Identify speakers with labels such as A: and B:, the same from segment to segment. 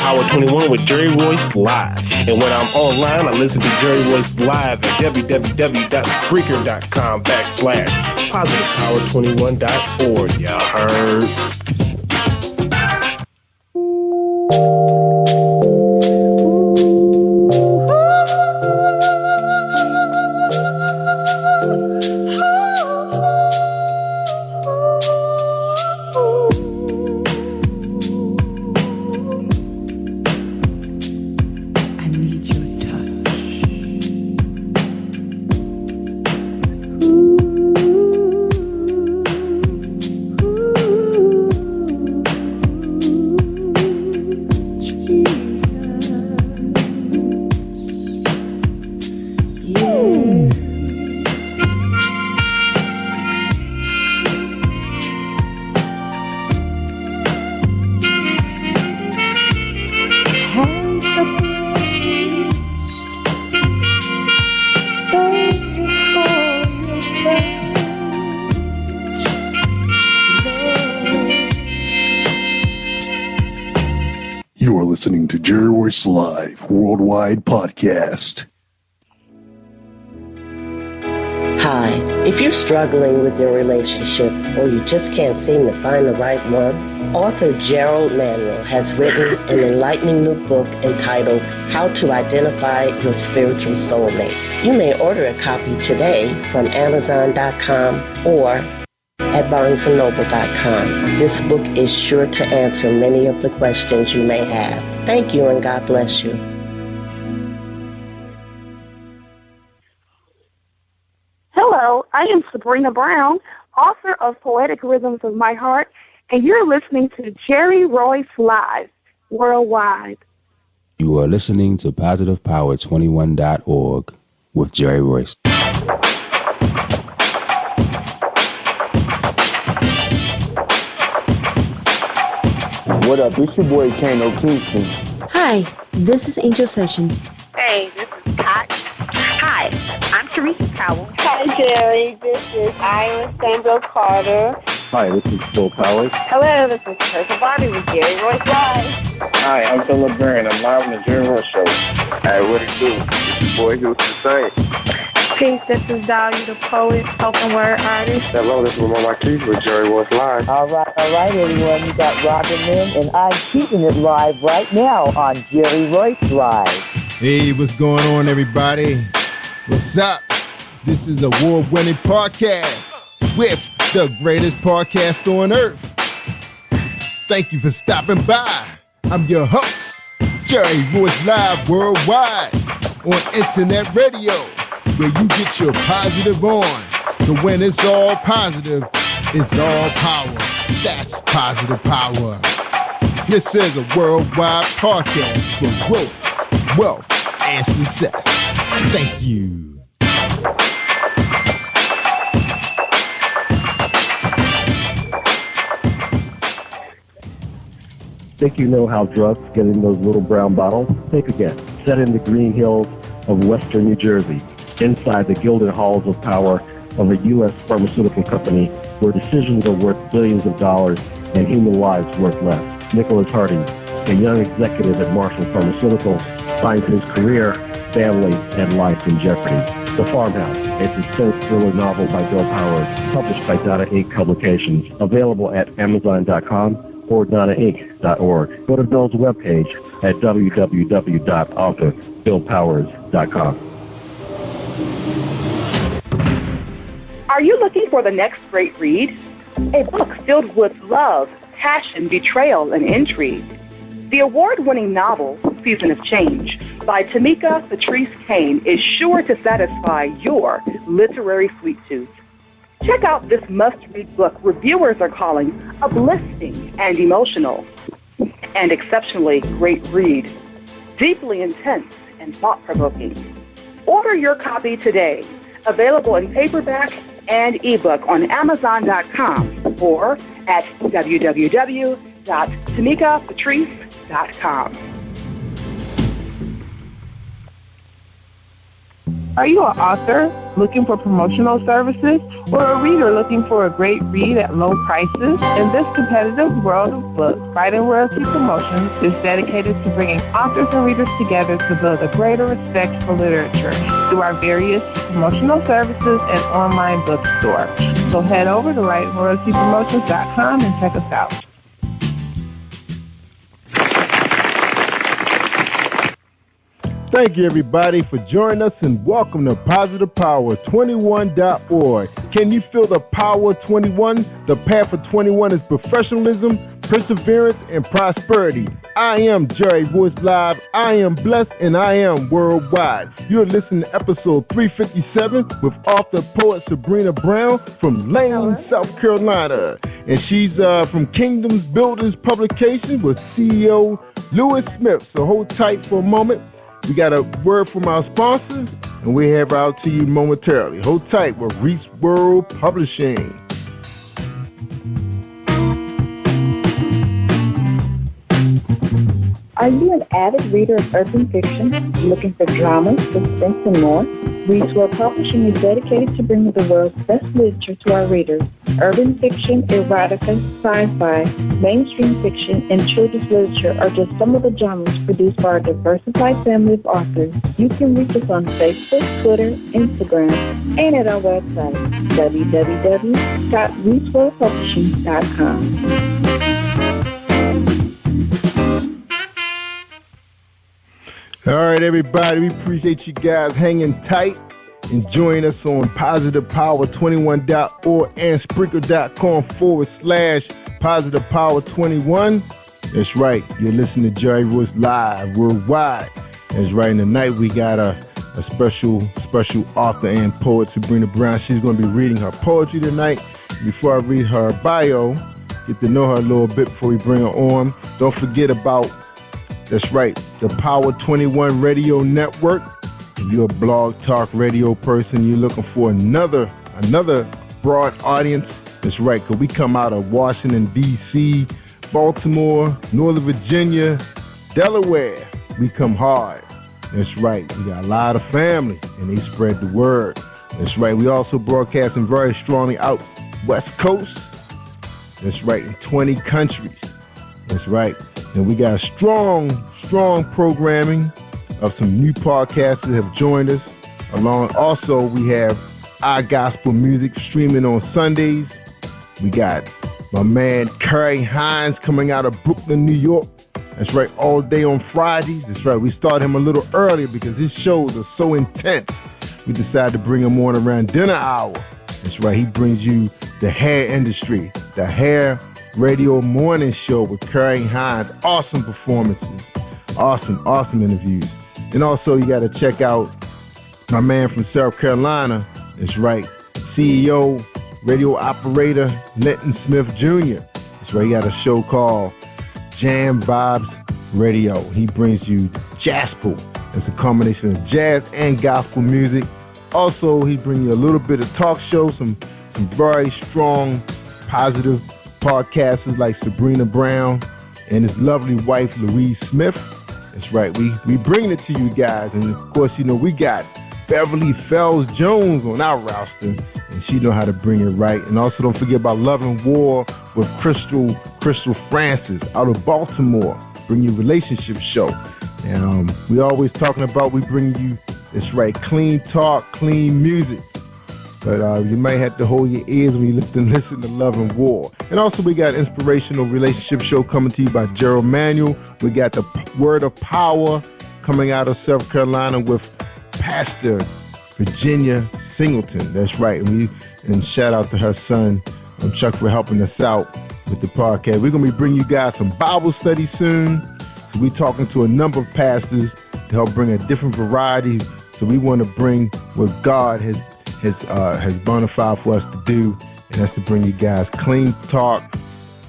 A: Power 21 with Jerry Royce Live. And when I'm online, I listen to Jerry Royce Live at www.spreaker.com/positivepower21.org. Y'all heard?
B: Live Worldwide Podcast.
C: Hi, if you're struggling with your relationship or you just can't seem to find the right one, author Gerald Manuel has written an enlightening new book entitled How to Identify Your Spiritual Soulmate. You may order a copy today from Amazon.com or at BarnesandNoble.com. This book is sure to answer many of the questions you may have. Thank you and God bless you.
D: Hello, I am Sabrina Brown, author of Poetic Rhythms of My Heart, and you're listening to Jerry Royce Live Worldwide.
E: You are listening to PositivePower21.org with Jerry Royce.
F: What up? It's your boy Kano Kingston.
G: Hi, this is Angel Sessions.
H: Hey, this is Pat. Hi, I'm Teresa Powell.
I: Hi, Jerry. This is Ira Sandro Carter.
J: Hi, this is Phil Powers.
I: Hello, this is Teresa Bobby with Jerry Royce Live.
K: Hi, I'm Philip Barron. I'm live on the Jerry Royce Show.
L: Hey, what it do? It's your boy Houston Saint.
M: Peace, this is Dahlia the Poet, spoken word artist.
L: Hello, this is Mama Keith with Jerry Royce Live.
N: All right, everyone. You got Robin Lynn, and I'm keeping it live right now on Jerry Royce Live.
O: Hey, what's going on, everybody? What's up? This is a award-winning podcast with the greatest podcast on earth. Thank you for stopping by. I'm your host, Jerry Royce Live Worldwide on Internet Radio, where you get your positive on. So when it's all positive, it's all power. That's positive power. This is a worldwide podcast for growth, wealth, and success. Thank you.
J: Think you know how drugs get in those little brown bottles? Think again. Set in the green hills of western New Jersey, inside the gilded halls of power of a U.S. pharmaceutical company where decisions are worth billions of dollars and human lives worth less. Nicholas Harding, a young executive at Marshall Pharmaceuticals, finds his career, family, and life in jeopardy. The Farmhouse, a suspense thriller novel by Bill Powers, published by Donna Inc. Publications, available at Amazon.com or DonnaInc.org. Go to Bill's webpage at www.authorBillPowers.com.
P: Are you looking for the next great read? A book filled with love, passion, betrayal, and intrigue. The award-winning novel, Season of Change, by Tamika Patrice Kane, is sure to satisfy your literary sweet tooth. Check out this must-read book reviewers are calling uplifting and emotional, and exceptionally great read, deeply intense and thought-provoking. Order your copy today, available in paperback and ebook on Amazon.com or at www.tamikapatrice.com.
D: Are you an author,
Q: looking for promotional services, or a reader looking for a great read at low prices? In this competitive world of books, Fighting Royalty Promotions is dedicated to bringing authors and readers together to build a greater respect for literature through our various promotional services and online bookstore. So head over to WritingRoyaltyPromotions.com and check us out.
O: Thank you, everybody, for joining us, and welcome to PositivePower21.org. Can you feel the power of 21? The path of 21 is professionalism, perseverance, and prosperity. I am Jerry Royce Live. I am blessed, and I am worldwide. You're listening to episode 357 with author, poet Sabrina Brown from Lane, South Carolina. And she's from Kingdoms Builders Publications with CEO Lewis Smith. So hold tight for a moment. We got a word from our sponsors, and we have out to you momentarily. Hold tight with Reese World Publishing.
R: Are you an avid reader of urban fiction, looking for drama, suspense, and more? Reese World Publishing is dedicated to bringing the world's best literature to our readers. Urban fiction, erotica, sci-fi, mainstream fiction, and children's literature are just some of the genres produced by our diversified family of authors. You can reach us on Facebook, Twitter, Instagram, and at our website, www.reeseworldpublishing.com.
O: All right, everybody, we appreciate you guys hanging tight and joining us on PositivePower21.org and Spreaker.com/PositivePower21. That's right, you're listening to Jerry Royce Live worldwide. That's right, and tonight we got a special author and poet, Sabrina Brown. She's going to be reading her poetry tonight. Before I read her bio, get to know her a little bit before we bring her on. Don't forget about, that's right, the Power 21 Radio Network. If you're a blog talk radio person, you're looking for another broad audience, that's right, because we come out of Washington, D.C., Baltimore, Northern Virginia, Delaware. We come hard. That's right. We got a lot of family, and they spread the word. That's right. We also broadcasting very strongly out West Coast. That's right, in 20 countries. That's right. And we got strong programming of some new podcasts that have joined us. Also, we have our gospel music streaming on Sundays. We got my man Kerry Hines coming out of Brooklyn, New York. That's right, all day on Fridays. That's right, we started him a little earlier because his shows are so intense. We decided to bring him on around dinner hour. That's right, he brings you the hair industry, the hair radio morning show with Kerry Hines. Awesome performances, awesome interviews. And also you got to check out my man from South Carolina. That's right, CEO, radio operator Linton Smith Jr. That's right, he got a show called Jam Vibes Radio. He brings you Jazzpool. It's a combination of jazz and gospel music. Also, he brings you a little bit of talk show, some very strong, positive podcasters like Sabrina Brown and his lovely wife, Louise Smith. That's right, we bring it to you guys. And of course, you know, we got Beverly Fells Jones on our roster, and she know how to bring it right. And also don't forget about Love and War with Crystal Francis out of Baltimore. Bring you a relationship show. And we always talking about, we bring you, that's right, clean talk, clean music. But you might have to hold your ears when you listen to Love and War. And also we got inspirational relationship show coming to you by Gerald Manuel. We got the Word of Power coming out of South Carolina with Pastor Virginia Singleton. That's right. And shout out to her son, Chuck, for helping us out with the podcast. We're going to be bringing you guys some Bible study soon. So we're talking to a number of pastors to help bring a different variety. So we want to bring what God has bona fide for us to do, and that's to bring you guys clean talk,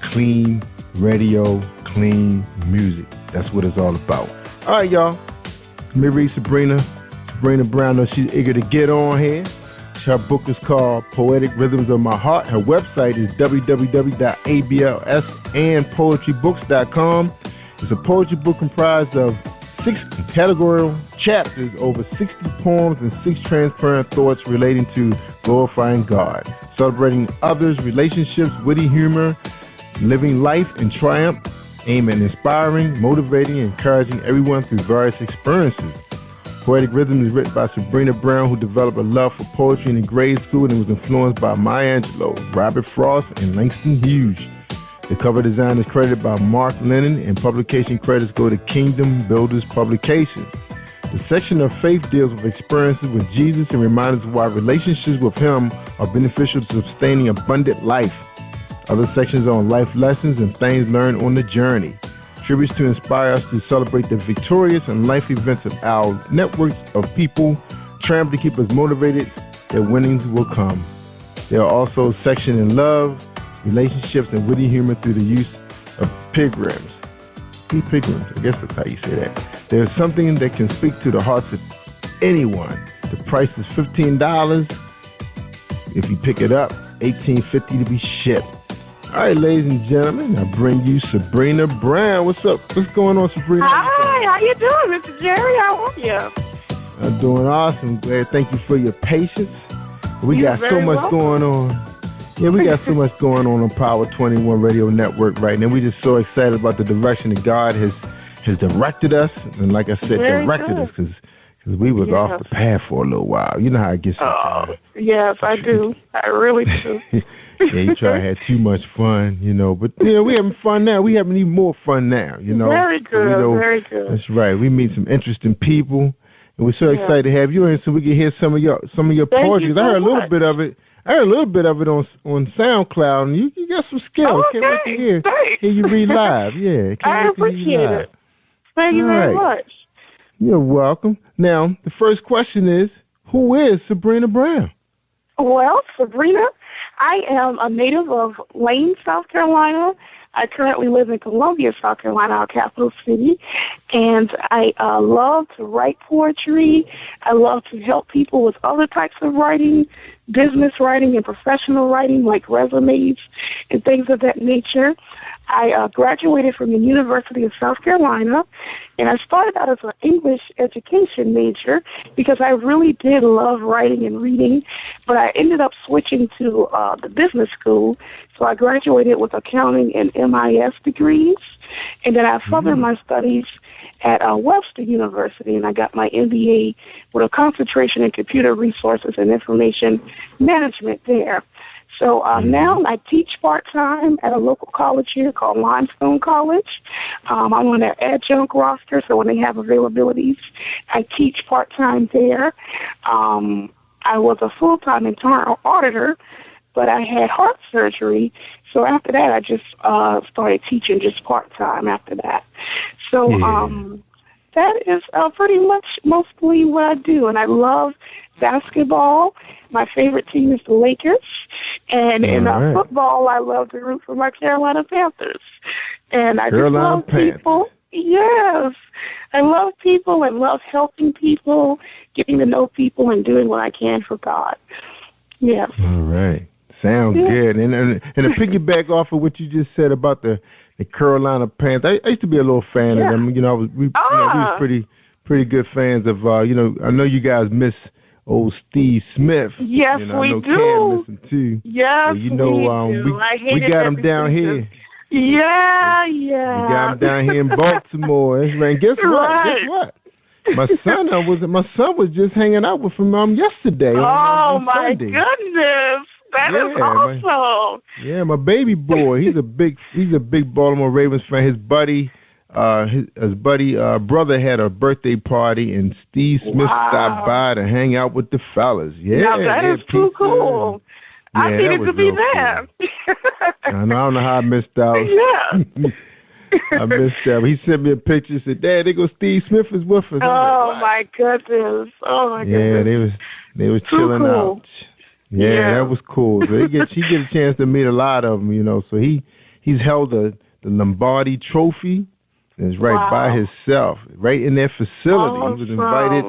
O: clean radio, clean music. That's what it's all about. All right, y'all. Let me read Sabrina Brown. She's eager to get on here. Her book is called Poetic Rhythms of My Heart. Her website is www.ablsandpoetrybooks.com. It's a poetry book comprised of 6 categorical chapters, over 60 poems, and 6 transparent thoughts relating to glorifying God, celebrating others, relationships, witty humor, living life in triumph, aim at inspiring, motivating, and encouraging everyone through various experiences. Poetic Rhythm is written by Sabrina Brown, who developed a love for poetry in grade school and was influenced by Maya Angelou, Robert Frost, and Langston Hughes. The cover design is credited by Mark Lennon, and publication credits go to Kingdom Builders Publications. The section of faith deals with experiences with Jesus and reminds us why relationships with Him are beneficial to sustaining abundant life. Other sections are on life lessons and things learned on the journey. Tributes to inspire us to celebrate the victorious and life events of our networks of people, trying to keep us motivated that winnings will come. There are also sections in love, relationships, and witty humor through the use of pigrams. Pigrams, I guess that's how you say that. There's something that can speak to the hearts of anyone. The price is $15. If you pick it up, $18.50 to be shipped. All right, ladies and gentlemen, I bring you Sabrina Brown. What's up? What's going on, Sabrina?
D: Hi, how you doing, Mr. Jerry? How are you?
O: I'm doing awesome. Glad. Thank you for your patience. We got so much going on. Yeah, we got so much going on Power 21 Radio Network right now. We're just so excited about the direction that God has directed us. And like I said, directed us because we was off the path for a little while. You know how it gets sometimes.
D: Yes, I do. I really do.
O: Yeah, you try to have too much fun, you know. But, you know, we're having fun now. We're having even more fun now, you know.
D: Very good,
O: so
D: very good.
O: That's right. We meet some interesting people, and we're so excited to have you in so we can hear some of your poetry. I heard a little bit of it. I heard a little bit of it on SoundCloud, and you got some skills.
D: Okay,
O: can't wait to hear you read live. Yeah,
D: I appreciate it. Thank you very much.
O: You're welcome. Now, the first question is, who is Sabrina Brown?
D: Well, Sabrina, I am a native of Lane, South Carolina. I currently live in Columbia, South Carolina, our capital city, and I love to write poetry. I love to help people with other types of writing, business writing and professional writing like resumes and things of that nature. I graduated from the University of South Carolina, and I started out as an English education major because I really did love writing and reading, but I ended up switching to the business school, so I graduated with accounting and MIS degrees, and then I furthered my studies at Webster University, and I got my MBA with a concentration in computer resources and information management there. So now I teach part-time at a local college here called Limestone College. I'm on their adjunct roster, so when they have availabilities, I teach part-time there. I was a full-time internal auditor, but I had heart surgery, so after that I just started teaching just part-time after that. So that is pretty much mostly what I do, and I love basketball. My favorite team is the Lakers, and in football, I love to root for my Carolina Panthers. And I just love people. Yes, I love people and love helping people, getting to know people, and doing what I can for God. Yes.
O: All right. Sounds good. And to piggyback off of what you just said about the Carolina Panthers, I used to be a little fan of them. You know, we was pretty good fans of. You know, I know you guys miss old Steve Smith.
D: Yes,
O: you know,
D: we
O: I know
D: do.
O: Cam miss him too.
D: Yes,
O: you know, we got him down here.
D: Yeah.
O: We got him down here in Baltimore. That's right. Guess what? My son was just hanging out with him yesterday. On
D: my
O: Sunday.
D: Goodness. That is awesome.
O: My baby boy. He's a big Baltimore Ravens fan. His buddy brother had a birthday party, and Steve Smith stopped by to hang out with the fellas. Yeah,
D: now that is too cool.
O: Yeah,
D: I needed to be there.
O: Cool. I don't know how I missed out.
D: Yeah.
O: I missed out. He sent me a picture and said, "Dad, there goes Steve Smith is with us."
D: Oh my goodness!
O: Yeah, they was chilling out. Yeah, that was cool. So he get a chance to meet a lot of them, you know. So he's held the Lombardi Trophy. And it's right by himself, right in their facility. He was invited.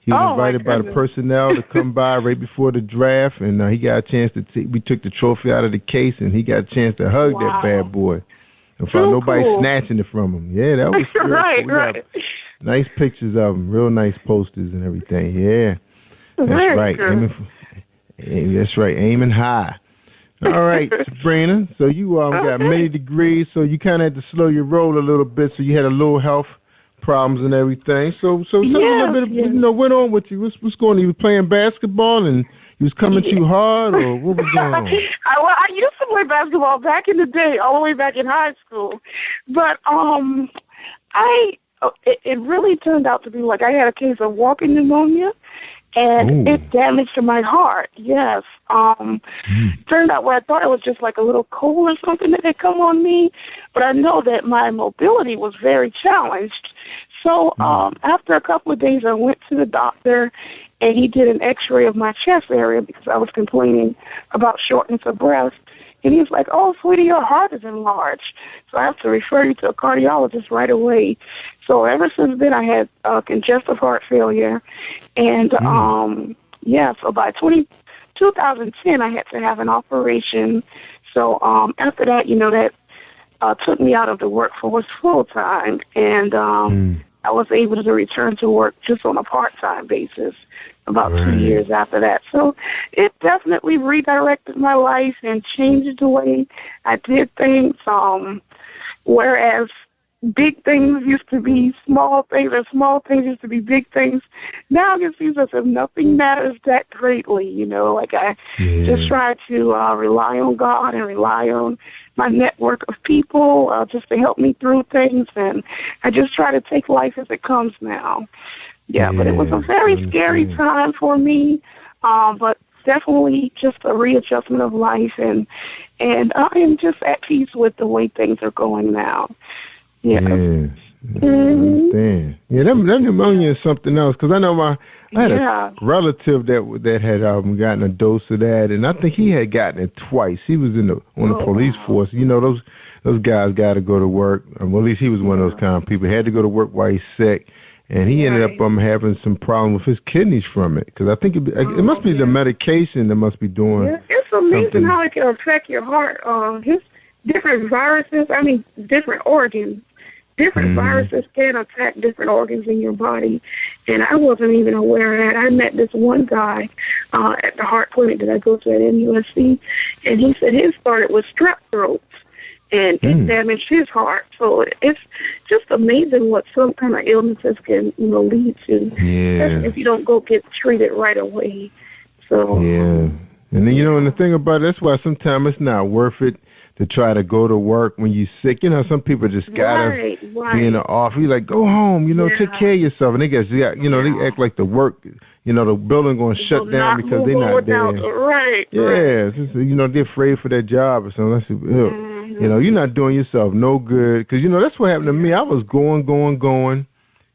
O: He was invited by the personnel to come by right before the draft, and he got a chance to. We took the trophy out of the case, and he got a chance to hug that bad boy. And found nobody snatching it from him. Yeah, that was
D: right.
O: Nice pictures of them, real nice posters and everything. Yeah, that's
D: Very
O: right. That's right, aiming high. All right, Sabrina. So you got many degrees, so you kind of had to slow your roll a little bit. So you had a little health problems and everything. So tell us a little bit. Went on with you. What's going on? You were playing basketball and you was coming too hard, or what was going on?
D: I used to play basketball back in the day, all the way back in high school, but it really turned out to be like I had a case of walking pneumonia. And it damaged my heart, yes. Turned out where I thought it was just like a little cold or something that had come on me, but I know that my mobility was very challenged. So after a couple of days, I went to the doctor, and he did an x-ray of my chest area because I was complaining about shortness of breath. And he was like, "Oh, sweetie, your heart is enlarged, so I have to refer you to a cardiologist right away." So ever since then, I had congestive heart failure. And, so by 2010, I had to have an operation. So after that, that took me out of the workforce full-time. And I was able to return to work just on a part-time basis about 2 years after that. So it definitely redirected my life and changed the way I did things. Whereas big things used to be small things, and small things used to be big things, now it seems as if nothing matters that greatly, Like I just try to rely on God and rely on my network of people just to help me through things, and I just try to take life as it comes now. But it was a very scary time for me, but definitely just a readjustment of life, and I am just at peace with the way things are going now. Yeah.
O: Understand. Yeah, that pneumonia is something else, because I know I had a relative that had gotten a dose of that, and I think he had gotten it twice. He was on the police force. Those guys got to go to work. Well, at least he was one of those kind of people. He had to go to work while he's sick, and he ended up having some problem with his kidneys from it, because I think it must be the medication that must be doing.
D: Yeah, it's amazing how it can affect your heart. Just different viruses, different organs. Different viruses can attack different organs in your body, and I wasn't even aware of that. I met this one guy at the heart clinic that I go to at MUSC, and he said his started with strep throat, and it damaged his heart. So it's just amazing what some kind of illnesses can lead to, especially if you don't go get treated right away. So
O: and then and the thing about it, that's why sometimes it's not worth it to try to go to work when you're sick. Some people just gotta be in the office. You're like, go home, take care of yourself. And they guess, they act like the work, the building going to shut down because they're not there. They're afraid for their job or something. You're not doing yourself no good, because that's what happened to me. I was going,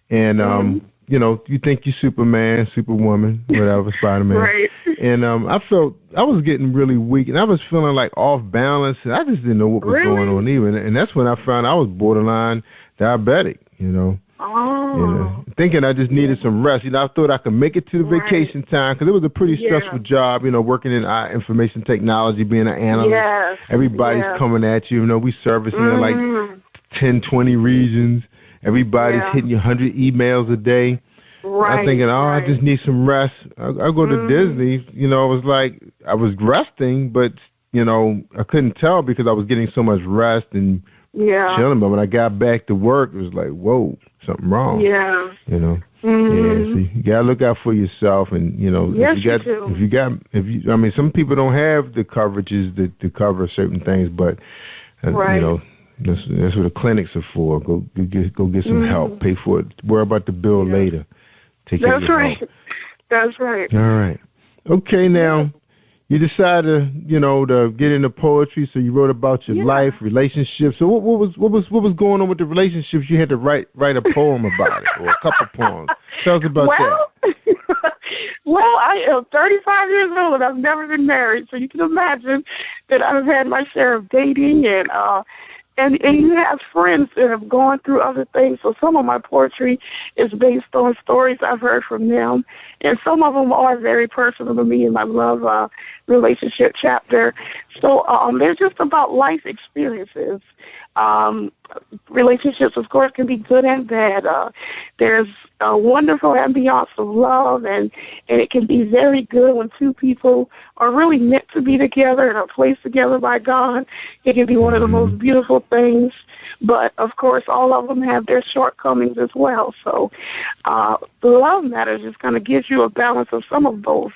O: and you think you're Superman, Superwoman, whatever, Spider-Man. And I felt I was getting really weak, and I was feeling like off balance, and I just didn't know what was going on even. And that's when I found I was borderline diabetic, thinking I just needed some rest. I thought I could make it to the vacation time, because it was a pretty stressful job, working in information technology, being an analyst. Everybody's coming at you. We servicing in like 10, 20 regions. Everybody's hitting you 100 emails a day. I'm thinking, I just need some rest. I go to Disney. I was like, I was resting, but, I couldn't tell because I was getting so much rest and chilling. But when I got back to work, it was like, whoa, something wrong. So you got to look out for yourself. And, some people don't have the coverages to cover certain things, but, that's what the clinics are for. Go get some help. Pay for it. Worry about the bill later. Take care of your health.
D: That's right.
O: All right. Okay, now you decided, to get into poetry. So you wrote about your life, relationships. So what was going on with the relationships? You had to write a poem about it, or a couple poems. Tell us about that.
D: Well, I am 35 years old and I've never been married, so you can imagine that I've had my share of dating and you have friends that have gone through other things. So some of my poetry is based on stories I've heard from them, and some of them are very personal to me in my love relationship chapter. So they're just about life experiences. relationships, of course, can be good and bad. There's a wonderful ambiance of love, and it can be very good when two people are really meant to be together and are placed together by God. It can be one of the most beautiful things. But, of course, all of them have their shortcomings as well. So the Love Matters just kind of gives you a balance of some of both,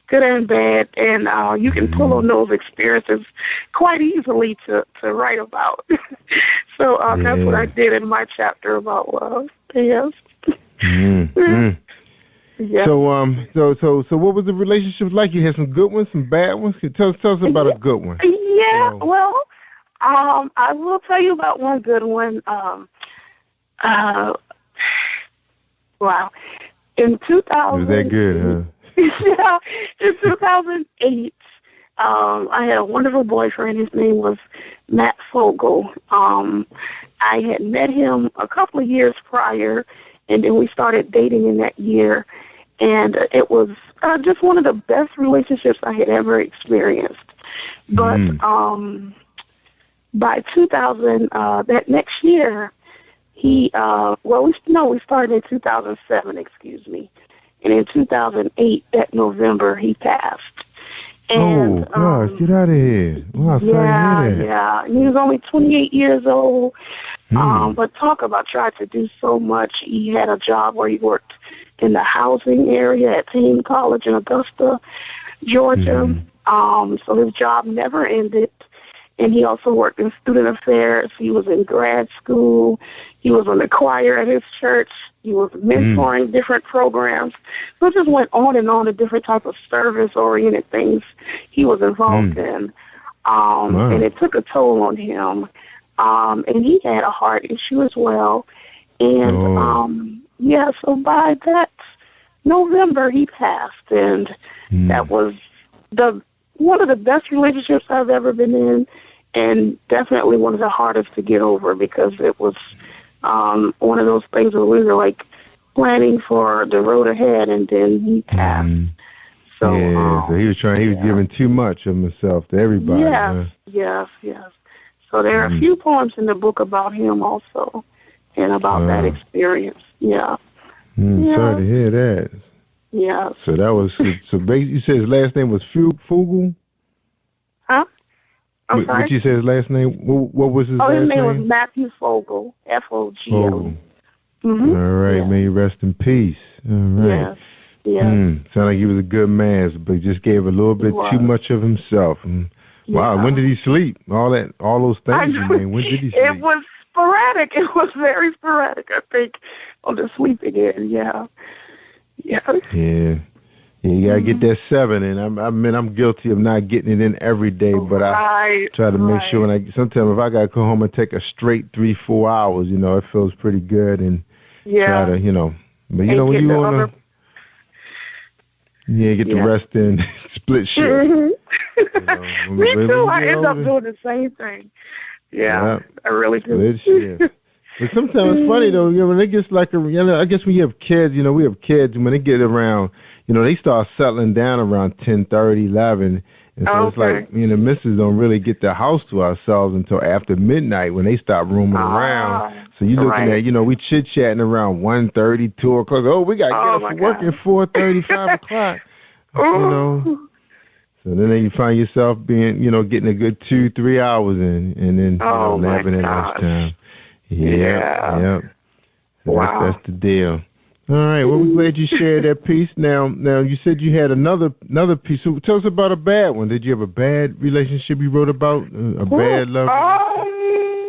D: good and bad, and you can pull on those experiences quite easily to write about. So that's what I did in my chapter about love. Yes. Yeah.
O: So what was the relationship like? You had some good ones, some bad ones. Tell us about a good one.
D: Yeah. Well, I will tell you about one good one. Wow. In 2000.
O: Was that good, huh?
D: Yeah, in 2008, I had a wonderful boyfriend. His name was Matt Fogel. I had met him a couple of years prior, and then we started dating in that year. And it was just one of the best relationships I had ever experienced. But by 2000, that next year, we started in 2007, excuse me. And in 2008, that November, he passed. And,
O: gosh, get out of here. Wow,
D: yeah. He was only 28 years old. But talk about trying to do so much. He had a job where he worked in the housing area at Payne College in Augusta, Georgia. So his job never ended. And he also worked in student affairs. He was in grad school. He was on the choir at his church. He was mentoring different programs. So it just went on and on, the different type of service-oriented things he was involved in. And it took a toll on him. And he had a heart issue as well. And, so by that November, he passed. And that was one of the best relationships I've ever been in, and definitely one of the hardest to get over, because it was one of those things where we were like planning for the road ahead, and then he passed. So
O: he was giving too much of himself to everybody.
D: Yes. So there are a few poems in the book about him also, and about that experience. Sorry
O: to hear that.
D: Yeah.
O: So that was you said his last name was Fogel?
D: Huh? I'm sorry?
O: What you said his last name? What was his last name?
D: His name was Matthew Fogel, F-O-G-O.
O: All right, may you rest in peace. All right.
D: Yes.
O: Sound like he was a good man, but he just gave a little bit too much of himself. Wow, when did he sleep? All those things you named. When did he sleep?
D: It was sporadic. It was very sporadic, I think, on the sleeping end. Yeah.
O: You gotta get that 7 in. I'm guilty of not getting it in every day, but I try to make sure. Sometimes if I gotta go home and take a straight 3-4 hours, it feels pretty good, and try to, But when you wanna, get the rest in, split shift.
D: Me too. I end up doing the same thing. Yeah, I really do.
O: Split shift. But sometimes it's funny though, when it gets like I guess when you have kids, we have kids, when they get around, they start settling down around 10:30, 11, and so it's like, missus don't really get the house to ourselves until after midnight when they stop roaming around. So you're looking at, we chit-chatting around 1:30, 2 o'clock. Oh, we got to get up for work at 4:30, 5 o'clock. So then you find yourself being, getting a good 2-3 hours in, and then napping at lunchtime. Yeah. So
D: wow.
O: That's the deal. All right. Well, we're glad you shared that piece. Now, you said you had another piece. So tell us about a bad one. Did you have a bad relationship you wrote about? A bad love?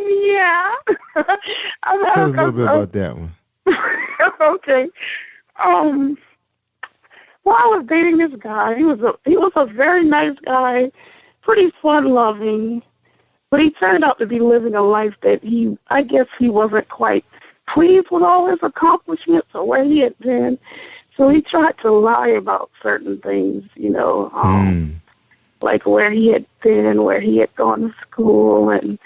D: Yeah.
O: Tell us a little bit about that one.
D: Okay. Well, I was dating this guy. He was a very nice guy, pretty fun-loving. But he turned out to be living a life that I guess he wasn't quite pleased with all his accomplishments or where he had been. So he tried to lie about certain things, like where he had been, where he had gone to school, and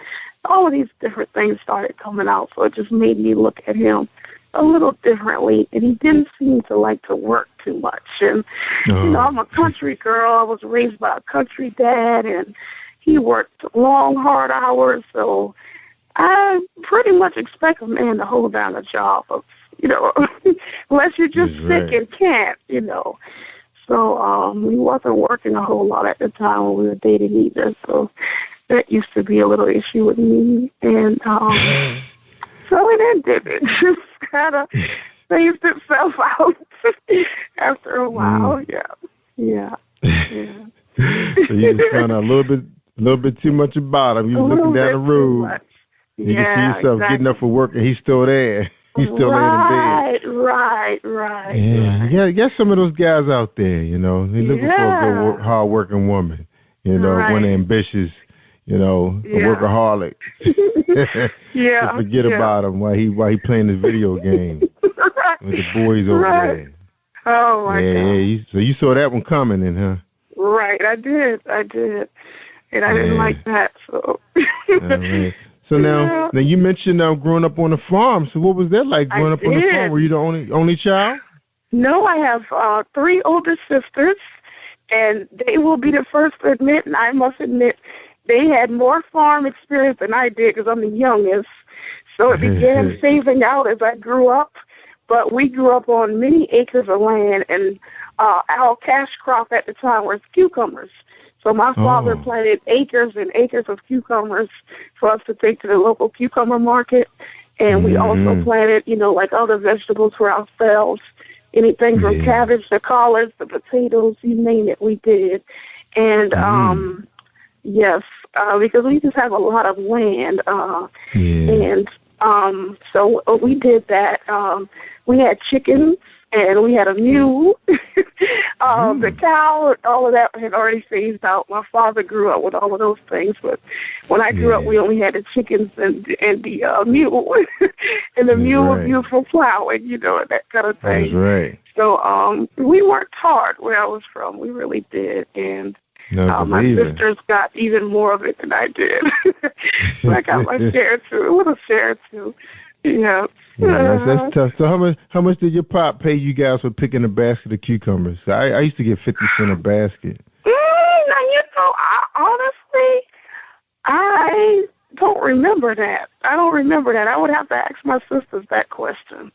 D: all of these different things started coming out. So it just made me look at him a little differently, and he didn't seem to like to work too much. And, I'm a country girl. I was raised by a country dad, and he worked long, hard hours, so I pretty much expect a man to hold down a job, unless you're just sick and can't, So we wasn't working a whole lot at the time when we were dating either. So that used to be a little issue with me. And so it ended. It just kind of phased itself out after a while. Yeah.
O: So you just found out a little bit too much about him. You were looking down the road. You can see yourself getting up for work, and he's still there. He's still laying in bed.
D: Right.
O: Yeah, you got some of those guys out there, They're looking for a good, hard-working woman, one ambitious, a workaholic.
D: Yeah.
O: To forget about him while he playing his video game with the boys over there.
D: Oh, my God.
O: Yeah. So you saw that one coming then, huh?
D: Right, I did. And I didn't like that, so.
O: All right. So now you mentioned growing up on a farm. So what was that like growing up on a farm? Were you the only child?
D: No, I have 3 older sisters, and they will be the first to admit, and I must admit, they had more farm experience than I did because I'm the youngest. So it began phasing out as I grew up. But we grew up on many acres of land, and our cash crop at the time was cucumbers. So my father planted acres and acres of cucumbers for us to take to the local cucumber market. And we also planted, like other vegetables for ourselves, anything from cabbage to collards to potatoes, you name it, we did. And, yes, because we just have a lot of land. And so we did that. We had chickens. And we had a mule. The cow, all of that had already phased out. My father grew up with all of those things, but when I grew up, we only had the chickens and the mule. And the mule was used for plowing, and that kind of thing.
O: That's right.
D: So we worked hard where I was from. We really did. And my sisters got even more of it than I did. So I got my share too. What a share too. Yeah.
O: That's tough. So how much did your pop pay you guys for picking a basket of cucumbers? I used to get 50 cents a basket.
D: Honestly, I don't remember that. I would have to ask my sisters that question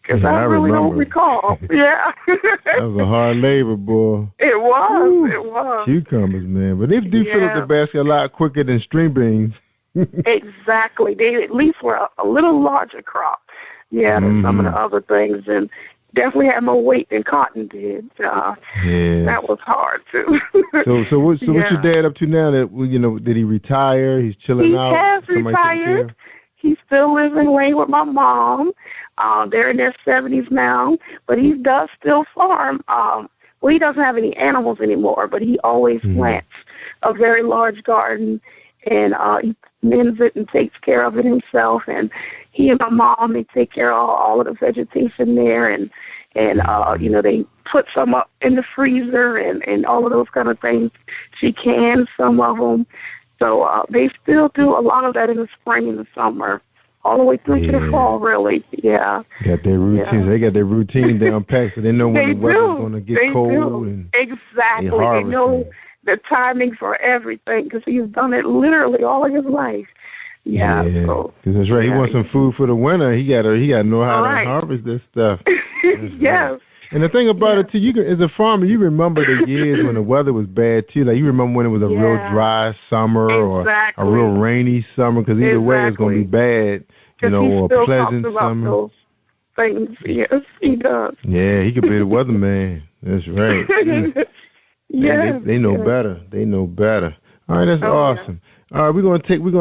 D: because I really don't recall. Yeah.
O: That was a hard labor, boy.
D: It was.
O: Cucumbers, man. But they do fill up the basket a lot quicker than string beans.
D: Exactly. They at least were a little larger crop, than some of the other things, and definitely had more weight than cotton did. That was hard too.
O: So what's your dad up to now? That did he retire? He's chilling out.
D: He has retired. He still lives in Wayne with my mom. They're in their 70s now, but he does still farm. Well, he doesn't have any animals anymore, but he always plants a very large garden. And he mends it and takes care of it himself. And he and my mom, they take care of all of the vegetation there. And they put some up in the freezer and all of those kind of things. She cans some of them. So they still do a lot of that in the spring and the summer, all the way through to the fall, really. Yeah.
O: Got their routine. They got their routine down packed, so they know when the weather's going to get cold. And
D: exactly. They know the timing for everything because he's done it literally all of his life. Yeah.
O: Because that's right. He wants some food for the winter. He got to know how to harvest this stuff.
D: Yes.
O: And the thing about it, too, as a farmer, you remember the years when the weather was bad, too. Like, you remember when it was a real dry summer or a real rainy summer, because either way it's going to be bad, or a pleasant summer.
D: Those things. Yes, he does.
O: Yeah, he could be the weatherman. That's right.
D: Yeah.
O: They know better. They know better. All right, that's awesome. All right, we're gonna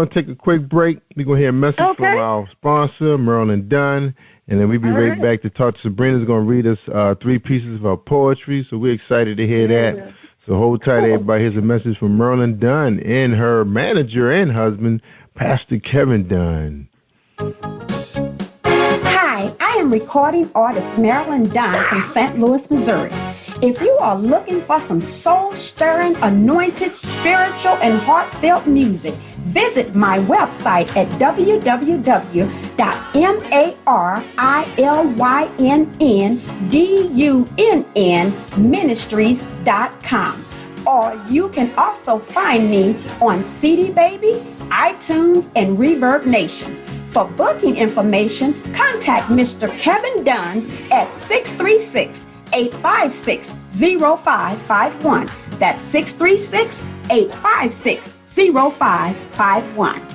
O: take a quick break. We're gonna hear a message from our sponsor, Marilyn Dunn, and then we'll be right back to talk to Sabrina. Who's gonna read us 3 pieces of our poetry. So we're excited to hear that. So hold tight, everybody. Here's a message from Marilyn Dunn and her manager and husband, Pastor Kevin Dunn.
S: Hi, I am recording artist Marilyn Dunn from St. Louis, Missouri. If you are looking for some soul-stirring, anointed, spiritual, and heartfelt music, visit my website at www.marilyndunnministries.com. or you can also find me on CD Baby, iTunes, and Reverb Nation. For booking information, contact Mr. Kevin Dunn at 636-856-0551. That's 636-856-0551.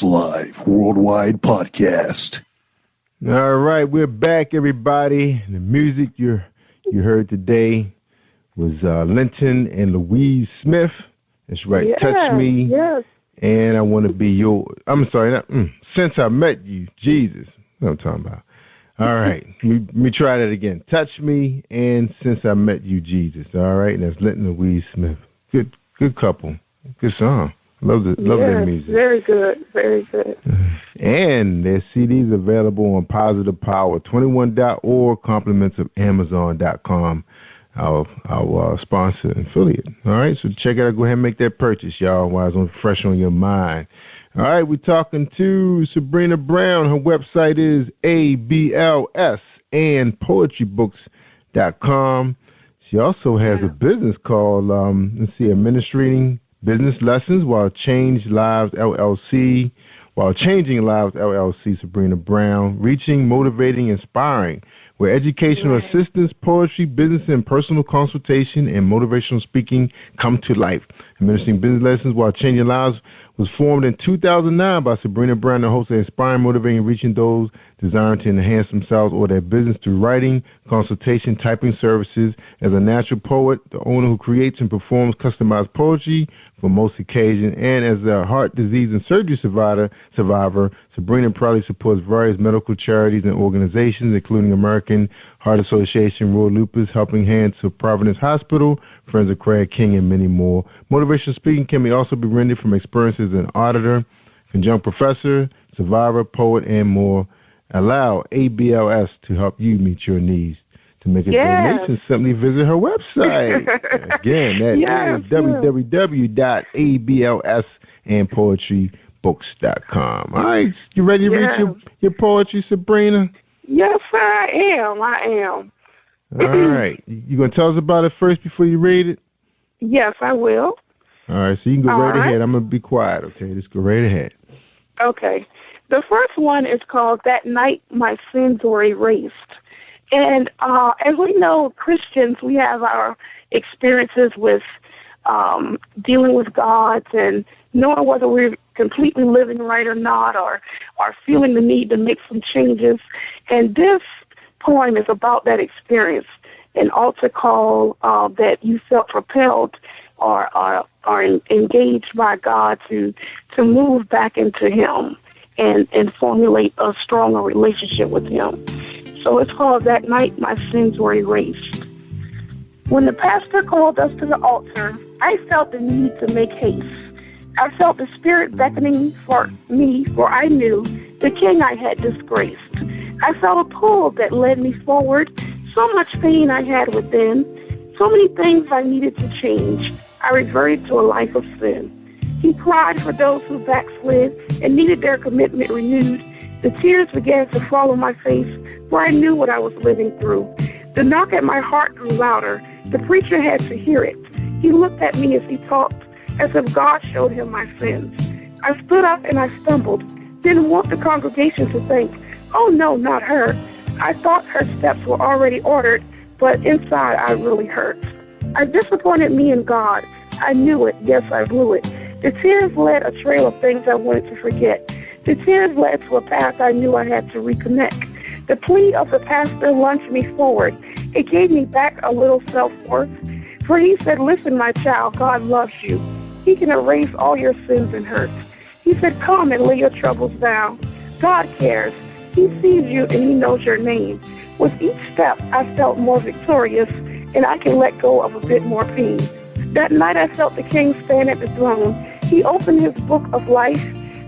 B: Live Worldwide Podcast.
O: All right, we're back, everybody. The music you heard today was Linton and Louise Smith. That's right, yes, Touch Me.
D: Yes.
O: And I Want to Be Your... I'm sorry, Since I Met You, Jesus. What I'm talking about. All right, let me try that again. Touch Me and Since I Met You, Jesus. All right, and that's Linton and Louise Smith. Good couple. Good song. Love their music.
D: Very good, very good.
O: And their CDs available on positivepower21.org, compliments of Amazon.com, our sponsor and affiliate. All right, so check it out. Go ahead and make that purchase, y'all, while it's fresh on your mind. All right, we're talking to Sabrina Brown. Her website is ablsandpoetrybooks.com. She also has a business called, Administrating Business Lessons While Changing Lives, LLC. Sabrina Brown, reaching, motivating, inspiring, where educational assistance, poetry, business and personal consultation, and motivational speaking come to life. Administering Business Lessons While Changing Lives was formed in 2009 by Sabrina Brown, the host of Inspiring, Motivating, and Reaching Those desiring to enhance themselves or their business through writing, consultation, typing services. As a natural poet, the owner who creates and performs customized poetry for most occasions, and as a heart disease and surgery survivor, Sabrina proudly supports various medical charities and organizations, including American Heart Association, Royal Lupus, Helping Hands of Providence Hospital, Friends of Craig King, and many more. Motivational speaking can also be rendered from experiences as an auditor, conjunct professor, survivor, poet, and more. Allow ABLS to help you meet your needs. To make a donation, simply visit her website. Again, that is www.ablsandpoetrybooks.com. All right, you ready to read your poetry, Sabrina?
D: Yes, I am. All
O: right. You going to tell us about it first before you read it?
D: Yes, I will.
O: All right, so you can go right ahead. I'm going to be quiet, okay? Just go right ahead.
D: Okay. The first one is called That Night My Sins Were Erased. And as we know, Christians, we have our experiences with dealing with God and knowing whether we're completely living right or not, or feeling the need to make some changes. And this poem is about that experience, an altar call that you felt propelled or engaged by God to move back into Him and formulate a stronger relationship with Him. So it's called That Night My Sins Were Erased. When the pastor called us to the altar, I felt the need to make haste. I felt the Spirit beckoning for me, for I knew the King I had disgraced. I felt a pull that led me forward, so much pain I had within, so many things I needed to change. I reverted to a life of sin. He cried for those who backslid and needed their commitment renewed. The tears began to fall on my face, before I knew what I was living through. The knock at my heart grew louder. The preacher had to hear it. He looked at me as he talked, as if God showed him my sins. I stood up and I stumbled. Didn't want the congregation to think, oh no, not her. I thought her steps were already ordered, but inside I really hurt. I disappointed me and God. I knew it. Yes, I blew it. The tears led a trail of things I wanted to forget. The tears led to a path I knew I had to reconnect. The plea of the pastor lunged me forward. It gave me back a little self-worth. For he said, listen, my child, God loves you. He can erase all your sins and hurts. He said, come and lay your troubles down. God cares. He sees you and he knows your name. With each step, I felt more victorious, and I can let go of a bit more pain. That night, I felt the King stand at the throne. He opened his book of life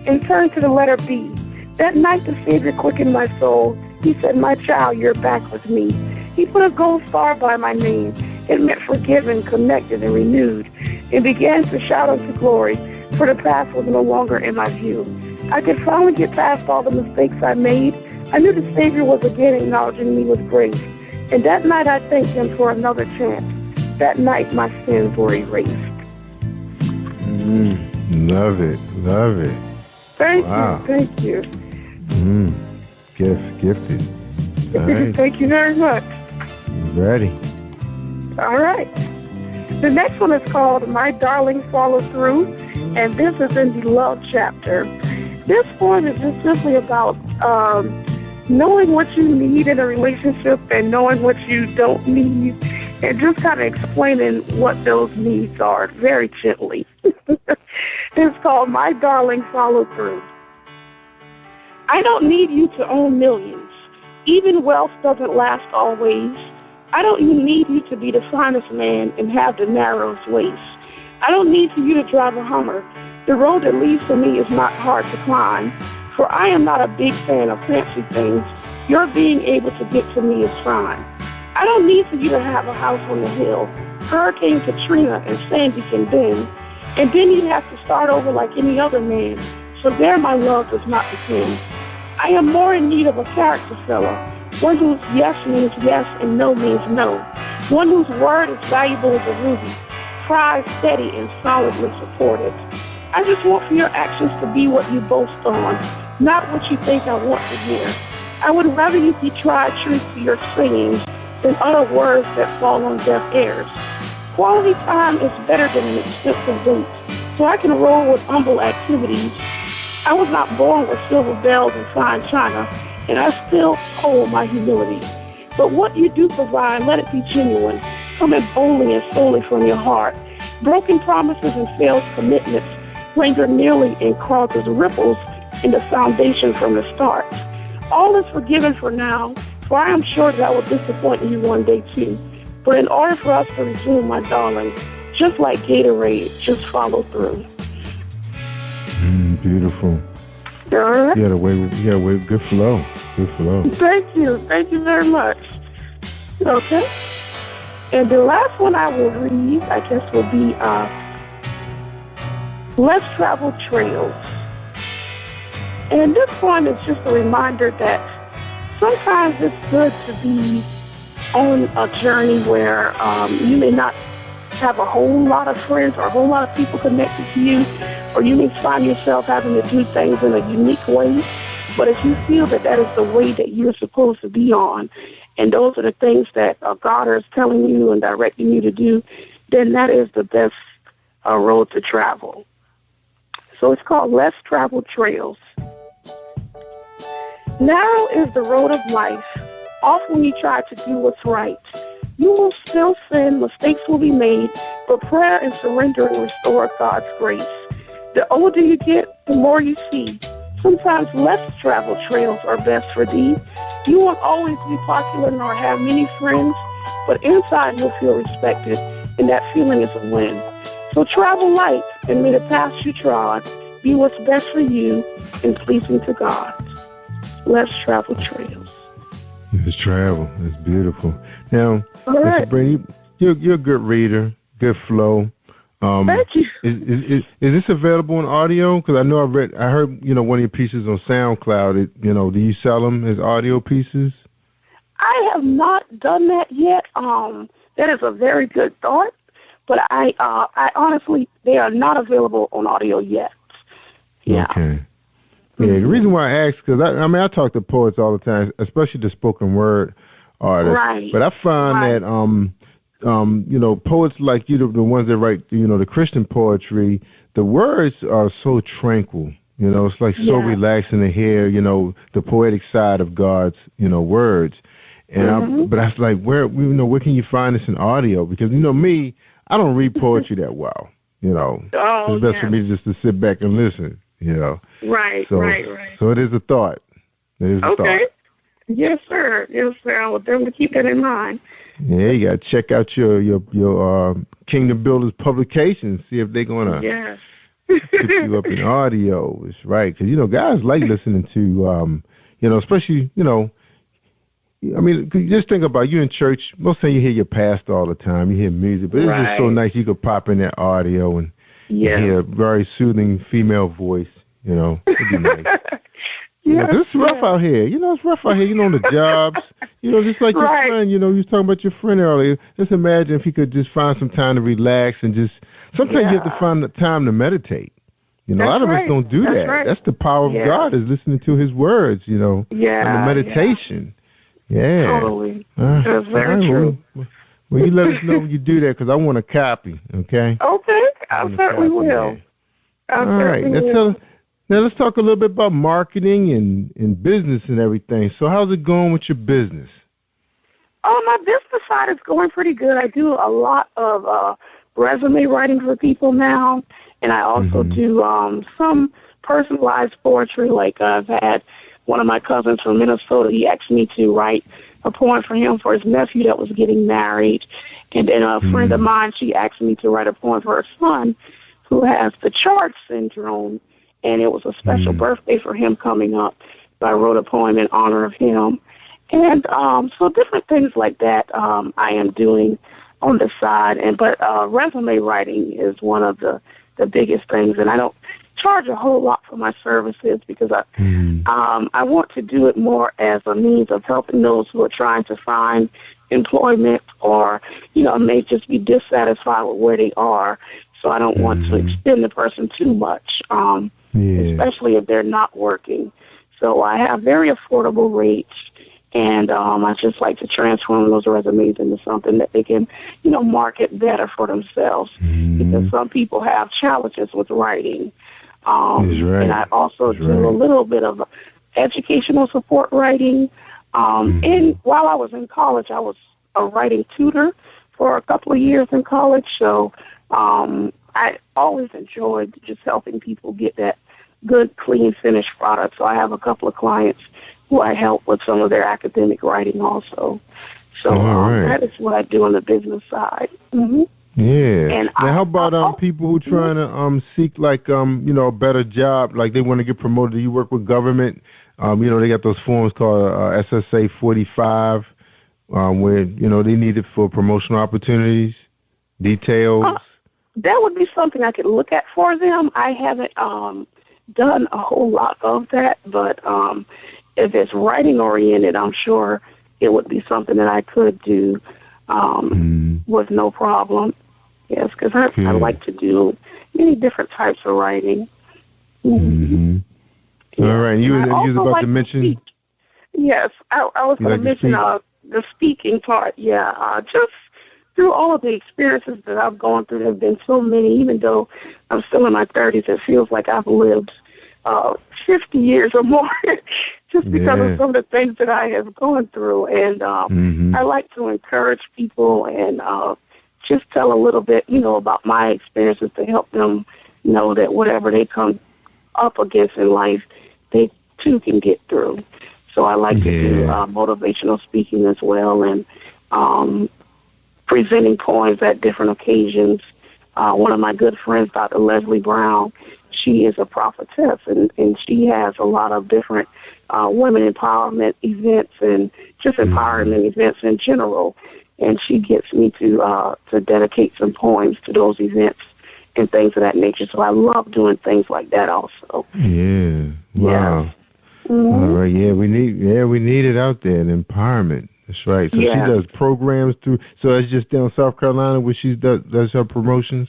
D: and turned to the letter B. That night, the Savior quickened my soul. He said, my child, you're back with me. He put a gold star by my name. It meant forgiven, connected, and renewed, and began to shout unto glory, for the past was no longer in my view. I could finally get past all the mistakes I made. I knew the Savior was again acknowledging me with grace. And that night I thanked him for another chance. That night my sins were erased.
O: Love it. Love it.
D: Thank
O: wow.
D: you. Thank you.
O: Gifted. All right.
D: Thank you very much.
O: Ready.
D: All right. The next one is called My Darling Follow Through, and this is in the love chapter. This one is just simply about knowing what you need in a relationship and knowing what you don't need, and just kind of explaining what those needs are very gently. It's called My Darling Follow Through. I don't need you to own millions. Even wealth doesn't last always. I don't even need you to be the finest man and have the narrowest waist. I don't need for you to drive a Hummer. The road that leads to me is not hard to climb, for I am not a big fan of fancy things. Your being able to get to me is fine. I don't need for you to have a house on the hill. Hurricane Katrina and Sandy can bend, and then you'd have to start over like any other man. So there my love does not depend. I am more in need of a character fellow, one whose yes means yes and no means no, one whose word is valuable as a ruby, prized, steady, and solidly supported. I just want for your actions to be what you boast on, not what you think I want to hear. I would rather you be tried true to your sayings than utter words that fall on deaf ears. Quality time is better than an expensive date, so I can roll with humble activities. I was not born with silver bells and fine china, and I still hold my humility. But what you do provide, let it be genuine, coming boldly and solely from your heart. Broken promises and failed commitments linger nearly and causes ripples in the foundation from the start. All is forgiven for now, for I am sure that I will disappoint you one day too. But in order for us to resume, my darling, just like Gatorade, just follow through.
O: Beautiful.
D: All right.
O: You got a way, good flow. Good flow.
D: Thank you very much. Okay. And the last one I will read, I guess, will be Less Traveled Trails. And this one is just a reminder that sometimes it's good to be on a journey where you may not have a whole lot of friends or a whole lot of people connected to you, or you may find yourself having to do things in a unique way. But if you feel that that is the way that you're supposed to be on, and those are the things that God is telling you and directing you to do, then that is the best road to travel. So it's called Less Traveled Trails. Narrow is the road of life. Often you try to do what's right. You will still sin, mistakes will be made, but prayer and surrendering restore God's grace. The older you get, the more you see. Sometimes less traveled trails are best for thee. You won't always be popular nor have many friends, but inside you'll feel respected, and that feeling is a win. So travel light, and may the path you trod be what's best for you and pleasing to God. Less traveled trails.
O: Let's travel. That's beautiful. Now,
D: right.
O: Mr. Brady, you're a good reader, good flow.
D: Thank you.
O: Is this available in audio? Because I know I heard one of your pieces on SoundCloud. Do you sell them as audio pieces?
D: I have not done that yet. That is a very good thought, but I honestly, they are not available on audio yet. Yeah.
O: Okay. Yeah, the reason why I ask, because I talk to poets all the time, especially the spoken word artists.
D: Right.
O: But I find that, poets like you, the ones that write, the Christian poetry, the words are so tranquil. It's like so relaxing to hear, the poetic side of God's, words. And but I was like, where can you find this in audio? Because me, I don't read poetry that well. It's best for me just to sit back and listen.
D: Right.
O: So it is a thought. It is a thought.
D: Yes, sir. I will definitely keep that in mind.
O: Yeah, you got to check out your Kingdom Builders publications. See if they're gonna put you up in audio. It's right, because guys like listening to especially just think about you in church. Most of you hear your pastor all the time. You hear music, but it's just so nice you could pop in that audio and hear a very soothing female voice. It'd be nice. It's rough out here. It's rough out here. On the jobs. Just like your friend. You was talking about your friend earlier. Just imagine if you could just find some time to relax and just. Sometimes you have to find the time to meditate. A lot of us don't do that. Right. That's the power of God, is listening to His words. And the meditation. Yeah.
D: Totally. That's very true.
O: Well, you let us know when you do that, because I want a copy. Okay.
D: Okay. I certainly will.
O: All right. Now let's talk a little bit about marketing and business and everything. So how's it going with your business?
D: My business side is going pretty good. I do a lot of resume writing for people now, and I also do some personalized poetry. Like I've had one of my cousins from Minnesota, he asked me to write a poem for him for his nephew that was getting married. And then a friend of mine, she asked me to write a poem for her son who has the Chart syndrome. And it was a special birthday for him coming up. So I wrote a poem in honor of him. And so different things like that I am doing on the side. But resume writing is one of the biggest things. And I don't charge a whole lot for my services, because I want to do it more as a means of helping those who are trying to find employment, or may just be dissatisfied with where they are. So I don't want to extend the person too much, especially if they're not working. So I have very affordable rates, and I just like to transform those resumes into something that they can, market better for themselves, because some people have challenges with writing. And I also do a little bit of educational support writing. And while I was in college, I was a writing tutor for a couple of years in college. So I always enjoyed just helping people get that good, clean, finished product. So I have a couple of clients who I help with some of their academic writing also. So that is what I do on the business side.
O: Yeah. And now, how about people who trying to seek a better job, like they want to get promoted? Do you work with government? They got those forms called SSA 45, where they need it for promotional opportunities, details.
D: That would be something I could look at for them. I haven't done a whole lot of that, but if it's writing oriented, I'm sure it would be something that I could do with no problem. Yes, because I like to do many different types of writing.
O: Yeah. All right. You was about to mention.
D: Yes, I was going to mention the speaking part. Yeah, just through all of the experiences that I've gone through, there have been so many. Even though I'm still in my 30s, it feels like I've lived 50 years or more, just because of some of the things that I have gone through. And I like to encourage people and just tell a little bit, about my experiences to help them know that whatever they come up against in life, they too can get through. So I like to do motivational speaking as well, and presenting poems at different occasions. One of my good friends, Dr. Leslie Brown, she is a prophetess, and she has a lot of different women empowerment events and just empowerment events in general. And she gets me to dedicate some poems to those events and things of that nature. So I love doing things like that also.
O: Yeah. Wow. All right. Yeah, we need it out there, the empowerment. That's right. So
D: Yeah.
O: she does programs through. So it's just down South Carolina where she does her promotions.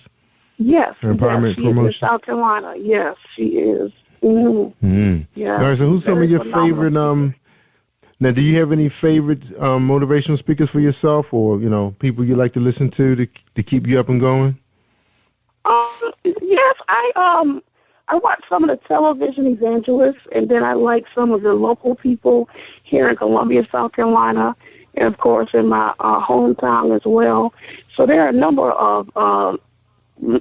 D: Yes,
O: Her empowerment
D: she
O: promotion.
D: is in South Carolina. Yes, she is. Mm-hmm.
O: Mm.
D: Yeah.
O: All right. So who's some of your favorite? Now, do you have any favorite motivational speakers for yourself, or people you like to listen to keep you up and going?
D: Yes, I watch some of the television evangelists, and then I like some of the local people here in Columbia, South Carolina, and of course in my hometown as well. So there are a number of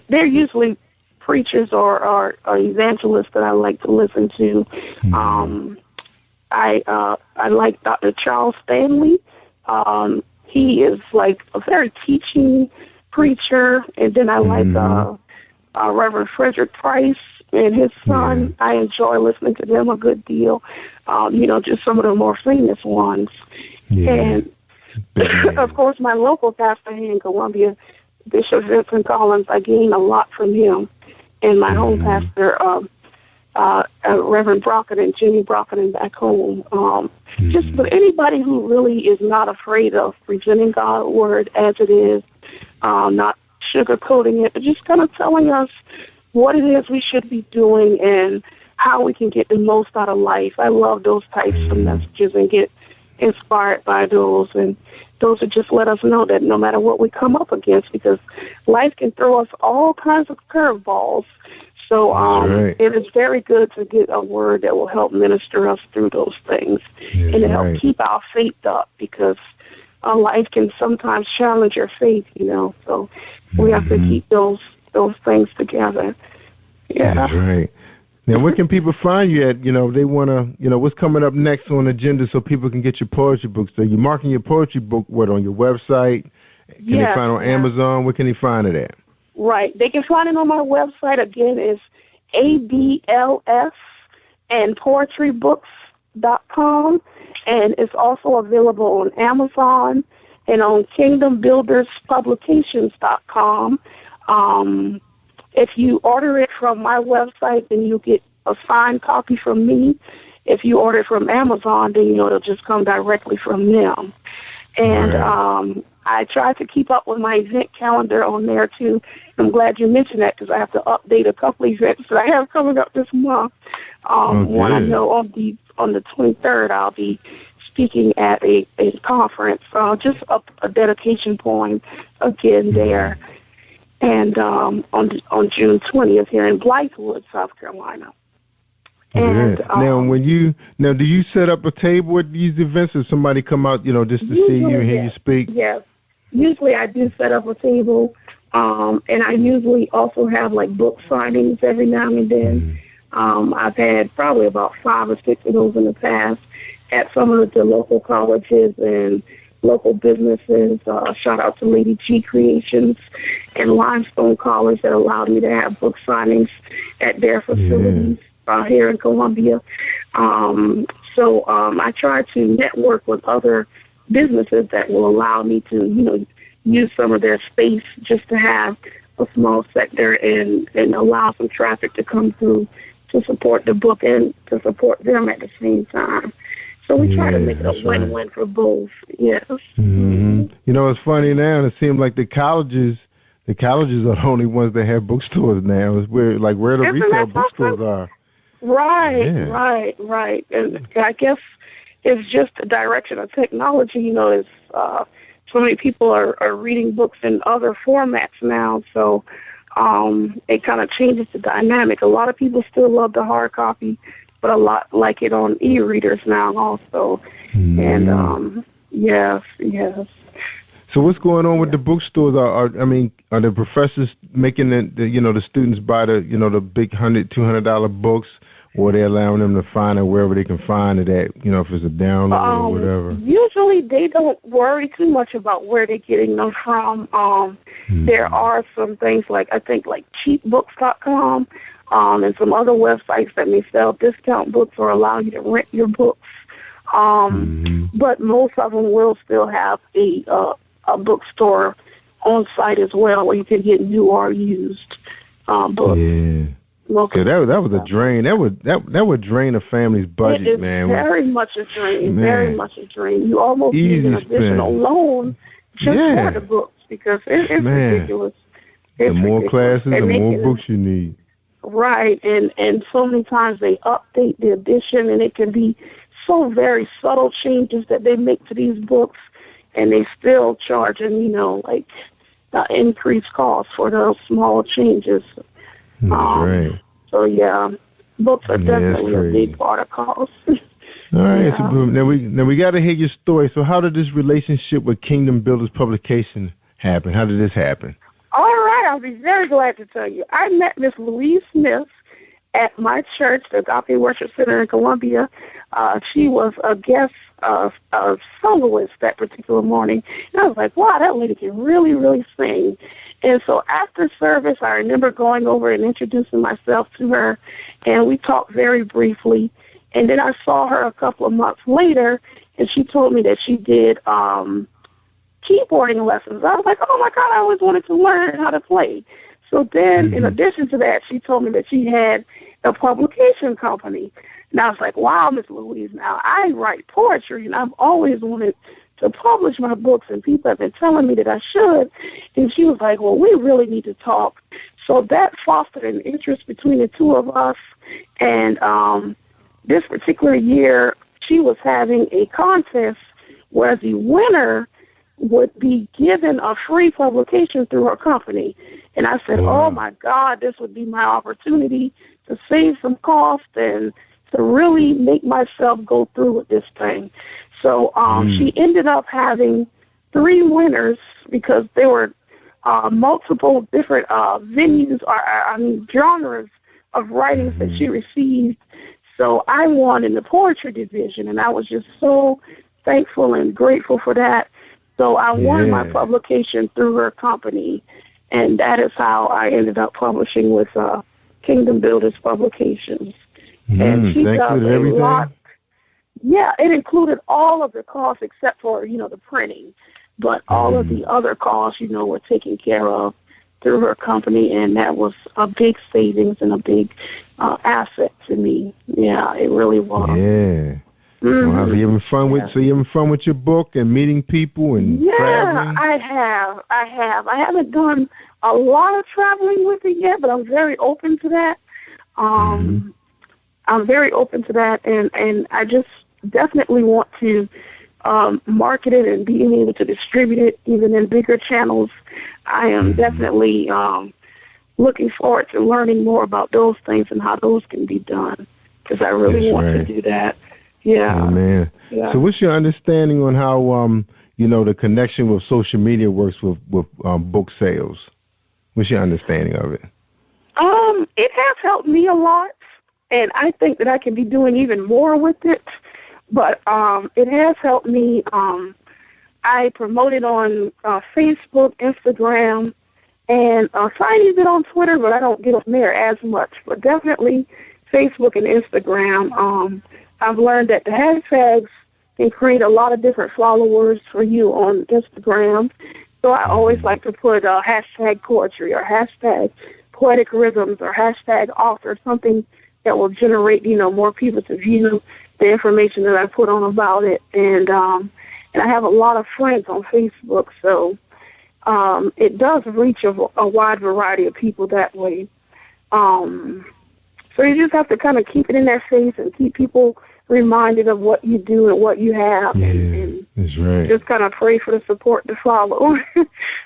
D: they're usually preachers or evangelists that I like to listen to. Mm-hmm. I like Dr. Charles Stanley. He is like a very teaching preacher, and then I like Reverend Frederick Price and his son. I enjoy listening to them a good deal. Just some of the more famous ones. And of course, my local pastor here in Columbia, Bishop Vincent Collins, I gain a lot from him. And my home pastor, Reverend Brockett and Jimmy Brockett back home. Just for anybody who really is not afraid of presenting God's word as it is, not sugarcoating it, but just kind of telling us what it is we should be doing and how we can get the most out of life. I love those types of messages and get inspired by those, and those that just let us know that no matter what we come up against, because life can throw us all kinds of curveballs. So it is very good to get a word that will help minister us through those things and to help keep our faith up, because life can sometimes challenge your faith, so we have to keep those things together. Yeah.
O: That's right. Now, where can people find you at? They want to, what's coming up next on the agenda so people can get your poetry books. So you're marking your poetry book, on your website? Can they find it on Amazon? Where can they find it at?
D: Right. They can find it on my website. Again, it's ABLS and poetrybooks.com. And it's also available on Amazon and on kingdombuilderspublications.com. If you order it from my website, then you get a signed copy from me. If you order it from Amazon, then it'll just come directly from them. And I try to keep up with my event calendar on there too. I'm glad you mentioned that, because I have to update a couple events that I have coming up this month. One I know on the 23rd, I'll be speaking at a conference, just a dedication poem again there. And on June 20th here in Blythewood, South Carolina. And do you set up a table at these events, or somebody come out, just to see you and hear you speak? Yes. Usually I do set up a table, and I usually also have like book signings every now and then. I've had probably about 5 or 6 of those in the past at some of the local colleges and local businesses. Shout out to Lady G Creations and Limestone College that allowed me to have book signings at their facilities here in Columbia. So I try to network with other businesses that will allow me to, use some of their space just to have a small sector and allow some traffic to come through to support the book and to support them at the same time. So we try to make it a win-win for both. Yes.
O: Mm-hmm. It's funny now. It seems like the colleges are the only ones that have bookstores now. It's where the retail bookstores are.
D: Right. And I guess it's just the direction of technology. Is so many people are reading books in other formats now. So it kind of changes the dynamic. A lot of people still love the hard copy, but a lot like it on e-readers now also. And yes.
O: So what's going on with the bookstores? Are the professors making the students buy the big $100, $200 books, or are they allowing them to find it wherever they can find it at? If it's a download or whatever. Usually
D: they don't worry too much about where they're getting them from. There are some things like cheapbooks.com. And some other websites that may sell discount books or allow you to rent your books. But most of them will still have a bookstore on site as well, where you can get new or used books.
O: Cause that was a drain. That would drain a family's budget,
D: it is
O: man.
D: Very much a drain.
O: Man.
D: Very much a drain. You almost need an additional loan just for the books because it's ridiculous.
O: The more classes, the more books you need.
D: Right, and so many times they update the edition, and it can be so very subtle changes that they make to these books, and they still charging, like increased costs for those small changes.
O: Right.
D: So yeah, books are definitely a big part of cost.
O: All right, so now we got to hear your story. So how did this relationship with Kingdom Builders Publication happen? How did this happen?
D: All right, I'll be very glad to tell you. I met Miss Louise Smith at my church, the Agape Worship Center in Columbia. She was a guest soloist that particular morning. And I was like, wow, that lady can really, really sing. And so after service, I remember going over and introducing myself to her, and we talked very briefly. And then I saw her a couple of months later, and she told me that she did keyboarding lessons. I was like, oh, my God, I always wanted to learn how to play. So then, in addition to that, she told me that she had a publication company. And I was like, wow, Miss Louise, now I write poetry, and I've always wanted to publish my books, and people have been telling me that I should. And she was like, well, we really need to talk. So that fostered an interest between the two of us. And this particular year, she was having a contest where the winner would be given a free publication through her company. And I said, oh, my God, this would be my opportunity to save some cost and to really make myself go through with this thing. So she ended up having 3 winners because there were multiple different venues or genres of writings that she received. So I won in the poetry division, and I was just so thankful and grateful for that. So I won my publication through her company, and that is how I ended up publishing with Kingdom Builders Publications. And she does a lot. Yeah, it included all of the costs except for, the printing. But all of the other costs, were taken care of through her company, and that was a big savings and a big asset to me. Yeah, it really was.
O: Yeah. Well, you having fun with your book and meeting people and traveling?
D: I have. I haven't done a lot of traveling with it yet, but I'm very open to that. I'm very open to that, and I just definitely want to market it and being able to distribute it even in bigger channels. I am definitely looking forward to learning more about those things and how those can be done, because I really want to do that. Yeah.
O: Oh, man. Yeah. So what's your understanding on how, the connection with social media works with book sales? What's your understanding of it?
D: It has helped me a lot, and I think that I can be doing even more with it. But it has helped me. I promote it on Facebook, Instagram, and tiny bit on Twitter, but I don't get on there as much. But definitely Facebook and Instagram. I've learned that the hashtags can create a lot of different followers for you on Instagram. So I always like to put hashtag poetry or hashtag poetic rhythms or hashtag author, something that will generate, more people to view the information that I put on about it. And I have a lot of friends on Facebook, so it does reach a wide variety of people that way. So you just have to kind of keep it in their face and keep people reminded of what you do and what you have. And
O: that's right.
D: Just kind of pray for the support to follow.
O: I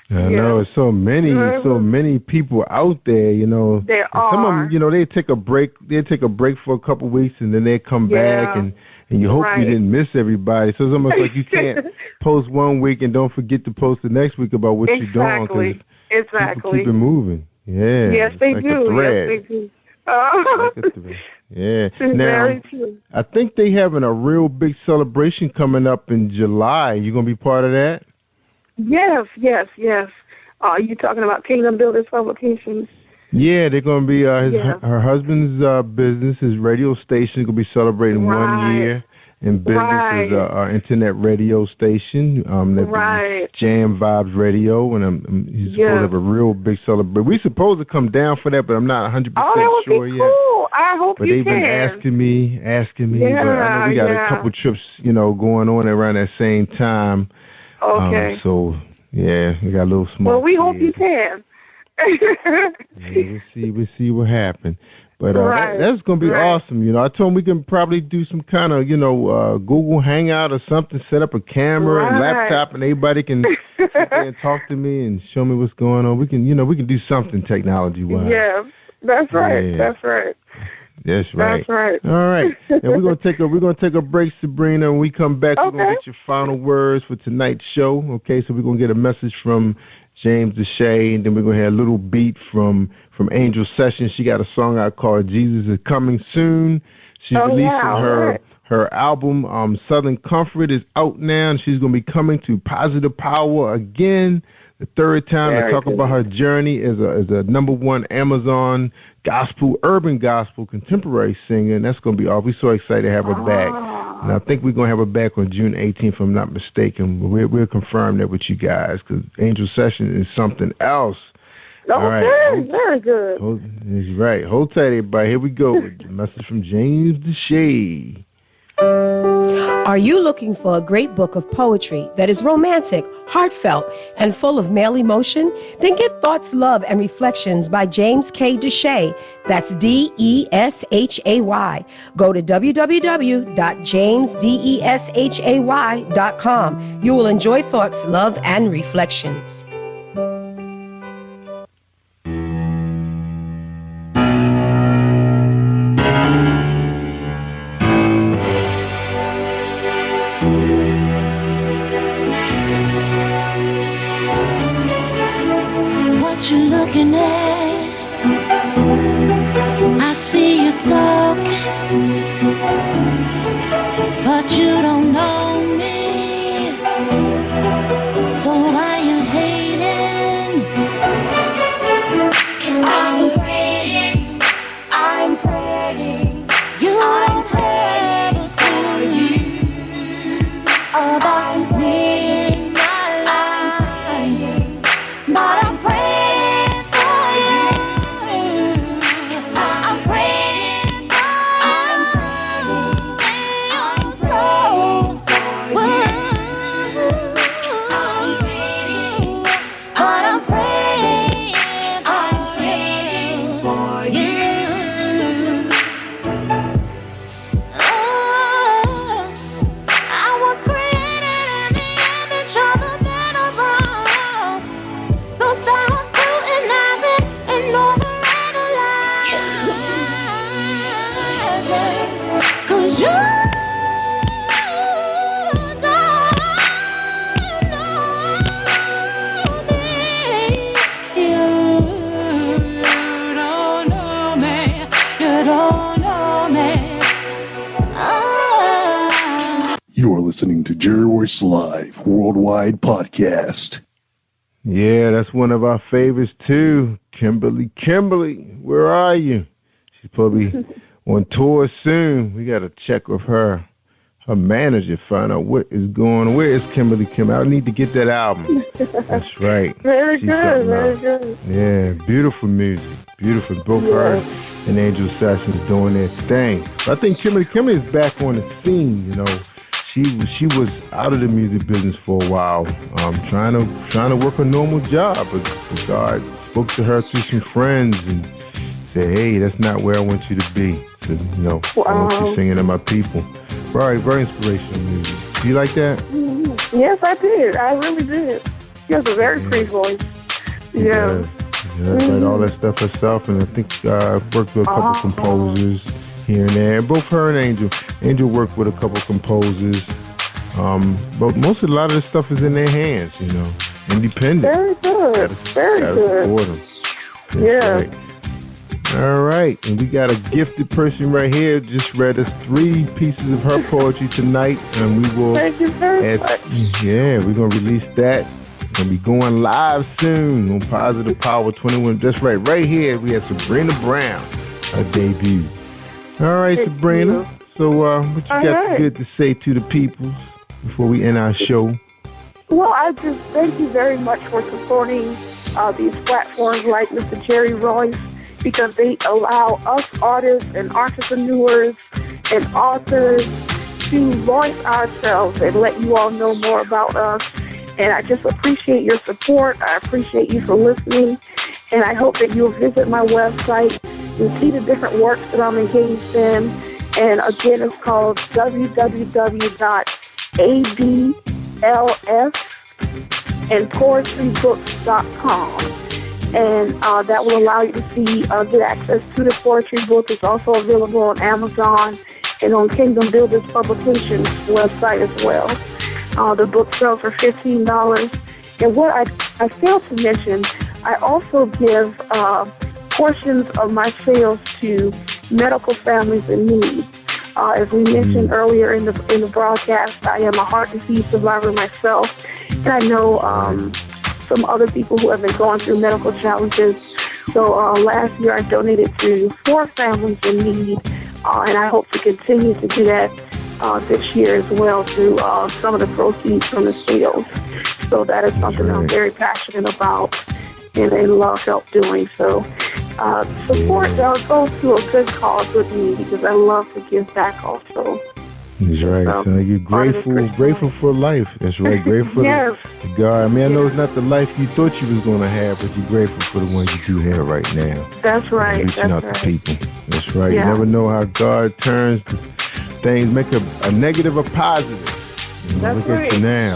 O: know. It's so many people out there,
D: There are.
O: Some of them, they take a break. They take a break for a couple of weeks, and then they come back, and you hope you didn't miss everybody. So it's almost like you can't post one week and don't forget to post the next week about what you're doing.
D: Exactly.
O: Keep it moving. Yeah.
D: Yes, they do. Yes, they do.
O: Yeah.
D: Now,
O: very true. I think they having a real big celebration coming up in July. You gonna be part of that?
D: Yes. You talking about Kingdom Builders Publications?
O: Yeah, they're gonna be her husband's business, his radio station, is gonna be celebrating 1 year, in business is our internet radio station. That's Jam Vibes Radio, and he's supposed to have a real big celebration. We're supposed to come down for that, but I'm not 100% sure yet.
D: Cool. I hope
O: but
D: you
O: they've
D: can.
O: been asking me.
D: Yeah,
O: but I know we got a couple trips, going on around that same time.
D: Okay.
O: So yeah, we got a little small.
D: Well, we hope you can.
O: We'll see what happens. But that's going to be awesome. I told him we can probably do some kind of, Google Hangout or something, set up a camera and laptop, and everybody can sit there and talk to me and show me what's going on. We can, we can do something technology-wise.
D: Yeah, that's right.
O: Yeah.
D: That's right.
O: That's right.
D: That's right.
O: All right. And we're gonna take a break, Sabrina. When we come back, we're gonna get your final words for tonight's show. Okay, so we're gonna get a message from James Deshay, and then we're gonna have a little beat from Angel Sessions. She got a song out called Jesus Is Coming Soon. She's releasing her album Southern Comfort is out now, and she's gonna be coming to Positive Power again. The third time to talk about her journey as a #1 Amazon urban gospel contemporary singer, and that's going to be all. We're so excited to have her back. And I think we're going to have her back on June 18th, if I'm not mistaken. We'll confirm that with you guys, because Angel Session is something else.
D: All right. Very good.
O: That's right. Hold tight, everybody. Here we go with a message from James Deshay.
T: Are you looking for a great book of poetry that is romantic, heartfelt, and full of male emotion? Then get Thoughts, Love, and Reflections by James K. Deshay. That's Deshay. Go to www.jamesdeshay.com. You will enjoy Thoughts, Love, and Reflections.
U: Looking at, I see you talking, but you don't know me, so why you hating? I'm praying, you don't have a clue about me in my life, but I'm praying.
B: Listening to Jerry Royce Live Worldwide Podcast.
O: Yeah, that's one of our favorites too. Kimberly, where are you? She's probably on tour soon. We got to check with her manager, find out what is going on. Where is Kimberly? I need to get that album. That's right.
D: Very good.
O: Yeah, beautiful music. Beautiful. Both her and Angel Sessions doing their thing. But I think Kimberly is back on the scene, She was out of the music business for a while, trying to work a normal job, but God spoke to her through some friends and said, "Hey, that's not where I want you to be." So, I want you singing to my people. Very inspirational music. Do you like that?
D: Yes, I did. I really did. She has a very pretty voice. Yeah.
O: Write all that stuff herself, and I think I've worked with a couple composers here and there. Both her and Angel worked with a couple composers, but a lot of this stuff is in their hands, independent.
D: Very good. Very good.
O: Support them. Right. All right, and we got a gifted person right here. Just read us 3 pieces of her poetry tonight, and we will.
D: Thank you very much.
O: Yeah, we're gonna release that. Gonna be going live soon on Positive Power 21. That's right here we have Sabrina Brown, her debut. All right, Sabrina. So what you got good to say to the people before we end our show?
D: Well, I just thank you very much for supporting these platforms like Mr. Jerry Royce, because they allow us artists and entrepreneurs and authors to voice ourselves and let you all know more about us. And I just appreciate your support. I appreciate you for listening. And I hope that you'll visit my website and see the different works that I'm engaged in. And again, it's called www.adlsandpoetrybooks.com. And that will allow you to see, get access to the poetry book. It's also available on Amazon and on Kingdom Builders Publications website as well. The book sells for $15. And what I failed to mention, I also give portions of my sales to medical families in need. As we mentioned earlier in the broadcast, I am a heart disease survivor myself, and I know some other people who have been going through medical challenges. So last year I donated to 4 families in need, and I hope to continue to do that this year as well through some of the proceeds from the sales. So that is something I'm very passionate about and love help doing. So support goes to a good cause with me because I love to give back also.
O: That's right. So you're grateful for life. That's right. Grateful to God. I mean, I know it's not the life you thought you was going to have, but you're grateful for the one you do have right now.
D: That's right.
O: Reaching out to people. That's right. You never know how God turns things, make a negative a positive. Look at you now.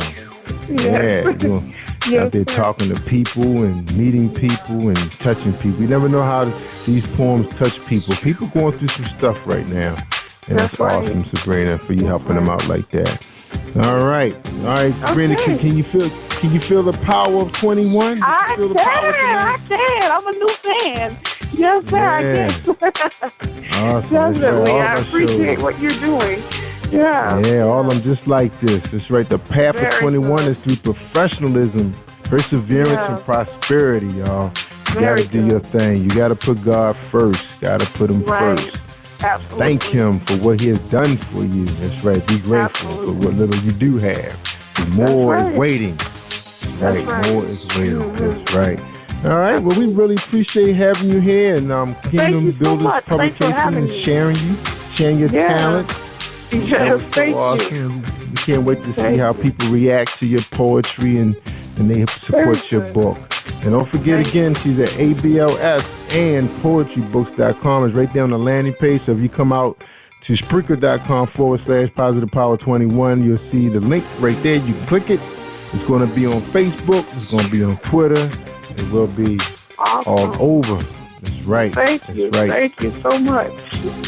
O: You're out there talking to people and meeting people and touching people. You never know how these poems touch people. People going through some stuff right now. And that's awesome, Sabrina, for you helping them out like that. All right, Sabrina, can you feel the power of 21?
D: I can. I'm a new fan. Yes, sir, I can.
O: Awesome.
D: Definitely, I appreciate what you're doing. Yeah,
O: all of them just like this. That's right. The path of 21 is through professionalism, perseverance, and prosperity, y'all. You got to do your thing. You got to put God first. Got to put him first.
D: Absolutely.
O: Thank him for what he has done for you. That's right. Be grateful for what little you do have. More is waiting. Right. More is waiting. That's right. All right. Well, we really appreciate having you here and Kingdom Builders Publications and sharing your talent.
D: Yes, thank
O: awesome. You. We can't wait to see how people react to your poetry and they support your book. And don't forget again, she's at ABLS and poetrybooks.com. It's right there on the landing page. So if you come out to Spreaker.com/Positive Power 21, you'll see the link right there. You can click it. It's going to be on Facebook. It's going to be on Twitter. It will be all over. That's right.
D: Thank you. Thank you so much.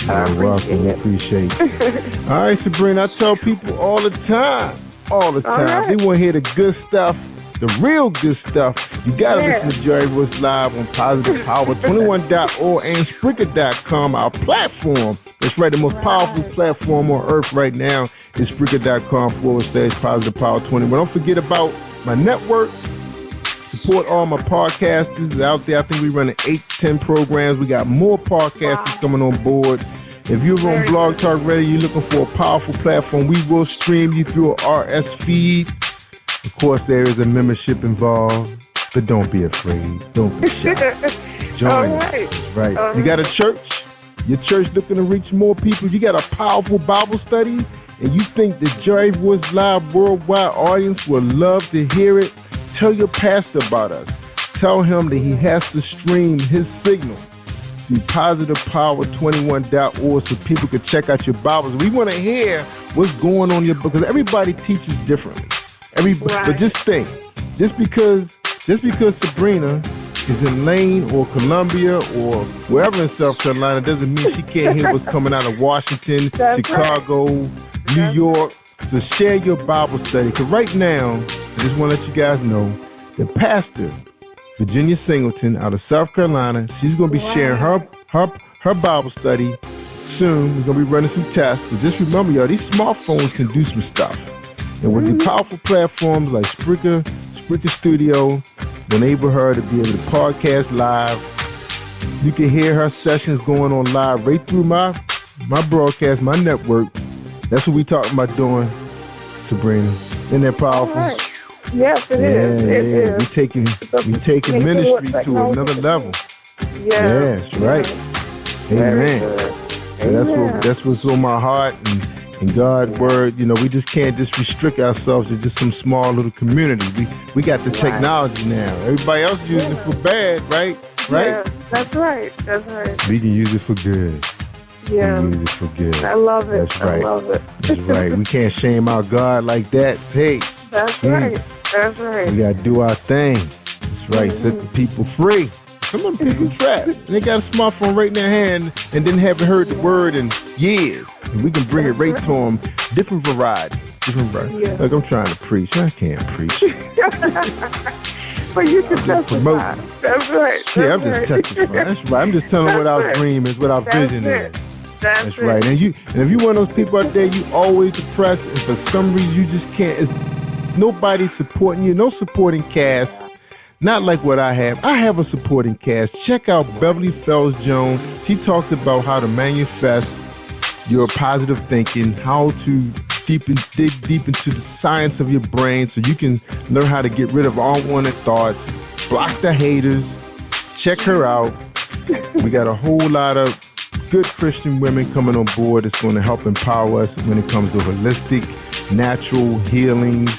O: You're welcome. We appreciate it. All right, Sabrina, I tell people all the time. They want to hear the good stuff, the real good stuff. You got to listen to Jerry Royce Live on Positive Power 21.org and Spreaker.com, our platform. That's right, the most powerful platform on earth right now is Spreaker.com/Positive Power 21. Don't forget about my network. Support all my podcasters out there. I think we run 8-10 programs. We got more podcasters coming on board. If you're on Blog Talk Radio, you're looking for a powerful platform, we will stream you through a RS feed. Of course, there is a membership involved, but don't be afraid. Don't be shy. Join us. Right. You got a church? Your church looking to reach more people? You got a powerful Bible study? And you think the Jerry Royce Live worldwide audience would love to hear it? Tell your pastor about us. Tell him that he has to stream his signal through positivepower21.org so people can check out your Bibles. We want to hear what's going on in your book because everybody teaches differently. But just think, just because Sabrina is in Lane or Columbia or wherever in South Carolina doesn't mean she can't hear what's coming out of Washington, Chicago, New York. So share your Bible study. Because right now, I just want to let you guys know that Pastor Virginia Singleton out of South Carolina, she's going to be sharing her Bible study soon. We're going to be running some tests. But just remember, y'all, these smartphones can do some stuff. And with the powerful platforms like Spreaker Studio, will enable her to be able to podcast live. You can hear her sessions going on live right through my my broadcast, my network. That's what we talking about doing, Sabrina. Isn't that powerful?
Q: All right. Yes, it is. It is.
O: We taking ministry to another level.
Q: Yes.
O: Yes, right. Amen. So that's what's on my heart, and God's word. You know, we just can't just restrict ourselves to just some small little community. We got the technology now. Everybody else using it for bad, right? Right.
Q: Yeah, that's right. That's right.
O: We can use it for good.
Q: Yeah.
O: We can use it for good.
Q: I love it.
O: That's right.
Q: I love it.
O: That's right. We can't shame our God like that. Hey.
Q: That's right. That's right.
O: We gotta do our thing. That's right. Set the people free. Some of them people trapped. They got a smartphone right in their hand and didn't haven't heard the word in years. And we can bring it right to them. Different variety.
Q: Yeah.
O: Look, I'm trying to preach. I can't preach.
Q: But you can testify. That's right.
O: Yeah, I'm just testifying. That's right. I'm just telling what our dream is, what our vision is. That's right. And if you one of those people out there, you always depressed, and for some reason you just can't. It's nobody supporting you. No supporting cast. Not like what I have. I have a supporting cast. Check out Beverly Fells Jones. She talks about how to manifest your positive thinking, how to dig deep into the science of your brain so you can learn how to get rid of unwanted thoughts, block the haters. Check her out. We got a whole lot of good Christian women coming on board that's going to help empower us when it comes to holistic, natural healings.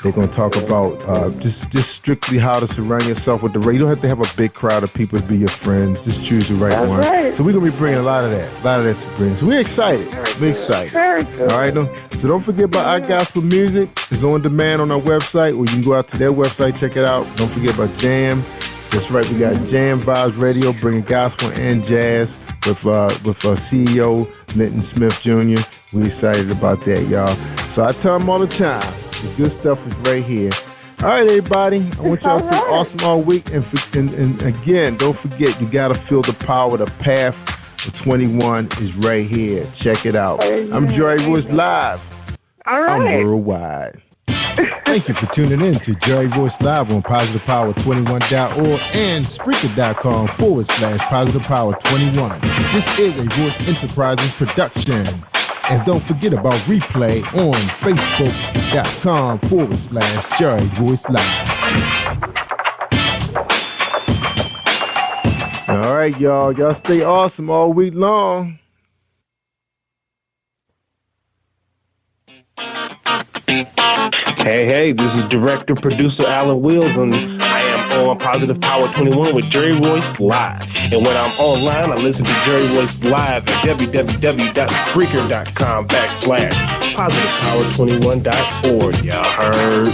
O: They're going to talk about just strictly how to surround yourself with the right. You don't have to have a big crowd of people to be your friends. Just choose the right one.
Q: Right.
O: So we're going to be bringing a lot of that to bring. So we're excited. We're excited.
Q: Very good.
O: All right. So don't forget about Our Gospel Music. It's on demand on our website, or you can go out to their website, check it out. Don't forget about Jam. That's right. We got Jam Vibes Radio, bringing gospel and jazz with CEO Linton Smith Jr. We're excited about that, y'all. So I tell them all the time. The good stuff is right here. All right, everybody. I want y'all to be awesome all week. And again, don't forget, you got to feel the power. The path to 21 is right here. Check it out. I'm Jerry Royce Live.
Q: All right.
O: I'm worldwide. Thank you for tuning in to Jerry Royce Live on PositivePower21.org and Spreaker.com/PositivePower21. This is a Royce Enterprises production. And don't forget about replay on Facebook.com/Jerry Royce Live. All right, y'all. Y'all stay awesome all week long.
A: Hey, this is director, producer Alan Wills, and I am on Positive Power 21 with Jerry Royce Live. And when I'm online, I listen to Jerry Royce Live at www.Spreaker.com/PositivePower21.org. Y'all heard?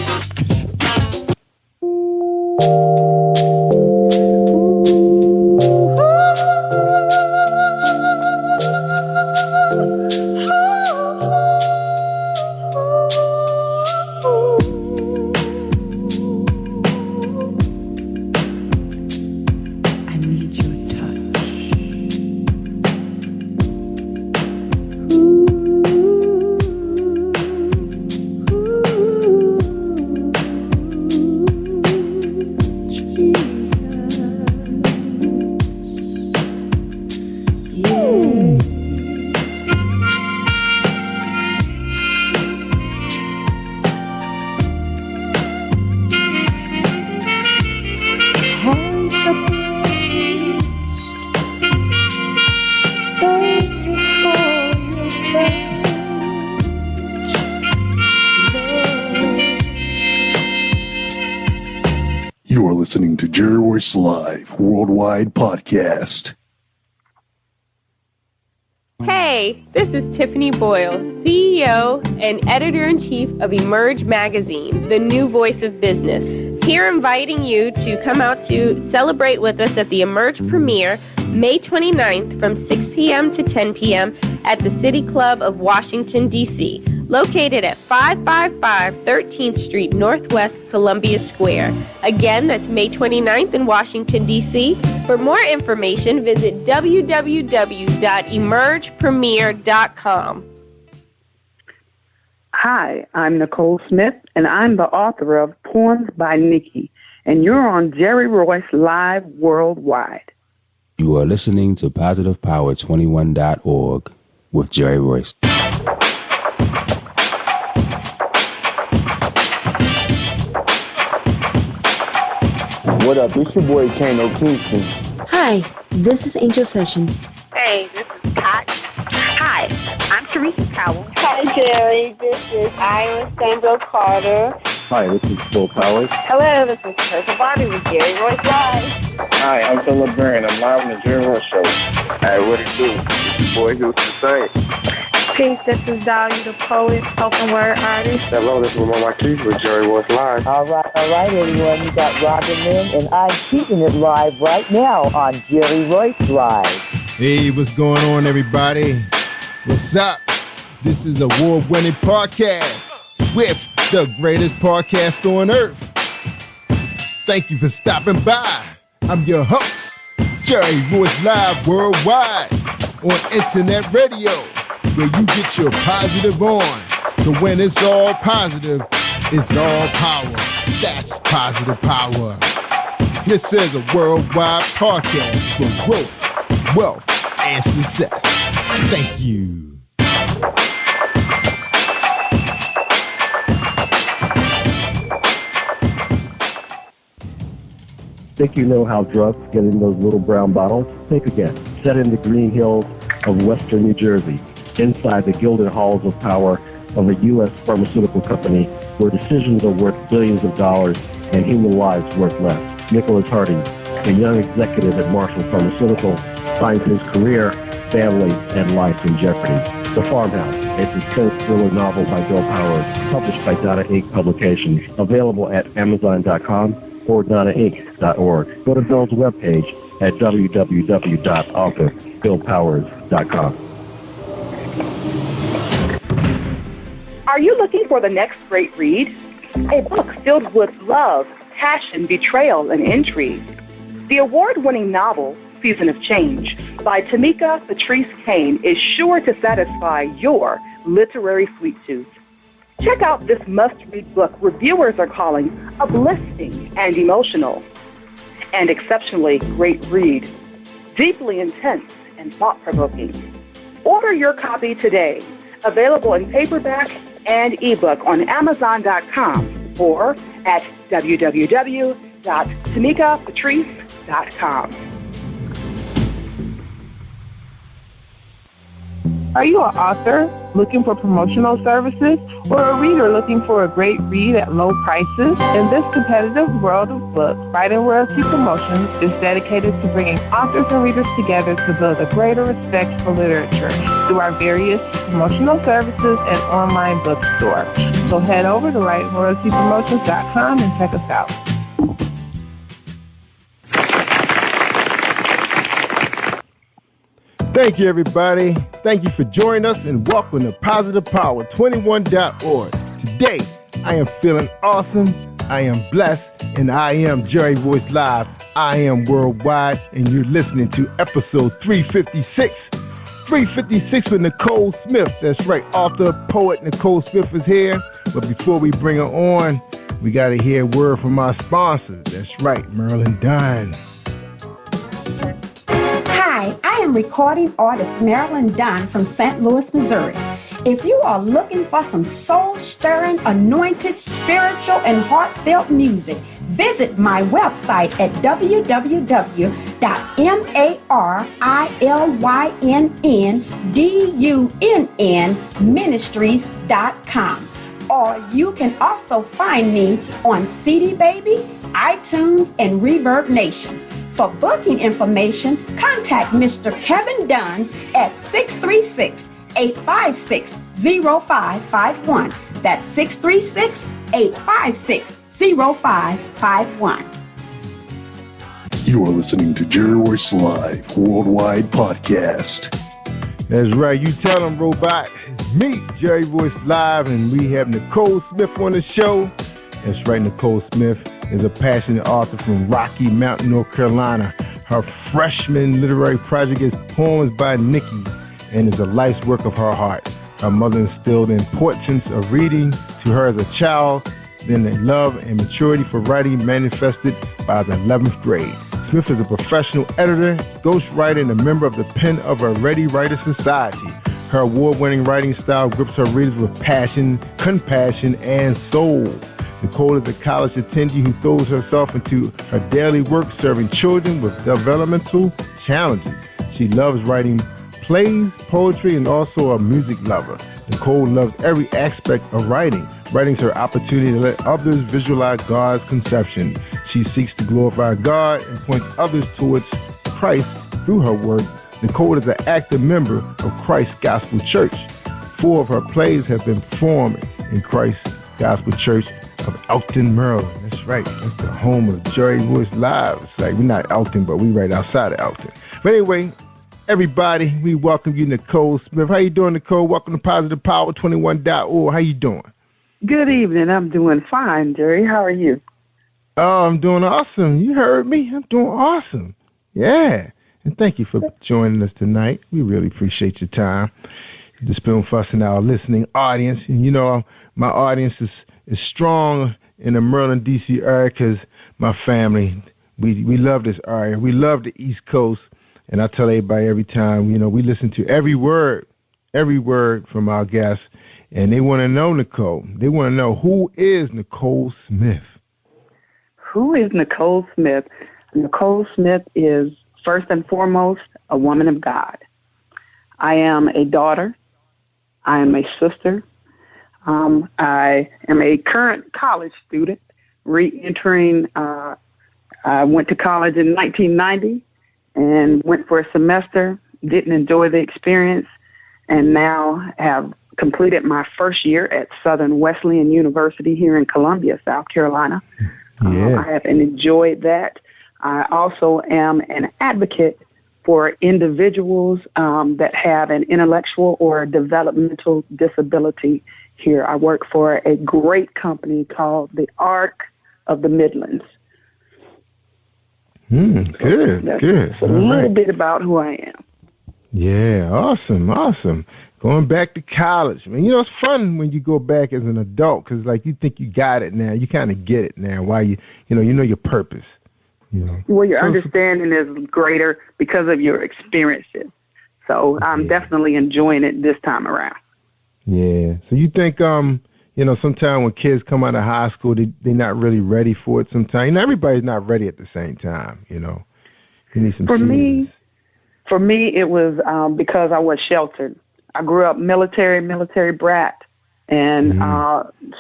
B: Listening to Jerry Royce Live Worldwide Podcast.
V: Hey, this is Tiffany Boyle, CEO and Editor-in-Chief of Emerge Magazine, the new voice of business. Here inviting you to come out to celebrate with us at the Emerge premiere May 29th from 6 p.m. to 10 p.m. at the City Club of Washington, D.C., located at 555 13th Street Northwest, Columbia Square. Again, that's May 29th in Washington, D.C. For more information, visit www.emergepremiere.com.
W: Hi, I'm Nicole Smith, and I'm the author of Poems by Nikki, and you're on Jerry Royce Live Worldwide.
E: You are listening to PositivePower21.org. with Jerry Royce.
C: What up? It's your boy Kano Kingston.
F: Hi, this is Angel Sessions.
H: Hey, this is Koch. Hi, I'm Teresa Powell.
I: Hi, Jerry. This is Ira Sandro Carter.
J: Hi, this is Phil Powers.
I: Hello, this is Teresa Bobby with Jerry Royce Live.
K: Hi, I'm Philip Byrne. I'm live on the Jerry Royce Show.
L: Hey, what it do? It's your boy Houston Saint.
M: Peace, this is Dahlia the poet, spoken word artist.
L: Hello, this is Mama Keith with Jerry Royce Live.
N: All right, everyone. You got Robin Lynn, and I'm keeping it live right now on Jerry Royce Live.
O: Hey, what's going on, everybody? What's up? This is award-winning podcast with the greatest podcast on earth. Thank you for stopping by. I'm your host, Jerry Royce Live Worldwide on Internet Radio, where you get your positive on. So when it's all positive, it's all power. That's positive power. This is a worldwide podcast for growth, wealth, and success. Thank you.
J: Think you know how drugs get in those little brown bottles? Think again. Set in the green hills of western New Jersey, inside the gilded halls of power of a U.S. pharmaceutical company where decisions are worth billions of dollars and human lives worth less. Nicholas Harding, a young executive at Marshall Pharmaceutical, finds his career, family, and life in jeopardy. The Farmhouse, a suspense thriller novel by Bill Powers, published by Donna Inc. Publications, available at Amazon.com or DonnaInc.org. Go to Bill's webpage at www.authorBillPowers.com.
P: Are you looking for the next great read? A book filled with love, passion, betrayal, and intrigue. The award-winning novel, Season of Change, by Tamika Patrice Kane, is sure to satisfy your literary sweet tooth. Check out this must-read book reviewers are calling uplifting and emotional, and exceptionally great read, deeply intense and thought-provoking. Order your copy today, available in paperback and ebook on Amazon.com or at www.tamikapatrice.com.
Q: Are you an author looking for promotional services or a reader looking for a great read at low prices? In this competitive world of books, Writing Royalty Promotions is dedicated to bringing authors and readers together to build a greater respect for literature through our various promotional services and online bookstore. So head over to WritingRoyaltyPromotions.com and check us out.
O: Thank you, everybody. Thank you for joining us, and welcome to PositivePower21.org. Today, I am feeling awesome, I am blessed, and I am Jerry Royce Live. I am worldwide, and you're listening to episode 356. 356 with Nicole Smith. That's right, author, poet Nicole Smith is here. But before we bring her on, we got to hear a word from our sponsors. That's right, Marilyn Dunn.
S: Hi, I am recording artist Marilyn Dunn from St. Louis, Missouri. If you are looking for some soul-stirring, anointed, spiritual, and heartfelt music, visit my website at www.MarilynDunnMinistries.com. Or you can also find me on CD Baby, iTunes, and Reverb Nation. For booking information, contact Mr. Kevin Dunn at 636-856-0551. That's 636-856-0551.
B: You are listening to Jerry Royce Live Worldwide Podcast.
O: That's right. You tell them, Robot. It's me, Jerry Royce Live, and we have Nicole Smith on the show. That's right, Nicole Smith is a passionate author from Rocky Mountain, North Carolina. Her freshman literary project is Poems by Nikki and is a life's work of her heart. Her mother instilled the importance of reading to her as a child, then the love and maturity for writing manifested by the 11th grade. Smith is a professional editor, ghostwriter, and a member of the Pen of a Ready Writer Society. Her award-winning writing style grips her readers with passion, compassion, and soul. Nicole is a college attendee who throws herself into her daily work serving children with developmental challenges. She loves writing plays, poetry, and also a music lover. Nicole loves every aspect of writing. Writing is her opportunity to let others visualize God's conception. She seeks to glorify God and points others towards Christ through her work. Nicole is an active member of Christ Gospel Church. 4 of her plays have been performed in Christ Gospel Church of Elkton, Maryland. That's right. That's the home of Jerry Royce Live. It's like we're not Elkton, but we're right outside of Elkton. But anyway, everybody, we welcome you, Nicole Smith. How you doing, Nicole? Welcome to PositivePower21.org. How you doing?
W: Good evening. I'm doing fine, Jerry. How are you?
O: Oh, I'm doing awesome. You heard me. I'm doing awesome. Yeah. And thank you for joining us tonight. We really appreciate your time to spend with us and our listening audience. And, you know, my audience is strong in the Maryland, D.C. area because my family, we love this area. We love the East Coast. And I tell everybody every time, you know, we listen to every word from our guests. And they want to know, Nicole. They want to know, who is Nicole Smith?
W: Who is Nicole Smith? Nicole Smith is, first and foremost, a woman of God. I am a daughter. I am a sister. I am a current college student, re-entering. I went to college in 1990 and went for a semester, didn't enjoy the experience, and now have completed my first year at Southern Wesleyan University here in Columbia, South Carolina.
O: Yeah.
W: I have enjoyed that. I also am an advocate for individuals that have an intellectual or developmental disability here. I work for a great company called the Arc of the Midlands.
O: Good.
W: That's a little bit about who I am.
O: Yeah, awesome. Going back to college. I mean, you know, it's fun when you go back as an adult because, like, you think you got it now. You kind of get it now. Why you know your purpose. You know.
W: Well, your understanding is greater because of your experiences. So I'm definitely enjoying it this time around.
O: Yeah. So you think, you know, sometimes when kids come out of high school, they're not really ready for it sometimes. You know, everybody's not ready at the same time, you know. You need some
W: For me, it was because I was sheltered. I grew up military brat, and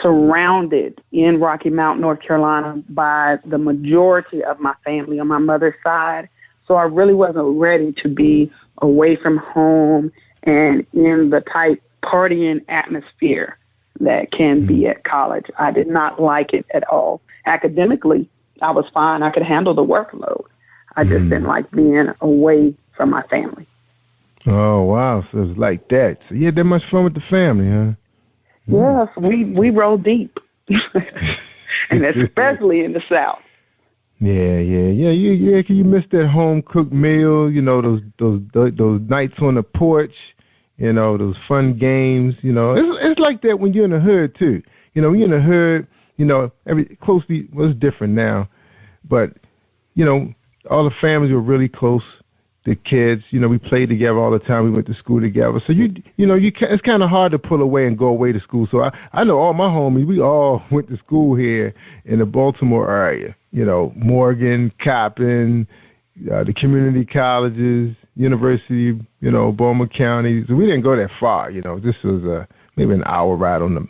W: surrounded in Rocky Mount, North Carolina, by the majority of my family on my mother's side. So I really wasn't ready to be away from home and in the type partying atmosphere that can be at college. I did not like it at all. Academically, I was fine. I could handle the workload. I just didn't like being away from my family.
O: Oh, wow. So it's like that. So you had that much fun with the family, huh?
W: Yes, we roll deep, and especially in the South.
O: Yeah. You miss that home cooked meal. You know, those nights on the porch. You know, those fun games. You know, it's like that when you're in the hood too. You know, when you're in the hood. You know, it's different now, but you know, all the families were really close. The kids, you know, we played together all the time. We went to school together. So it's kind of hard to pull away and go away to school. So I know all my homies. We all went to school here in the Baltimore area. You know, Morgan, Coppin, the community colleges, University, you know, Baltimore County. So we didn't go that far. You know, this was maybe an hour ride on the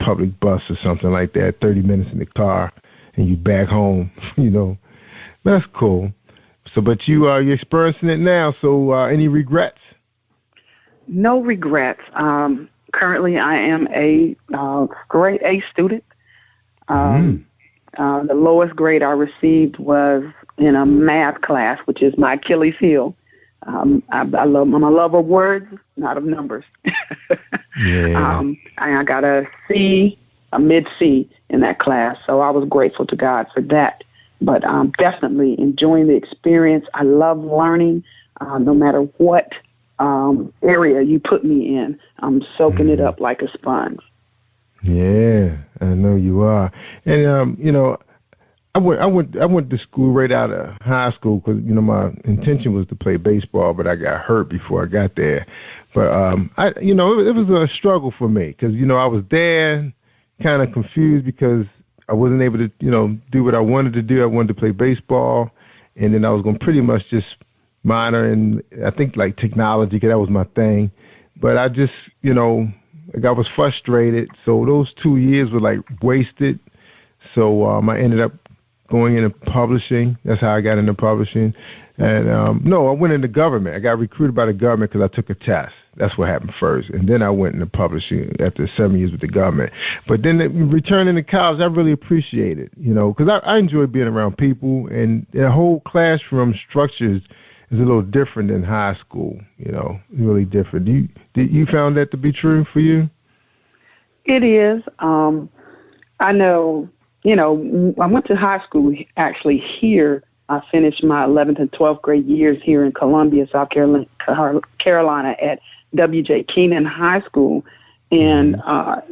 O: public bus or something like that. 30 minutes in the car, and you back home. You know, but that's cool. So, but you're experiencing it now. So, any regrets?
W: No regrets. Currently, I am a grade A student. The lowest grade I received was in a math class, which is my Achilles heel. I'm a lover of words, not of numbers. I got a C, a mid C in that class, so I was grateful to God for that. But I'm definitely enjoying the experience. I love learning, no matter what area you put me in. I'm soaking it up like a sponge.
O: Yeah, I know you are. And, you know, I went to school right out of high school because, you know, my intention was to play baseball, but I got hurt before I got there. But, it was a struggle for me because, you know, I was there kind of confused because I wasn't able to, you know, do what I wanted to do. I wanted to play baseball, and then I was going to pretty much just minor in, I think, like technology, because that was my thing. But I just, you know, like I was frustrated. So those 2 years were like wasted. So I ended up going into publishing. That's how I got into publishing. And I went into government. I got recruited by the government because I took a test. That's what happened first. And then I went into publishing after 7 years with the government. But then returning to college, I really appreciate it, you know, because I enjoy being around people, and the whole classroom structure is a little different than high school, you know, really different. Did you found that to be true for you?
W: It is. I know, you know, I went to high school actually here. I finished my 11th and 12th grade years here in Columbia, South Carolina at W.J. Keenan High School. And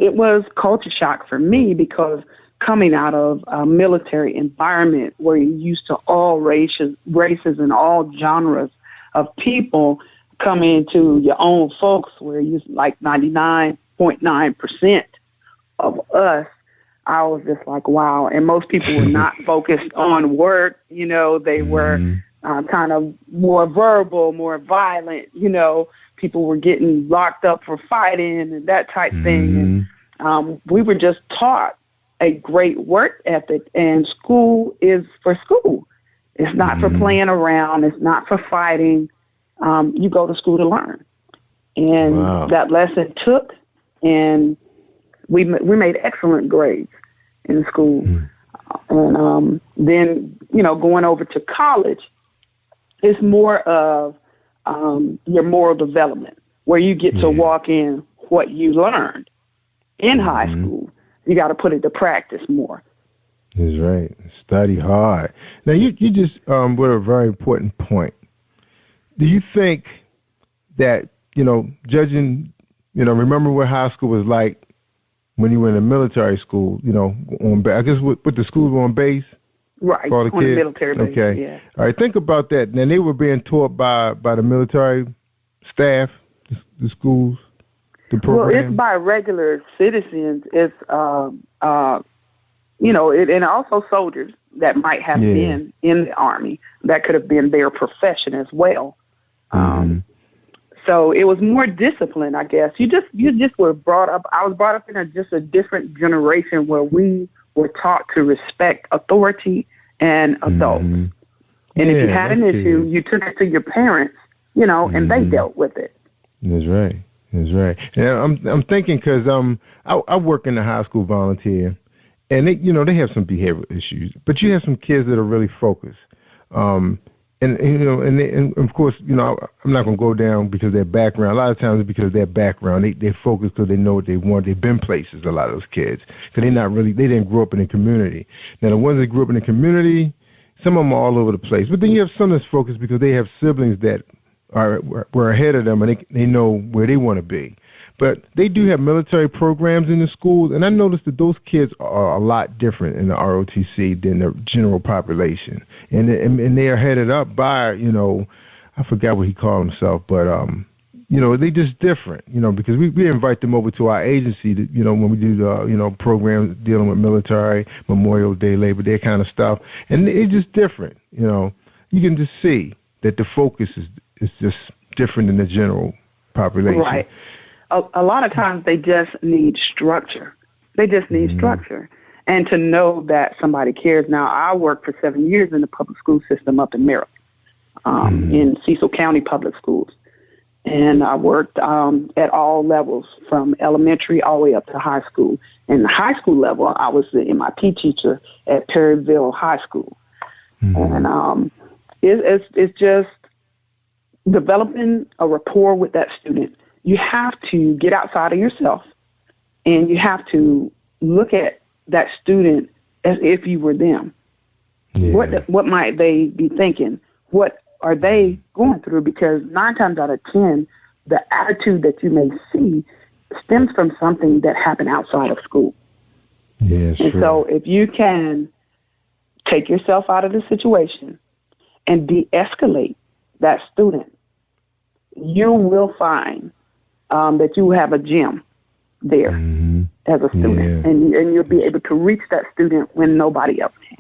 W: it was culture shock for me because coming out of a military environment where you're used to all races and all genres of people, coming to your own folks where you like 99.9% of us, I was just like, wow. And most people were not focused on work. You know, they were kind of more verbal, more violent. You know, people were getting locked up for fighting and that type thing. And we were just taught a great work ethic, and school is for school. It's not for playing around. It's not for fighting. You go to school to learn. And that lesson took, and we made excellent grades in school. And then, you know, going over to college, it's more of your moral development, where you get to walk in what you learned in high school. You got to put it to practice more.
O: That's right. Study hard. Now, you just brought a very important point. Do you think that, you know, judging, you know, remember what high school was like when you were in a military school, you know, I guess with the schools on base?
W: Right,
O: for all the
W: on
O: kids?
W: The military base,
O: okay.
W: Yeah.
O: All right, think about that. Now, they were being taught by the military staff, the schools, the programs?
W: Well, it's by regular citizens. It's, you know, and also soldiers that might have been in the Army. That could have been their profession as well. So it was more discipline, I guess. You just were brought up. I was brought up in a different generation where we were taught to respect authority and adults. And if you had an issue, you took it to your parents, you know, and they dealt with it.
O: That's right. That's right. And I'm thinking because I work in the high school volunteer, and they have some behavioral issues, but you have some kids that are really focused. And of course, you know, I'm not going to go down because of their background. A lot of times it's because of their background. They focus because they know what they want. They've been places, a lot of those kids, because they didn't grow up in a community. Now, the ones that grew up in a community, some of them are all over the place. But then you have some that's focused because they have siblings that were ahead of them, and they know where they want to be. But they do have military programs in the schools, and I noticed that those kids are a lot different in the ROTC than the general population. And they are headed up by, you know, I forgot what he called himself, but, you know, they just different, you know, because we invite them over to our agency, to, you know, when we do the, you know, programs dealing with military, Memorial Day, Labor Day kind of stuff. And it's just different, you know. You can just see that the focus is just different than the general population.
W: Right. A lot of times they just need structure. They just need structure. And to know that somebody cares. Now, I worked for 7 years in the public school system up in Maryland, in Cecil County Public Schools. And I worked at all levels, from elementary all the way up to high school. And the high school level, I was the MIT teacher at Perryville High School. And it's just developing a rapport with that student. You have to get outside of yourself, and you have to look at that student as if you were them. What might they be thinking? What are they going through? Because 9 times out of 10, the attitude that you may see stems from something that happened outside of school.
O: Yes.
W: And so if you can take yourself out of the situation and de-escalate that student, you will find that you have a gem there as a student, and you'll be able to reach that student when nobody else can.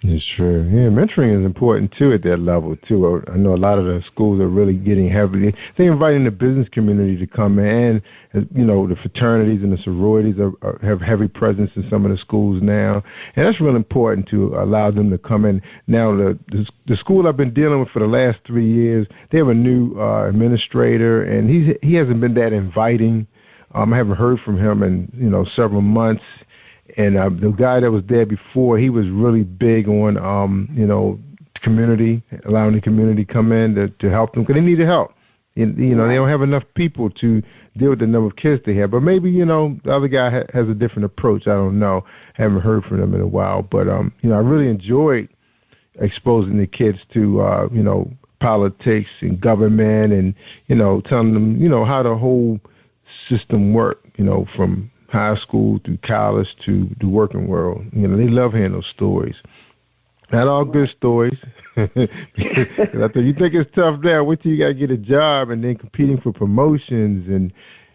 O: It's true. Yeah, mentoring is important, too, at that level, too. I know a lot of the schools are really getting heavily. They're inviting the business community to come in. You know, the fraternities and the sororities have heavy presence in some of the schools now. And that's really important to allow them to come in. Now, the school I've been dealing with for the last 3 years, they have a new administrator, and he hasn't been that inviting. I haven't heard from him in, several months. And the guy that was there before, he was really big on, community, allowing the community to come in to help them because they needed help. They don't have enough people to deal with the number of kids they have. But maybe, the other guy has a different approach. I don't know. I haven't heard from them in a while. But, I really enjoyed exposing the kids to, politics and government and, telling them, how the whole system works, from high school through college to the working world. They love hearing those stories. Not all good stories. Because I think you think it's tough there. Wait till you got to get a job and then competing for promotions and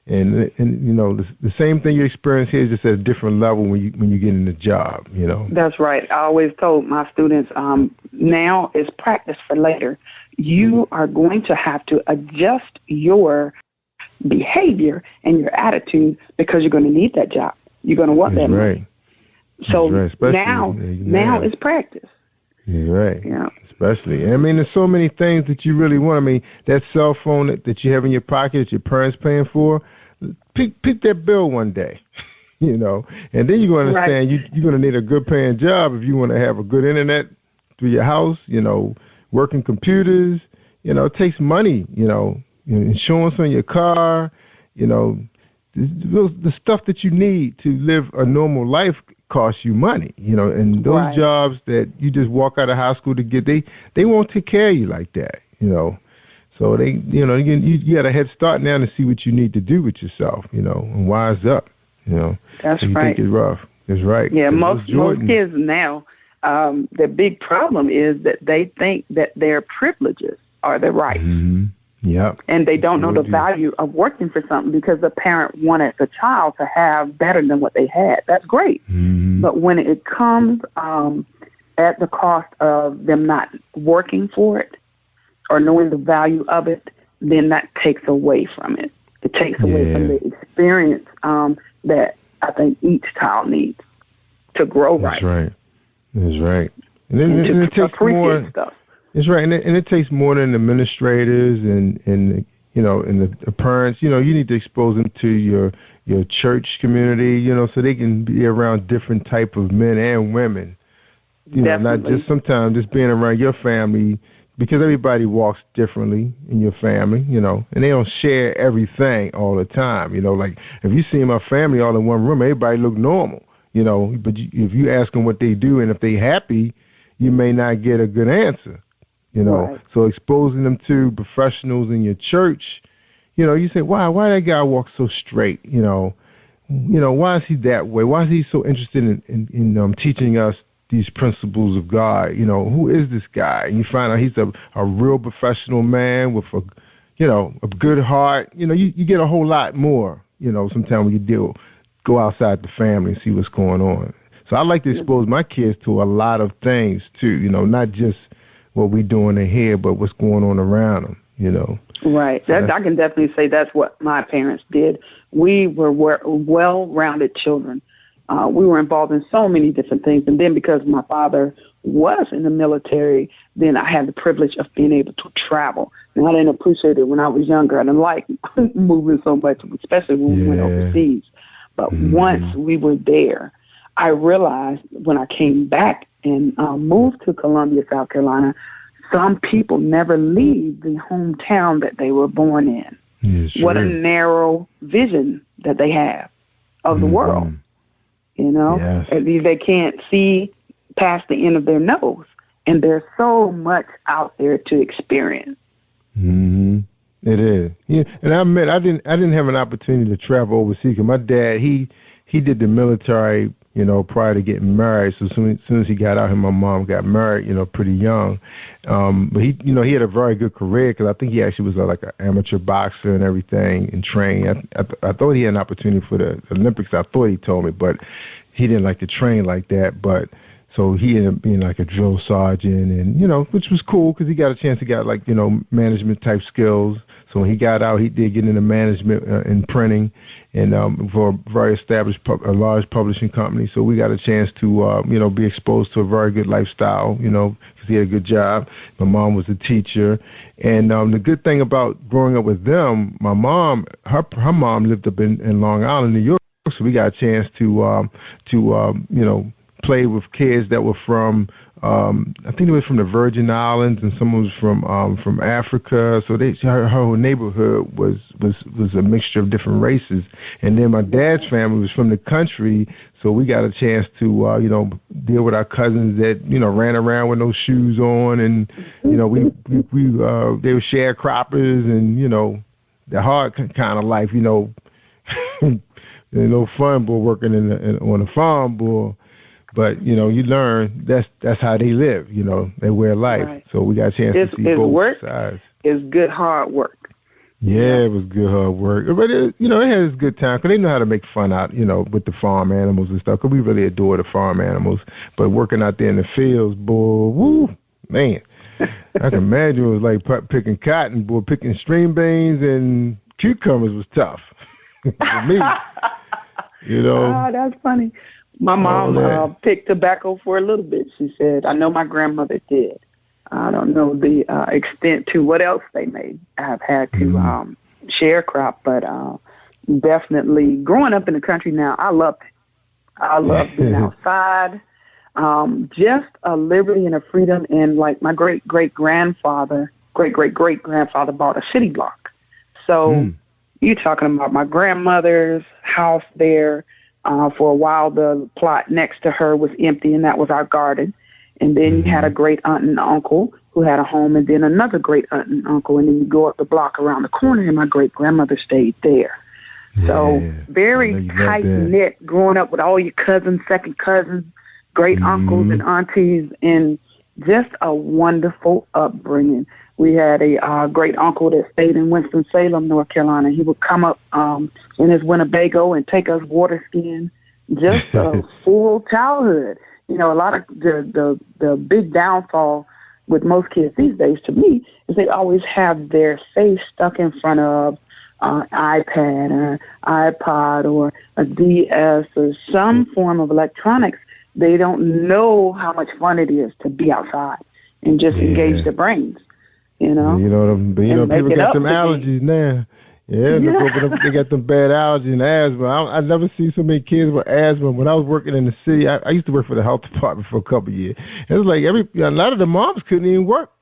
O: the same thing you experience here is just at a different level when you get in the job.
W: That's right. I always told my students, now is practice for later. You are going to have to adjust your behavior and your attitude because you're going to need that job. You're going to want that money. So now is practice.
O: You're right.
W: Yeah.
O: Especially. I mean, there's so many things that you really want. I mean, that cell phone that you have in your pocket that your parents paying for, pick that bill one day, and then you're going to understand you're going to need a good paying job if you want to have a good internet through your house, working computers. It takes money, insurance on your car, the stuff that you need to live a normal life costs you money, and those jobs that you just walk out of high school to get, they won't take care of you like that, So they, you got a head start now to see what you need to do with yourself, and wise up,
W: That's
O: so you
W: right.
O: think it's rough. It's right.
W: Yeah, most kids now, their big problem is that they think that their privileges are their rights.
O: Mm-hmm. Yep.
W: And they don't know the value of working for something because the parent wanted the child to have better than what they had. That's great.
O: Mm-hmm.
W: But when it comes at the cost of them not working for it or knowing the value of it, then that takes away from it. It takes away from the experience that I think each child needs to grow right.
O: That's right. That's right. And then and it takes more
W: stuff.
O: It's right, and it takes more than administrators and the parents. You need to expose them to your church community. So they can be around different type of men and women. Not just sometimes just being around your family because everybody walks differently in your family. And they don't share everything all the time. Like if you see my family all in one room, everybody look normal. But if you ask them what they do and if they happy, you may not get a good answer. So exposing them to professionals in your church, you say, why that guy walks so straight? Why is he that way? Why is he so interested in teaching us these principles of God? Who is this guy? And you find out he's a real professional man with a good heart. You get a whole lot more, sometimes when you go outside the family and see what's going on. So I like to expose my kids to a lot of things too, not just what we doing in here, but what's going on around them,
W: Right.
O: So
W: I can definitely say that's what my parents did. We were well-rounded children. We were involved in so many different things. And then because my father was in the military, then I had the privilege of being able to travel. And I didn't appreciate it when I was younger. I didn't like moving so much, especially when we went overseas. But once we were there, I realized when I came back and moved to Columbia, South Carolina, some people never leave the hometown that they were born in.
O: Yes,
W: what a narrow vision that they have of the world.
O: Yes.
W: They can't see past the end of their nose, and there's so much out there to experience.
O: Mm-hmm. It is. Yeah, and I admit I didn't have an opportunity to travel overseas because my dad he did the military
G: you know, prior to getting married. So as soon as he got out, him and my mom got married, you know, pretty young. But he, you know, he had a very good career because I think he actually was like an amateur boxer and everything and trained. I thought he had an opportunity for the Olympics. I thought he told me, but he didn't like to train like that. But so he ended up being like a drill sergeant, and you know, which was cool because he got a chance to get like, you know, management type skills. So when he got out, he did get into management and printing, and for a very established, a large publishing company. So we got a chance to, you know, be exposed to a very good lifestyle, you know, because he had a good job. My mom was a teacher, and the good thing about growing up with them, my mom, her mom lived up in Long Island, New York, so we got a chance to you know, play with kids that were from, I think it was from the Virgin Islands, and some was from Africa. So her whole neighborhood was a mixture of different races. And then my dad's family was from the country, so we got a chance to you know, deal with our cousins that, you know, ran around with no shoes on, and you know, we they were sharecroppers, and you know, the hard kind of life, you know, no fun, boy, working on a farm, boy. But, you know, you learn that's how they live, you know, they wear life. Right. So we got a chance to see both sides.
W: It's good hard work.
G: Yeah, it was good hard work. But, you know, it had its good time because they know how to make fun out, you know, with the farm animals and stuff, because we really adore the farm animals. But working out there in the fields, boy, woo, man, I can imagine it was like picking cotton, boy, picking string beans and cucumbers was tough for me, you know.
W: Oh, that's funny. My mom picked tobacco for a little bit, she said. I know my grandmother did. I don't know the extent to what else they may have had to sharecrop, but definitely growing up in the country now, I loved it. I loved being outside, just a liberty and a freedom. And like my great-great-grandfather bought a city block. So you're talking about my grandmother's house there. For a while, the plot next to her was empty, and that was our garden. And then you had a great aunt and uncle who had a home, and then another great aunt and uncle, and then you go up the block around the corner, and my great-grandmother stayed there. So very tight-knit, growing up with all your cousins, second cousins, great uncles and aunties, and just a wonderful upbringing. We had a great uncle that stayed in Winston-Salem, North Carolina. He would come up in his Winnebago and take us water skiing. Just a full childhood. You know, a lot of the big downfall with most kids these days, to me, is they always have their face stuck in front of an iPad or iPod or a DS or some form of electronics. They don't know how much fun it is to be outside and just engage their brains. You know,
G: people got some allergies now. Yeah, they got them bad allergies and asthma. I never see so many kids with asthma. When I was working in the city, I used to work for the health department for a couple of years. It was like a lot of the moms couldn't even work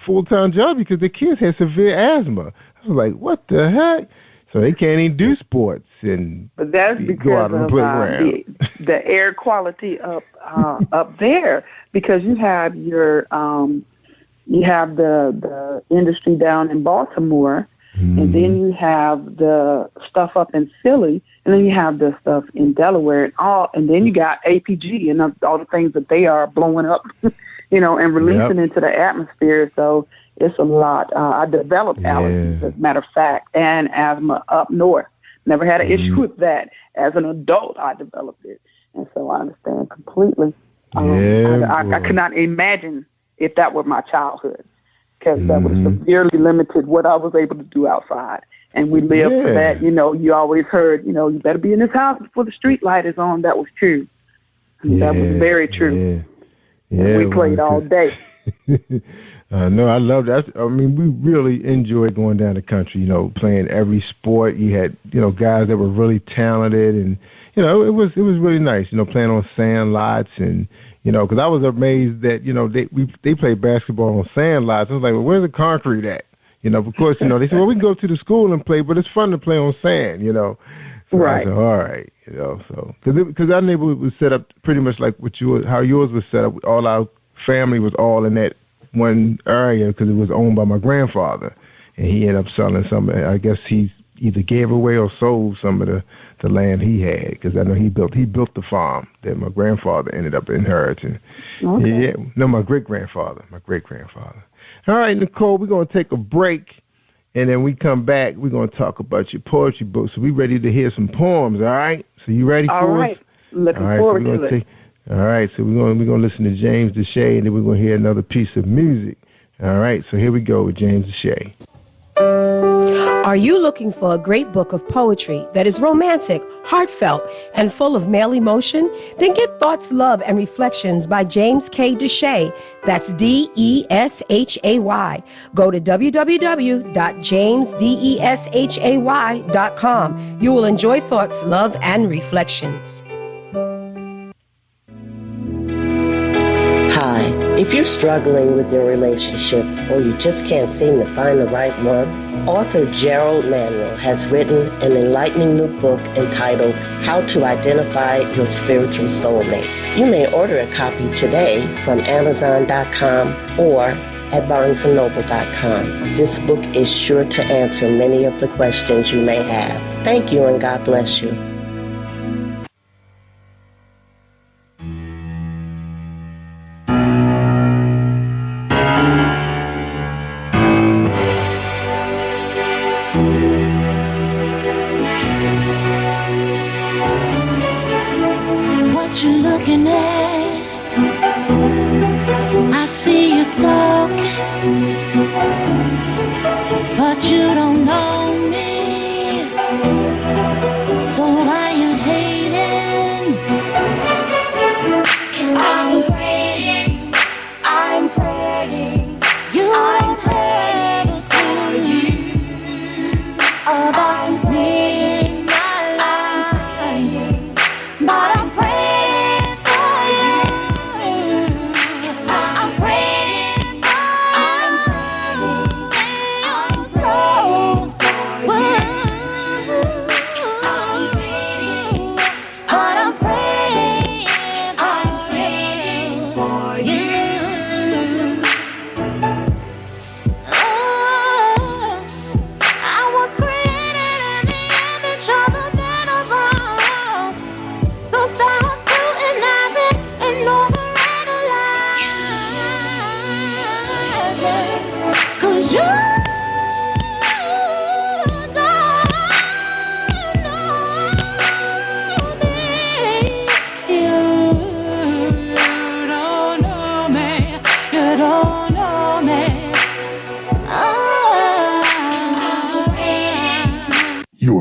G: full-time jobs because their kids had severe asthma. I was like, what the heck? So they can't even do sports
W: but that's because of the air quality up there. Because you have you have the industry down in Baltimore, and then you have the stuff up in Philly, and then you have the stuff in Delaware, and then you got APG and all the things that they are blowing up, you know, and releasing into the atmosphere. So it's a lot. I developed allergies, as a matter of fact, and asthma up north. Never had an issue with that. As an adult, I developed it, and so I understand completely. I could not imagine if that were my childhood, because that would have severely limited what I was able to do outside. And we lived for that. You know, you always heard, you know, you better be in this house before the street light is on. That was true. That was very true. We played all day.
G: No, I love that. I mean, we really enjoyed going down the country, you know, playing every sport. You had, you know, guys that were really talented, and, you know, it was really nice, you know, playing on sand lots, and, you know, because I was amazed that, you know, they played basketball on sand lots. I was like, well, where's the concrete at? You know, of course, you know, they said, well, we can go to the school and play, but it's fun to play on sand, you know. So I said, all right, you know, so because our neighborhood was set up pretty much like how yours was set up. All our family was all in that one area because it was owned by my grandfather, and he ended up selling some. I guess he either gave away or sold some of the land he had, because I know he built the farm that my grandfather ended up inheriting.
W: Okay.
G: Yeah, no, my great-grandfather. All right, Nicole, we're going to take a break, and then we come back. We're going to talk about your poetry book. So we ready to hear some poems, all right? So you ready
W: All
G: for
W: right.
G: us?
W: Looking forward to it.
G: All right, so we're going to listen to James Deshay, and then we're going to hear another piece of music. All right, so here we go with James Deshay.
R: Are you looking for a great book of poetry that is romantic, heartfelt, and full of male emotion? Then get Thoughts, Love, and Reflections by James K. Deshay. That's D-E-S-H-A-Y. Go to www.jamesdeshay.com. You will enjoy Thoughts, Love, and Reflections.
T: Hi, if you're struggling with your relationship or you just can't seem to find the right one, author Gerald Manuel has written an enlightening new book entitled How to Identify Your Spiritual Soulmate. You may order a copy today from Amazon.com or at BarnesandNoble.com. This book is sure to answer many of the questions you may have. Thank you and God bless you.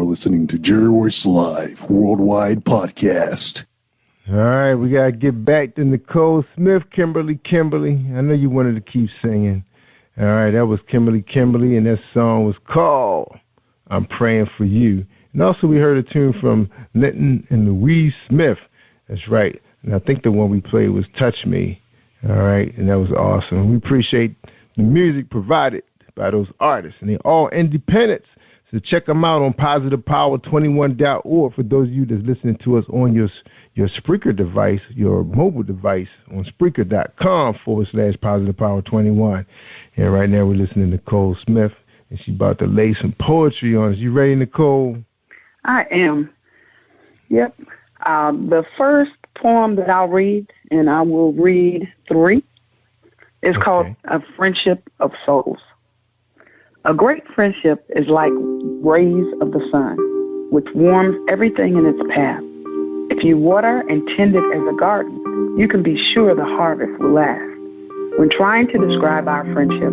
B: Listening to Jerry Royce Live Worldwide Podcast.
G: All right, we got to get back to Nicole Smith, Kimberly. I know you wanted to keep singing. All right, that was Kimberly, and that song was called I'm Praying for You. And also we heard a tune from Linton and Louise Smith. That's right. And I think the one we played was Touch Me. All right, and that was awesome. We appreciate the music provided by those artists, and they're all independents. So check them out on PositivePower21.org for those of you that's listening to us on your Spreaker device, your mobile device, on Spreaker.com/PositivePower21. And right now we're listening to Nicole Smith, and she's about to lay some poetry on us. You ready, Nicole?
W: I am. Yep. The first poem that I'll read, and I will read 3, is called A Friendship of Souls. A great friendship is like rays of the sun, which warms everything in its path. If you water and tend it as a garden, you can be sure the harvest will last. When trying to describe our friendship,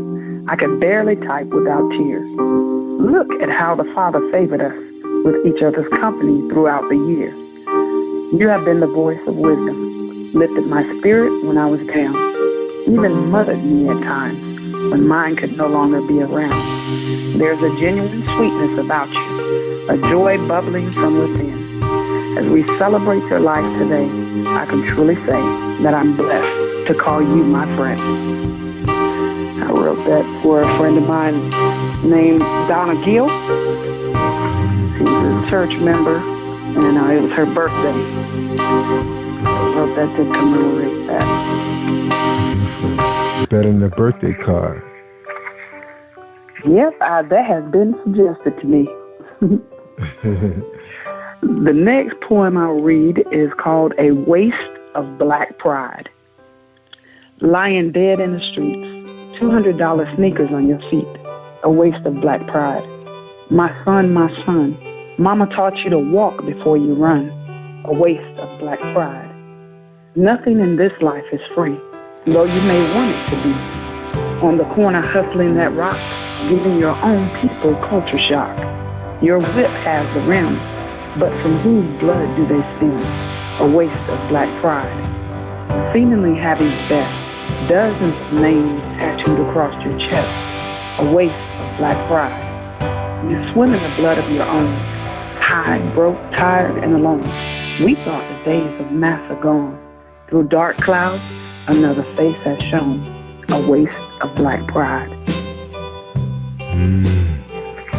W: I could barely type without tears. Look at how the Father favored us with each other's company throughout the year. You have been the voice of wisdom, lifted my spirit when I was down, even mothered me at times when mine could no longer be around. There's a genuine sweetness about you, a joy bubbling from within. As we celebrate your life today, I can truly say that I'm blessed to call you my friend. I wrote that for a friend of mine named Donna Gill. She was a church member, and it was her birthday. I wrote that to commemorate that.
G: Better than a birthday card.
W: Yep, that has been suggested to me. The next poem I'll read is called A Waste of Black Pride. Lying dead in the streets, $200 sneakers on your feet, a waste of black pride. My son, Mama taught you to walk before you run, a waste of black pride. Nothing in this life is free, though you may want it to be. On the corner hustling that rock, giving your own people culture shock. Your whip has the rim, but from whose blood do they stem? A waste of black pride. Seemingly having the best, dozens of names tattooed across your chest, a waste of black pride. You swim in the blood of your own, tired, broke, tired, and alone. We thought the days of mass are gone. Through dark clouds, another face has shone, a waste of black pride.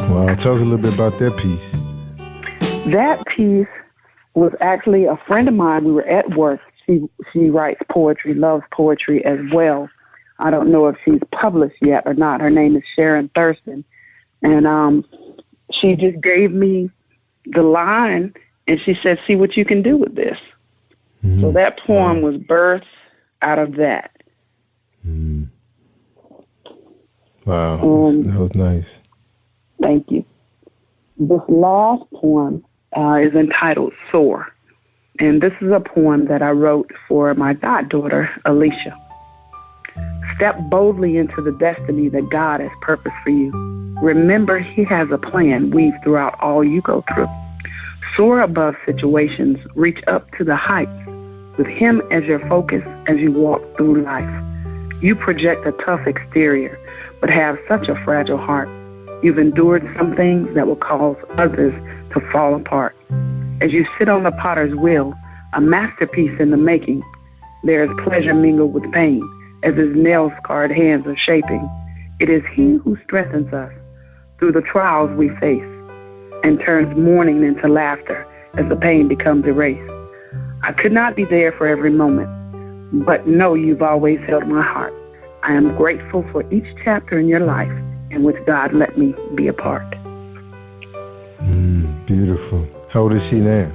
G: Well, tell us a little bit about that piece.
W: That piece was actually a friend of mine. We were at work. She writes poetry, loves poetry as well. I don't know if she's published yet or not. Her name is Sharon Thurston. And she just gave me the line, and she said, see what you can do with this. Mm-hmm. So that poem was birthed out of that.
G: Mm. Wow, that was nice.
W: Thank you. This last poem is entitled Soar. And this is a poem that I wrote for my goddaughter, Alicia. Step boldly into the destiny that God has purposed for you. Remember, He has a plan weaved throughout all you go through. Soar above situations, reach up to the heights, with Him as your focus as you walk through life. You project a tough exterior, but have such a fragile heart. You've endured some things that will cause others to fall apart. As you sit on the potter's wheel, a masterpiece in the making, there is pleasure mingled with pain as His nail-scarred hands are shaping. It is He who strengthens us through the trials we face and turns mourning into laughter as the pain becomes erased. I could not be there for every moment, but know you've always held my heart. I am grateful for each chapter in your life in which God let me be a part.
G: Beautiful. How old is she now?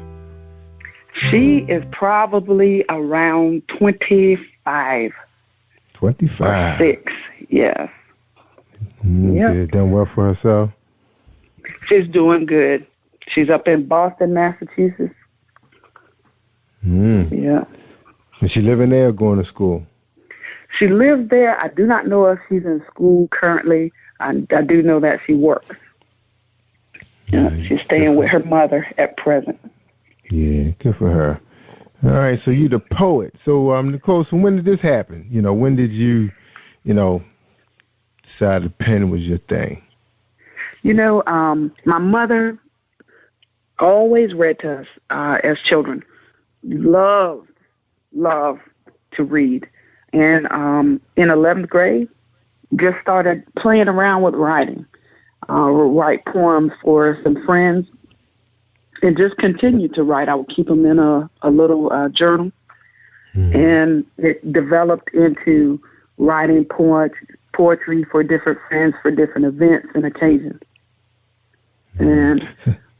W: She is probably around 25.
G: 25?
W: 6, yes.
G: Yep. Done well for herself?
W: She's doing good. She's up in Boston, Massachusetts. Yeah.
G: Is she living there or going to school?
W: She lives there. I do not know if she's in school currently. I do know that she works. She's staying with her mother at present.
G: Yeah, good for her. All right, so you the poet. So, Nicole, so when did this happen? When did you, decide the pen was your thing?
W: My mother always read to us as children. Loved to read. And in 11th grade, just started playing around with writing. Would write poems for some friends and just continued to write. I would keep them in a little journal. And it developed into writing poetry for different friends for different events and occasions. And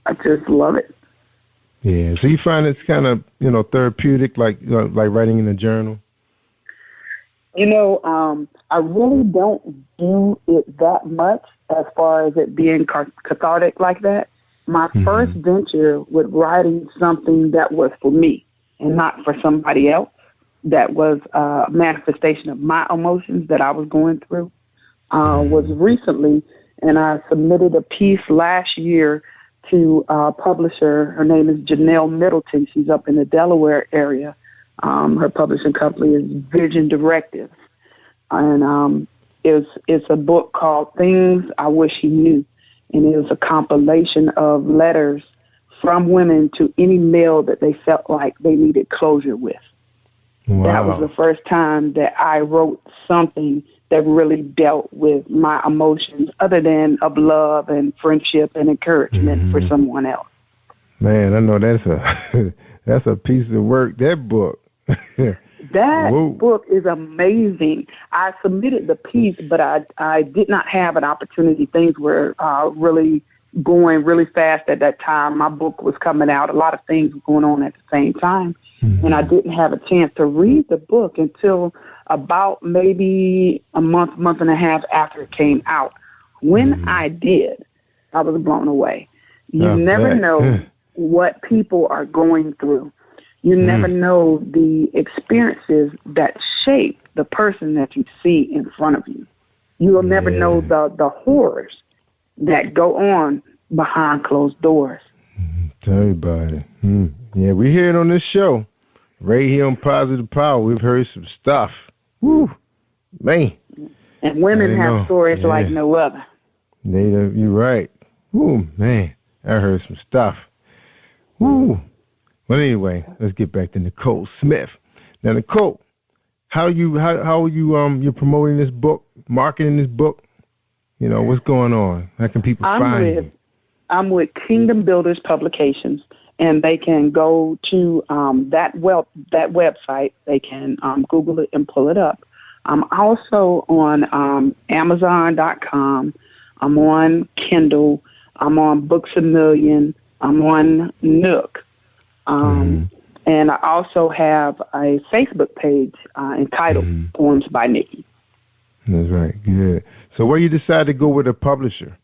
W: I just love it.
G: Yeah. So you find it's kind of, therapeutic, like writing in a journal?
W: I really don't do it that much as far as it being cathartic like that. My first venture with writing something that was for me and not for somebody else, that was a manifestation of my emotions that I was going through, was recently, and I submitted a piece last year to a publisher. Her name is Janelle Middleton. She's up in the Delaware area. Her publishing company is Vision Directives. And it's a book called Things I Wish He Knew. And it was a compilation of letters from women to any male that they felt like they needed closure with. Wow. That was the first time that I wrote something that really dealt with my emotions other than of love and friendship and encouragement for someone else.
G: Man, I know that's a piece of work, that book.
W: That book is amazing. I submitted the piece, but I did not have an opportunity. Things were really going really fast at that time. My book was coming out. A lot of things were going on at the same time. Mm-hmm. And I didn't have a chance to read the book until about maybe a month and a half after it came out. When I did, I was blown away. You never know what people are going through. You never know the experiences that shape the person that you see in front of you. You will never know the horrors that go on behind closed doors.
G: Tell everybody. Yeah, we hear it on this show. Right here on Positive Power, we've heard some stuff. Woo, man.
W: And women have stories like no other.
G: You're right. Woo, man. I heard some stuff. Woo. Well, anyway, let's get back to Nicole Smith. Now, Nicole, how are you you're promoting this book, marketing this book? You know, what's going on? How can people find you?
W: I'm with Kingdom Builders Publications, and they can go to that website. They can Google it and pull it up. I'm also on Amazon.com. I'm on Kindle. I'm on Books A Million. I'm on Nook. And I also have a Facebook page entitled Poems by Nikki.
G: That's right. Good. So where you decided to go with a publisher?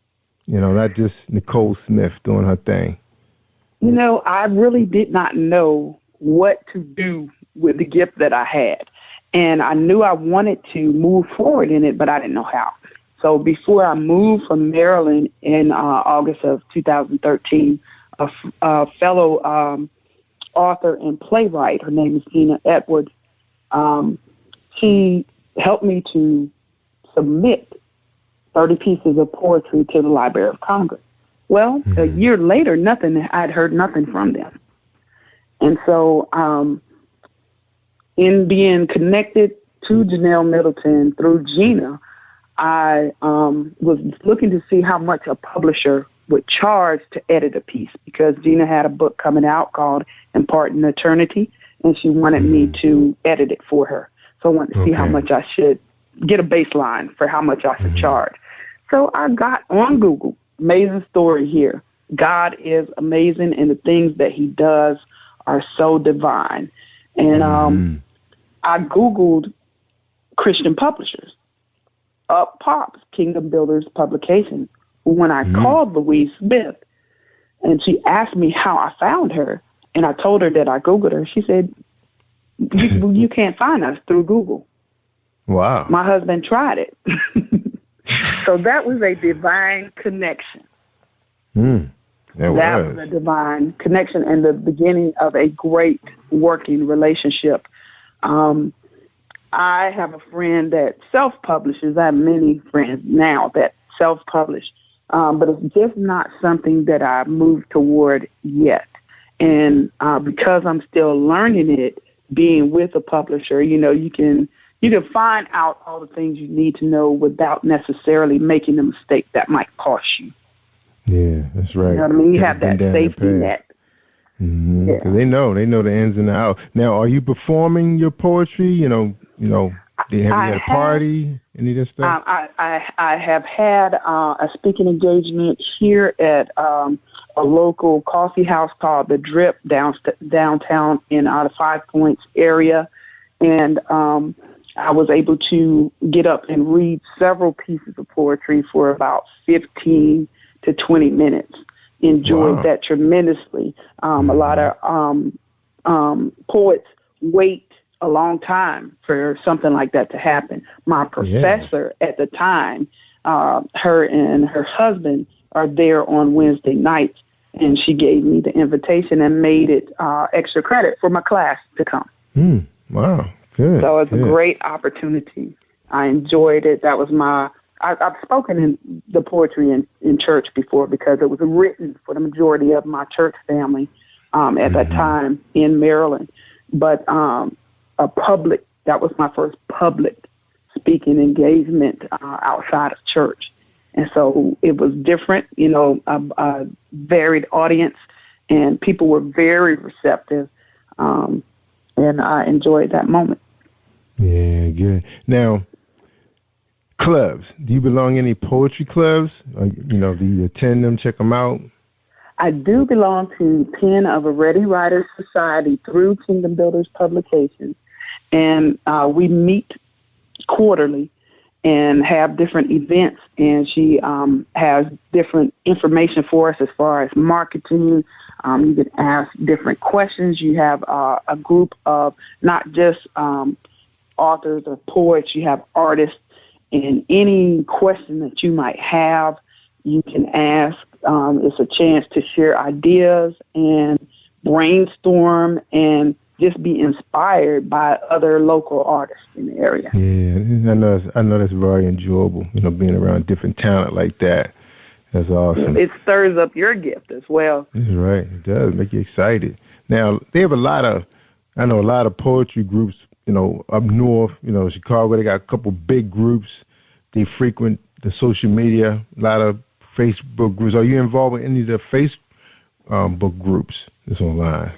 G: You know, not just Nicole Smith doing her thing.
W: You know, I really did not know what to do with the gift that I had. And I knew I wanted to move forward in it, but I didn't know how. So before I moved from Maryland in August of 2013, a fellow author and playwright, her name is Gina Edwards, she helped me to submit 30 pieces of poetry to the Library of Congress. Well, a year later, I'd heard nothing from them. And so in being connected to Janelle Middleton through Gina, I was looking to see how much a publisher would charge to edit a piece, because Gina had a book coming out called Imparting Eternity, and she wanted me to edit it for her. So I wanted to see how much I should get a baseline for how much I should charge. So I got on Google. Amazing story here. God is amazing, and the things that he does are so divine. And I Googled Christian publishers. Up pops Kingdom Builders Publications. When I called Louise Smith, and she asked me how I found her, and I told her that I Googled her, she said, you can't find us through Google.
G: Wow.
W: My husband tried it. So that was a divine connection. That was a divine connection and the beginning of a great working relationship. I have a friend that self-publishes. I have many friends now that self-publish. But it's just not something that I moved toward yet. And because I'm still learning it, being with a publisher, you know, you can find out all the things you need to know without necessarily making a mistake that might cost you.
G: Yeah, that's right.
W: You know what I mean? You have that safety net.
G: Yeah. They know the ins and the outs. Now, are you performing your poetry? You know, have you had a party? Any of this stuff?
W: I have had a speaking engagement here at a local coffee house called The Drip downtown in the 5 Points area, and I was able to get up and read several pieces of poetry for about 15 to 20 minutes. Enjoyed that tremendously. A lot of poets wait a long time for something like that to happen. My professor at the time, her and her husband are there on Wednesday nights, and she gave me the invitation and made it extra credit for my class to come.
G: Wow, good.
W: So it's a great opportunity. I enjoyed it. That was I've spoken in the poetry in church before because it was written for the majority of my church family at that time in Maryland. But that was my first public speaking engagement outside of church. And so it was different, you know, a varied audience, and people were very receptive, and I enjoyed that moment.
G: Yeah, good. Now, clubs. Do you belong in any poetry clubs? Or, do you attend them, check them out?
W: I do belong to Pen of a Ready Writers Society through Kingdom Builders Publications, and we meet quarterly and have different events, and she has different information for us as far as marketing. You can ask different questions. You have a group of not just authors or poets, you have artists, and any question that you might have, you can ask. It's a chance to share ideas and brainstorm and just be inspired by other local artists in the area.
G: Yeah, I know that's very enjoyable, being around different talent like that. That's awesome.
W: It stirs up your gift as well.
G: That's right. It does make you excited. Now, they have a lot of poetry groups, up north, Chicago. They got a couple big groups. They frequent the social media, a lot of Facebook groups. Are you involved in any of the Facebook groups that's online?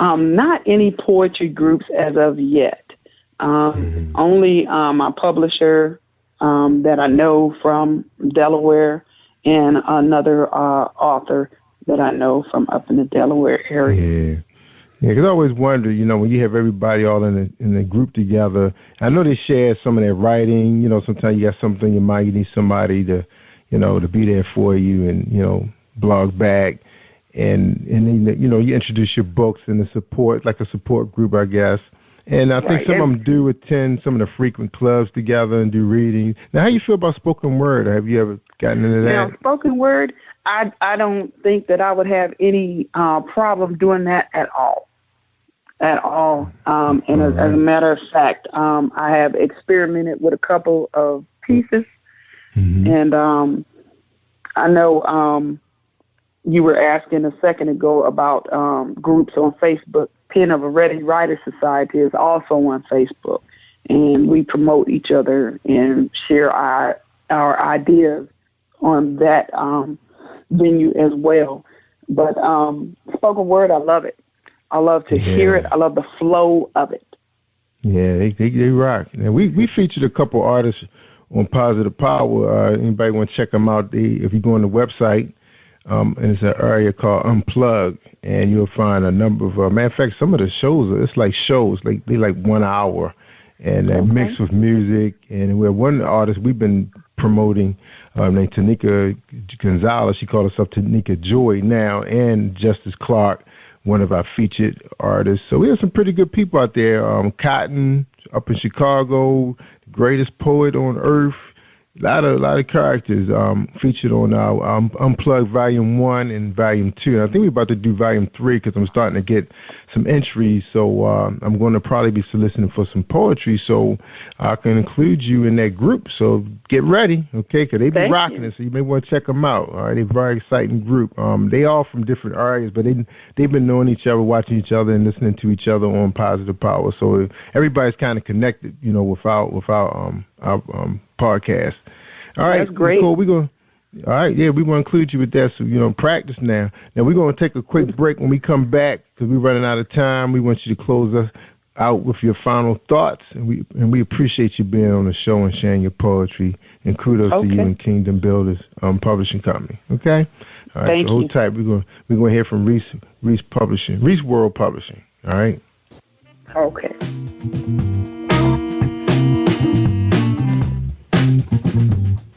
W: Not any poetry groups as of yet. Only my publisher that I know from Delaware and another author that I know from up in the Delaware area.
G: Yeah, because I always wonder, when you have everybody all in a group together, I know they share some of their writing. Sometimes you got something in your mind, you need somebody to, to be there for you and, blog back. And then, you introduce your books and the support, like a support group, I guess. And I think some of them do attend some of the frequent clubs together and do readings. Now, how you feel about spoken word? Have you ever gotten into that?
W: Now, spoken word, I don't think that I would have any problem doing that at all. And as a matter of fact, I have experimented with a couple of pieces. And I know you were asking a second ago about groups on Facebook. Pen of a Ready Writers Society is also on Facebook, and we promote each other and share our ideas on that venue as well. But spoken word, I love it. I love to hear it. I love the flow of it.
G: Yeah, they rock. And we featured a couple artists on Positive Power. Anybody want to check them out? If you go on the website, and it's an area called Unplugged, and you'll find a number of, matter of fact, some of the shows, it's like shows, they like 1 hour, and they're mixed with music. And we have one artist we've been promoting named Tanika Gonzalez. She called herself Tanika Joy now, and Justice Clark, one of our featured artists. So we have some pretty good people out there. Cotton up in Chicago, the greatest poet on earth. A lot of characters featured on our Unplugged Volume 1 and Volume 2. And I think we're about to do Volume 3 because I'm starting to get some entries. So I'm going to probably be soliciting for some poetry so I can include you in that group. So get ready, okay, because they be rocking it. So you may want to check them out. All right, they're a very exciting group. They all from different areas, but they've been knowing each other, watching each other, and listening to each other on Positive Power. So everybody's kind of connected, with our podcast. All right,
W: that's great.
G: Cool. All right, we want to include you with that. So practice now. Now we're going to take a quick break. When we come back, because we're running out of time, we want you to close us out with your final thoughts, and we appreciate you being on the show and sharing your poetry. And kudos to you and Kingdom Builders Publishing Company. Okay. All right.
W: Thank
G: you. Hold tight. We're going to hear from Reese Publishing, Reese World Publishing. All right.
W: Okay.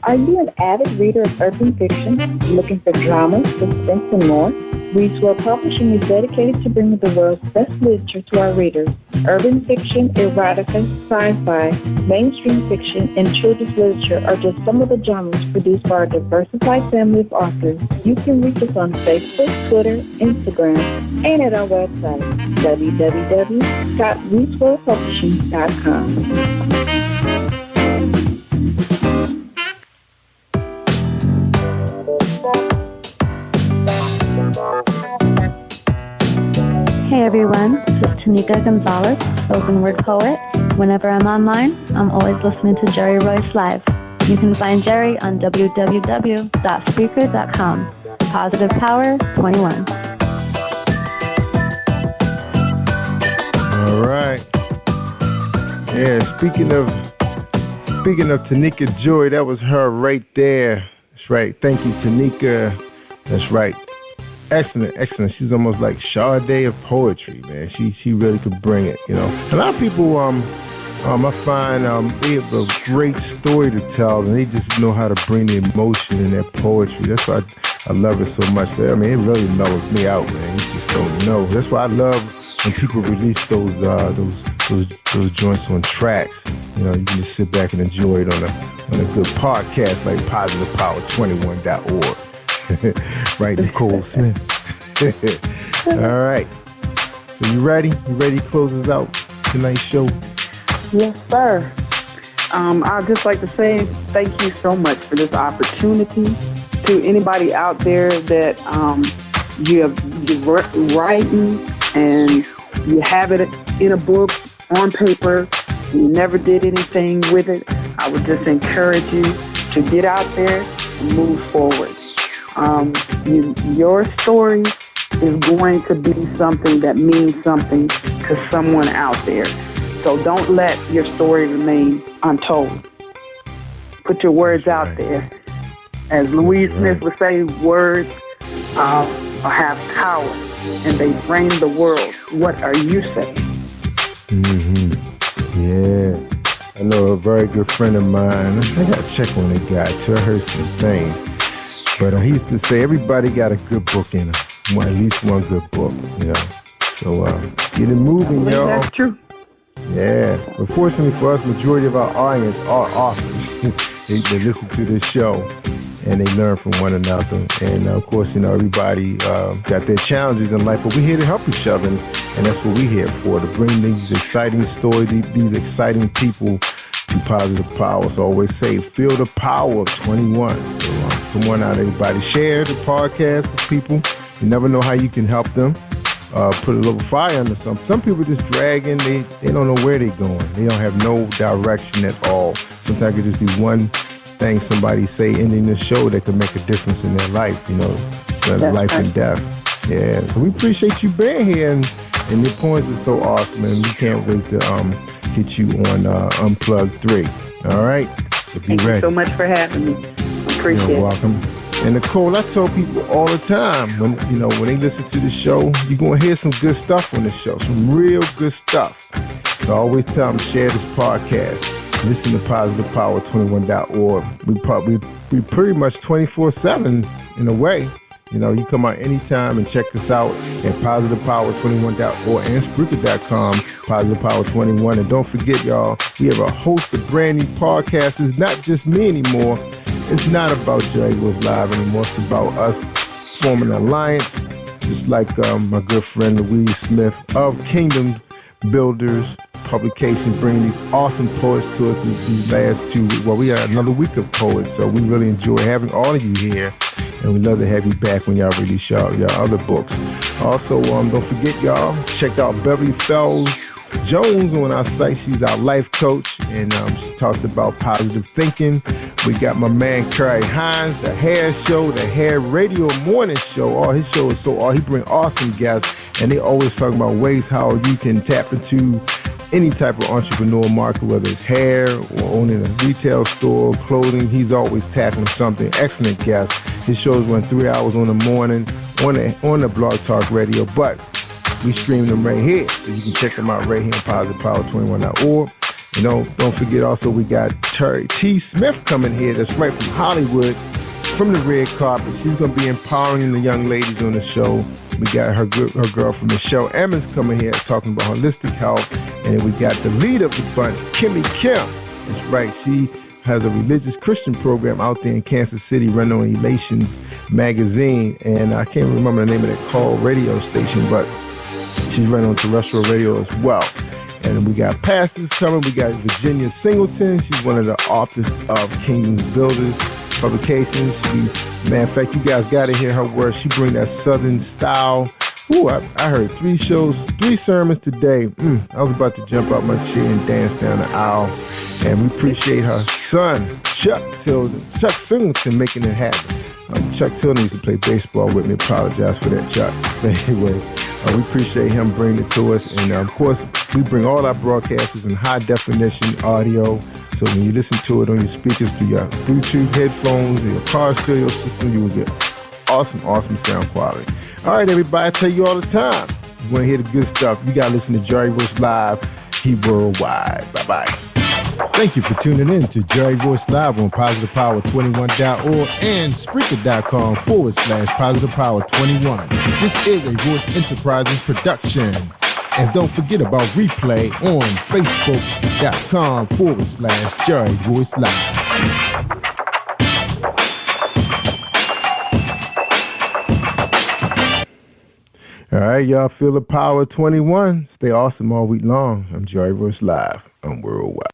A: Are you an avid reader of urban fiction, looking for drama, suspense, and more? Reese World Publishing is dedicated to bringing the world's best literature to our readers. Urban fiction, erotica, sci-fi, mainstream fiction, and children's literature are just some of the genres produced by our diversified family of authors. You can reach us on Facebook, Twitter, Instagram, and at our website, www.reeseworldpublishing.com.
F: Hey everyone, this is Tanika Gonzalez, spoken word poet. Whenever I'm online, I'm always listening to Jerry Royce Live. You can find Jerry on www.speaker.com. Positive Power 21.
G: All right. Yeah, speaking of Speaking of Tanika Joy, that was her right there. That's right. Thank you, Tanika. That's right. Excellent, excellent. She's almost like Sade of poetry, man. She really could bring it, you know. A lot of people, I find they have a great story to tell, and they just know how to bring the emotion in their poetry. That's why I love it so much. I mean, it really mellows me out, man. You just don't know. That's why I love when people release those joints on tracks. You know, you can just sit back and enjoy it on a good podcast like PositivePower21.org. Right, Nicole Smith. All right. So you ready? You ready to close us out tonight's show?
W: Yes, sir. I'd just like to say thank you so much for this opportunity. To anybody out there that you're writing and you have it in a book, on paper, you never did anything with it, I would just encourage you to get out there and move forward. Your story is going to be something that means something to someone out there. So don't let your story remain untold. Put your words out there. As Louise Smith would say, words have power, and they frame the world. What are you saying?
G: Mm-hmm. Yeah. I know a very good friend of mine. I got to check on that guy, too. I heard some things. But he used to say everybody got a good book in them. At least one good book, you know. So get it moving, y'all.
W: That's true.
G: Yeah. But fortunately for us, majority of our audience are authors. they listen to this show and they learn from one another. And of course, you know, everybody got their challenges in life, but we're here to help each other, and that's what we're here for, to bring these exciting stories, these exciting people to Positive Power. So I always say, feel the power of 21. So come on out, everybody. Share the podcast with people. You never know how you can help them. Put a little fire under some. Some people just dragging. They don't know where they're going. They don't have no direction at all. Sometimes it could just be one thing somebody say ending the show that could make a difference in their life, you know, life and death. Yeah. So we appreciate you being here, and your points are so awesome, and we can't wait to get you on Unplugged 3. All right? So be ready.
W: Thank you so much for having me. Appreciate it. You're
G: welcome. And Nicole, I tell people all the time, when they listen to the show, you're going to hear some good stuff on the show, some real good stuff. So I always tell them, share this podcast. Listen to PositivePower21.org. We pretty much 24/7 in a way. You know, you come out anytime and check us out at PositivePower21.org and Spreaker.com, PositivePower21. And don't forget, y'all, we have a host of brand new podcasts. It's not just me anymore. It's not about Jerry Royce Live anymore. It's about us forming an alliance, just like my good friend Louise Smith of Kingdom Builders Publication, bringing these awesome poets to us these last 2 weeks. Well, we got another week of poets, so we really enjoy having all of you here, and we'd love to have you back when y'all release your other books. Also, don't forget, y'all, check out Beverly Fells Jones on our site. She's our life coach, and she talks about positive thinking. We got my man Kerry Hines, the hair show, the hair radio morning show. All his show is so awesome. He brings awesome guests, and they always talk about ways how you can tap into any type of entrepreneur market, whether it's hair or owning a retail store, clothing. He's always tackling something. Excellent guest. His shows run 3 hours on the morning on the Blog Talk Radio, but we stream them right here, so you can check them out right here on PositivePower21.org. And don't forget also, we got Terry T. Smith coming here. That's right from Hollywood, from the red carpet. She's going to be empowering the young ladies on the show. We got her girlfriend Michelle Emmons coming here talking about holistic health. And then we got the lead of the bunch, Kimmy Kim. That's right. She has a religious Christian program out there in Kansas City, running on Elations magazine. And I can't remember the name of that call radio station, but she's running on terrestrial radio as well. And we got pastors coming. We got Virginia Singleton. She's one of the authors of Kingdom Builders Publications. Matter of fact, you guys got to hear her words. She brings that Southern style. Ooh, I heard 3 sermons today. I was about to jump out my chair and dance down the aisle. And we appreciate her son, Chuck Singleton, making it happen. Chuck Tilden used to play baseball with me. Apologize for that, Chuck. But anyway, we appreciate him bringing it to us. And, of course, We bring all our broadcasts in high definition audio. So when you listen to it on your speakers through your Bluetooth headphones or your car stereo system, you will get awesome sound quality. All right, everybody, I tell you all the time, you want to hear the good stuff, you got to listen to Jerry Royce Live. He worldwide. Bye-bye.
O: Thank you for tuning in to Jerry Royce Live on PositivePower21.org and Spreaker.com/PositivePower21. This is a Royce Enterprises production. And don't forget about replay on Facebook.com/Jerry Royce Live.
G: All right, y'all feel the power of 21. Stay awesome all week long. I'm Jerry Royce Live. I'm worldwide.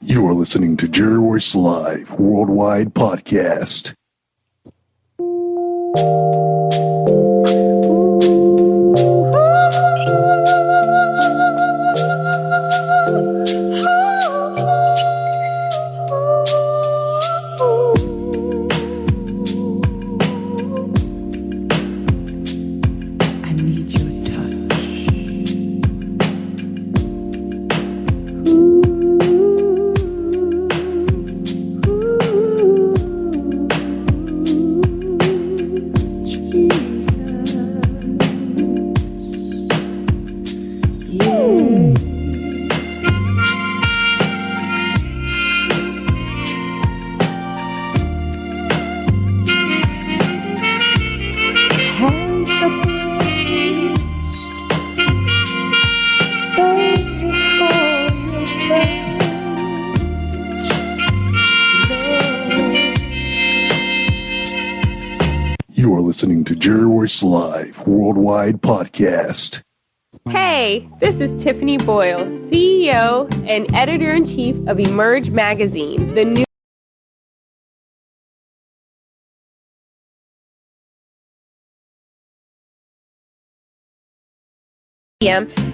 B: You are listening to Jerry Royce Live Worldwide Podcast. Live Worldwide Podcast.
D: Hey, this is Tiffany Boyle, CEO and Editor-in-Chief of Emerge Magazine, the new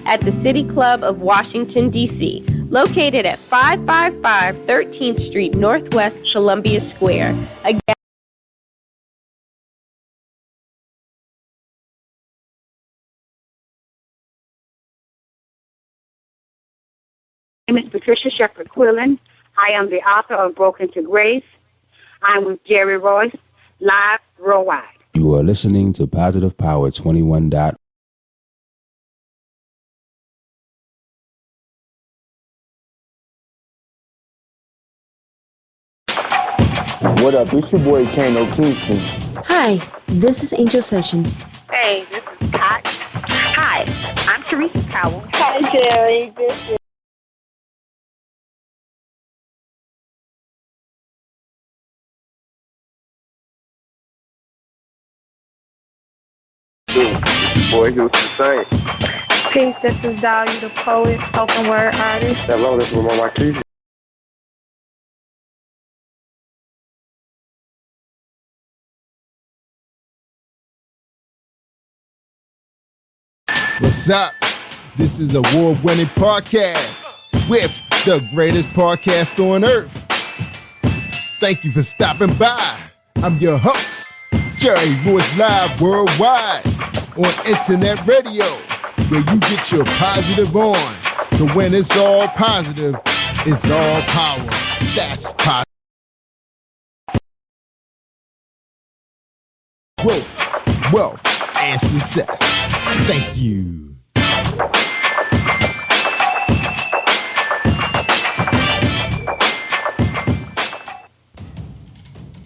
D: at the City Club of Washington, D.C., located at 555 13th Street Northwest, Columbia Square. Again,
H: My name is Patricia Shepard Quillen. I am the author of Broken to Grace. I'm with Jerry Royce, live worldwide.
E: You are listening to PositivePower21.
C: What up? It's your boy Kano Kingston.
F: Hi, this is Angel Sessions.
H: Hey, this is Scott. Hi, I'm Teresa Powell.
I: Hi, Jerry. This is
L: Boy, who's the same?
M: Peace, this is Dahlia, the poet, spoken word artist.
L: Hello, this is Ramon Marquez.
O: What's up? This is award-winning podcast with the greatest podcast on earth. Thank you for stopping by. I'm your host, Jerry Royce Live Worldwide on internet radio, where you get your positive on. So when it's all positive, it's all power. That's positive. Growth, wealth, and success. Thank you.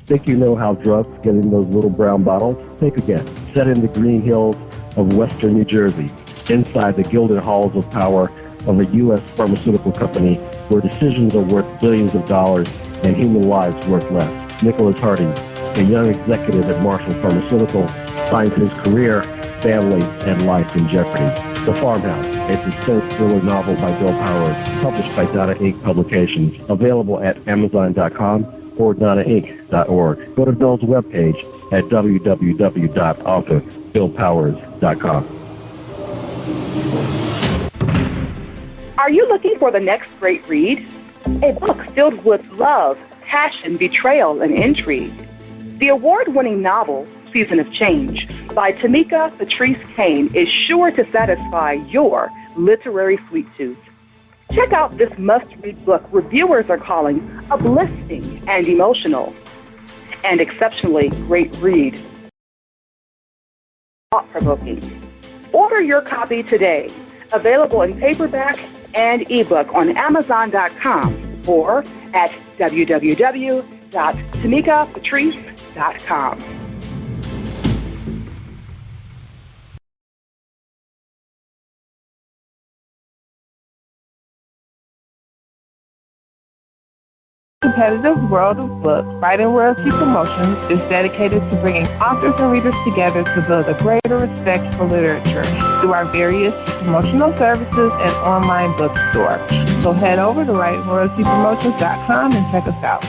J: Think you know how drugs get in those little brown bottles? Think again. Set in the green hills of western New Jersey, inside the gilded halls of power of a U.S. pharmaceutical company where decisions are worth billions of dollars and human lives worth less. Nicholas Harding, a young executive at Marshall Pharmaceutical, finds his career, family, and life in jeopardy. The Farmhouse, a suspense thriller novel by Bill Powers, published by Donna Inc. Publications, available at Amazon.com or DonnaInc.org. Go to Bill's webpage at www.author.BillPowers.com.
P: Are you looking for the next great read? A book filled with love, passion, betrayal, and intrigue. The award-winning novel, Season of Change, by Tamika Patrice Kane is sure to satisfy your literary sweet tooth. Check out this must-read book reviewers are calling uplifting and emotional, and exceptionally great read. Thought-provoking. Order your copy today. Available in paperback and ebook on Amazon.com or at www.tamikapatrice.com.
Q: Competitive World of Books, Writing Royalty Promotions is dedicated to bringing authors and readers together to build a greater respect for literature through our various promotional services and online bookstore. So head over to WritingRoyaltyPromotions.com and check us out.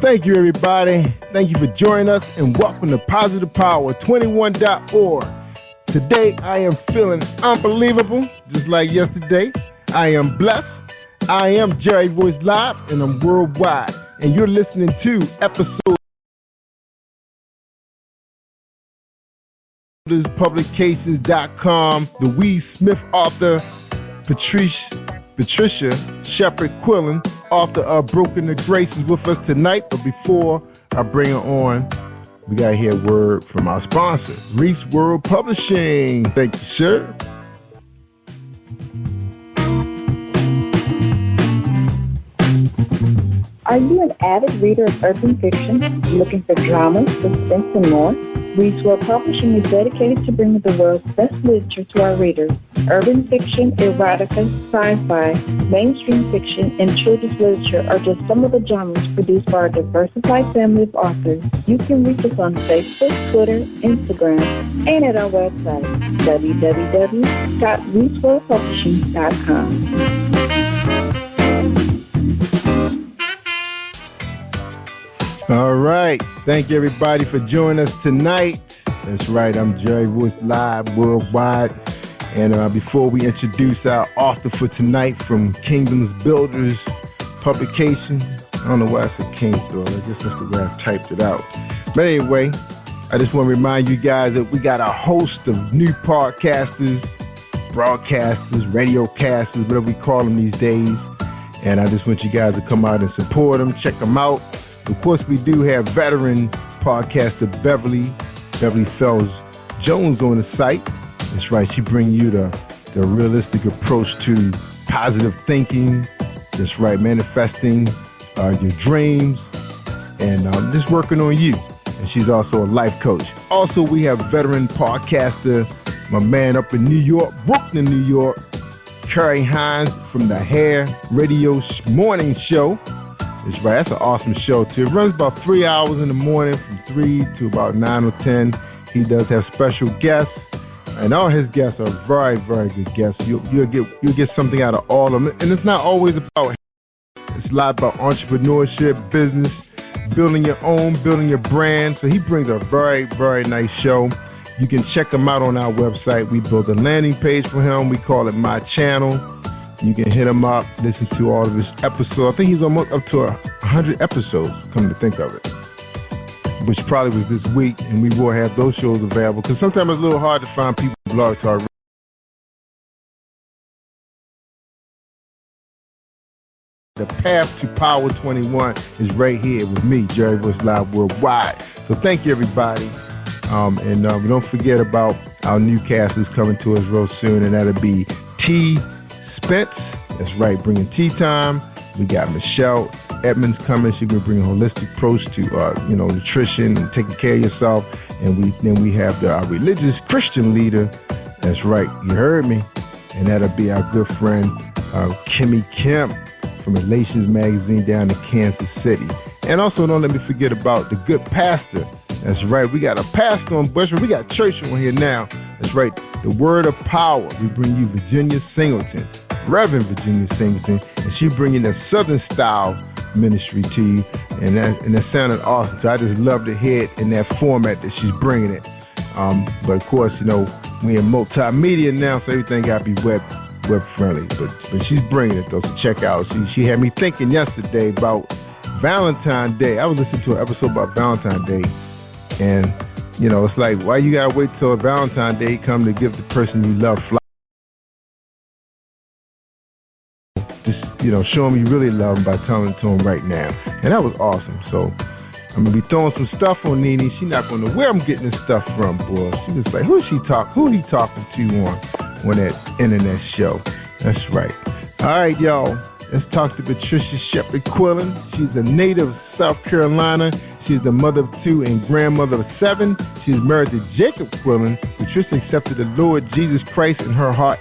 O: Thank you, everybody. Thank you for joining us, and welcome to Positive Power 21.org. Today, I am feeling unbelievable, just like yesterday. I am blessed. I am Jerry Voice Live, and I'm worldwide. And you're listening to episode publications.com. The Weed Smith author, Patricia Shepherd Quillen, author of Broken to Grace, is with us tonight. But before I bring her on, we got to hear a word from our sponsor, Reese World Publishing. Thank you, sir.
A: Are you an avid reader of urban fiction, looking for drama, suspense, and more? Reese World Publishing is dedicated to bringing the world's best literature to our readers. Urban fiction, erotica, sci-fi, mainstream fiction, and children's literature are just some of the genres produced by our diversified family of authors. You can reach us on Facebook, Twitter, Instagram, and at our website, www.reeseworldpublishing.com.
O: All right. Thank you, everybody, for joining us tonight. That's right. I'm Jerry Voice Live, worldwide. And before we introduce our author for tonight from Kingdoms Builders Publication, I don't know why I said King's Builder. I guess that's the way I typed it out. But anyway, I just want to remind you guys that we got a host of new podcasters, broadcasters, radiocasters, whatever we call them these days. And I just want you guys to come out and support them, check them out. Of course, we do have veteran podcaster Beverly Fells Jones on the site. That's right. She brings you the realistic approach to positive thinking. That's right. Manifesting your dreams and just working on you. And she's also a life coach. Also, we have veteran podcaster, my man up in New York, Brooklyn, New York, Kerry Hines from the Hair Radio Morning Show. That's right. That's an awesome show, too. It runs about 3 hours in the morning from 3 to about 9 or 10. He does have special guests, and all his guests are very, very good guests. You'll get something out of all of them. And it's not always about him. It's a lot about entrepreneurship, business, building your own, building your brand. So he brings a very, very nice show. You can check him out on our website. We built a landing page for him. We call it My Channel. You can hit him up, listen to all of his episodes. I think he's almost up to 100 episodes, come to think of it, which probably was this week, and we will have those shows available because sometimes it's a little hard to find people who blog to our radio. The path to Power 21 is right here with me, Jerry Voice Live Worldwide. So thank you, everybody. And don't forget about our new cast is coming to us real soon, and that'll be T. Spence. That's right, bringing tea time. We got Michelle Edmonds coming. She's going to bring a holistic approach to nutrition and taking care of yourself. And then we have our religious Christian leader. That's right, you heard me. And that'll be our good friend Kimmy Kemp from Relations Magazine down in Kansas City. And also don't let me forget about the good pastor. That's right, we got a pastor on Bushwick. We got church on here now. That's right, the Word of Power. We bring you Virginia Singleton, Reverend Virginia Singleton, and she bringing that Southern style ministry to you, and that sounded awesome. So I just love to hear it in that format that she's bringing it. But of course, we in multimedia now, so everything got to be web friendly. But she's bringing it though. So check out. She had me thinking yesterday about
G: Valentine's Day. I was listening to an episode about Valentine's Day, and you know, it's like, why you gotta wait till Valentine's Day come to give the person you love flowers? Just, you know, show them you really love them by telling it to them right now. And that was awesome. So I'm gonna be throwing some stuff on Nene. She's not gonna know where I'm getting this stuff from, boy. She was like, who he talking to on that internet show? That's right. All right, y'all. Let's talk to Patricia Shepard Quillen. She's a native of South Carolina. She's the mother of 2 and grandmother of 7. She's married to Jacob Quillen. Patricia accepted the Lord Jesus Christ in her heart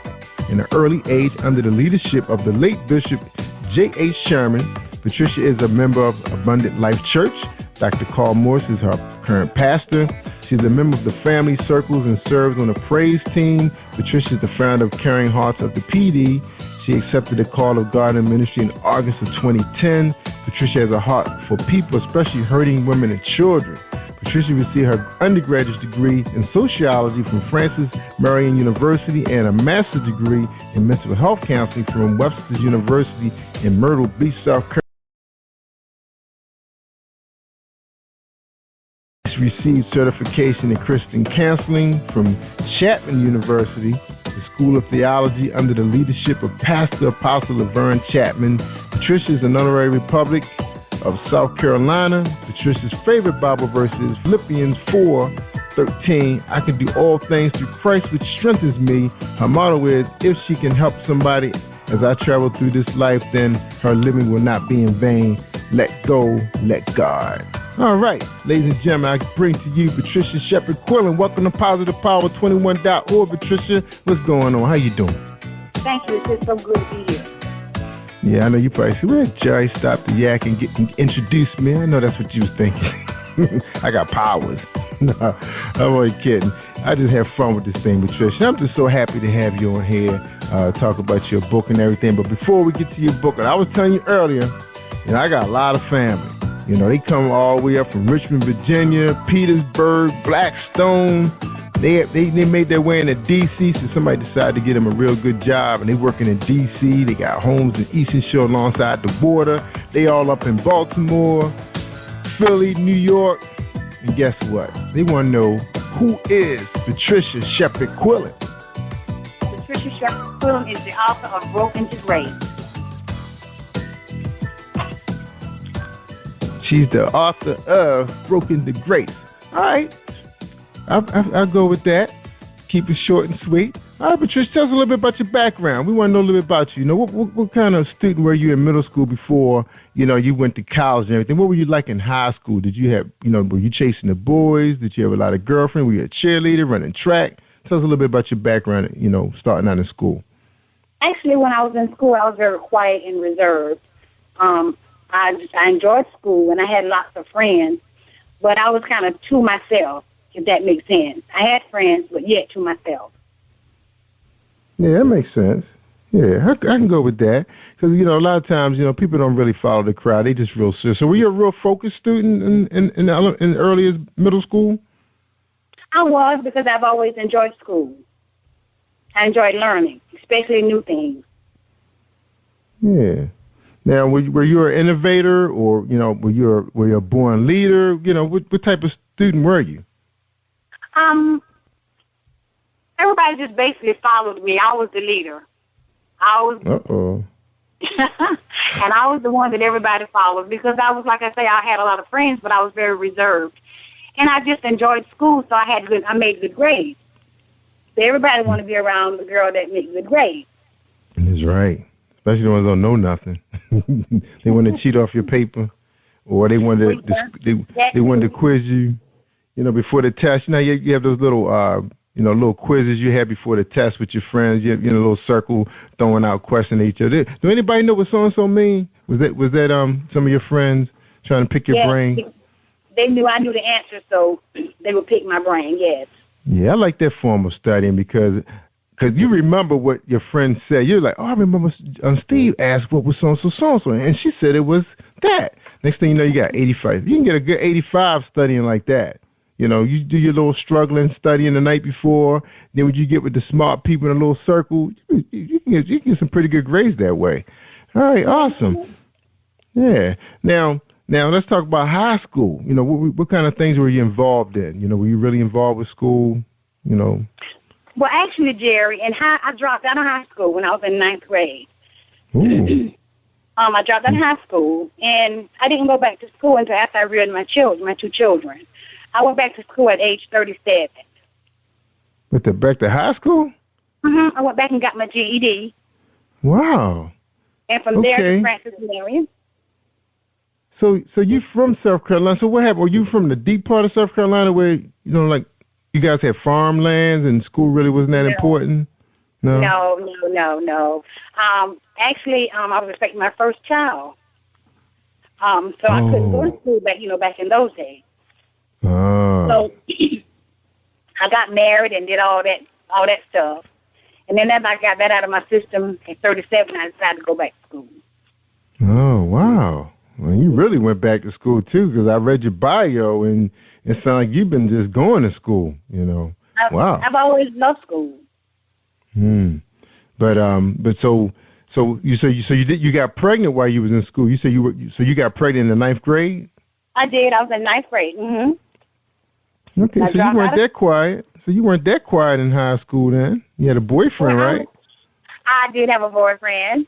G: in an early age under the leadership of the late Bishop J.A. Sherman. Patricia is a member of Abundant Life Church. Dr. Carl Morris is her current pastor. She's a member of the Family Circles and serves on the praise team. Patricia is the founder of Caring Hearts of the PD. She accepted the call of God in ministry in August of 2010. Patricia has a heart for people, especially hurting women and children. Patricia received her undergraduate degree in sociology from Francis Marion University and a master's degree in mental health counseling from Webster University in Myrtle Beach, South Carolina. She received certification in Christian counseling from Chapman University, the School of Theology under the leadership of Pastor Apostle Laverne Chapman. Patricia is an honorary Republic of South Carolina. Patricia's favorite Bible verse is Philippians 4:13. I can do all things through Christ which strengthens me. Her motto is, if she can help somebody as I travel through this life, then her living will not be in vain. Let go, let God. All right, ladies and gentlemen, I bring to you Patricia Shepard Quillen. Welcome to PositivePower21.org. Patricia, what's going on? How you doing?
H: Thank you. It's just so good to be here.
G: Yeah, I know you probably said, well, Jerry, stop the yak and introduce me. I know that's what you was thinking. I got powers. No, I'm only kidding. I just have fun with this thing, Patricia. I'm just so happy to have you on here, talk about your book and everything. But before we get to your book, and I was telling you earlier, you know, I got a lot of family. You know, they come all the way up from Richmond, Virginia, Petersburg, Blackstone. They made their way into D.C., so somebody decided to get them a real good job, and they working in D.C. They got homes in Eastern Shore alongside the border. They all up in Baltimore, Philly, New York. And guess what? They want to know, who is Patricia Shepard Quillen?
H: Patricia Shepard Quillen is the author of Broken to Grace.
G: She's the author of Broken to Grace. All right. I'll go with that. Keep it short and sweet. All right, Patricia, tell us a little bit about your background. We want to know a little bit about you. You know, what kind of student were you in middle school before, you know, you went to college and everything? What were you like in high school? Did you have, you know, were you chasing the boys? Did you have a lot of girlfriends? Were you a cheerleader, running track? Tell us a little bit about your background, you know, starting out in school.
H: Actually, when I was in school, I was very quiet and reserved. I enjoyed school, and I had lots of friends, but I was kind of to myself, if that makes sense. I had friends, but yet to myself.
G: Yeah, that makes sense. Yeah, I can go with that. Because, you know, a lot of times, you know, people don't really follow the crowd. They just real serious. So were you a real focused student in earlier middle school?
H: I was, because I've always enjoyed school. I enjoyed learning, especially new things.
G: Yeah. Now, were you an innovator, or, you know, were you a born leader? You know, what type of student were you?
H: Everybody just basically followed me. I was the leader.
G: Uh-oh.
H: And I was the one that everybody followed, because I was, like I say, I had a lot of friends, but I was very reserved. And I just enjoyed school, so I made good grades. So everybody wanted to be around the girl that made good grades.
G: That's right. Especially the ones that don't know nothing. They want to cheat off your paper, or they want to quiz you, you know, before the test. You know, you have those little, little quizzes you have before the test with your friends. You have, you know, a little circle throwing out questions at each other. Do anybody know what so-and-so mean? Was that some of your friends trying to pick your brain?
H: They knew I knew the answer, so they would pick my brain, yes.
G: Yeah, I like that form of studying, because you remember what your friend said. You're like, oh, I remember Steve asked what was so-and-so, and she said it was that. Next thing you know, you got 85. You can get a good 85 studying like that. You know, you do your little struggling studying the night before. Then when you get with the smart people in a little circle, you can get some pretty good grades that way. All right, awesome. Yeah. Now, Now let's talk about high school. You know, what kind of things were you involved in? You know, were you really involved with school? You know.
H: Well, actually, Jerry, I dropped out of high school when I was in 9th grade.
G: Ooh.
H: I dropped out of high school, and I didn't go back to school until after I reared my two children. I went back to school at age 37.
G: Back to high school?
H: I went back and got my GED.
G: Wow.
H: And from there to Francis Marion.
G: So you from South Carolina. So what happened? Were you from the deep part of South Carolina where, you know, like you guys had farmlands and school really wasn't that important? No. Actually, I was expecting my first child. So I couldn't go to school back in those days. Oh.
H: So I got married and did all that stuff. And then after I got that out of my system at 37, I decided to go back to school.
G: Oh, wow. Well, you really went back to school, too, because I read your bio, and it sounds like you've been just going to school, you know. Wow.
H: I've always loved school.
G: But so you got pregnant while you was in school. You said you got pregnant in the 9th grade?
H: I did. I was in 9th grade.
G: Okay, so you weren't that quiet. So you weren't that quiet in high school then. You had a boyfriend, right?
H: I did have a boyfriend.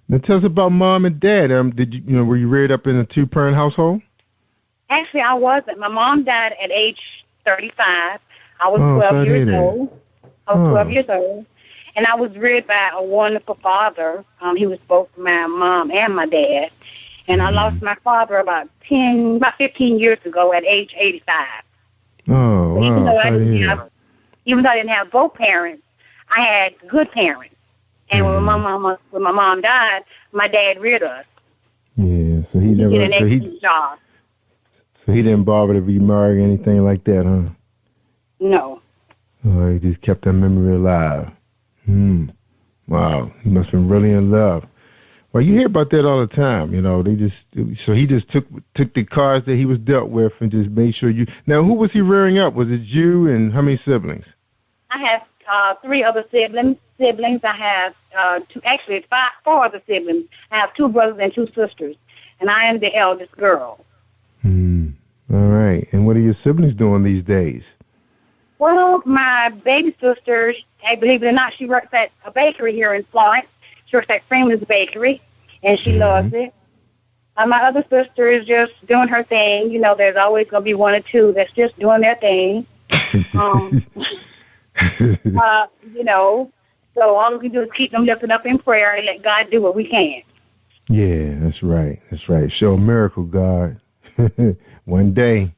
G: Now tell us about mom and dad. Were you reared up in a 2-parent household?
H: Actually, I wasn't. My mom died at age 35. I was 12 years old. And I was reared by a wonderful father. He was both my mom and my dad. And I lost my father about 15 years ago at age 85.
G: Oh, wow.
H: Even though I didn't have both parents, I had good parents. And when my mom died, my dad reared us.
G: Yeah, so he
H: did an excellent job.
G: So he didn't bother to be married or anything like that, huh?
H: No.
G: Oh, he just kept that memory alive. Wow, he must have been really in love. Well, you hear about that all the time, you know. So he just took the cards that he was dealt with and just made sure you. Now, who was he rearing up? Was it you and how many siblings?
H: I have 3 other siblings. I have 4 other siblings. I have 2 brothers and 2 sisters, and I am the eldest girl.
G: All right. And what are your siblings doing these days?
H: Well, my baby sister, believe it or not, she works at a bakery here in Florence. She works at Freeman's Bakery, and she loves it. My other sister is just doing her thing. You know, there's always going to be 1 or 2 that's just doing their thing. You know, so all we can do is keep them lifted up in prayer and let God do what we can.
G: Yeah, that's right. That's right. Show a miracle, God. One day,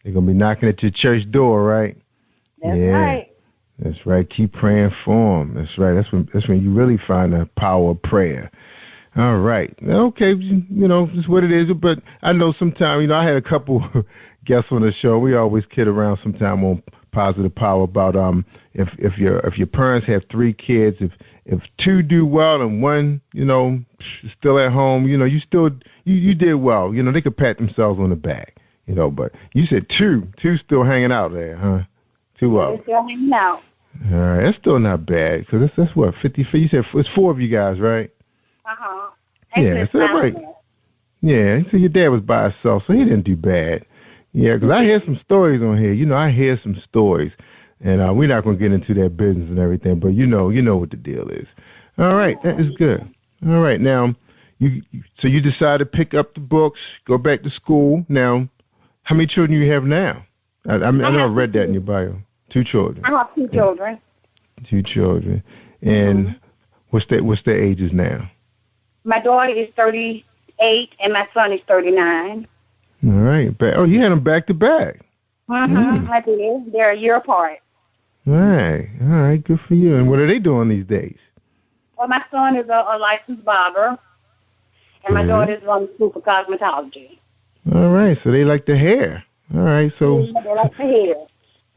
G: they're going to be knocking at your church door, right?
H: That's right.
G: That's right. Keep praying for them. That's right. That's when you really find the power of prayer. All right. Okay. You know, it's what it is. But I know sometimes, you know, I had a couple guests on the show. We always kid around sometime on Positive Power about if your parents have 3 kids, if 2 do well and 1, you know, still at home, you know, you did well. You know, they could pat themselves on the back. You know, but you said 2 still hanging out there, huh? 2 of them.
H: They're still hanging out.
G: All right, that's still not bad because that's what 50. You said it's 4 of you guys, right?
H: Yeah,
G: so right. Yeah, so your dad was by himself, so he didn't do bad. Yeah, because I hear some stories on here. You know, I hear some stories, and we're not going to get into that business and everything, but you know what the deal is. All right, that is good. All right, now so you decided to pick up the books, go back to school. Now, how many children do you have now? I know I read that in your bio. 2 children.
H: I have 2 children.
G: 2 children. And what's their ages now?
H: My daughter is 38 and my son is 39.
G: All right. Oh, you had them back to back.
H: I did. They're a year apart.
G: All right. Good for you. And what are they doing these days?
H: Well, my son is a licensed barber, and my daughter is going to school for cosmetology.
G: All right. So they like the hair. All right. So
H: they like the hair.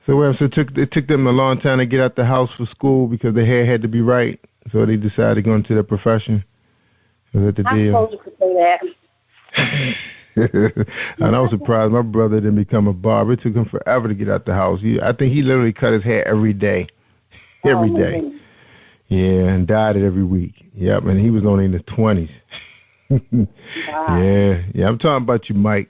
G: So it took them a long time to get out the house for school because the hair had to be right. So they decided to go into their profession. Was that the deal?
H: I suppose you could say that.
G: And I was surprised my brother didn't become a barber. It took him forever to get out the house. I think he literally cut his hair every day. Every day. Yeah, and dyed it every week. Yep, and he was only in his 20s. Yeah, I'm talking about you, Mike.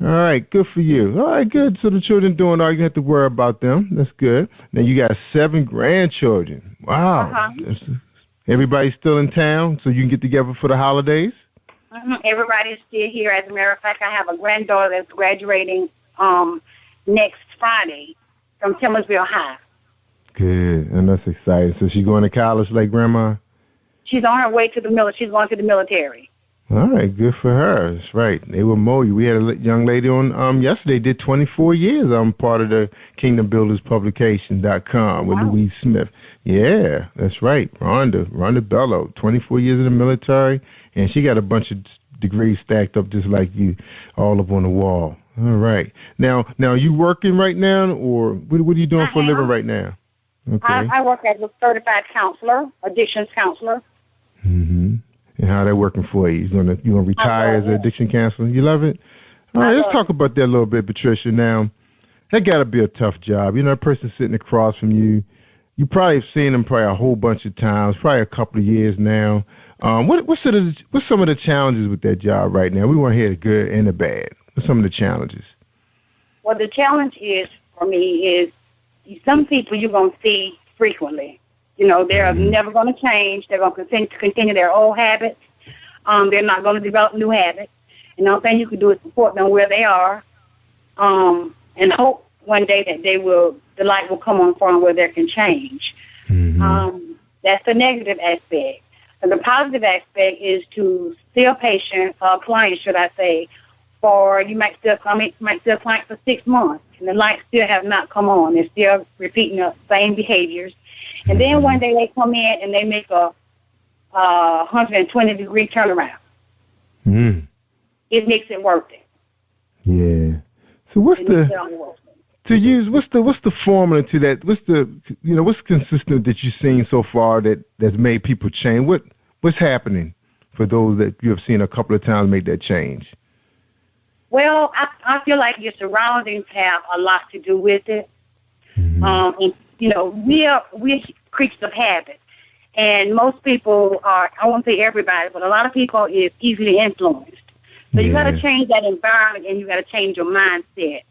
G: All right, good for you. All right, good. So the children doing all you have to worry about them. That's good. Now you got 7 grandchildren. Wow. Everybody's still in town, so you can get together for the holidays?
H: Everybody's still here. As a matter of fact, I have a granddaughter that's graduating next Friday from Tillersville High.
G: Good, and that's exciting. So she's going to college like Grandma?
H: She's on her way to the military. She's going to the military.
G: All right, good for her. That's right. They will mow you. We had a young lady on yesterday, did 24 years. I'm part of the KingdomBuildersPublication.com with Louise Smith. Yeah, that's right. Rhonda Bello, 24 years in the military, and she got a bunch of degrees stacked up just like you, all up on the wall. All right. Now you working right now, or what are you doing for a living right now? Okay.
H: I work as a certified counselor, addictions counselor.
G: Mm-hmm. And how that working for you? You gonna retire as an addiction counselor? You love it? All right, let's talk about that a little bit, Patricia. Now, that got to be a tough job. You know, a person sitting across from you, you probably have seen them probably a whole bunch of times, probably a couple of years now. What's some of the challenges with that job right now? We want to hear the good and the bad. What's some of the challenges?
H: Well, the challenge is, for me, is some people you're going to see frequently. You know, they're never going to change. They're going to continue their old habits. They're not going to develop new habits. And the only thing you can do is support them where they are, and hope one day that the light will come on for them where they can change. Mm-hmm. That's the negative aspect. And the positive aspect is to see a patient, a client, should I say, for you might still client for 6 months, and the lights still have not come on. They're still repeating the same behaviors. And then one day they come in and they make a 120-degree turnaround. It makes it worth it.
G: Yeah. So what's the formula to that? What's consistent that you've seen so far that's made people change? What's happening for those that you have seen a couple of times make that change?
H: Well, I feel like your surroundings have a lot to do with it. And, you know, we're creatures of habit. And most people are, I won't say everybody, but a lot of people is easily influenced. So you got to change that environment, and you got to change your mindset.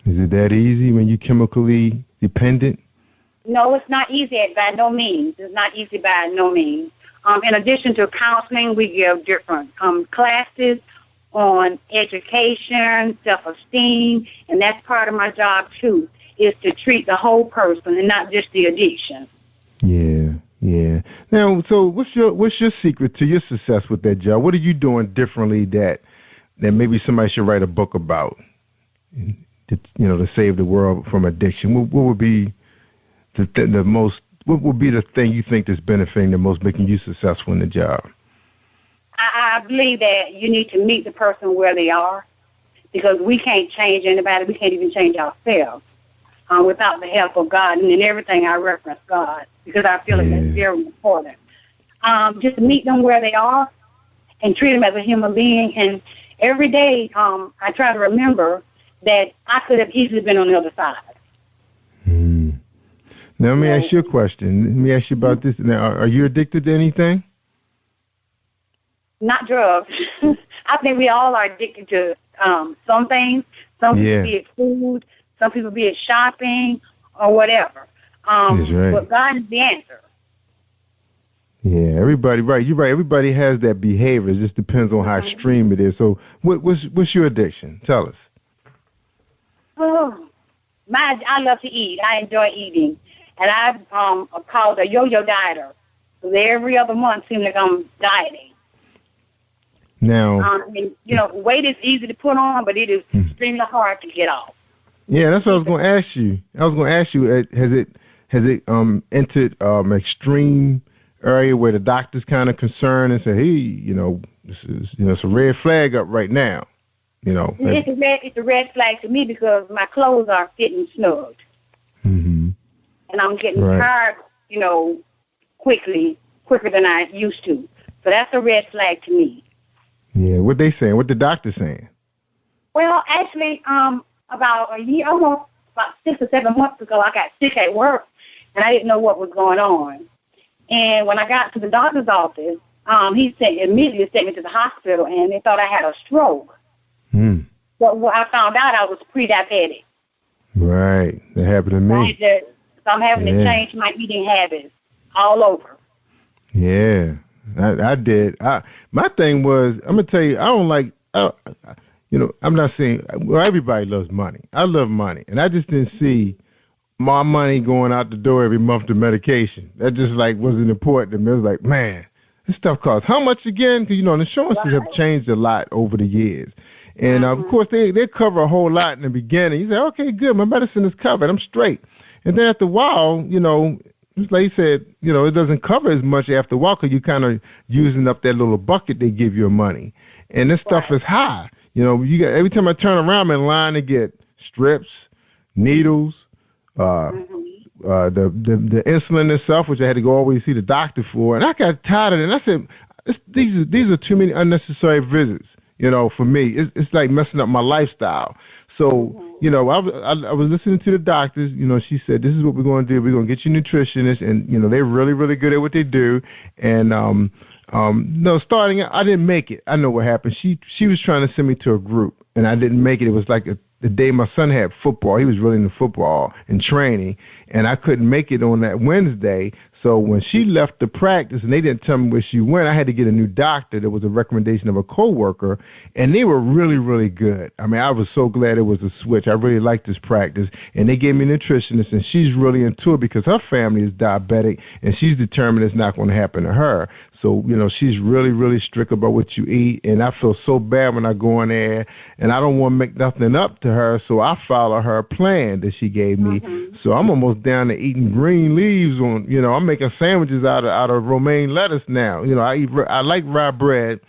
G: Is it that easy when you're chemically dependent?
H: No, it's not easy by no means. It's not easy by no means. In addition to counseling, we give different classes on education, self-esteem, and that's part of my job too, is to treat the whole person and not just the addiction. Yeah. Now, so what's your secret to your success with that job? What are you doing differently that maybe somebody should write a book about, to save the world from addiction? What would be the most? What would be the thing you think that's benefiting the most, making you successful in the job? I believe that you need to meet the person where they are, because we can't change anybody. We can't even change ourselves without the help of God. And in everything, I reference God because I feel like that's very important. Just meet them where they are and treat them as a human being. And every day, I try to remember that I could have easily been on the other side.
G: Now, let me ask you a question. Let me ask you about this. Now, are you addicted to anything?
H: Not drugs. I think we all are addicted to some things. Some people be it food, some people be it shopping or whatever.
G: That's right.
H: But God is the answer.
G: Yeah, everybody, right. You're right. Everybody has that behavior. It just depends on how extreme it is. So what's your addiction? Tell us.
H: Oh, I love to eat. I enjoy eating. And I've called a yo-yo dieter. So every other month seems like I'm dieting.
G: Now,
H: weight is easy to put on, but it is extremely hard to get off.
G: Yeah, that's what I was going to ask you. Has it entered extreme area where the doctor's kind of concerned and say, hey, this is it's a red flag up right now.
H: It's a red flag to me because my clothes are fitting snug, and I'm getting tired, quicker than I used to. So that's a red flag to me.
G: Yeah, what they saying? What the doctor saying?
H: Well, actually, about 6 or 7 months ago, I got sick at work, and I didn't know what was going on. And when I got to the doctor's office, he immediately sent me to the hospital, and they thought I had a stroke. But when I found out I was pre-diabetic.
G: Right. That happened to me.
H: So I'm having to change my eating habits all over.
G: Yeah, I did. My thing was, I'm going to tell you, I don't like, I'm not saying, well, everybody loves money. I love money. And I just didn't see my money going out the door every month to medication. That just wasn't important to me. I was like, man, this stuff costs how much again? Because, insurances have changed a lot over the years. And, of course, they cover a whole lot in the beginning. You say, okay, good, my medicine is covered. I'm straight. And then after a while, just like you said, it doesn't cover as much after a while because you're kind of using up that little bucket they give you of money. And this stuff is high. You got every time I turn around, I'm in line to get strips, needles, the insulin itself, which I had to go always see the doctor for. And I got tired of it. And I said, these are too many unnecessary visits. For me, it's like messing up my lifestyle. So, I was listening to the doctors. She said, this is what we're going to do. We're going to get you a nutritionist. And, they're really, really good at what they do. And, starting out, I didn't make it. I know what happened. She was trying to send me to a group, and I didn't make it. It was like the day my son had football. He was really into football and training, and I couldn't make it on that Wednesday. So when she left the practice and they didn't tell me where she went, I had to get a new doctor. There was a recommendation of a coworker, and they were really, really good. I mean, I was so glad it was a switch. I really liked this practice, and they gave me a nutritionist, and she's really into it because her family is diabetic, and she's determined it's not going to happen to her. So, she's really, really strict about what you eat, and I feel so bad when I go in there, and I don't want to make nothing up to her, so I follow her plan that she gave me. So I'm almost down to eating green leaves on, I'm making sandwiches out of romaine lettuce now. I like rye bread,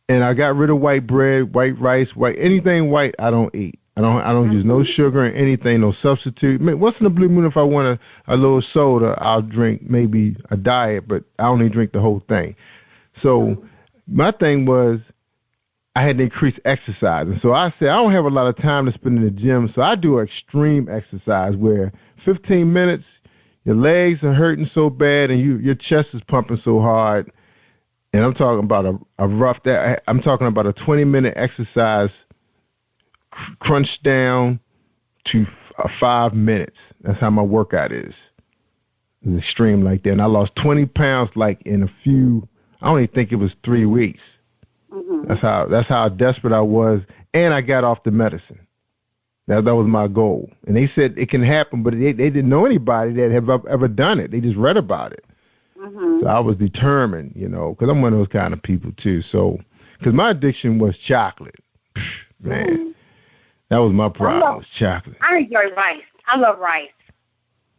G: and I got rid of white bread, white rice, anything white I don't eat. I don't use no sugar and anything, no substitute. Once in a blue moon, if I want a little soda, I'll drink maybe a diet, but I only drink the whole thing. So my thing was I had to increase exercise. And so I said I don't have a lot of time to spend in the gym, so I do extreme exercise where 15 minutes, your legs are hurting so bad and your chest is pumping so hard. And I'm talking about I'm talking about a 20-minute exercise crunched down to 5 minutes. That's how my workout is. It's extreme like that. And I lost 20 pounds in a few, I don't even think it was 3 weeks. That's how desperate I was. And I got off the medicine. That was my goal. And they said it can happen, but they didn't know anybody that have ever done it. They just read about it. So I was determined, because I'm one of those kind of people too. So, because my addiction was chocolate. Man. That was my problem, was chocolate.
H: I enjoy rice. I love rice.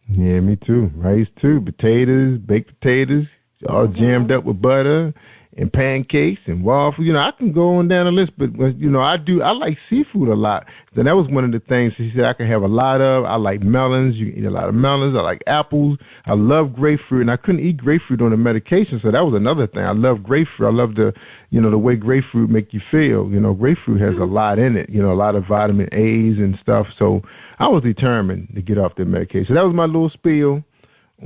G: Yeah, me too. Rice too. Potatoes, baked potatoes, all jammed up with butter and pancakes and waffles. I can go on down the list, but I like seafood a lot. So that was one of the things she said I can have a lot of. I like melons. You can eat a lot of melons. I like apples. I love grapefruit, and I couldn't eat grapefruit on the medication, so that was another thing. I love grapefruit. I love the way grapefruit make you feel. Grapefruit has a lot in it, a lot of vitamin A's and stuff. So I was determined to get off the medication. So that was my little spiel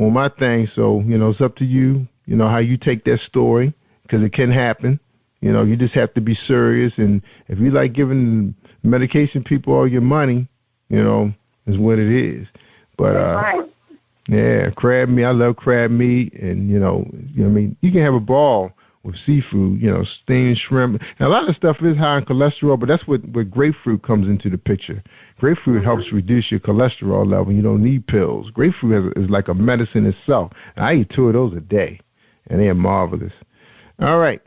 G: on my thing. So, it's up to you, how you take that story. Because it can happen. You just have to be serious. And if you like giving medication people all your money, is what it is. But, yeah, crab meat. I love crab meat. And, you can have a ball with seafood, steamed shrimp. And a lot of stuff is high in cholesterol, but that's where grapefruit comes into the picture. Grapefruit helps reduce your cholesterol level. You don't need pills. Grapefruit is like a medicine itself. And I eat 2 of those a day, and they are marvelous. All right.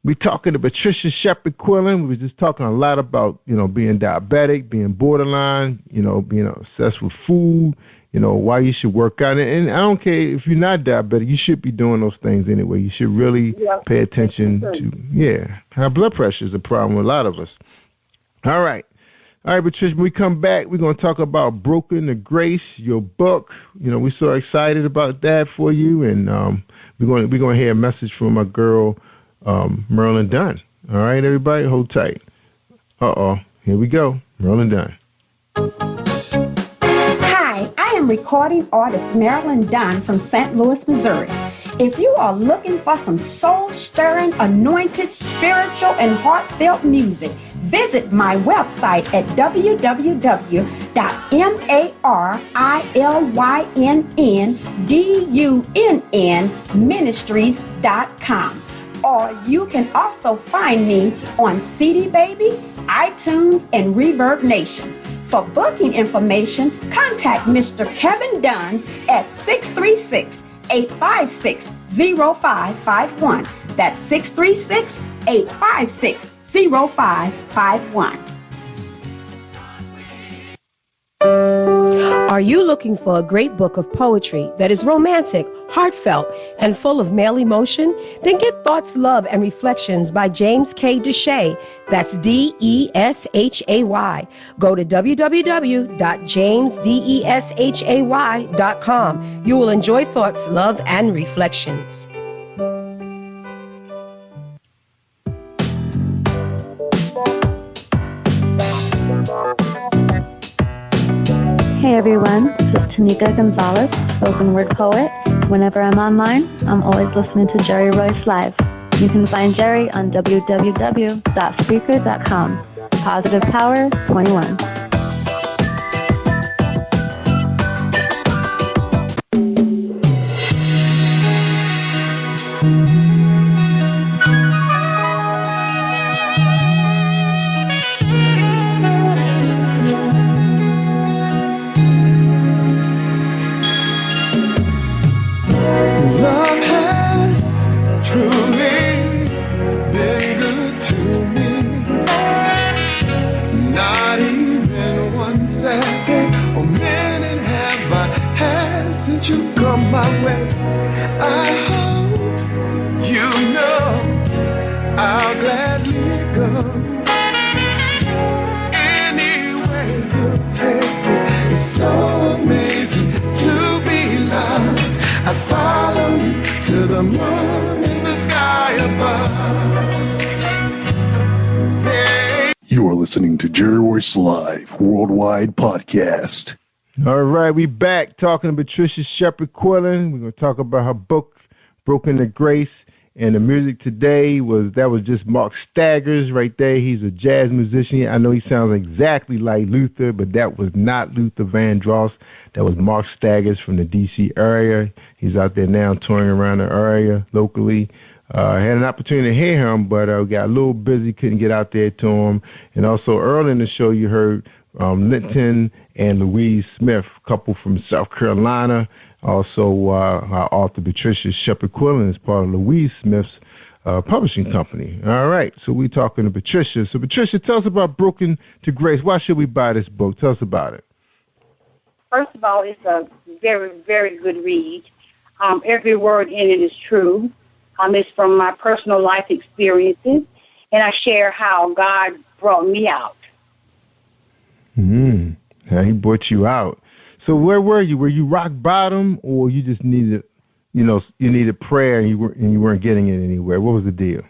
G: We're talking to Patricia Shepard-Quillen. We were just talking a lot about, being diabetic, being borderline, being obsessed with food, why you should work out. And I don't care if you're not diabetic, you should be doing those things anyway. You should really pay attention to, high blood pressure is a problem with a lot of us. All right. All right, Patricia, when we come back, we're going to talk about Broken to Grace, your book. We're so excited about that for you. And we're going to hear a message from my girl, Marilyn Dunn. All right, everybody, hold tight. Here we go. Marilyn Dunn.
S: Hi, I am recording artist Marilyn Dunn from St. Louis, Missouri. If you are looking for some soul-stirring, anointed, spiritual, and heartfelt music, visit my website at www.marynndunnministries.com. Or you can also find me on CD Baby, iTunes, and Reverb Nation. For booking information, contact Mr. Kevin Dunn at 636-856-0551. That's 636-856-0551.
R: Are you looking for a great book of poetry that is romantic, heartfelt, and full of male emotion? Then get Thoughts, Love, and Reflections by James K. Deshay. That's D-E-S-H-A-Y. Go to www.jamesdeshay.com. You will enjoy Thoughts, Love, and Reflections.
F: Hey everyone, this is Tanika Gonzalez, spoken word poet. Whenever I'm online, I'm always listening to Jerry Royce Live. You can find Jerry on www.speaker.com. Positive Power 21.
B: You are listening to Jerry Royce Live Worldwide Podcast.
G: All right, we back talking to Patricia Shepard Quillen. We're going to talk about her book, Broken to Grace. And the music today was just Mark Staggers right there. He's a jazz musician. I know he sounds exactly like Luther, but that was not Luther Vandross. That was Mark Staggers from the D.C. area. He's out there now touring around the area locally. I had an opportunity to hear him, but I got a little busy, couldn't get out there to him. And also early in the show, you heard Linton and Louise Smith, a couple from South Carolina. Also, our author Patricia Shepard Quillen is part of Louise Smith's publishing company. All right, so we're talking to Patricia. So, Patricia, tell us about Broken to Grace. Why should we buy this book? Tell us about it.
H: First of all, it's a very, very good read. Every word in it is true. It's from my personal life experiences, and I share how God brought me out.
G: How he brought you out. So where were you? Were you rock bottom, or you just needed, you needed prayer and you weren't getting it anywhere? What was the deal?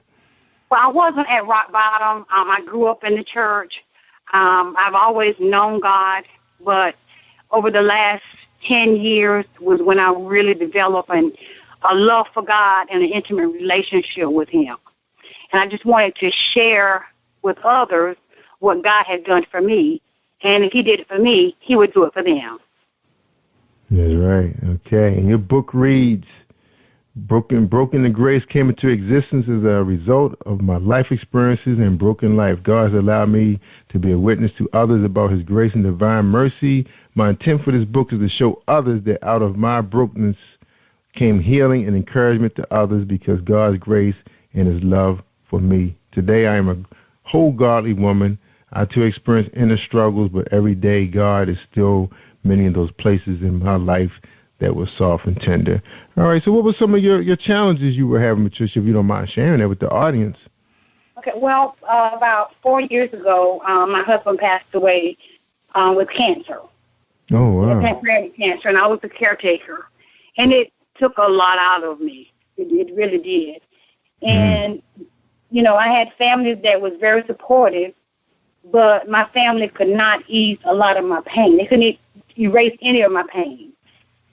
H: Well, I wasn't at rock bottom. I grew up in the church. I've always known God, but over the last 10 years was when I really developed a love for God and an intimate relationship with Him. And I just wanted to share with others what God has done for me. And if He did it for me, He would do it for them.
G: That's right. Okay. And your book reads, Broken to Grace came into existence as a result of my life experiences and broken life. God has allowed me to be a witness to others about His grace and divine mercy. My intent for this book is to show others that out of my brokenness came healing and encouragement to others because God's grace and His love for me. Today I am a whole godly woman. I too experience inner struggles, but every day God is still many of those places in my life that were soft and tender. All right, so what were some of your challenges you were having, Patricia, if you don't mind sharing that with the audience?
H: Okay, well, about 4 years ago, my husband passed away with cancer.
G: Oh, wow.
H: Pancreatic cancer, and I was the caretaker. And it took a lot out of me. It really did. And, I had families that was very supportive, but my family could not ease a lot of my pain. They couldn't erase any of my pain.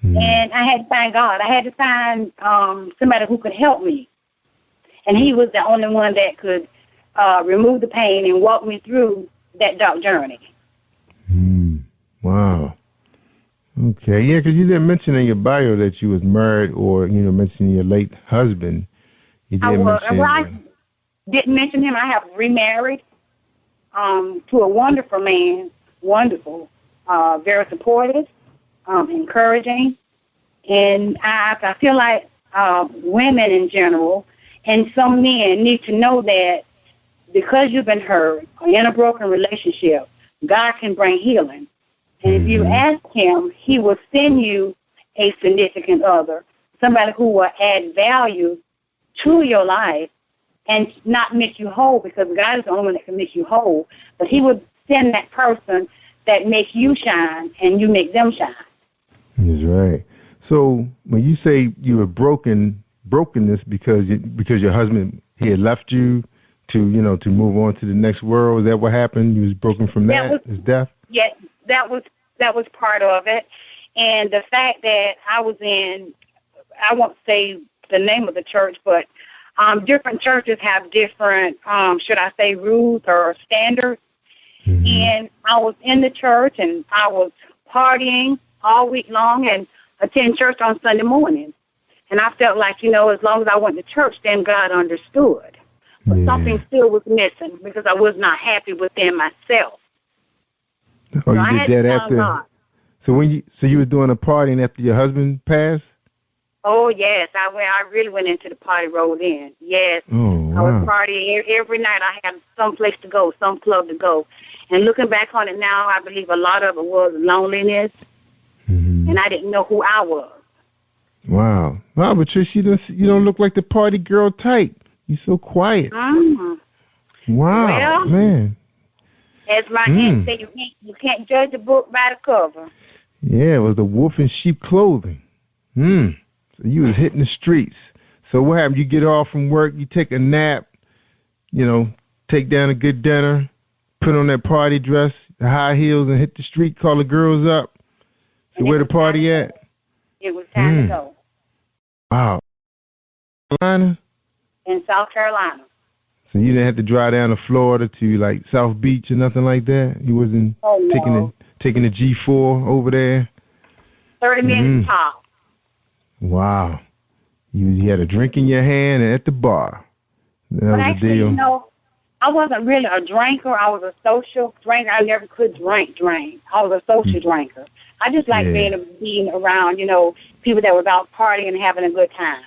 H: And I had to find God. I had to find somebody who could help me. And he was the only one that could remove the pain and walk me through that dark journey.
G: Wow. Okay, yeah, because you didn't mention in your bio that you was married or, mention your late husband. You didn't mention
H: I didn't mention him. I have remarried to a wonderful man, wonderful, very supportive, encouraging. And I feel like women in general and some men need to know that because you've been hurt or in a broken relationship, God can bring healing. And if you ask him, he will send you a significant other, somebody who will add value to your life and not make you whole, because God is the only one that can make you whole. But he would send that person that makes you shine and you make them shine.
G: That's right. So when you say you were brokenness because your husband, he had left you to move on to the next world, is that what happened? You was broken from his death?
H: Yes, that was part of it. And the fact that I was in, I won't say the name of the church, but different churches have different, should I say, rules or standards. And I was in the church and I was partying all week long and attend church on Sunday morning. And I felt like, as long as I went to church, then God understood. But something still was missing because I was not happy within myself.
G: Oh, you did that after? So you were doing a partying after your husband passed?
H: Oh, yes. I really went into the party rolled in. Yes.
G: Oh, wow.
H: I was partying every night. I had some place to go, some club to go. And looking back on it now, I believe a lot of it was loneliness. And I didn't know who I was.
G: Wow. Wow, Patricia, you don't look like the party girl type. You're so quiet. Wow,
H: well,
G: man.
H: As my aunt said, you can't judge a book by the cover.
G: Yeah, it was the wolf in sheep clothing. So you was hitting the streets. So what happened? You get off from work, you take a nap, take down a good dinner, put on that party dress, the high heels, and hit the street, call the girls up. So where the party at?
H: It was time to go.
G: Wow. Carolina?
H: In South Carolina.
G: So you didn't have to drive down to Florida to like South Beach or nothing like that? You wasn't taking the G4 over there?
H: 30 minutes top.
G: Wow. You had a drink in your hand and at the bar. That was
H: actually,
G: the deal.
H: I wasn't really a drinker. I was a social drinker. I never could drink. I was a social drinker. I just like being around, people that were out partying and having a good time.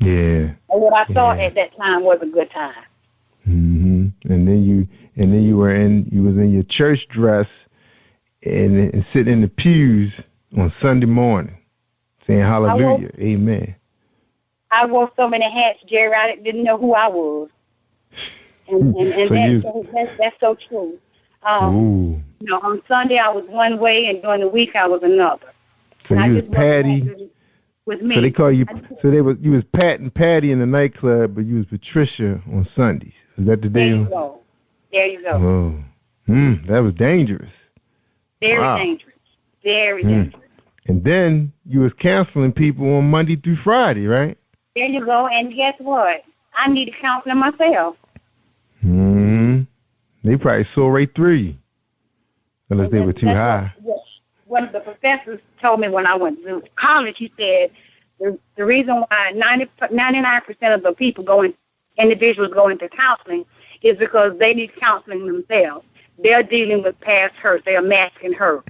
G: Yeah.
H: And what I thought at that time was a good time.
G: And then you was in your church dress and sitting in the pews on Sunday morning saying hallelujah, amen.
H: I wore so many hats, Jerry, I didn't know who I was. And that's so true. On Sunday I was one way, and during the week I was another.
G: So you was Patty.
H: With me.
G: So they call you. You was Pat and Patty in the nightclub, but you was Patricia on Sundays. Is that the deal?
H: There you go.
G: Oh, that was dangerous.
H: Very dangerous. Very dangerous.
G: And then you was counseling people on Monday through Friday, right?
H: There you go. And guess what? I needed counseling myself.
G: They probably saw right through you, unless they were too high.
H: One of the professors told me when I went to college, he said the reason why 99% of the individuals go into counseling is because they need counseling themselves. They're dealing with past hurt. They're masking hurt.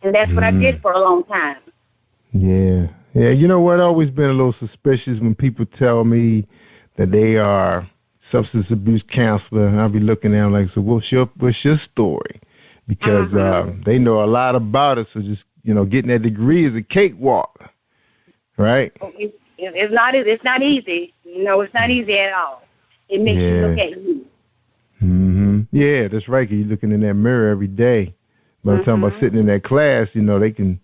H: And that's what I did for a long time.
G: Yeah. Yeah, you know what? I've always been a little suspicious when people tell me that they are substance abuse counselor, and I'll be looking at them like, so what's your story? Because they know a lot about it, so just, getting that degree is a cakewalk, right?
H: It's not easy. It's not easy at all. It makes you look at you.
G: Yeah, that's right, 'cause you're looking in that mirror every day. But I'm talking about sitting in that class, they can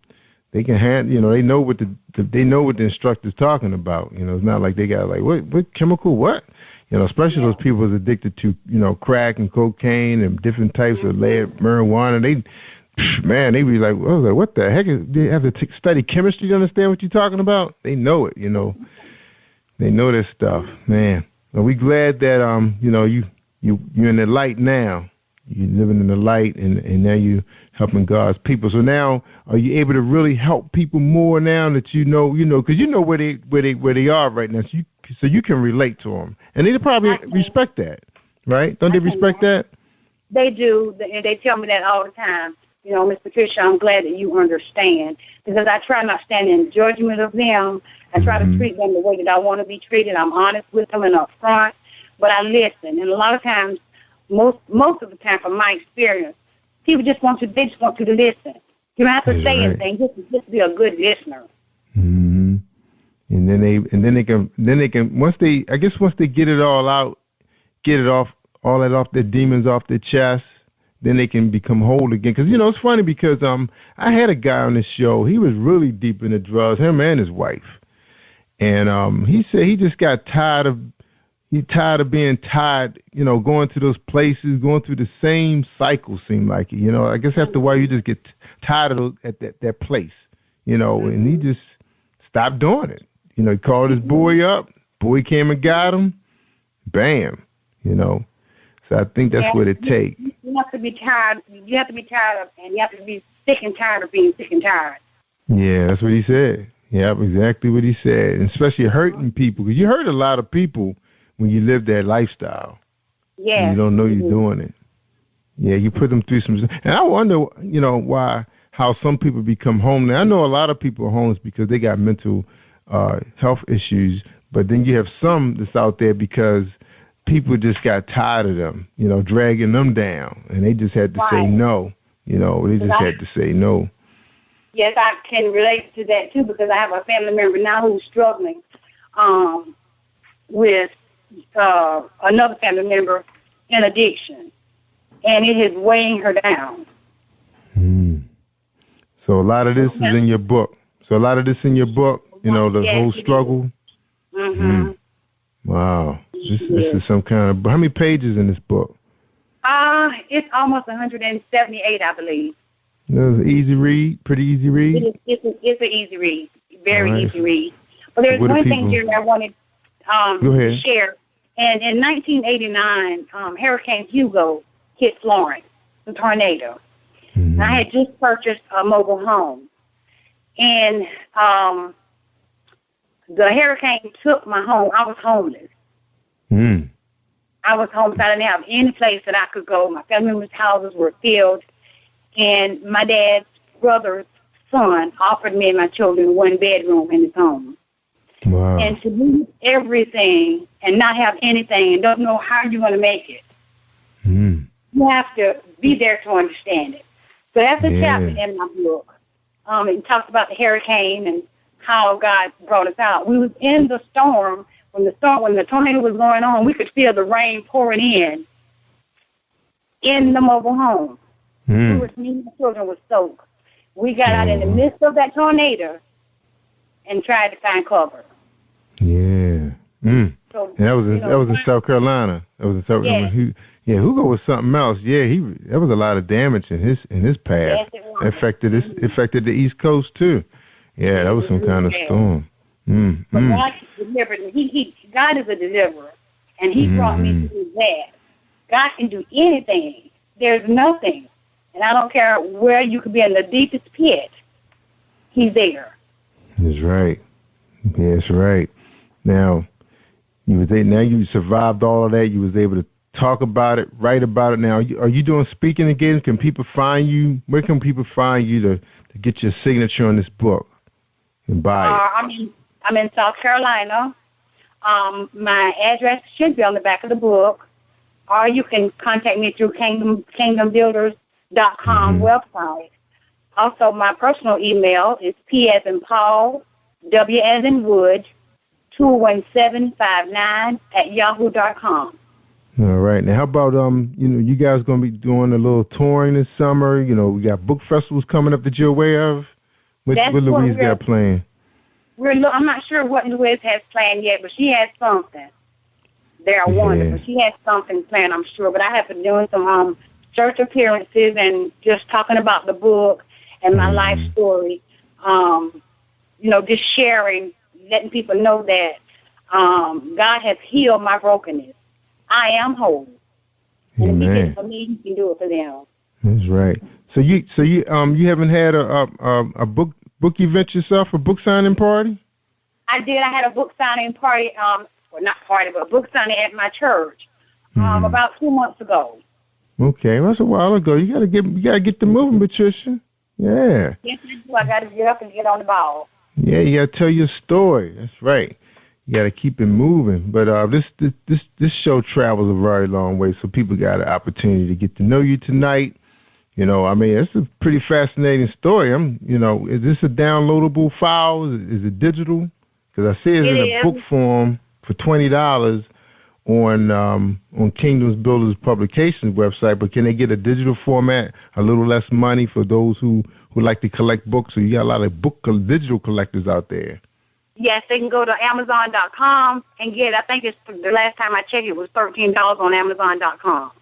G: they know what the instructor's talking about. It's not like they got like, what chemical, what? Especially those people who's addicted to, crack and cocaine and different types of marijuana. man, they be like, I was like, what the heck? They have to study chemistry to understand what you're talking about? They know it, you know. They know this stuff, man. Are we glad that you're in the light now? You're living in the light, and now you're helping God's people. So now, are you able to really help people more now that you know, because you know where they are right now, so you can relate to them, and they probably respect that, right? Don't they respect that?
H: They do, and they tell me that all the time. You know, Miss Patricia, I'm glad that you understand, because I try not to stand in judgment of them. I try to treat them the way that I want to be treated. I'm honest with them and upfront, but I listen. And a lot of times, most of the time, from my experience, people just want you to listen. You don't have to say anything; just be a good listener.
G: Mm-hmm. And then they can once they get it all out, all that off their demons off their chest. Then they can become whole again. Because, it's funny because I had a guy on this show. He was really deep into drugs, him and his wife. And he said he just got tired of being tired, going to those places, going through the same cycle, seemed like it. I guess after a while you just get tired of that place, and he just stopped doing it. He called his boy up. Boy came and got him. Bam, So I think that's what it takes.
H: You have to be tired. You have to be tired of, and you have to be sick and tired of being sick and tired.
G: Yeah, that's what he said. Yeah, exactly what he said. And especially hurting people, because you hurt a lot of people when you live that lifestyle.
H: Yeah.
G: You don't know you're doing it. Yeah, you put them through some. And I wonder, how some people become homeless. I know a lot of people are homeless because they got mental health issues, but then you have some that's out there because people just got tired of them, dragging them down, and they just had to say no. They just had to say no.
H: Yes, I can relate to that, too, because I have a family member now who's struggling with another family member in addiction, and it is weighing her down.
G: So a lot of this is in your book. The whole struggle.
H: Mm-hmm.
G: Wow. This is some kind of... How many pages in this book?
H: It's almost 178, I believe.
G: It's easy read? Pretty easy read?
H: It's an easy read. Very easy read. But there's one thing here I wanted to share. And in 1989, Hurricane Hugo hit Florence, the tornado. Mm-hmm. I had just purchased a mobile home. And the hurricane took my home. I was homeless. I was homeless. I didn't have any place that I could go. My family members' houses were filled. And my dad's brother's son offered me and my children one bedroom in his home.
G: Wow.
H: And to lose everything and not have anything and don't know how you're going to make it, you have to be there to understand it. So that's a chapter in my book. It talks about the hurricane and how God brought us out. We was in the storm when the tornado was going on. We could feel the rain pouring in the mobile home. Me and the children were soaked. We got out in the midst of that tornado and tried to find cover.
G: Yeah. So, and that was in South Carolina. That was in South Carolina. Hugo was something else. Yeah, there was a lot of damage in his path.
H: Yes, it was.
G: Affected the East Coast too. Yeah, that was some kind of storm.
H: But God delivered me. God is a deliverer, and He brought me through that. God can do anything. There's nothing, and I don't care where you could be in the deepest pit. He's there.
G: That's right. That's right. Now, you survived all of that. You was able to talk about it, write about it. Now, are you doing speaking again? Can people find you? Where can people find you to get your signature on this book and buy it?
H: I'm in South Carolina. My address should be on the back of the book, or you can contact me through kingdombuilders.com website. Also, my personal email is P as in Paul, W as in Wood, 21759 @yahoo.com.
G: All right. Now, how about you guys going to be doing a little touring this summer? We got book festivals coming up that you're aware of. What Louise got planned?
H: I'm not sure what Louise has planned yet, but she has something. They're wonderful. She has something planned, I'm sure. But I have been doing some church appearances and just talking about the book and my life story. Just sharing, letting people know that God has healed my brokenness. I am whole. And if He did it for me, He can do it for them.
G: That's right. So you haven't had a book event yourself, a book signing party?
H: I did. I had a book signing party. Not party, but a book signing at my church about 2 months ago.
G: Okay, well, that's a while ago. You gotta get the moving, Patricia. Yeah.
H: Yes, I do. I gotta get up and get on the ball.
G: Yeah, you gotta tell your story. That's right. You gotta keep it moving. But this show travels a very long way, so people got an opportunity to get to know you tonight. It's a pretty fascinating story. Is this a downloadable file? Is it digital? Because I see it in a book form for $20 on Kingdoms Builders Publications website. But can they get a digital format, a little less money for those who like to collect books? So you got a lot of digital collectors out there.
H: Yes, they can go to Amazon.com and get. I think it's the last time I checked, it was $13 on Amazon.com.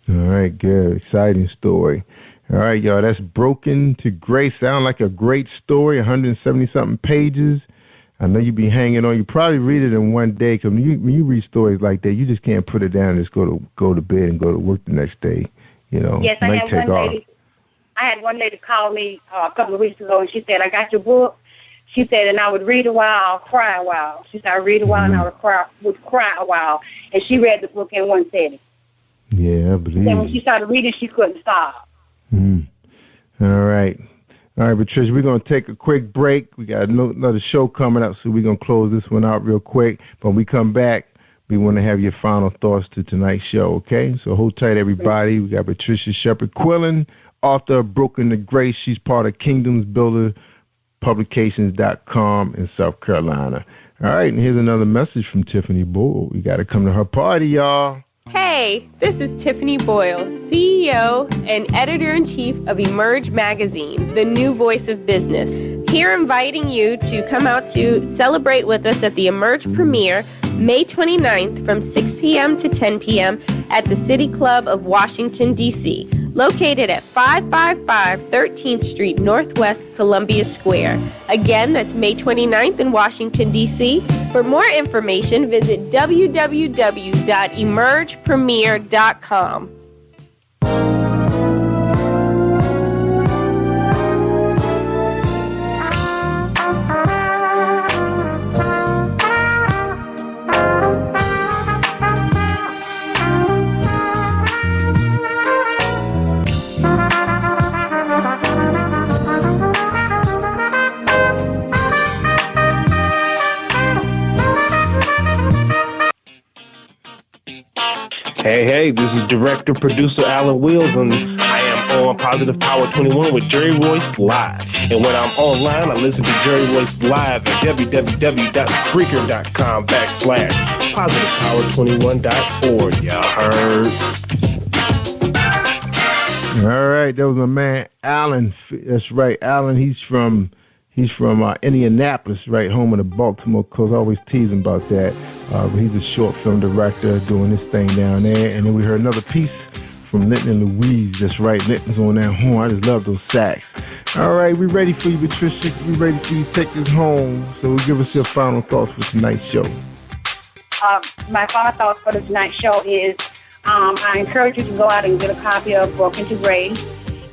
G: All right, good, exciting story. All right, y'all, that's Broken to Grace. Sound like a great story, 170-something pages. I know you be hanging on. You probably read it in one day, because when you read stories like that, you just can't put it down and just go to bed and go to work the next day.
H: Yes, I had one lady call me a couple of weeks ago, and she said, I got your book. She said, and I would read a while, I'll cry a while. She said, I read a while, and I would cry a while. And she read the book in one setting.
G: Yeah, I believe.
H: And when she started reading, she couldn't stop.
G: All right, Patricia, we're going to take a quick break. We got another show coming up, so we're going to close this one out real quick. But when we come back, we want to have your final thoughts to tonight's show, okay? So hold tight, everybody. We got Patricia Shepard-Quillen, author of Broken to Grace. She's part of Kingdoms Builder Publications.com in South Carolina. All right, and here's another message from Tiffany Boyle. We got to come to her party, y'all.
D: Hey, this is Tiffany Boyle, CEO and Editor-in-Chief of Emerge Magazine, the new voice of business. Here inviting you to come out to celebrate with us at the Emerge premiere May 29th from 6 p.m. to 10 p.m. at the City Club of Washington, D.C., located at 555 13th Street Northwest, Columbia Square. Again, that's May 29th in Washington, D.C. For more information, visit www.emergepremiere.com.
K: Hey, this is director-producer Alan Wills, and I am on Positive Power 21 with Jerry Royce Live. And when I'm online, I listen to Jerry Royce Live at www.spreaker.com/positivepower21.org. Y'all heard?
G: All right, that was my man Alan. That's right, Alan. He's from Indianapolis, right, home of the Baltimore Colts. I always tease him about that. But he's a short film director doing this thing down there. And then we heard another piece from Linton and Louise. That's right, Linton's on that horn. I just love those sax. All right, we ready for you, Patricia. We ready for you to take us home. So give us your final thoughts for tonight's show.
H: My final thoughts for tonight's show is I encourage you to go out and get a copy of Broken to Grace.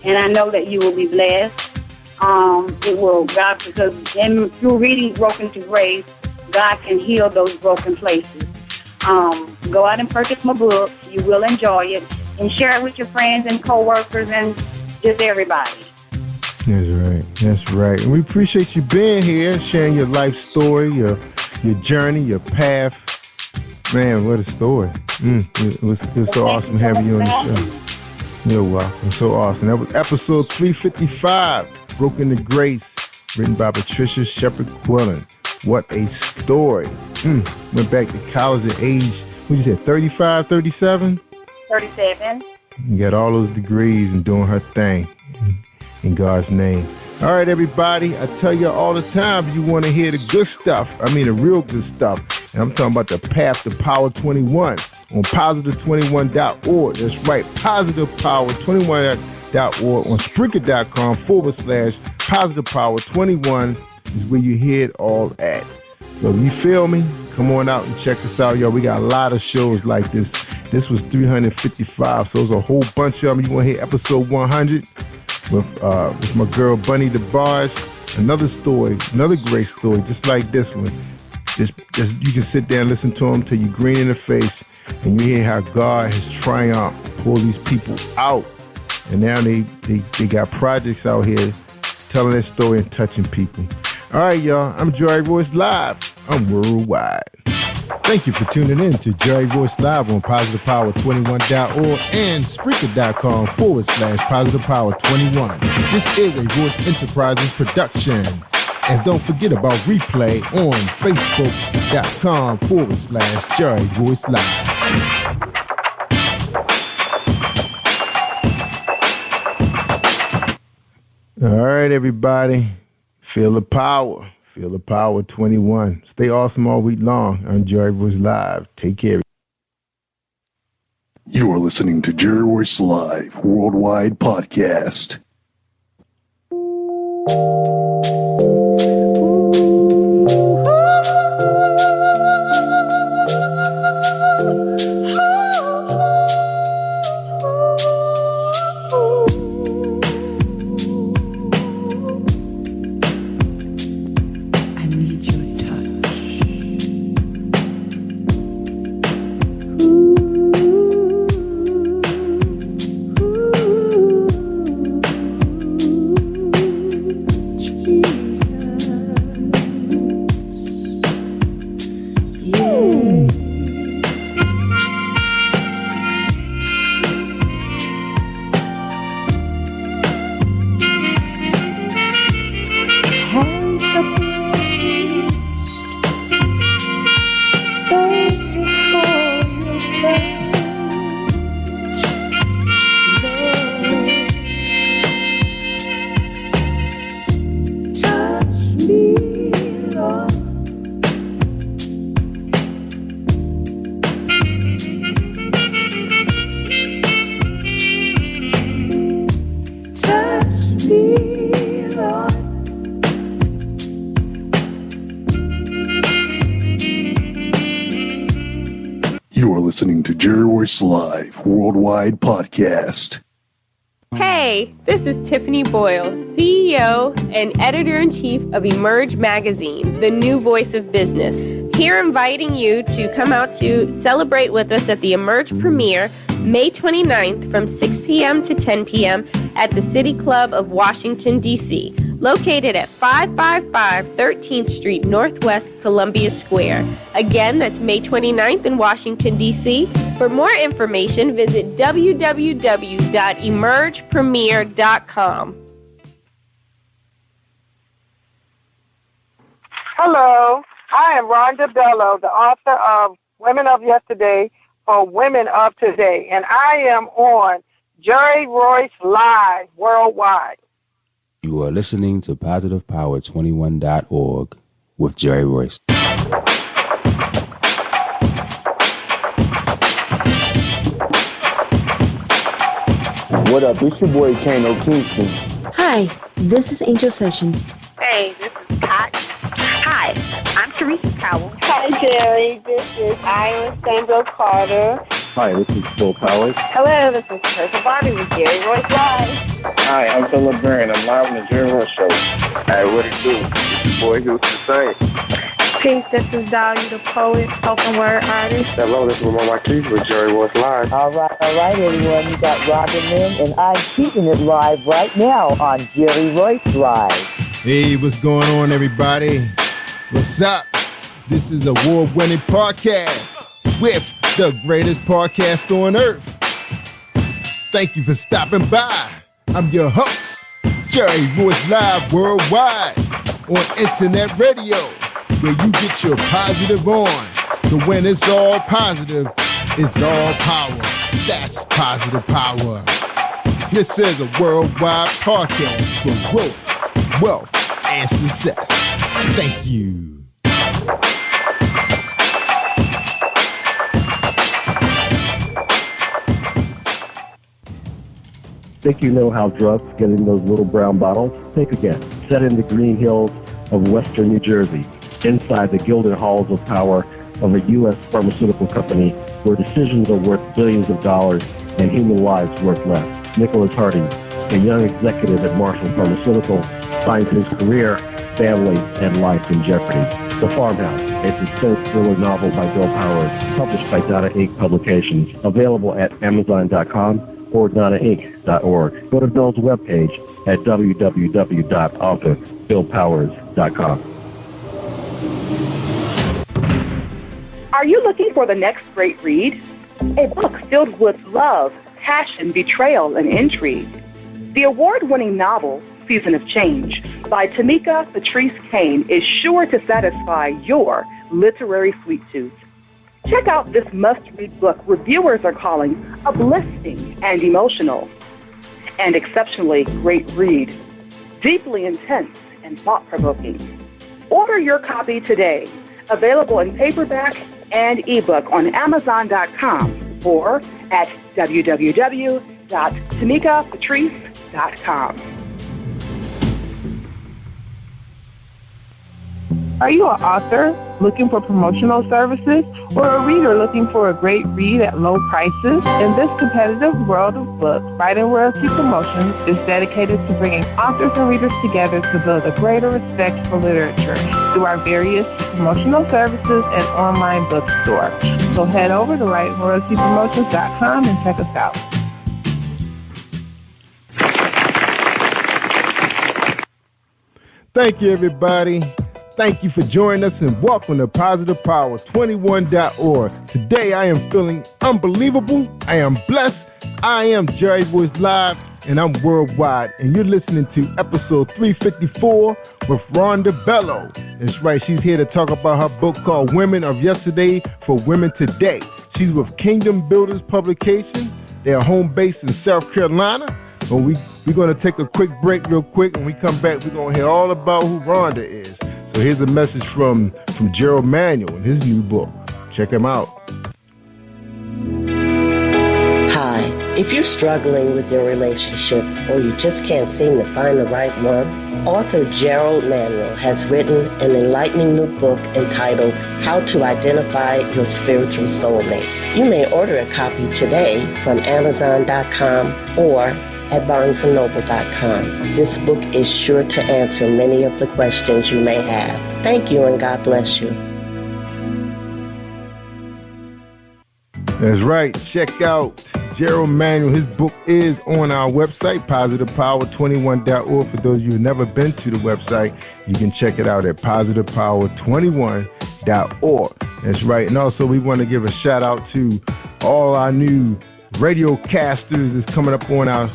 H: And I know that you will be blessed. It will, God, because through reading Broken to Grace, God can heal those broken places. Go out and purchase my book. You will enjoy it. And share it with your friends and coworkers and just everybody.
G: That's right. And we appreciate you being here, sharing your life story, your journey, your path. Man, what a story. It was so awesome having you on the show. You're welcome. So awesome. That was episode 355. Broken to Grace, written by Patricia Shepard-Quillen. What a story. Went back to college at age, what you said, 35, 37?
H: 37.
G: You got all those degrees and doing her thing in God's name. All right, everybody, I tell you all the time, if you want to hear the good stuff, I mean the real good stuff, and I'm talking about the Path to Power 21 on positive21.org. That's right, positivepower21.org. On Spreaker.com/positivepower21 is where you hear it all at. So if you feel me, come on out and check us out, y'all. We got a lot of shows like this. This was 355, so there's a whole bunch of them. You want to hear episode 100 with my girl Bunny DeBarge. Another story, another great story, just like this one. Just you can sit there and listen to them till you're green in the face, and you hear how God has triumphed, pulled these people out, and now they got projects out here telling their story and touching people. All right, y'all. I'm Jerry Royce Live. I'm worldwide. Thank you for tuning in to Jerry Royce Live on PositivePower21.org and Spreaker.com/PositivePower21. This is a Royce Enterprises production. And don't forget about replay on Facebook.com/Jerry Royce Live. All right, everybody. Feel the power. Feel the power 21. Stay awesome all week long on Jerry Royce Live. Take care.
B: You are listening to Jerry Royce Live Worldwide Podcast. Jerry Royce Live Worldwide Podcast.
D: Hey, this is Tiffany Boyle, CEO and Editor-in-Chief of Emerge Magazine, the new voice of business. Here inviting you to come out to celebrate with us at the Emerge premiere May 29th from 6 p.m. to 10 p.m. at the City Club of Washington, D.C., located at 555 13th Street Northwest, Columbia Square. Again, that's May 29th in Washington, D.C. For more information, visit www.emergepremiere.com.
N: Hello, I am Rhonda Bello, the author of Women of Yesterday for Women of Today, and I am on Jerry Royce Live Worldwide.
E: You are listening to PositivePower21.org with Jerry Royce.
C: What up? It's your boy Kano Kingston.
F: Hi, this is Angel Sessions.
H: Hey, this is Pat. Hi, I'm Teresa Powell.
I: Hi, Jerry. This is Ira Sandro Carter.
J: Hi, this is Phil Powers.
H: Hello, this is Teresa Bobby with Jerry Royce Live.
L: Hi, I'm Philip Barron. I'm live on the Jerry Royce Show. Hey, what it do? It's your boy Houston Saint.
M: Peace, this is Dahlia the Poet, spoken word artist.
L: Hello, this is Lamar Marquise with Jerry Royce Live.
U: All right, everyone. You got Robin Lynn, and I'm keeping it live right now on Jerry Royce Live.
O: Hey, what's going on, everybody? What's up? This is a award-winning podcast with the greatest podcast on earth. Thank you for stopping by. I'm your host, Jerry Royce Live Worldwide on Internet Radio, where you get your positive on. So when it's all positive, it's all power. That's positive power. This is a worldwide podcast for growth, wealth, and success. Thank you.
J: Think you know how drugs get in those little brown bottles? Think again. Set in the green hills of western New Jersey, inside the gilded halls of power of a U.S. pharmaceutical company where decisions are worth billions of dollars and human lives worth less. Nicholas Hardy, a young executive at Marshall Pharmaceutical, finds his career, family, and life in jeopardy. The Farmhouse, a suspense thriller novel by Bill Powers, published by Donna Inc. Publications, available at Amazon.com or DonnaInc.org. Go to Bill's webpage at www.authorBillPowers.com.
P: Are you looking for the next great read? A book filled with love, passion, betrayal, and intrigue. The award-winning novel, Season of Change, by Tamika Patrice Kane, is sure to satisfy your literary sweet tooth. Check out this must-read book reviewers are calling uplifting and emotional. And exceptionally great read, deeply intense and thought-provoking. Order your copy today, available in paperback and ebook on Amazon.com or at www.tamikapatrice.com.
Q: Are you an author looking for promotional services or a reader looking for a great read at low prices? In this competitive world of books, Writing Royalty Promotions is dedicated to bringing authors and readers together to build a greater respect for literature through our various promotional services and online bookstore. So head over to WritingRoyaltyPromotions.com and check us out.
O: Thank you, everybody. Thank you for joining us and welcome to PositivePower21.org. Today I am feeling unbelievable. I am blessed. I am Jerry Voice Live and I'm worldwide. And you're listening to episode 354 with Rhonda Bello. That's right. She's here to talk about her book called Women of Yesterday for Women Today. She's with Kingdom Builders Publications. They are home based in South Carolina. So we're going to take a quick break real quick. When we come back, we're going to hear all about who Rhonda is. So here's a message from Gerald Manuel in his new book. Check him out.
T: Hi. If you're struggling with your relationship or you just can't seem to find the right one, author Gerald Manuel has written an enlightening new book entitled How to Identify Your Spiritual Soulmate. You may order a copy today from Amazon.com or at BarnesandNoble.com. This book is sure to answer many of the questions you may have. Thank you and God bless you.
O: That's right. Check out Gerald Manuel. His book is on our website, PositivePower21.org. For those of you who have never been to the website, you can check it out at PositivePower21.org. That's right. And also we want to give a shout out to all our new radio casters that's coming up on our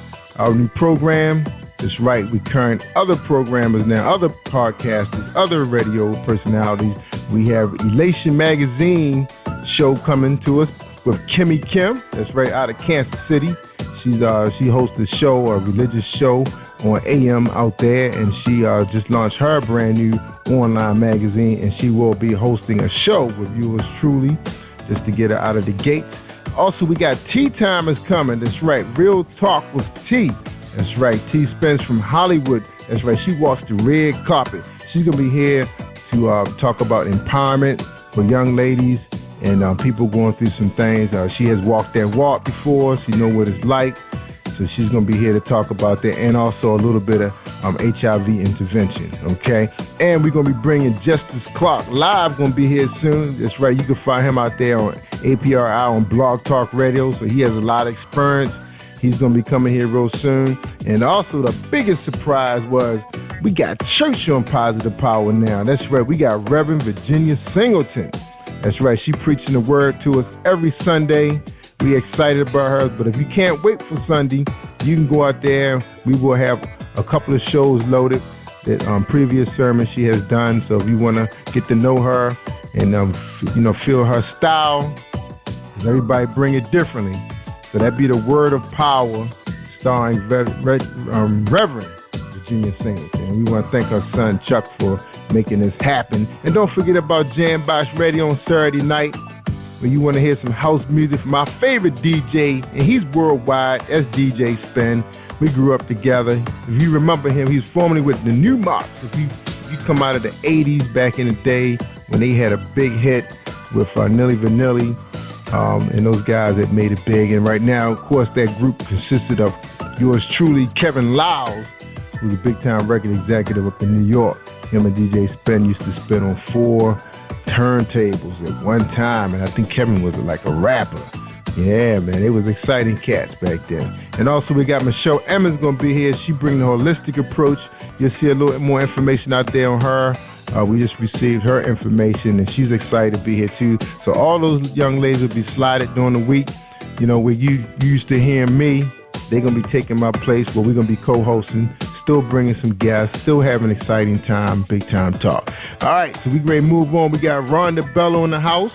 O: new program. That's right. We current other programmers now, other podcasters, other radio personalities. We have Elation Magazine show coming to us with Kimmy Kim. That's right, out of Kansas City. She hosts a show, a religious show on AM out there, and she just launched her brand new online magazine, and she will be hosting a show with yours truly just to get her out of the gates. Also, we got Tea Timers coming. That's right. Real Talk with T. That's right. T Spence from Hollywood. That's right. She walks the red carpet. She's going to be here to talk about empowerment for young ladies and people going through some things. She has walked that walk before. She knows what it's like. So she's going to be here to talk about that and also a little bit of HIV intervention, okay? And we're going to be bringing Justice Clark live, going to be here soon. That's right. You can find him out there on APRI on Blog Talk Radio, so he has a lot of experience. He's going to be coming here real soon. And also the biggest surprise was we got church on Positive Power now. That's right. We got Reverend Virginia Singleton. That's right. She preaching the word to us every Sunday. We excited about her, but if you can't wait for Sunday, you can go out there. We will have a couple of shows loaded that previous sermons she has done. So if you want to get to know her and feel her style, because everybody bring it differently. So that'd be the Word of Power, starring Reverend Virginia Singleton. And we want to thank her son Chuck for making this happen. And don't forget about Jam Box Radio on Saturday night, where you want to hear some house music from my favorite DJ, and he's worldwide. That's DJ Spin.
G: We grew up together. If you remember him, he was formerly with the New Mops. If you come out of the 80s, back in the day when they had a big hit with Nilly Vanilli and those guys that made it big. And right now, of course, that group consisted of yours truly, Kevin Liles, who's a big-time record executive up in New York. Him and DJ Spen used to spin on 4 turntables at one time, and I think Kevin was like a rapper. Yeah, man, it was exciting cats back then. And also we got Michelle Emmons going to be here. She brings the holistic approach. You'll see a little more information out there on her. We just received her information, and she's excited to be here too. So all those young ladies will be slotted during the week. You know, where you used to hear me, they're going to be taking my place where we're going to be co-hosting, still bringing some guests, still having an exciting time, big-time talk. All right, so we ready to move on. We got Rhonda Bello in the house.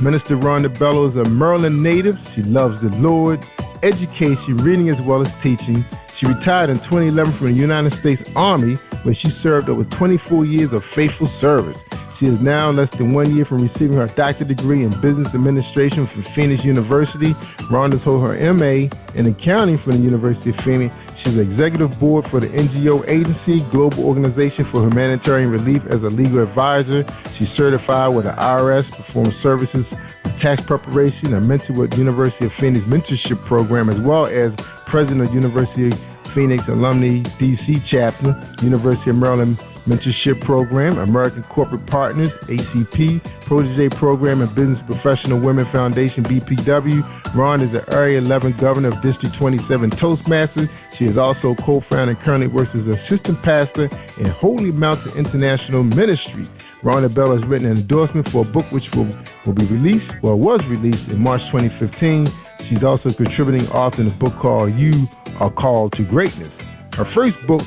G: Minister Rhonda Bello is a Maryland native. She loves the Lord, education, reading as well as teaching. She retired in 2011 from the United States Army, where she served over 24 years of faithful service. She is now less than 1 year from receiving her doctorate degree in business administration from Phoenix University. Rhonda holds her MA in accounting from the University of Phoenix. She's the executive board for the NGO Agency, Global Organization for Humanitarian Relief, as a legal advisor. She's certified with the IRS, performs services for tax preparation, a mentor with University of Phoenix mentorship program, as well as president of University of Phoenix Alumni DC Chapter, University of Maryland Mentorship Program, American Corporate Partners, ACP, Protégé Program, and Business Professional Women Foundation, BPW. Ron is the Area 11 Governor of District 27 Toastmasters. She is also co-founder and currently works as assistant pastor in Holy Mountain International Ministry. Rhonda Bello has written an endorsement for a book which will be released, was released in March 2015. She's also a contributing author in a book called You Are Called to Greatness. Her first book,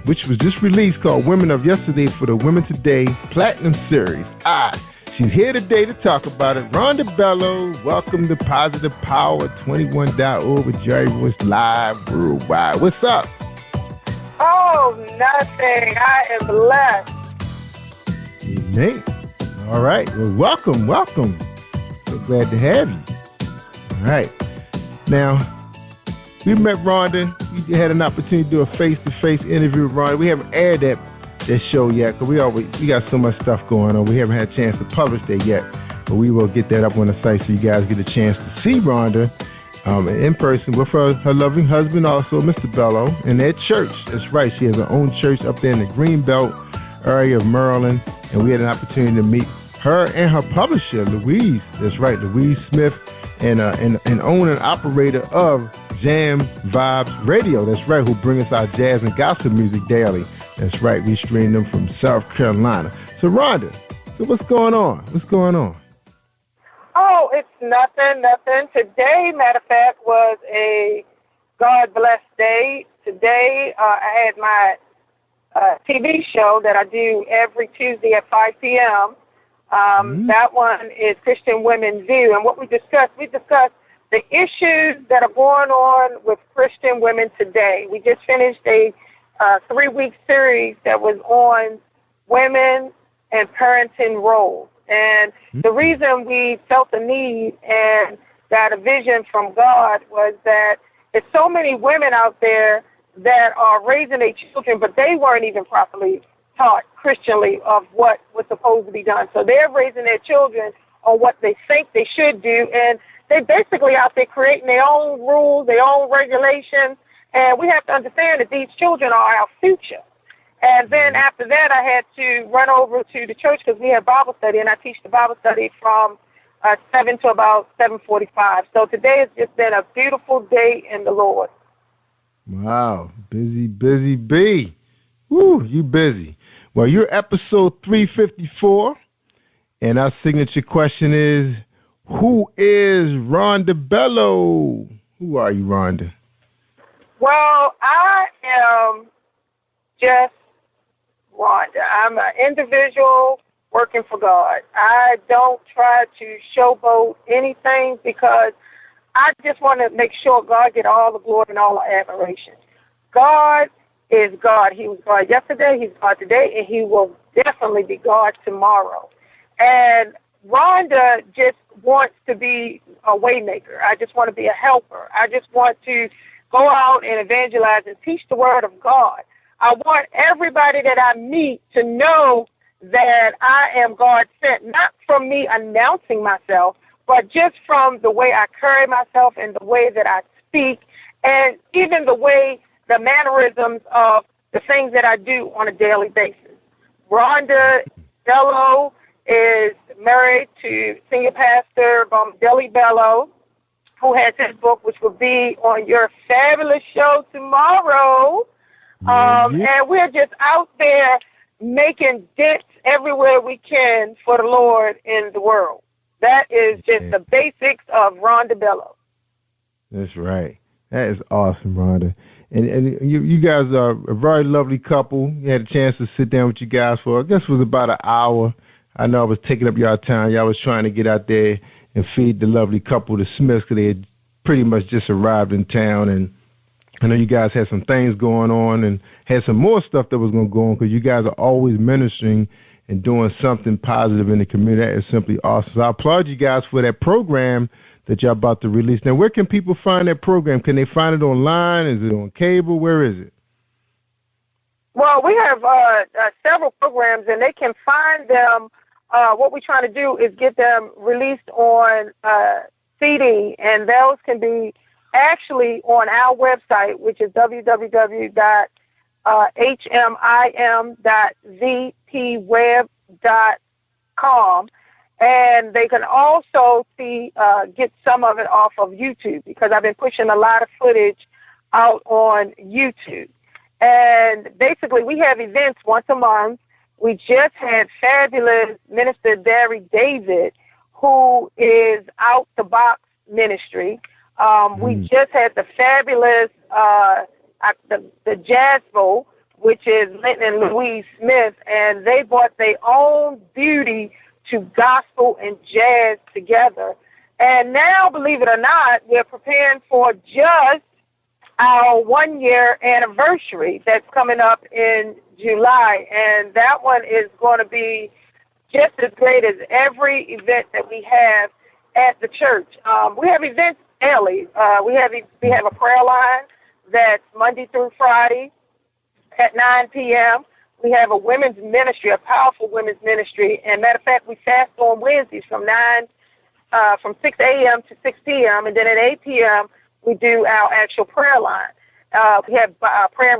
G: which was just released, called Women of Yesterday for the Women Today Platinum Series. She's here today to talk about it. Rhonda Bello, welcome to Positive Power 21.org with Jerry Royce Live Worldwide. What's up?
N: Oh, nothing. I am blessed.
G: Amen. All right. Well, welcome. So glad to have you. All right. Now, we met Rhonda. We had an opportunity to do a face-to-face interview with Rhonda. We haven't aired that show yet because we got so much stuff going on. We haven't had a chance to publish that yet, but we will get that up on the site so you guys get a chance to see Rhonda in person with her loving husband, also Mr. Bello, and their church. That's right. She has her own church up there in the Greenbelt area of Maryland, and we had an opportunity to meet her and her publisher, Louise. That's right, Louise Smith, and owner and operator of Jam Vibes Radio. That's right, who bring us our jazz and gospel music daily. That's right, we stream them from South Carolina. So Rhonda, what's going on?
N: Oh, it's nothing. Today, matter of fact, was a God-blessed day. Today, I had my TV show that I do every Tuesday at 5 p.m. That one is Christian Women's View. And what we discussed the issues that are going on with Christian women today. We just finished a 3-week series that was on women and parenting roles. And the reason we felt the need and got a vision from God was that there's so many women out there that are raising their children, but they weren't even properly taught Christianly of what was supposed to be done. So they're raising their children on what they think they should do, and they basically out there creating their own rules, their own regulations, and we have to understand that these children are our future. And then after that, I had to run over to the church because we have Bible study, and I teach the Bible study from 7 to about 7:45. So today has just been a beautiful day in the Lord.
G: Wow, busy bee. Woo, you busy. Well, you're episode 354, and our signature question is, who is Rhonda Bello? Who are you, Rhonda?
N: Well, I am just Rhonda. I'm an individual working for God. I don't try to showboat anything because I just want to make sure God get all the glory and all the admiration. God is God. He was God yesterday, He's God today, and He will definitely be God tomorrow. And Rhonda just wants to be a way maker. I just want to be a helper. I just want to go out and evangelize and teach the word of God. I want everybody that I meet to know that I am God sent, not from me announcing myself, but just from the way I carry myself and the way that I speak, and even the mannerisms of the things that I do on a daily basis. Rhonda Bello is married to Senior Pastor Deli Bello, who has his book, which will be on your fabulous show tomorrow. And we're just out there making dents everywhere we can for the Lord in the world. That is just the basics of Rhonda Bello.
G: That's right. That is awesome, Rhonda. And you guys are a very lovely couple. You had a chance to sit down with you guys for, I guess it was about an hour. I know I was taking up your time. Y'all was trying to get out there and feed the lovely couple, the Smiths, because they had pretty much just arrived in town. And I know you guys had some things going on and had some more stuff that was going to go on, because you guys are always ministering and doing something positive in the community. That is simply awesome. So I applaud you guys for that program that y'all about to release. Now, where can people find that program? Can they find it online? Is it on cable? Where is it?
N: Well, we have several programs, and they can find them. What we're trying to do is get them released on CD, and those can be actually on our website, which is www.hmim.vpweb.com. And they can also get some of it off of YouTube, because I've been pushing a lot of footage out on YouTube. And basically, we have events once a month. We just had fabulous Minister Derry David, who is Out the Box Ministry. We just had the fabulous the Jazz Bowl, which is Linton and Louise Smith, and they brought their own beauty to gospel and jazz together. And now, believe it or not, we're preparing for just our 1-year anniversary that's coming up in July, and that one is going to be just as great as every event that we have at the church. We have events daily. We have a prayer line that's Monday through Friday at 9 p.m. We have a women's ministry, a powerful women's ministry. And matter of fact, we fast on Wednesdays from 6 a.m. to 6 p.m. And then at 8 p.m., we do our actual prayer line. We have prayer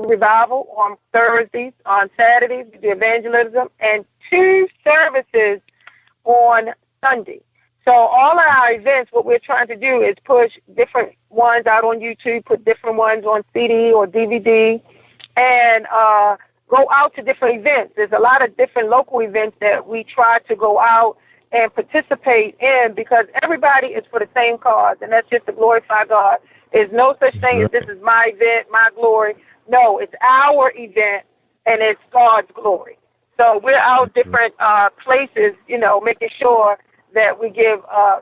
N: revival on Thursdays. On Saturdays, we do evangelism, and 2 services on Sunday. So all of our events, what we're trying to do is push different ones out on YouTube, put different ones on CD or DVD, and go out to different events. There's a lot of different local events that we try to go out and participate in, because everybody is for the same cause, and that's just to glorify God. There's no such thing as this is my event, my glory. No, it's our event, and it's God's glory. So we're out different places, making sure that we give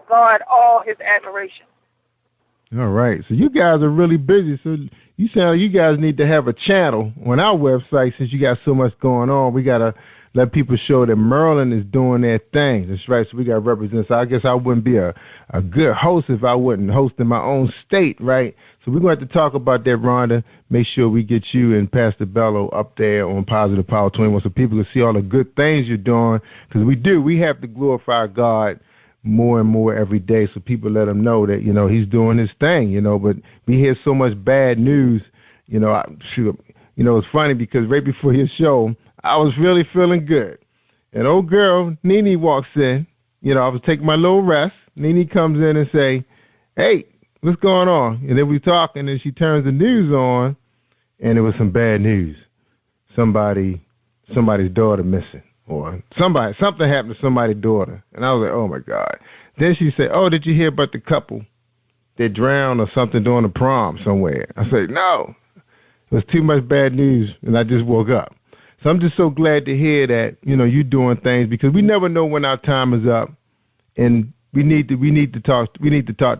N: God all his admiration.
G: All right. So you guys are really busy. So you sound you guys need to have a channel on our website, since you got so much going on. We got to let people show that Maryland is doing their thing. That's right. So we got to represent. So I guess I wouldn't be a good host if I wasn't hosting my own state, right? So we're going to have to talk about that, Rhonda. Make sure we get you and Pastor Bello up there on Positive Power 21 so people can see all the good things you're doing, because we have to glorify God more and more every day, so people let him know that, he's doing his thing, but we hear so much bad news, it's funny because right before your show, I was really feeling good. And old girl, Nene, walks in, I was taking my little rest. Nene comes in and say, "Hey, what's going on?" And then we talk, and then she turns the news on, and it was some bad news. Somebody's daughter missing. Or something happened to somebody's daughter. And I was like, oh, my God. Then she said, "Oh, did you hear about the couple that drowned or something during the prom somewhere?" I said, no. It was too much bad news, and I just woke up. So I'm just so glad to hear that, you're doing things, because we never know when our time is up. And we need to talk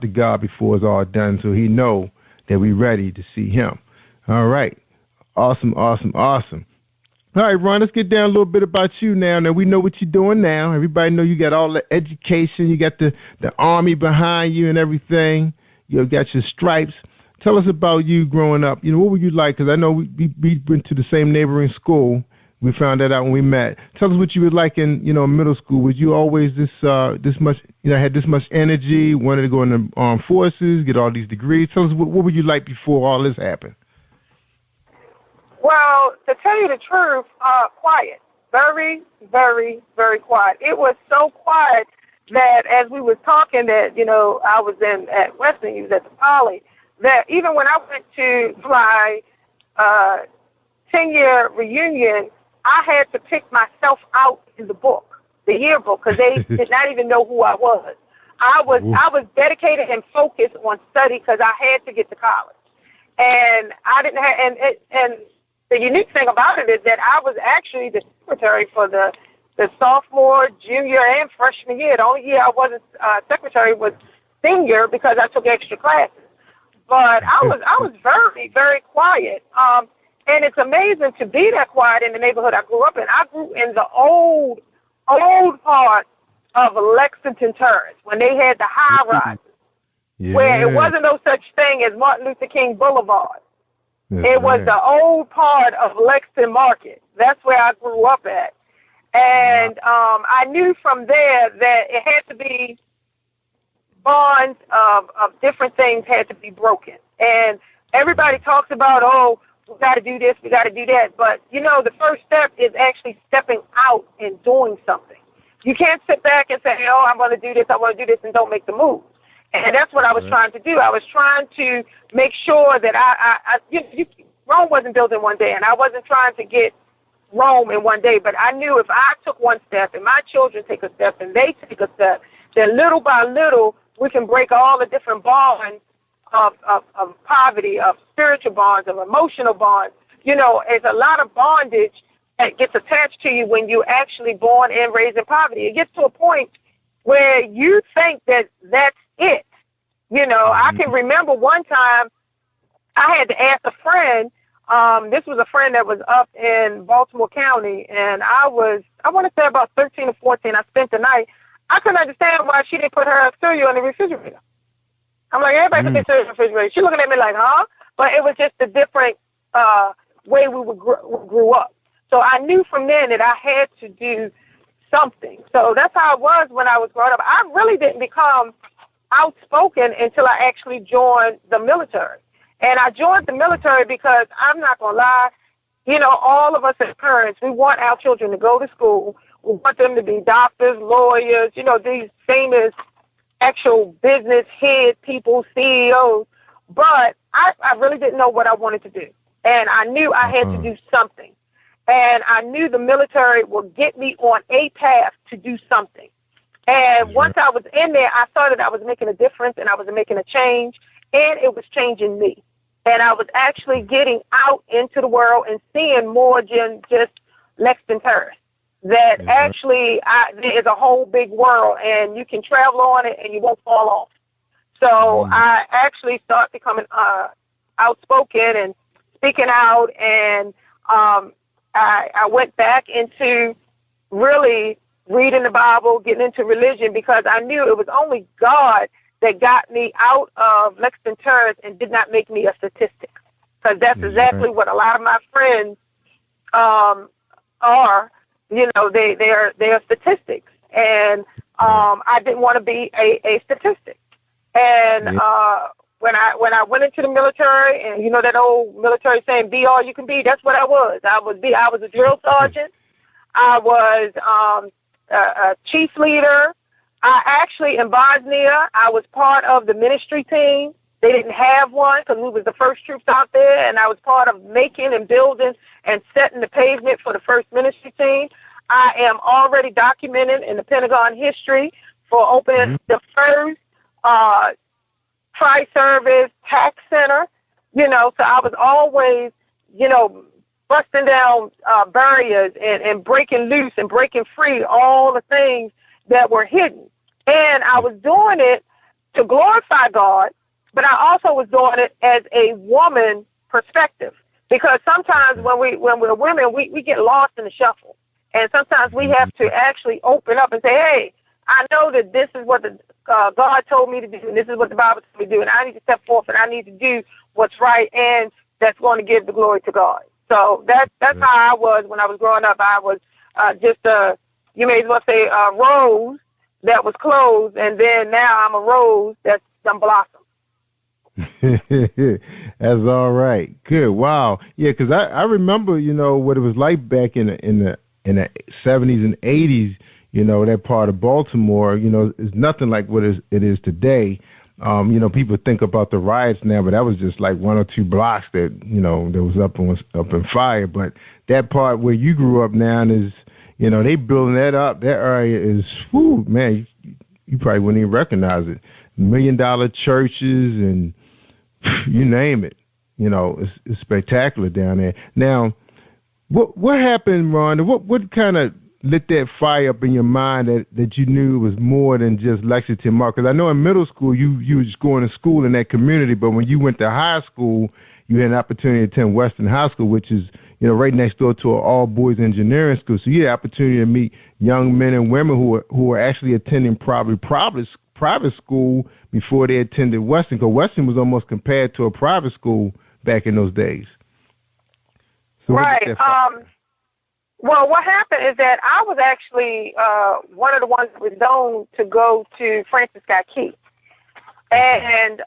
G: to God before it's all done, so he know that we're ready to see him. All right. Awesome, awesome, awesome. All right, Ron, let's get down a little bit about you now. Now, we know what you're doing now. Everybody know you got all the education. You got the army behind you and everything. You got your stripes. tell us about you growing up. You know, what were you like? Because I know we went to the same neighboring school. We found that out when we met. Tell us what you were like in, you know, middle school. Was you always this much, you know, had this much energy, wanted to go in the armed forces, get all these degrees? Tell us what were you like before all this happened?
N: Well, to tell you the truth, quiet. Very, very, very quiet. It was so quiet that as we was talking that, you know, I was at Western, he was at the Poly, that even when I went to my 10-year reunion, I had to pick myself out in the book, the yearbook, because they did not even know who I was. I was dedicated and focused on study because I had to get to college. And I didn't have, and the unique thing about it is that I was actually the secretary for the sophomore, junior, and freshman year. The only year I wasn't secretary was senior because I took extra classes. But I was very, very quiet. And it's amazing to be that quiet in the neighborhood I grew up in. I grew in the old part of Lexington Terrace when they had the high rises, where it wasn't no such thing as Martin Luther King Boulevard. It was the old part of Lexington Market. That's where I grew up at. And I knew from there that it had to be bonds of different things had to be broken. And everybody talks about, oh, we got to do this, we got to do that. But, you know, the first step is actually stepping out and doing something. You can't sit back and say, oh, I'm going to do this, I want to do this, and don't make the move. And that's what I was trying to do. I was trying to make sure that Rome wasn't built in one day, and I wasn't trying to get Rome in one day. But I knew if I took one step and my children take a step and they take a step, then little by little we can break all the different bonds of poverty, of spiritual bonds, of emotional bonds. You know, there's a lot of bondage that gets attached to you when you're actually born and raised in poverty. It gets to a point where you think that that's it. You know, I can remember one time I had to ask a friend, this was a friend that was up in Baltimore County, and I want to say about 13 or 14, I spent the night. I couldn't understand why she didn't put her cereal in the refrigerator. I'm like, everybody put their cereal in the refrigerator. She looking at me like, huh? But it was just a different way we grew up. So I knew from then that I had to do something. So that's how it was when I was growing up. I really didn't become outspoken until I actually joined the military. And I joined the military because I'm not going to lie, you know, all of us as parents, we want our children to go to school. We want them to be doctors, lawyers, you know, these famous actual business head people, CEOs. But I really didn't know what I wanted to do. And I knew I had to do something. And I knew the military would get me on a path to do something. And once I was in there, I saw that I was making a difference and I was making a change, and it was changing me. And I was actually getting out into the world and seeing more than just Lexington Terrace. That actually there is a whole big world, and you can travel on it and you won't fall off. So I actually started becoming outspoken and speaking out, and I went back into really reading the Bible, getting into religion, because I knew it was only God that got me out of Lexington Terrace and did not make me a statistic. Because that's exactly what a lot of my friends are. You know, they are statistics. And I didn't want to be a statistic. And when I went into the military, and you know that old military saying, be all you can be, that's what I was. I was a drill sergeant. I was a chief leader. I actually, in Bosnia, I was part of the ministry team. They didn't have one because we was the first troops out there, and I was part of making and building and setting the pavement for the first ministry team. I am already documented in the Pentagon history for opening the first tri-service tax center, you know, so I was always, you know, busting down barriers and breaking loose and breaking free all the things that were hidden. And I was doing it to glorify God, but I also was doing it as a woman perspective, because sometimes when we're women, we get lost in the shuffle. And sometimes we have to actually open up and say, hey, I know that this is what God told me to do, and this is what the Bible told me to do, and I need to step forth and I need to do what's right, and that's going to give the glory to God. So that's how I was when I was growing up. I was just you may as well say a rose that was closed, and then now I'm a rose that's done blossomed.
G: That's all right. Good. Wow. Yeah, because I remember, what it was like back in the 70s and 80s. That part of Baltimore. Is nothing like what it is today. People think about the riots now, but that was just like 1 or 2 blocks that that was up in fire. But that part where you grew up now is, they building that up. That area is, whoo, man, you probably wouldn't even recognize it. $1 million churches and you name it. It's spectacular down there. Now, what happened, Rhonda? What kind of lit that fire up in your mind that you knew it was more than just Lexington Mark? Because I know in middle school you were just going to school in that community, but when you went to high school, you had an opportunity to attend Western High School, which is right next door to an all-boys engineering school. So you had the opportunity to meet young men and women who were actually attending probably private school before they attended Western, because Western was almost compared to a private school back in those days. So
N: right. Well, what happened is that I was actually one of the ones that was known to go to Francis Scott Key. And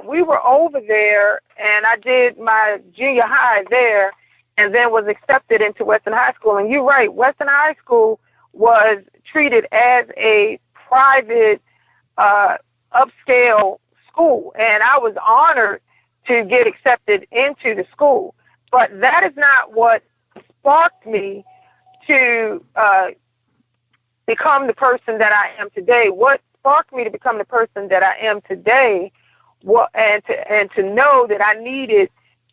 N: we were over there, and I did my junior high there, and then was accepted into Western High School. And you're right, Western High School was treated as a private, upscale school, and I was honored to get accepted into the school. But that is not what sparked me to become the person that I am today. What sparked me to become the person that I am today, and to know that I needed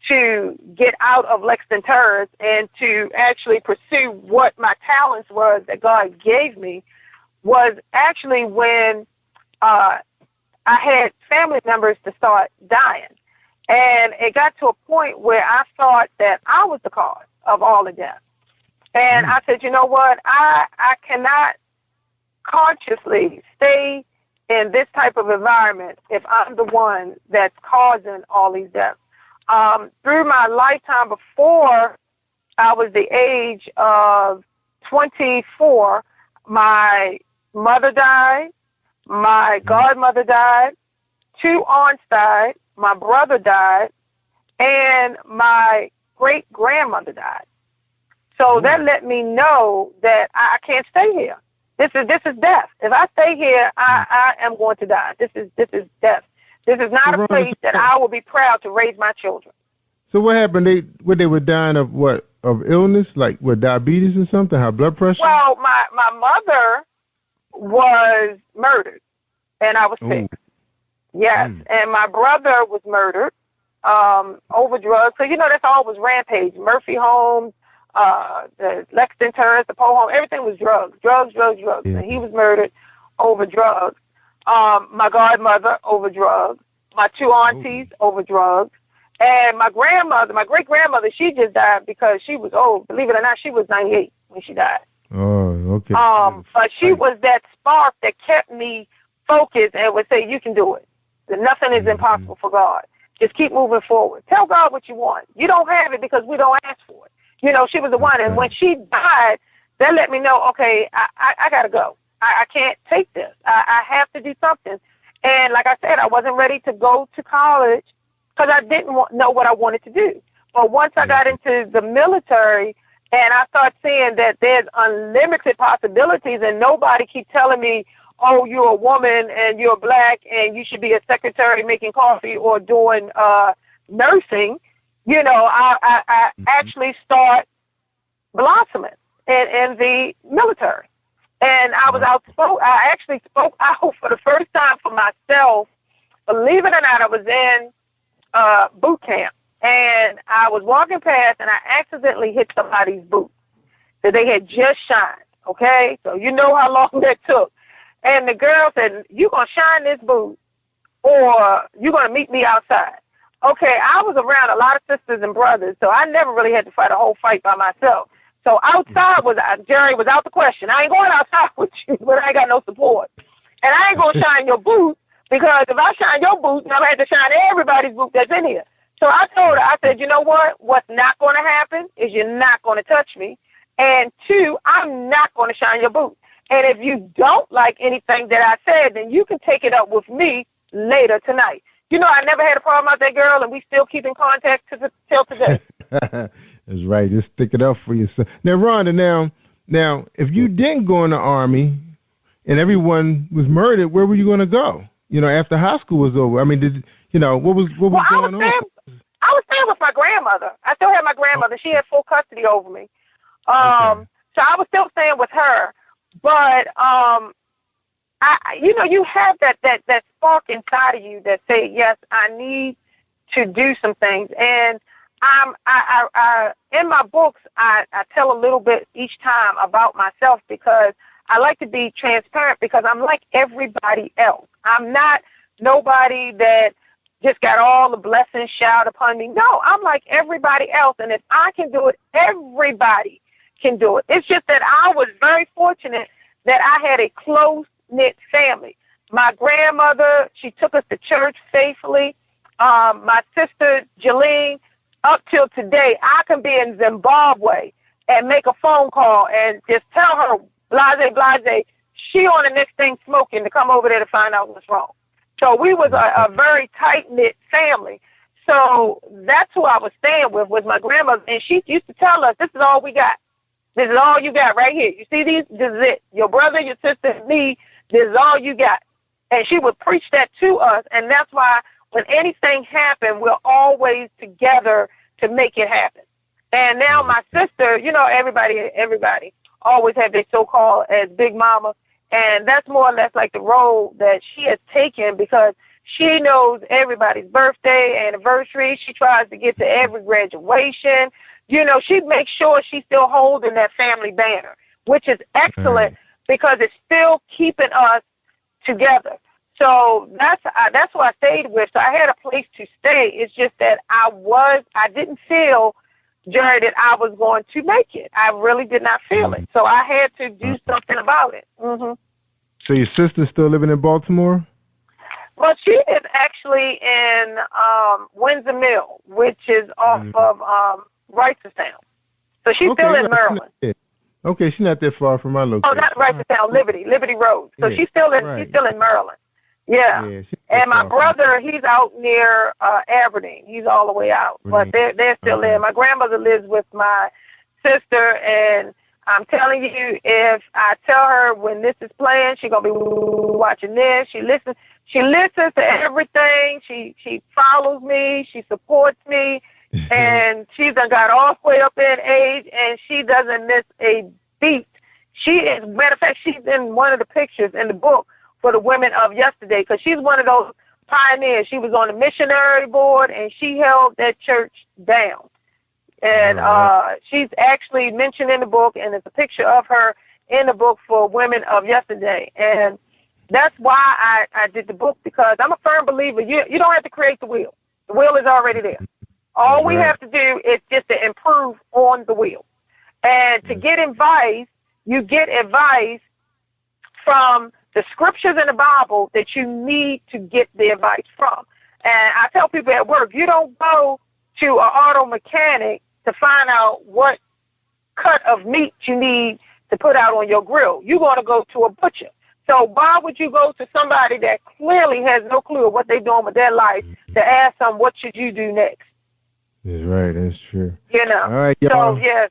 N: to get out of Lexington Terrace and to actually pursue what my talents was that God gave me, was actually when I had family members to start dying. And it got to a point where I thought that I was the cause of all of them. And I said, you know what, I cannot consciously stay in this type of environment if I'm the one that's causing all these deaths. Through my lifetime, before I was the age of 24, my mother died, my godmother died, 2 aunts died, my brother died, and my great-grandmother died. So that let me know that I can't stay here. This is death. If I stay here, I am going to die. This is death. This is not a place that I will be proud to raise my children.
G: So what happened? They were dying of what? Of illness, like what, diabetes or something? High blood pressure?
N: Well, my mother was murdered, and I was sick. Yes, and my brother was murdered over drugs. So that's always rampage. Murphy Homes, the Lexington Terrace, the Poe Home, everything was drugs. Yeah. And he was murdered over drugs. My godmother over drugs. My 2 aunties over drugs. And my grandmother, my great-grandmother, she just died because she was old. Believe it or not, she was 98 when she died.
G: Oh, okay.
N: But she was that spark that kept me focused and would say, you can do it. Nothing is impossible for God. Just keep moving forward. Tell God what you want. You don't have it because we don't ask for it. She was the one. And when she died, that let me know, okay, I got to go. I can't take this. I have to do something. And like I said, I wasn't ready to go to college because I didn't know what I wanted to do. But once I got into the military and I started seeing that there's unlimited possibilities and nobody keep telling me, oh, you're a woman and you're black and you should be a secretary making coffee or doing nursing, I actually start blossoming in the military. And I was outspoken. I actually spoke out for the first time for myself. Believe it or not, I was in boot camp. And I was walking past and I accidentally hit somebody's boot that they had just shined. Okay? So you know how long that took. And the girl said, you going to shine this boot or you going to meet me outside. Okay, I was around a lot of sisters and brothers, so I never really had to fight a whole fight by myself. So outside Jerry was out the question. I ain't going outside with you, but I ain't got no support. And I ain't going to shine your boot because if I shine your boot, then I'm going to have to shine everybody's boot that's in here. So I told her, I said, you know what? What's not going to happen is you're not going to touch me. And 2, I'm not going to shine your boots. And if you don't like anything that I said, then you can take it up with me later tonight. You know, I never had a problem with that girl, and we still keep in contact till today.
G: That's right. Just stick it up for yourself. Now, Rhonda, now, if you didn't go in the Army and everyone was murdered, where were you going to go? You know, after high school was over. I mean, what was going on?
N: I was staying with my grandmother. I still had my grandmother. She had full custody over me. So I was still staying with her. But you have that spark inside of you that say, yes, I need to do some things. And I in my books, I tell a little bit each time about myself because I like to be transparent because I'm like everybody else. I'm not nobody that just got all the blessings showered upon me. No, I'm like everybody else. And if I can do it, everybody can do it. It's just that I was very fortunate that I had a close-knit family. My grandmother, she took us to church faithfully. My sister, Jolene, up till today, I can be in Zimbabwe and make a phone call and just tell her, blase, she on the next thing smoking to come over there to find out what's wrong. So we was a very tight-knit family. So that's who I was staying with, was my grandmother. And she used to tell us, this is all we got. This is all you got right here. You see these? This is it. Your brother, your sister, me, this is all you got. And she would preach that to us. And that's why when anything happened, we're always together to make it happen. And now my sister, you know, everybody always have their so-called as Big Mama. And that's more or less like the role that she has taken because she knows everybody's birthday, anniversary. She tries to get to every graduation. You know, she makes sure she's still holding that family banner, which is excellent because it's still keeping us together. So that's who I stayed with. So I had a place to stay. It's just that I didn't feel, Jerry, that I was going to make it. I really did not feel it. So I had to do something about it. Mm-hmm.
G: So your sister's still living in Baltimore?
N: Well, she is actually in Windsor Mill, which is off of Reisterstown. So she's still in Maryland.
G: Okay, she's not that far from my location.
N: Oh, not Reisterstown, Liberty Road. So she's still in Maryland. Yeah. And my brother, he's out near Aberdeen. He's all the way out. But they're still there. My grandmother lives with my sister, and I'm telling you, if I tell her when this is playing, she's going to be watching this. She listens to everything. She follows me. She supports me. And she's done got all the way up in age, and she doesn't miss a beat. Matter of fact, she's in one of the pictures in the book for the women of yesterday because she's one of those pioneers. She was on the missionary board, and she held that church down. And she's actually mentioned in the book, and there's a picture of her in the book for women of yesterday. And that's why I did the book, because I'm a firm believer. You don't have to create the wheel. The wheel is already there. All we have to do is just to improve on the wheel. And to get advice, you get advice from the scriptures in the Bible that you need to get the advice from. And I tell people at work, you don't go to an auto mechanic to find out what cut of meat you need to put out on your grill. You're going to go to a butcher. So why would you go to somebody that clearly has no clue of what they're doing with their life to ask them, what should you do next?
G: That's right. That's true.
N: You know.
G: All right, y'all.
N: So, yes.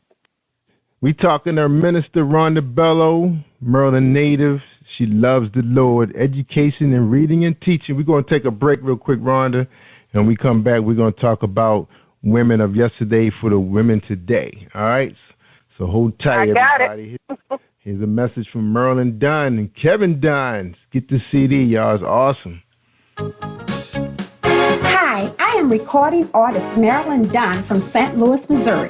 G: We talking to Minister Rhonda Bello, Maryland native. She loves the Lord, education and reading and teaching. We're going to take a break real quick, Rhonda, and when we come back, we're going to talk about women of yesterday for the women today. All right? So hold tight, everybody. Here's a message from Marilyn Dunn and Kevin Dunn. Get the CD, y'all. It's awesome.
S: Hi, I am recording artist Marilyn Dunn from St. Louis, Missouri.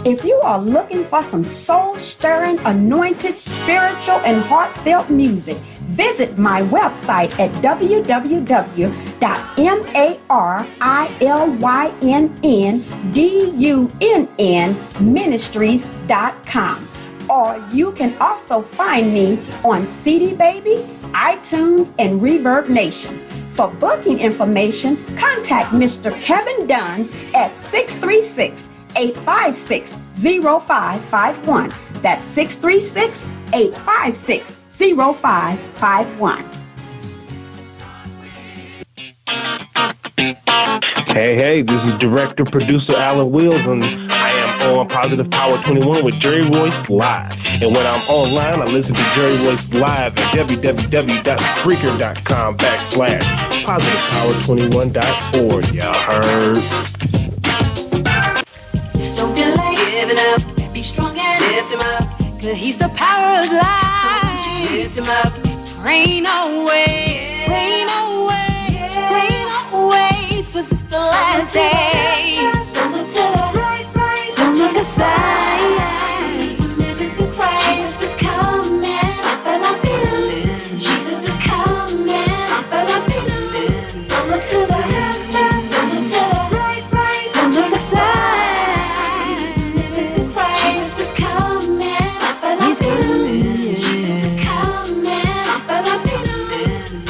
S: If you are looking for some soul-stirring, anointed, spiritual, and heartfelt music, visit my website at www.marilynnDunnMinistries.com. Or you can also find me on CD Baby, iTunes, and Reverb Nation. For booking information, contact Mr. Kevin Dunn at 636-856-0551. That's 636-856-0551.
K: Hey, this is director, producer Alan Wills, and I am on Positive Power 21 with Jerry Royce Live. And when I'm online, I listen to Jerry Royce Live at www.spreaker.com/positivepower21.org. Y'all heard?
A: Don't delay, give it up, be strong and lift him up, 'cause he's the power of life. Lift him up, rain away, rain away, rain away, 'cause it's the last day. Don't look to the right, don't look aside. Jesus is Christ, Jesus is coming, but I'm feeling. Jesus is coming, but I'm feeling. Don't look to the left, don't look to the right, don't look aside. Jesus is Christ, Jesus is coming, but I'm feeling. Jesus is coming, but I'm feeling.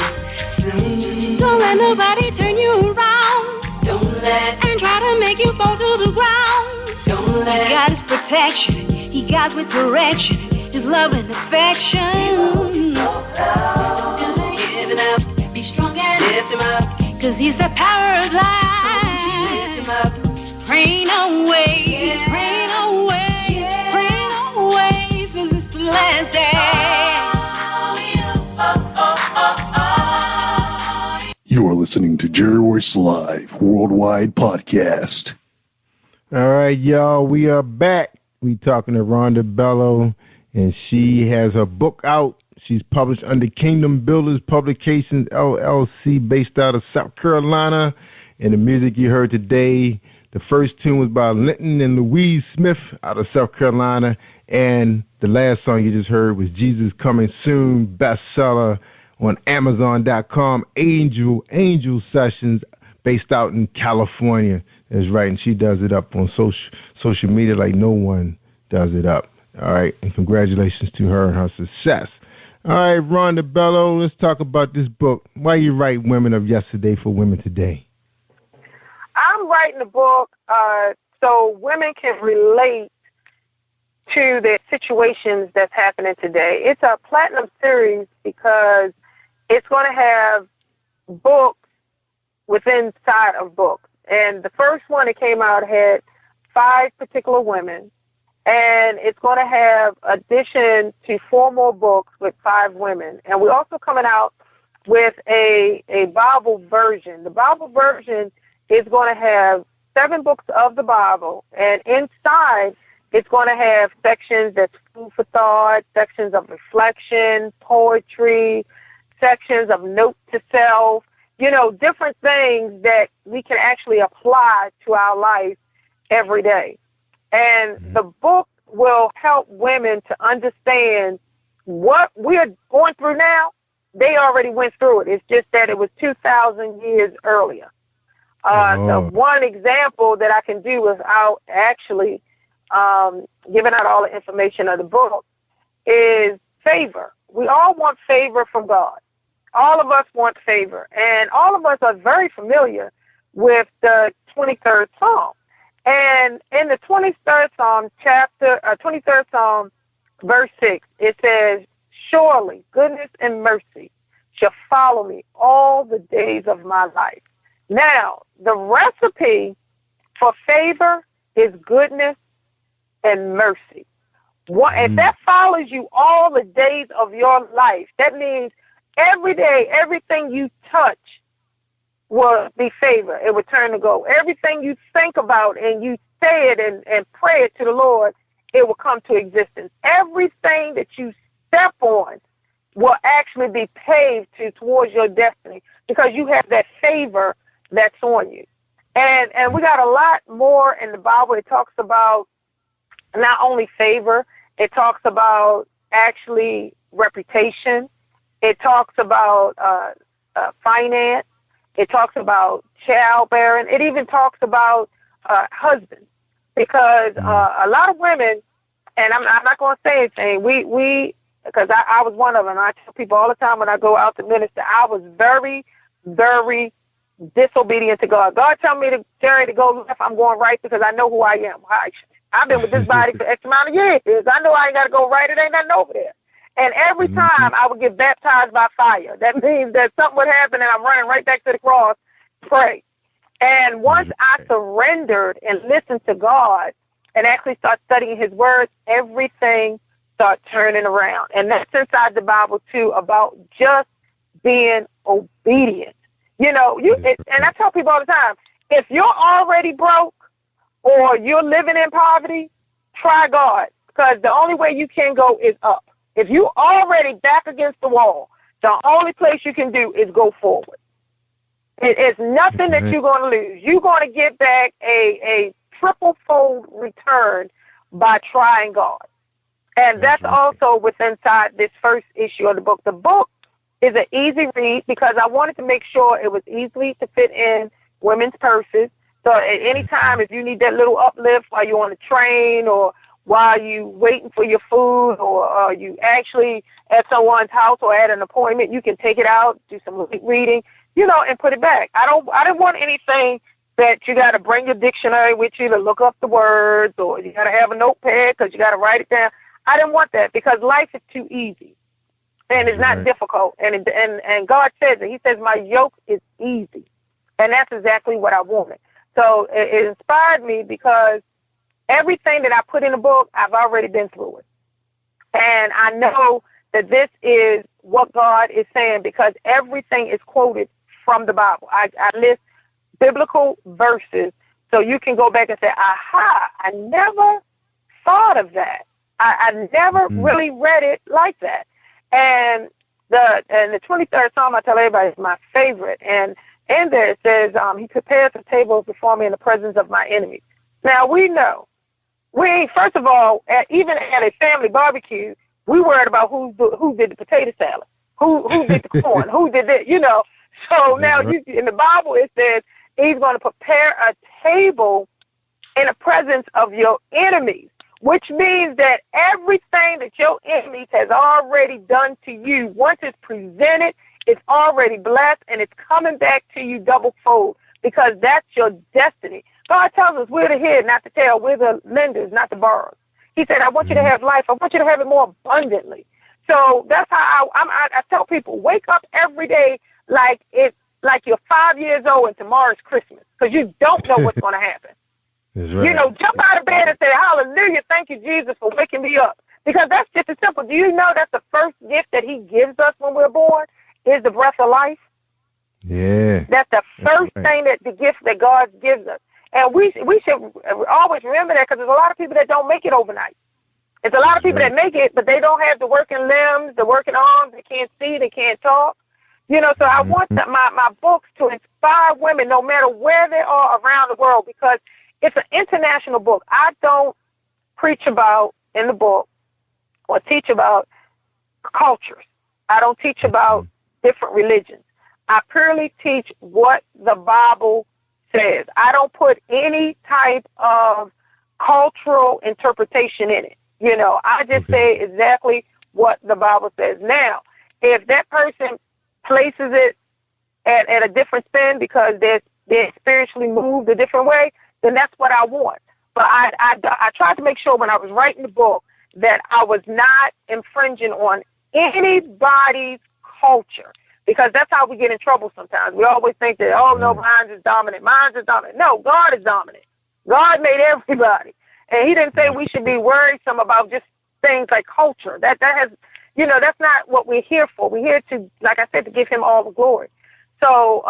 A: Don't let nobody turn you around. Don't let and try to make you fall to the ground. Don't let God is protection. He guides with direction. His love and affection. Give it up. Be strong and lift him up. 'Cause he's the power of life. Lift him up. Rain away. Rain away. Rain away. 'Cause it's the last day.
B: You are listening to Jerry Royce Live Worldwide Podcast.
G: All right, y'all, we are back. We talking to Rhonda Bello, and she has her book out. She's published under Kingdom Builders Publications, LLC, based out of South Carolina. And the music you heard today, the first tune was by Linton and Louise Smith out of South Carolina. And the last song you just heard was Jesus Coming Soon, bestseller on Amazon.com, Angel Sessions, based out in California. That's right, and she does it up on social media like no one does it up. All right, and congratulations to her and her success. All right, Rhonda Bello, let's talk about this book. Why you write Women of Yesterday for Women Today?
N: I'm writing a book so women can relate to the situations that's happening today. It's a platinum series because it's going to have books within inside of books. And the first one that came out had 5 particular women. And it's going to have addition to 4 more books with 5 women. And we're also coming out with a Bible version. The Bible version is going to have 7 books of the Bible. And inside, it's going to have sections that's food for thought, sections of reflection, poetry, sections of note to self, different things that we can actually apply to our life every day. And the book will help women to understand what we're going through now. They already went through it. It's just that it was 2,000 years earlier. The one example that I can do without actually giving out all the information of the book is favor. We all want favor from God. All of us want favor. And all of us are very familiar with the 23rd Psalm. And in the 23rd Psalm, 23rd Psalm, verse 6, it says, "Surely goodness and mercy shall follow me all the days of my life." Now, the recipe for favor is goodness and mercy. If that follows you all the days of your life, that means every day, everything you touch will be favor. It will turn to gold. Everything you think about and you say it and pray it to the Lord, it will come to existence. Everything that you step on will actually be paved towards your destiny because you have that favor that's on you. And we got a lot more in the Bible. It talks about not only favor, it talks about actually reputation. It talks about finance. It talks about childbearing. It even talks about husbands, because a lot of women, and I'm not going to say anything, we because I was one of them. I tell people all the time when I go out to minister, I was very very disobedient to God. God tell me to Jerry to go left, I'm going right because I know who I am. I've been with this body for X amount of years. I know I ain't got to go right. It ain't nothing over there. And every time I would get baptized by fire. That means that something would happen and I'm running right back to the cross to pray. And once I surrendered and listened to God and actually start studying his words, everything started turning around. And that's inside the Bible, too, about just being obedient. You know, and I tell people all the time, if you're already broke or you're living in poverty, try God, because the only way you can go is up. If you're already back against the wall, the only place you can do is go forward. It's nothing that you're going to lose. You're going to get back a triple-fold return by trying God. And that's also within inside this first issue of the book. The book is an easy read because I wanted to make sure it was easily to fit in women's purses. So at any time, if you need that little uplift while you're on the train or while you waiting for your food or you actually at someone's house or at an appointment, you can take it out, do some reading, you know, and put it back. I didn't want anything that you got to bring your dictionary with you to look up the words or you got to have a notepad because you got to write it down. I didn't want that because life is too easy and it's not difficult. And God says it. He says, my yoke is easy. And that's exactly what I wanted. So it inspired me because everything that I put in the book, I've already been through it. And I know that this is what God is saying because everything is quoted from the Bible. I list biblical verses so you can go back and say, aha, I never thought of that. I never really read it like that. And the 23rd Psalm, I tell everybody, is my favorite. And in there it says, he prepares the table before me in the presence of my enemies. Now, we know. First of all, even at a family barbecue, we worried about who did the potato salad, who did the corn, who did it, you know. So now in the Bible it says he's going to prepare a table in the presence of your enemies, which means that everything that your enemies has already done to you, once it's presented, it's already blessed and it's coming back to you double fold because that's your destiny. God tells us we're the head, not the tail. We're the lenders, not the borrowers. He said, I want you to have life. I want you to have it more abundantly. So that's how I tell people, wake up every day like you're 5 years old and tomorrow's Christmas because you don't know what's going to happen. Right. You know, jump out of bed and say, hallelujah, thank you, Jesus, for waking me up. Because that's just as simple. Do you know that's the first gift that he gives us when we're born is the breath of life?
G: Yeah.
N: That's the first thing, that the gift that God gives us. And we should always remember that because there's a lot of people that don't make it overnight. There's a lot of people that make it, but they don't have the working limbs, the working arms. They can't see, they can't talk. You know, so I want my books to inspire women no matter where they are around the world because it's an international book. I don't preach about in the book or teach about cultures. I don't teach about different religions. I purely teach what the Bible says. I don't put any type of cultural interpretation in it. You know, I just say exactly what the Bible says. Now, if that person places it at a different spin because they're spiritually moved a different way, then that's what I want. But I tried to make sure when I was writing the book that I was not infringing on anybody's culture because that's how we get in trouble sometimes. We always think that, oh, no, mine is dominant. Mine is dominant. No, God is dominant. God made everybody. And he didn't say we should be worrisome about just things like culture. That has, you know, that's not what we're here for. We're here to, like I said, to give him all the glory. So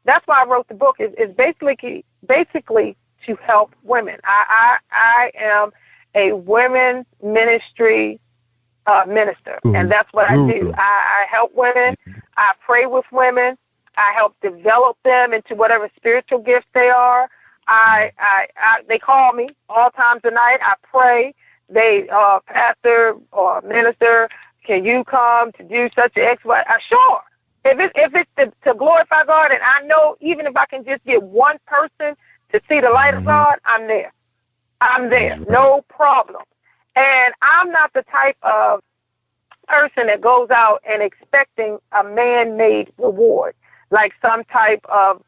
N: that's why I wrote the book is basically to help women. I am a women's ministry minister, and that's what I do. I help women. I pray with women. I help develop them into whatever spiritual gifts they are. They call me all times of night. I pray. They, pastor or minister, can you come to do such an X, Y? Sure. If it's to glorify God, and I know even if I can just get one person to see the light of God, I'm there. I'm there. No problem. And I'm not the type of person that goes out and expecting a man-made reward. like some type of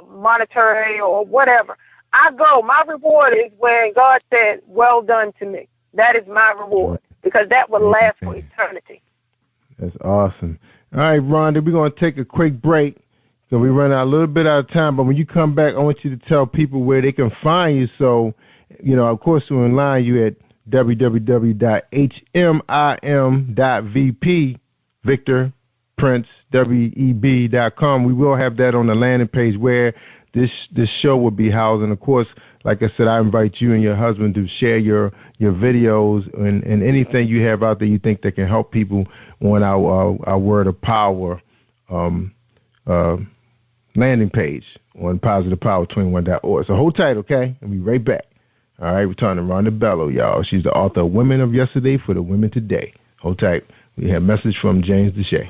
N: monetary or whatever. I go. My reward is when God said, "Well done" to me. That is my reward, because that will last for eternity.
G: That's awesome. All right, Rhonda, we're going to take a quick break. So we run out a little bit out of time, but when you come back, I want you to tell people where they can find you. So, of course, we're online. You at www.hmim.vp, Victor Prince, web.com. We will have that on the landing page where this show will be housed. And, of course, like I said, I invite you and your husband to share your videos and anything you have out there you think that can help people on our Word of Power landing page on positivepower21.org. So hold tight, okay? And we'll be right back. All right, returning to Rhonda Bello, y'all. She's the author of Women of Yesterday for the Women Today. Hold tight. We have a message from James Deshay.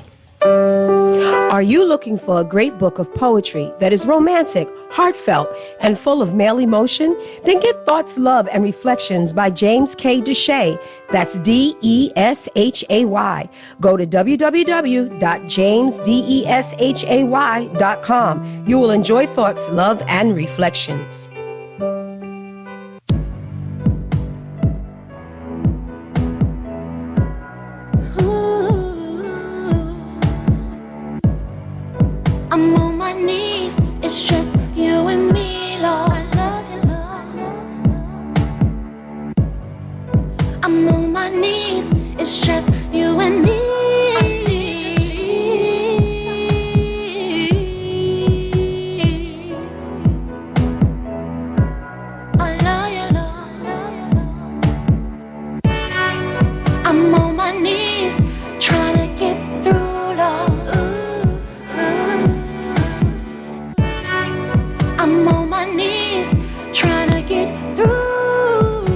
R: Are you looking for a great book of poetry that is romantic, heartfelt, and full of male emotion? Then get Thoughts, Love, and Reflections by James K. Deshay. That's Deshay. Go to www.jamesdeshay.com. You will enjoy Thoughts, Love, and Reflections.
A: I'm on my knees, it's just you and me, Lord. I'm on my knees, it's just you and me. I love you, Lord. I'm on my knees, trying to get through, Lord. I'm on my knees, trying to get through.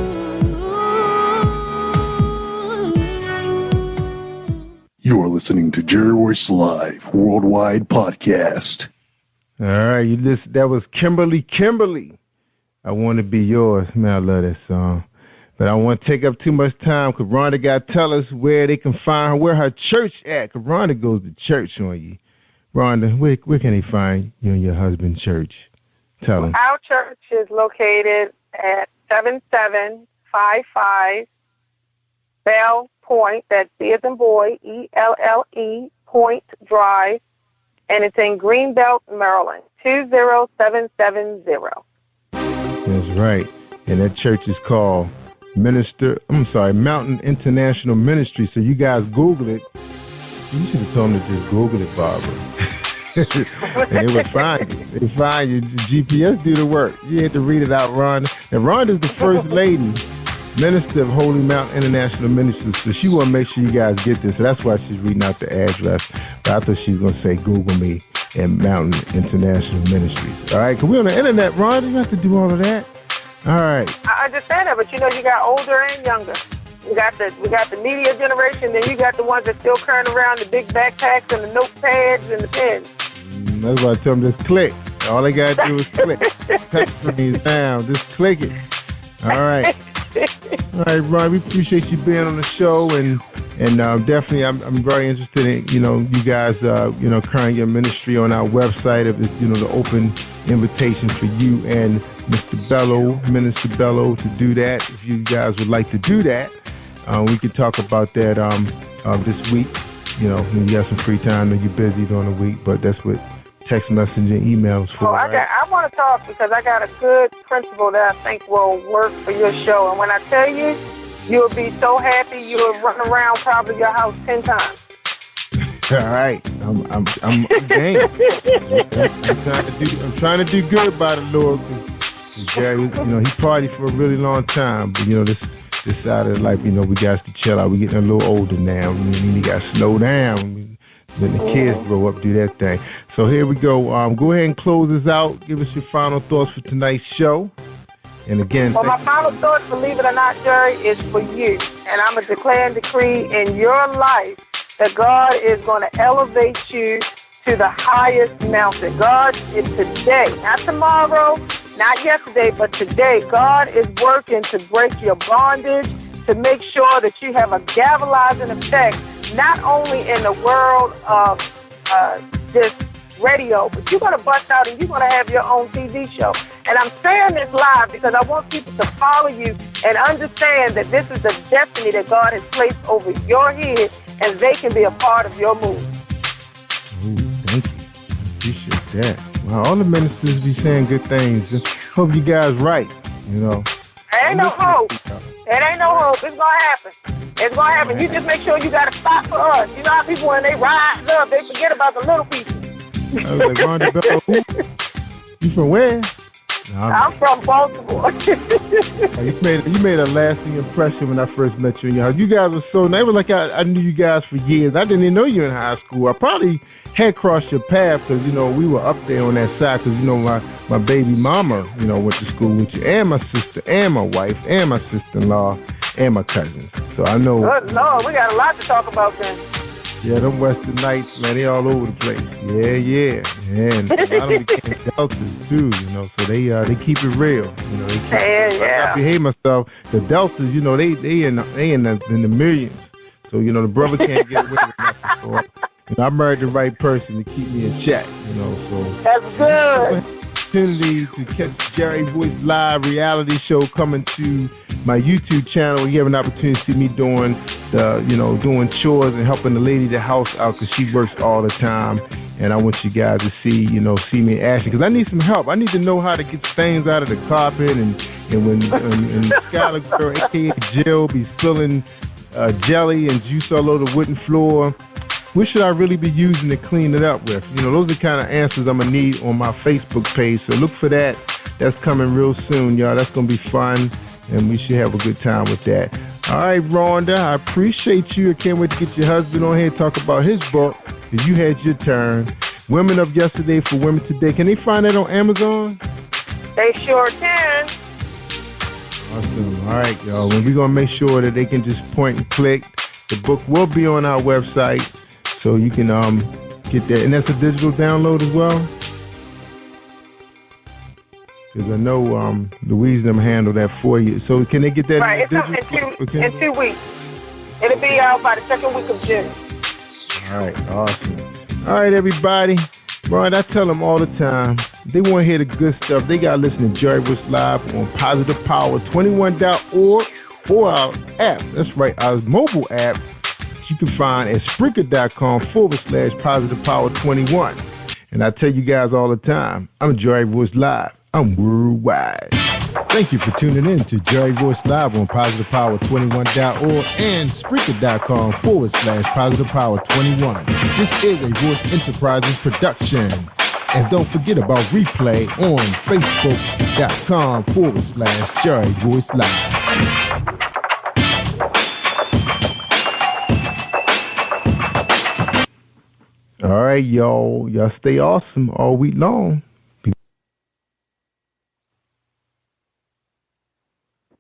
B: You are listening to Jerry Royce Live Worldwide Podcast.
G: All right, that was Kimberly. I Want to Be Yours. Man, I love that song. But I don't want to take up too much time because Rhonda got to tell us where they can find her, where her church at, because Rhonda goes to church on you. Rhonda, where can they find you and your husband's church? Tell them.
N: Our church is located at 7755 Bell Point, that's B as in boy, ELLE, Point Drive, and it's in Greenbelt, Maryland, 20770.
G: That's right. And that church is called Mountain International Ministry. So you guys Google it. You should have told them to just Google it, Barbara. And it would find you. They find you. The GPS do the work. You had to read it out, Rhonda. And Rhonda's the first lady, minister of Holy Mountain International Ministry. So she want to make sure you guys get this. So that's why she's reading out the address. But I thought she was going to say Google me and Mountain International Ministries. All right, because we're on the internet, Rhonda. You have to do all of that. All right.
N: I understand that, but you got older and younger. We got the media generation, then you got the ones that still carrying around the big backpacks and the notepads and the pens.
G: That's why I tell them just click. All they got to do is click. Touch screens down. Just click it. All right. All right, Ron, we appreciate you being on the show, and definitely I'm very interested in, you guys, carrying your ministry on our website. If it's, the open invitation for you and Minister Bello, to do that. If you guys would like to do that, we could talk about that this week. When you have some free time, then you're busy during the week, but that's what text messaging and emails for.
N: I want to talk because I got a good principle that I think will work for your show. And when I tell you, you'll be so happy you'll run around probably your house 10 times.
G: All right, I'm game. I'm trying to do good by the Lord. Cause Jerry, he partied for a really long time, but this side of life, we got to chill out. We're getting a little older now. We got to slow down. When the kids grow up, do that thing. So here we go. Go ahead and close us out. Give us your final thoughts for tonight's show. And again,
N: my final thoughts, believe it or not, Jerry, is for you. And I'm going to declare and decree in your life that God is going to elevate you to the highest mountain. God is today, not tomorrow, not yesterday, but today. God is working to break your bondage, to make sure that you have a galvanizing effect, not only in the world of just radio, but you're going to bust out and you're going to have your own TV show. And I'm saying this live because I want people to follow you and understand that this is the destiny that God has placed over your head, and they can be a part of your move.
G: Ooh, thank you. I appreciate that. Well, all the ministers be saying good things. Just hope you guys right, you know.
N: There ain't no hope. It ain't no hope. It's going to happen. It's going to happen. You just make sure you got a spot for us. You know how people, when they rise up, they forget about the little people.
G: I was like, Rhonda Bell, who? You from where? No,
N: I'm from Baltimore.
G: you made a lasting impression when I first met you in your house. You guys were so nice. It was like I knew you guys for years. I didn't even know you in high school. I probably had crossed your path because, you know, we were up there on that side because, you know, my baby mama, you know, went to school with you, and my sister, and my wife, and my sister-in-law, and my cousins. So I know.
N: Good Lord, we got a lot to talk about then.
G: Yeah, them Western Knights, man, they all over the place. Yeah. And a lot of them became Deltas too, you know, so they keep it real. You know, they keep I behave myself. The Deltas, you know, they in the millions. So, you know, the brother can't get away with nothing. So, you know, I married the right person to keep me in check, you know, so.
N: That's good.
G: Opportunity to catch Jerry Voice Live reality show coming to my YouTube channel. You have an opportunity to see me doing chores and helping the lady the house out because she works all the time. And I want you guys to see me in action because I need some help. I need to know how to get stains out of the carpet and when Skylar girl, aka Jill, be spilling jelly and juice all over the wooden floor. What should I really be using to clean it up with? You know, those are the kind of answers I'm going to need on my Facebook page. So look for that. That's coming real soon, y'all. That's going to be fun, and we should have a good time with that. All right, Rhonda, I appreciate you. I can't wait to get your husband on here and talk about his book, because you had your turn. Women of Yesterday for Women Today. Can they find that on Amazon?
N: They sure can.
G: Awesome. All right, y'all. Well, we're going to make sure that they can just point and click. The book will be on our website. So you can get that, and that's a digital download as well. Because I know Louise them handle that for you. So can they get that?
N: Right, it's in 2 weeks. It'll be out by the second week of June.
G: All right, awesome. All right, everybody. Ron, I tell them all the time, they want to hear the good stuff. They got to listen to Jerry Voice Live on PositivePower21.org or our app. That's right, our mobile app. You can find at Spreaker.com/PositivePower21. And I tell you guys all the time, I'm Jerry Voice Live. I'm worldwide. Thank you for tuning in to Jerry Voice Live on PositivePower21.org and Spreaker.com/PositivePower21. This is a Voice Enterprises production. And don't forget about replay on Facebook.com/Jerry Voice Live. All right, y'all. Y'all stay awesome all week long.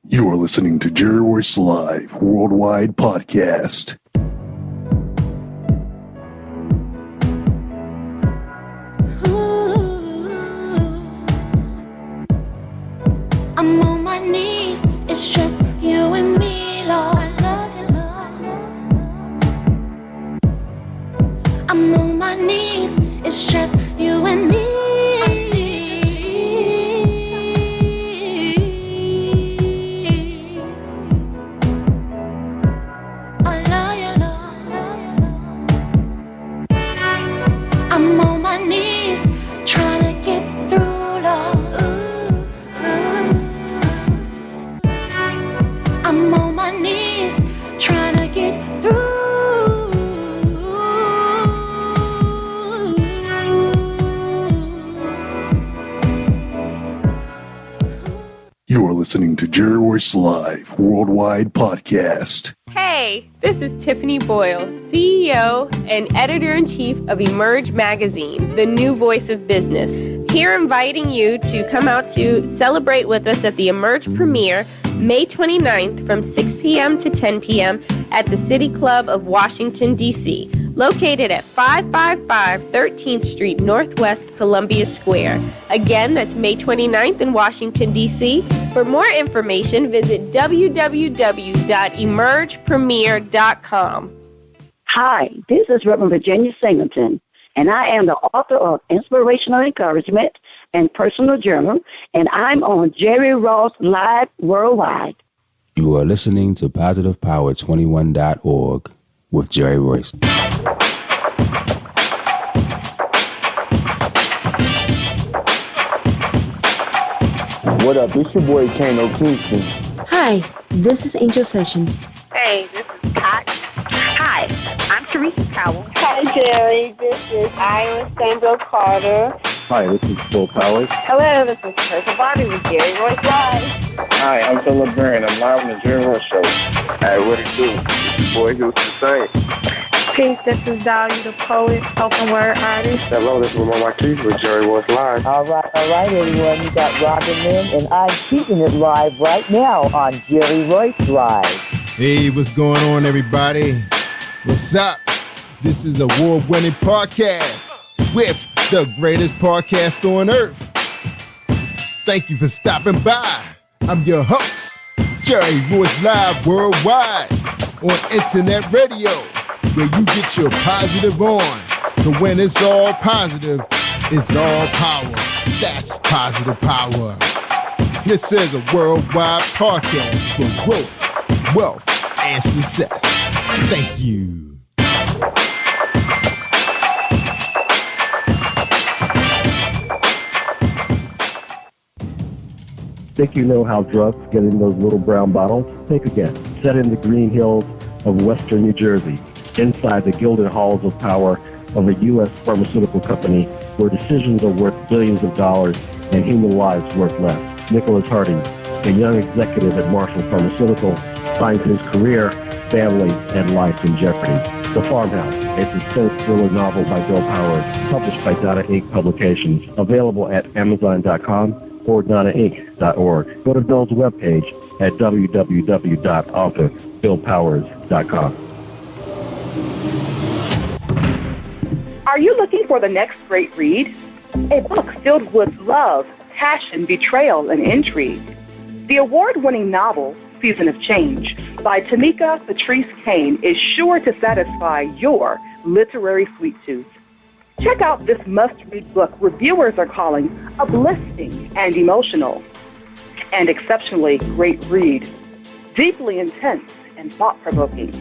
B: You are listening to Jerry Royce Live Worldwide Podcast.
A: I'm on my knees. It's just you and me, Lord. I'm on my knees, it's just you and me. I love you, Lord. I'm on my knees, trying to get through, Lord. I'm on my knees, trying to get through.
B: You are listening to Jerry Royce Live Worldwide Podcast.
D: Hey, this is Tiffany Boyle, CEO and Editor-in-Chief of Emerge Magazine, the new voice of business. Here inviting you to come out to celebrate with us at the Emerge premiere May 29th from 6 p.m. to 10 p.m. at the City Club of Washington, D.C., located at 555 13th Street Northwest, Columbia Square. Again, that's May 29th in Washington, D.C. For more information, visit www.emergepremiere.com.
V: Hi, this is Reverend Virginia Singleton,
E: and I am the author of Inspirational Encouragement and Personal Journal, and I'm on Jerry Royce Live Worldwide.
V: You are listening to PositivePower21.org with Jerry Royce.
U: What up? It's your boy Kano Kingston.
F: Hi, this is Angel Sessions.
I: Hey, this is Pat.
H: Hi, I'm Teresa Powell.
I: Hi, Jerry. This is Ira Sandro Carter.
J: Hi, this is Bill Powers.
I: Hello, this is Teresa Bobby with Jerry Royce Live.
L: Hi, I'm Philip Byrne. I'm live on the Jerry Royce Show. Hey, what it do? It's your boy Houston Saint.
M: Peace, this is Dahlia the poet, spoken word artist.
L: Hello, this is Lamar Marquise with Jerry Royce Live.
U: All right, everyone. You got Robin Lynn, and I'm keeping it live right now on Jerry Royce Live.
O: Hey, what's going on, everybody? What's up? This is a award-winning podcast with the greatest podcast on earth. Thank you for stopping by. I'm your host, Jerry Royce Live Worldwide on Internet Radio, where you get your positive on. So when it's all positive, it's all power. That's positive power. This is a worldwide podcast for growth, wealth, and success. Thank you.
J: Think you know how drugs get in those little brown bottles? Think again. Set in the green hills of western New Jersey, inside the gilded halls of power of a U.S. pharmaceutical company where decisions are worth billions of dollars and human lives worth less. Nicholas Harding, a young executive at Marshall Pharmaceutical, finds his career, family, and life in jeopardy. The Farmhouse, a suspense thriller novel by Bill Powers, published by Donna Inc. Publications, available at Amazon.com or DonnaInc.org. Go to Bill's webpage at www.author.BillPowers.com.
P: Are you looking for the next great read? A book filled with love, passion, betrayal, and intrigue. The award-winning novel, Season of Change, by Tamika Patrice Kane is sure to satisfy your literary sweet tooth. Check out this must-read book reviewers are calling uplifting and emotional, and exceptionally great read, deeply intense and thought-provoking.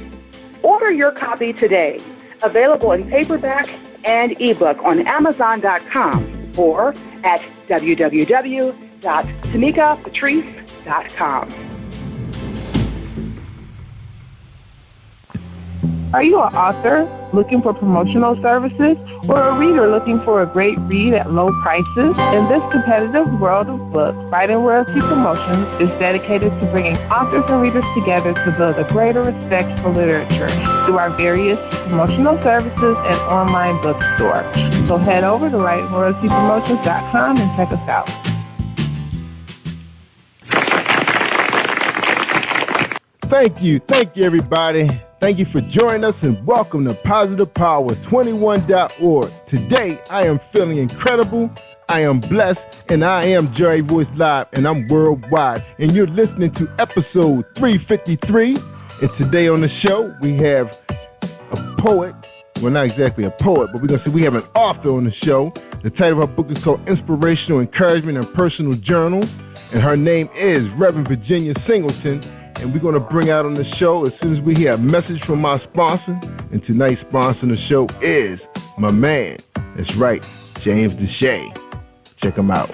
P: Order your copy today, available in paperback and ebook on Amazon.com or at www.tamikapatrice.com.
Q: Are you an author looking for promotional services or a reader looking for a great read at low prices? In this competitive world of books, Fighting Royalty Promotions is dedicated to bringing authors and readers together to build a greater respect for literature through our various promotional services and online bookstore. So head over to WritingRoyaltyPromotions.com and check us out.
O: Thank you, everybody. Thank you for joining us and welcome to PositivePower21.org. Today, I am feeling incredible, I am blessed, and I am Jerry Royce Live, and I'm worldwide. And you're listening to episode 353. And today on the show, we have a poet. Well, not exactly a poet, but we're going to say we have an author on the show. The title of her book is called Inspirational Encouragement and Personal Journal. And her name is Reverend Virginia Singleton. And we're going to bring out on the show as soon as we hear a message from our sponsor. And tonight's sponsor on the show is my man. That's right, James Deshay. Check him out.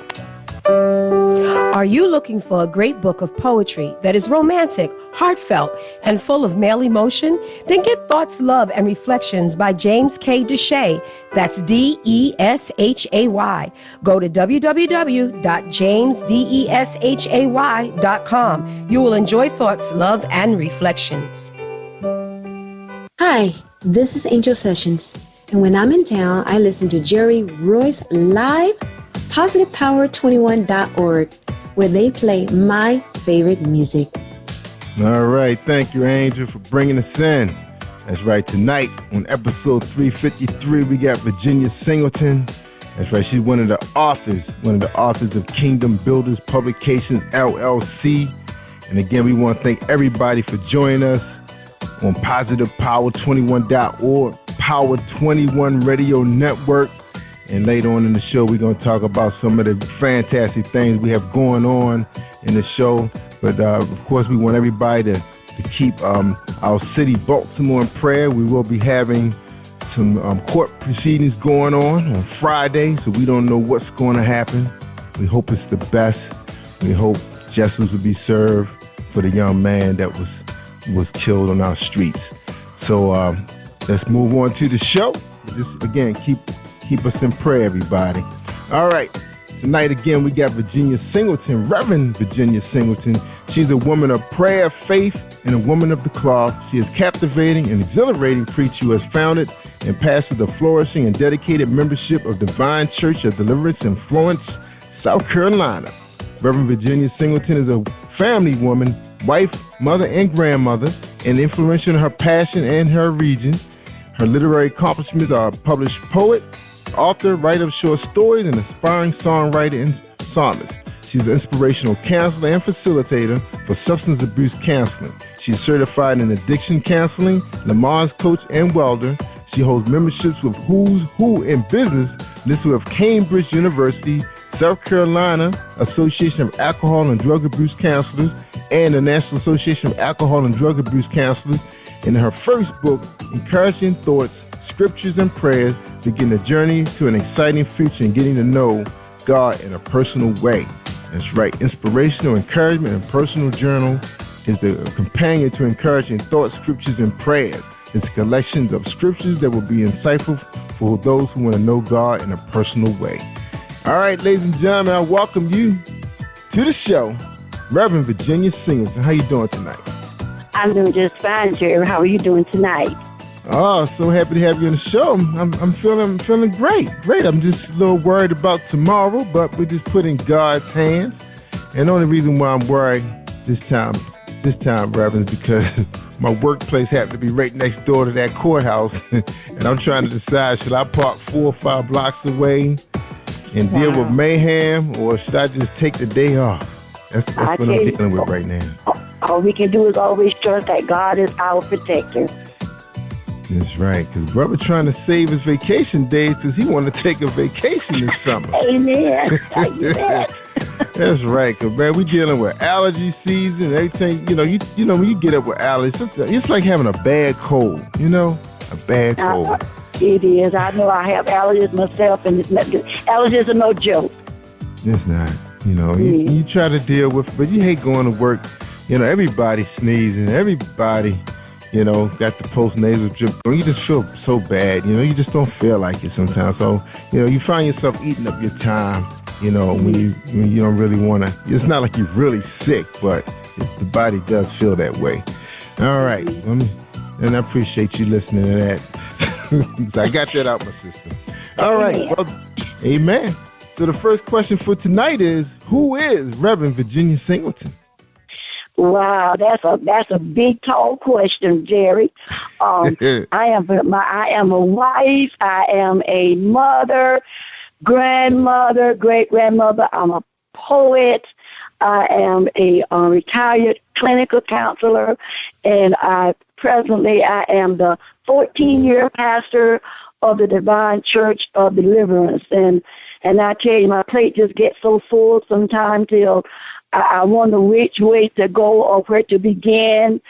R: Are you looking for a great book of poetry that is romantic, heartfelt, and full of male emotion? Then get Thoughts, Love, and Reflections by James K. Deshay. That's Deshay. Go to www.jamesdeshay.com. You will enjoy Thoughts, Love, and Reflections.
F: Hi, this is Angel Sessions, and when I'm in town, I listen to Jerry Royce Live, PositivePower21.org, where they play my favorite music.
O: All right, thank you, Angel, for bringing us in. That's right, tonight on episode 353, we got Virginia Singleton. That's right, she's one of the authors of Kingdom Builders Publications, LLC. And again, we want to thank everybody for joining us on PositivePower21.org,
G: Power 21 Radio Network. And later on in the show, we're going to talk about some of the fantastic things we have going on in the show. But, of course, we want everybody to keep our city, Baltimore, in prayer. We will be having some court proceedings going on Friday, so we don't know what's going to happen. We hope it's the best. We hope justice will be served for the young man that was killed on our streets. So let's move on to the show. Just, again, keep us in prayer, everybody. All right. Tonight, again, we got Virginia Singleton, Reverend Virginia Singleton. She's a woman of prayer, faith, and a woman of the cloth. She is captivating and exhilarating preacher who has founded and pastored the flourishing and dedicated membership of Divine Church of Deliverance in Florence, South Carolina. Reverend Virginia Singleton is a family woman, wife, mother, and grandmother, and influential in her passion and her region. Her literary accomplishments are a published poet, author, writer of short stories, and aspiring songwriter and psalmist. She's an inspirational counselor and facilitator for substance abuse counseling. She's certified in addiction counseling, Lamaze coach, and welder. She holds memberships with Who's Who in Business, listed with Cambridge University, South Carolina Association of Alcohol and Drug Abuse Counselors, and the National Association of Alcohol and Drug Abuse Counselors. In her first book, Encouraging Thoughts, Scriptures and Prayers, begin a journey to an exciting future and getting to know God in a personal way. That's right. Inspirational encouragement and personal journal is the companion to Encouraging Thoughts, Scriptures and Prayers. It's collections of scriptures that will be insightful for those who want to know God in a personal way. All right, ladies and gentlemen, I welcome you to the show, Reverend Virginia Singleton. How you doing tonight?
E: I'm doing just fine, Jerry. How are you doing tonight?
G: Oh, so happy to have you on the show. I'm feeling great. I'm just a little worried about tomorrow, but we just put in God's hands. And the only reason why I'm worried this time, Reverend, is because my workplace happened to be right next door to that courthouse, and I'm trying to decide, should I park 4 or 5 blocks away and deal with mayhem, or should I just take the day off? That's what I'm dealing with right now.
E: All we can do is always trust that God is our protector.
G: That's right, because brother trying to save his vacation days because he want to take a vacation this summer.
E: Amen.
G: That's right, because, man, we dealing with allergy season, everything. You know, when you get up with allergies, it's like having a bad cold, a bad cold.
E: It is. I know I have allergies myself, and allergies are no joke.
G: It's not. You try to deal with it, but you hate going to work. Everybody sneezing, everybody, got the postnasal drip. You just feel so bad, you just don't feel like it sometimes. So, you find yourself eating up your time, when you don't really want to. It's not like you're really sick, but the body does feel that way. All right. And I appreciate you listening to that. I got that out my system. All right. Well, amen. So the first question for tonight is, who is Reverend Virginia Singleton?
E: Wow, that's a big, tall question, Jerry. I am a wife. I am a mother, grandmother, great-grandmother. I'm a poet. I am a retired clinical counselor, and presently I am the 14-year pastor of the Divine Church of Deliverance. And I tell you, my plate just gets so full sometimes till I wonder which way to go or where to begin.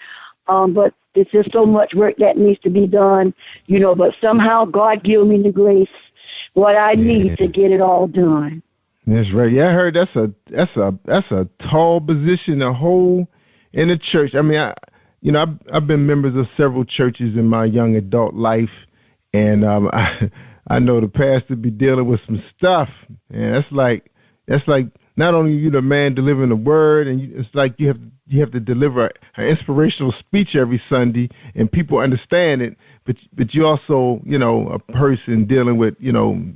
E: But it's just so much work that needs to be done, but somehow God gives me the grace, what I need to get it all done.
G: That's right. Yeah, I heard that's a tall position to hold in the church. I mean, I've been members of several churches in my young adult life, and I know the pastor be dealing with some stuff, and that's like not only you the man delivering the word, and it's like you have to deliver an inspirational speech every Sunday, and people understand it. But you also a person dealing with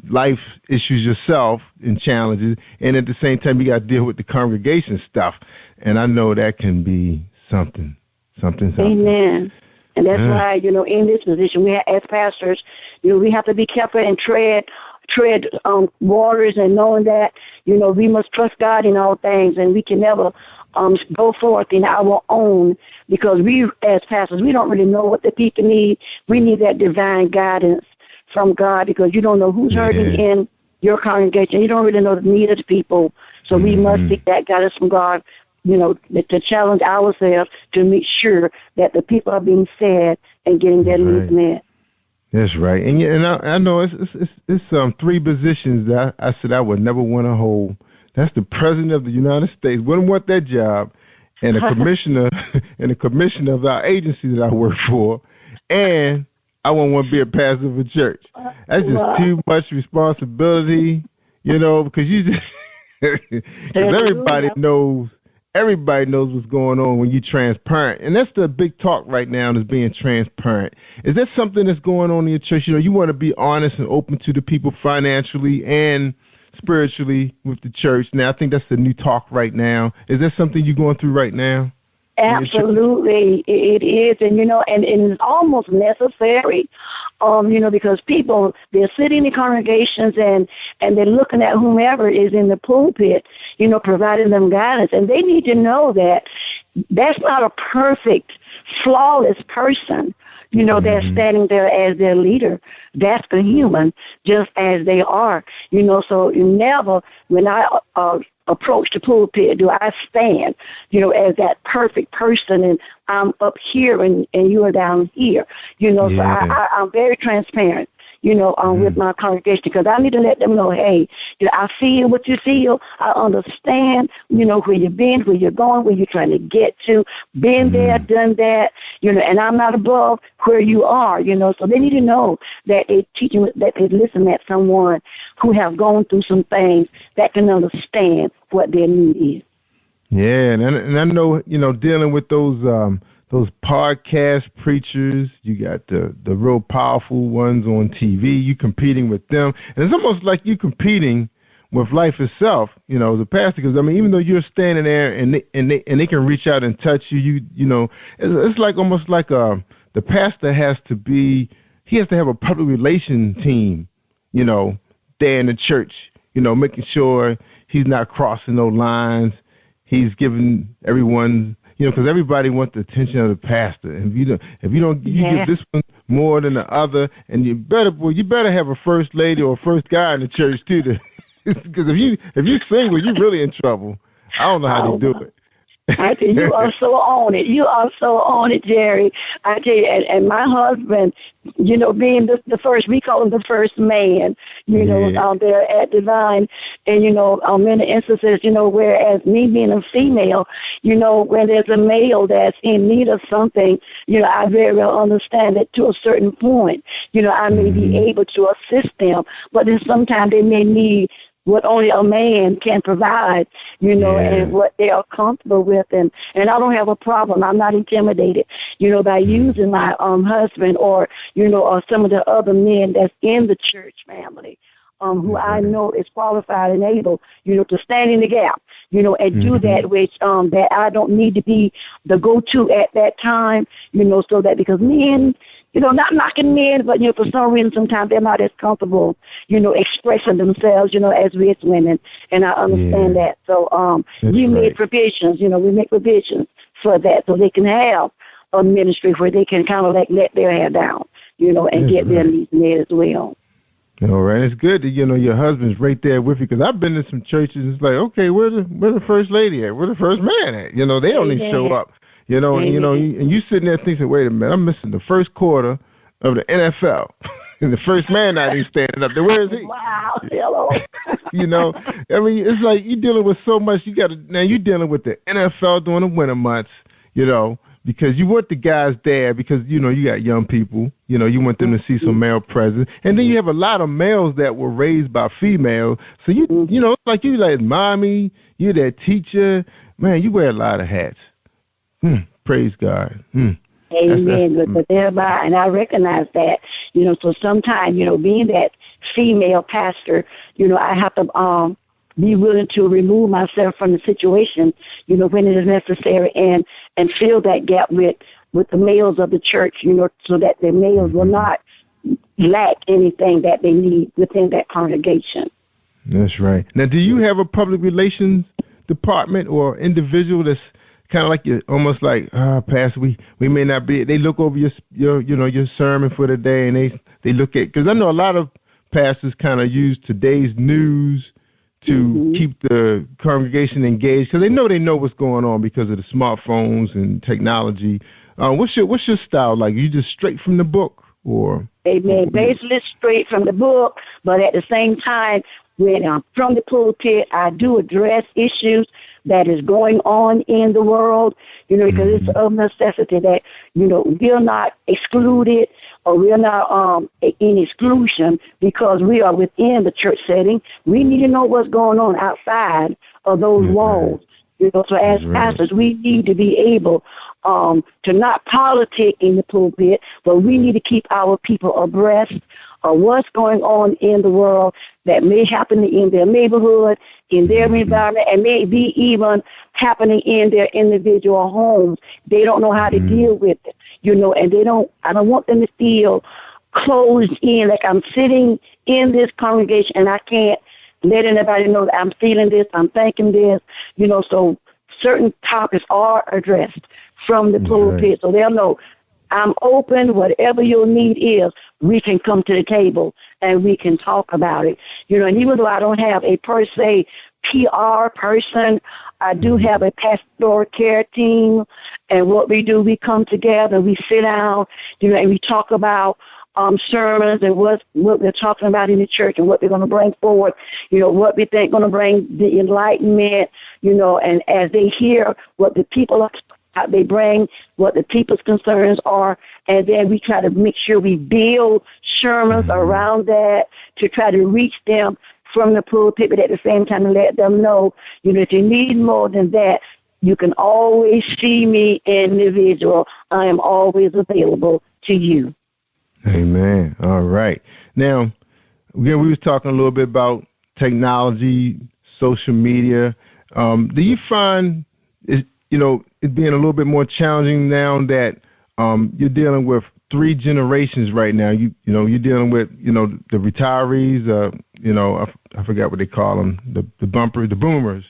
G: life issues yourself and challenges, and at the same time you got to deal with the congregation stuff, and I know that can be something.
E: Amen. And that's why, in this position, we have, as pastors, we have to be careful and tread tread waters and knowing that, we must trust God in all things, and we can never go forth in our own, because we, as pastors, we don't really know what the people need. We need that divine guidance from God, because you don't know who's hurting in your congregation. You don't really know the need of the people. So we must seek that guidance from God, to challenge ourselves to make sure that the people are being fed and getting their needs met.
G: That's right. And I know it's 3 positions that I said I would never want to hold. That's the President of the United States. Wouldn't want that job. And the commissioner of our agency that I work for. And I wouldn't want to be a pastor of a church. That's just too much responsibility, because everybody knows what's going on when you're transparent. And that's the big talk right now, is being transparent. Is that something that's going on in your church? You want to be honest and open to the people financially and spiritually with the church. Now, I think that's the new talk right now. Is that something you're going through right now?
E: Absolutely, it is, and it's almost necessary, because people, they're sitting in congregations and they're looking at whomever is in the pulpit, providing them guidance, and they need to know that that's not a perfect, flawless person, that's standing there as their leader. That's a human, just as they are, so never, when I approach the pulpit, do I stand, as that perfect person, and I'm up here and you are down here, so I'm very transparent, with my congregation, because I need to let them know, hey, I feel what you feel. I understand, where you've been, where you're going, where you're trying to get to, been there, done that, and I'm not above where you are, so they need to know that they're teaching, that they listen at someone who have gone through some things that can understand what their need is.
G: Yeah, and I know, dealing with those podcast preachers, you got the real powerful ones on TV, you competing with them. And it's almost like you competing with life itself, as a pastor, because, even though you're standing there and they can reach out and touch you, it's like almost like the pastor has to have a public relation team, there in the church, making sure he's not crossing no lines. He's giving everyone, because everybody wants the attention of the pastor. And if you give this one more than the other, and you better have a first lady or a first guy in the church too. Because if you single, you're really in trouble. I don't know how they do it.
E: I tell you, you are so on it. You are so on it, Jerry. I tell you, and my husband, being the first, we call him the first man, out there at Divine. And, many instances, whereas me being a female, when there's a male that's in need of something, I very well understand that to a certain point, I may be able to assist them. But then sometimes they may need what only a man can provide, and what they are comfortable with. And I don't have a problem. I'm not intimidated, by using my husband or some of the other men that's in the church family. Who I know is qualified and able, to stand in the gap, and do that which that I don't need to be the go-to at that time, so that because men, not knocking men, but, for some reason sometimes they're not as comfortable, expressing themselves, as we as women, and I understand that. So we make provisions, we make provisions for that so they can have a ministry where they can kind of like let their hair down, and get their needs met as well.
G: All right, it's good that your husband's right there with you, because I've been in some churches. It's like, okay, where the first lady at? Where the first man at? They don't even show up. And you sitting there thinking, wait a minute, I'm missing the first quarter of the NFL, and the first man not even standing up there. Where is he?
E: Wow, hello.
G: It's like you're dealing with so much. Now you're dealing with the NFL during the winter months, because you want the guys there because, you got young people, you want them to see some male presence. And then you have a lot of males that were raised by females. So, it's like you like mommy, you're that teacher. Man, you wear a lot of hats. Praise God.
E: Amen. But thereby, and I recognize that, so sometimes, being that female pastor, I have to be willing to remove myself from the situation, when it is necessary, and fill that gap with the males of the church, so that the males will not lack anything that they need within that congregation.
G: That's right. Now, do you have a public relations department or individual that's kind of like you, almost like, Pastor, we may not be. They look over your sermon for the day, and they look at, because I know a lot of pastors kind of use today's news to keep the congregation engaged, because they know what's going on because of the smartphones and technology. What's your style like? You just straight from the book, or?
E: Amen. Basically straight from the book, but at the same time, when I'm from the pulpit, I do address issues that is going on in the world, because it's of necessity that, we're not excluded or we're not in exclusion because we are within the church setting. We need to know what's going on outside of those walls. So as pastors, we need to be able to not politic in the pulpit, but we need to keep our people abreast of what's going on in the world that may happen in their neighborhood, in their environment, and may be even happening in their individual homes. They don't know how to deal with it, and I don't want them to feel closed in, like I'm sitting in this congregation and I can't let anybody know that I'm feeling this, I'm thinking this, so certain topics are addressed from the pulpit, so they'll know I'm open. Whatever your need is, we can come to the table and we can talk about it. And even though I don't have a per se PR person, I do have a pastoral care team, and what we do, we come together, we sit down, and we talk about sermons and what we're talking about in the church and what we're going to bring forward, what we think going to bring the enlightenment, and as they hear what the people are, they bring what the people's concerns are, and then we try to make sure we build sermons around that to try to reach them from the pulpit, but at the same time let them know, if you need more than that, you can always see me individual. I am always available to you.
G: Amen. All right. Now, again, we was talking a little bit about technology, social media. Do you find it being a little bit more challenging now that you're dealing with 3 generations right now? You're dealing with the retirees. I forgot what they call them. The boomers.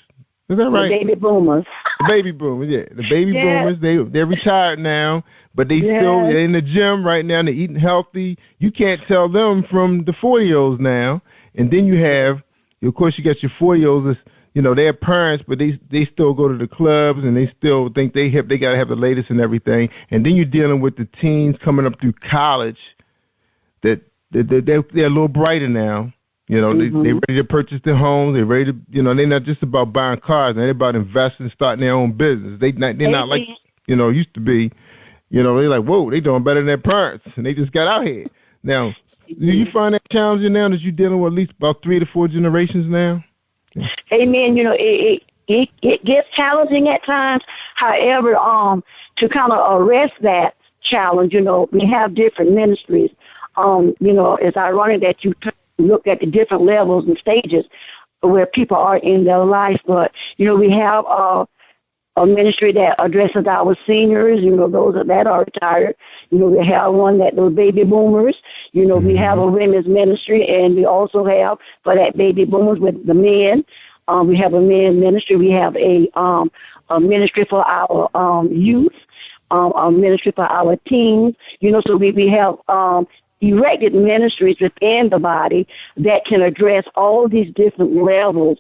G: Is that right?
E: The baby boomers.
G: The baby boomers, yeah. The baby boomers, they're they're they're in the gym right now, they're eating healthy. You can't tell them from the 40-year-olds now. And then you have, of course, you got your 40-year-olds, they're parents, but they still go to the clubs and they still think they got to have the latest and everything. And then you're dealing with the teens coming up through college that they're a little brighter now. They're ready to purchase their homes. They're ready to, they're not just about buying cars. They're about investing, starting their own business. They're not like, used to be. They're like, whoa, they doing better than their parents, and they just got out here. Now, do you find that challenging now that you're dealing with at least about 3 to 4 generations now?
E: Amen. It gets challenging at times. However, to kind of arrest that challenge, we have different ministries. It's ironic that you look at the different levels and stages where people are in their life. But, we have a ministry that addresses our seniors, those that are retired. We have one that those baby boomers. We have a women's ministry, and we also have for that baby boomers with the men. We have a men's ministry. We have a ministry for our youth, a ministry for our teens. So we have erected ministries within the body that can address all these different levels,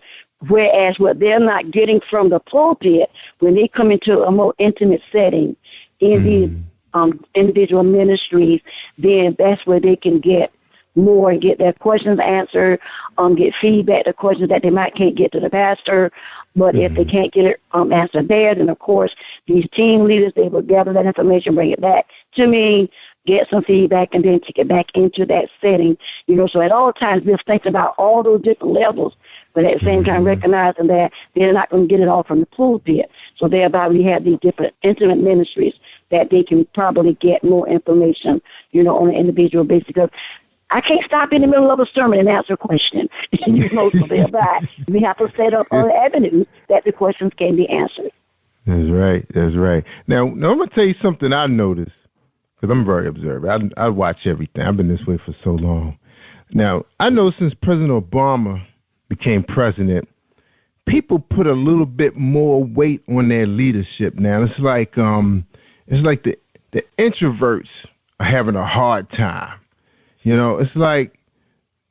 E: whereas what they're not getting from the pulpit, when they come into a more intimate setting in these individual ministries, then that's where they can get more and get their questions answered, get feedback to questions that they can't get to the pastor. But if they can't get it answered there, then, of course, these team leaders, they will gather that information, bring it back to me, get some feedback, and then take it back into that setting. So at all times, we're thinking about all those different levels, but at the same time recognizing that they're not going to get it all from the pulpit. So thereby we have these different intimate ministries that they can probably get more information, on an individual basis. Because I can't stop in the middle of a sermon and answer a question. So thereby we have to set up other avenues that the questions can be answered.
G: That's right. Now I'm going to tell you something I noticed. because I'm very observant. I watch everything. I've been this way for so long. Now, I know since President Obama became president, people put a little bit more weight on their leadership now. It's like the introverts are having a hard time. You know, it's like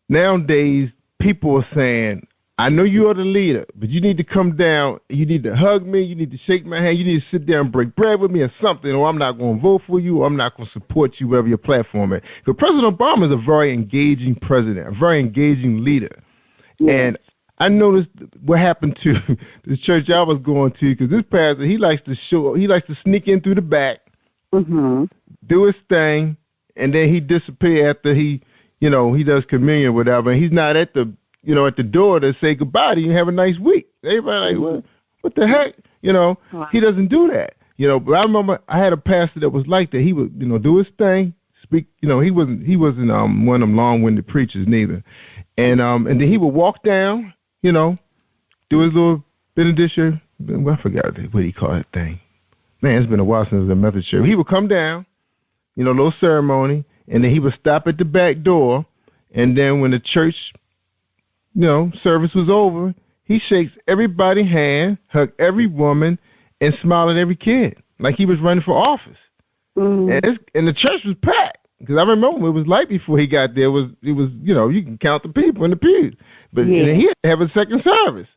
G: nowadays people are saying, I know you are the leader, but you need to come down. You need to hug me. You need to shake my hand. You need to sit there and break bread with me or something, or I'm not going to vote for you, or I'm not going to support you, whatever your platform is. Because President Obama is a very engaging president, a very engaging leader. Yeah. And I noticed what happened to the church I was going to, because this pastor, he likes to sneak in through the back, do his thing, and then he disappear after he does communion or whatever, and he's not at the door to say goodbye to you and have a nice week. Everybody like, what the heck? He doesn't do that. But I remember I had a pastor that was like that. He would, do his thing, speak. He wasn't one of them long-winded preachers neither. And then he would walk down, do his little benediction. Well, I forgot what he called that thing. Man, it's been a while since I was in the Methodist church. He would come down, little ceremony, and then he would stop at the back door, and then when the church service was over, he shakes everybody's hand, hug every woman, and smile at every kid like he was running for office. And the church was packed because I remember what it was like before he got there. It was you can count the people in the pews, but he had to have a second service.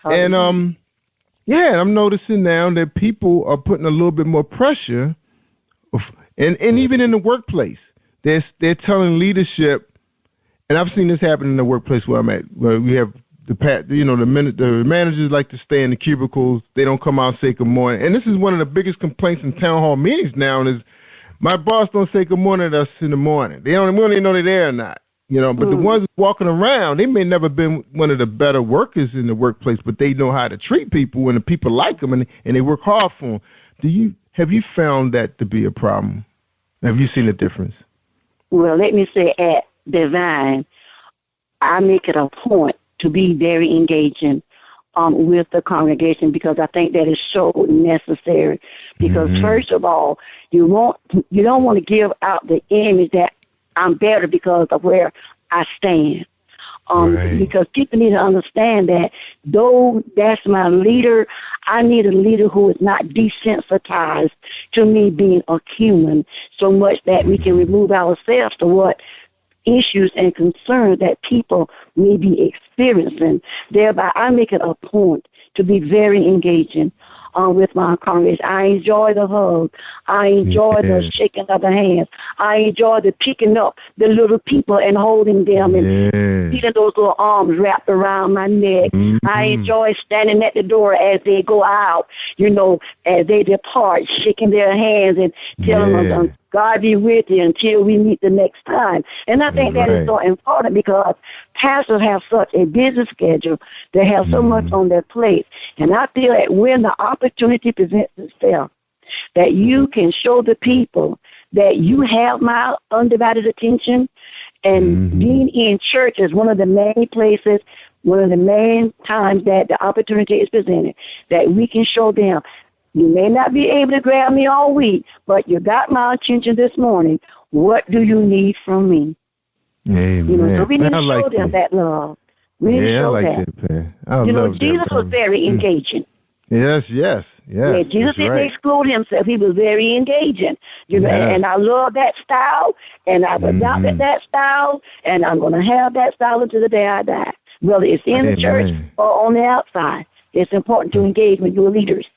G: And I'm noticing now that people are putting a little bit more pressure, and even in the workplace, they're telling leadership. And I've seen this happen in the workplace where I'm at, where we have the managers like to stay in the cubicles. They don't come out and say good morning. And this is one of the biggest complaints in town hall meetings now is my boss don't say good morning to us in the morning. We don't even know they're there or not. But the ones walking around, they may never been one of the better workers in the workplace, but they know how to treat people and the people like them and they work hard for them. Have you found that to be a problem? Have you seen a difference?
E: Well, let me say at Divine, I make it a point to be very engaging with the congregation because I think that is so necessary. Because first of all, you don't want to give out the image that I'm better because of where I stand. Because people need to understand that though that's my leader, I need a leader who is not desensitized to me being a human so much that we can remove ourselves to what issues and concerns that people may be experiencing. Thereby, I make it a point to be very engaging with my congregation. I enjoy the hug. I enjoy the shaking of the hands. I enjoy the picking up the little people and holding them and feeling those little arms wrapped around my neck. I enjoy standing at the door as they go out, as they depart, shaking their hands and telling them, God be with you until we meet the next time. And I think that is so important because pastors have such a busy schedule. They have so much on their plate. And I feel that when the opportunity presents itself, that you can show the people that you have my undivided attention. And being in church is one of the main places, one of the main times that the opportunity is presented, that we can show them, you may not be able to grab me all week, but you got my attention this morning. What do you need from me?
G: Amen.
E: So we need to show them that love. We need to show
G: I like that.
E: Jesus was very engaging.
G: Yes.
E: Jesus didn't exclude himself. He was very engaging. And I love that style, and I've adopted that style, and I'm going to have that style until the day I die. Whether it's in the church or on the outside, it's important to engage with your leaders.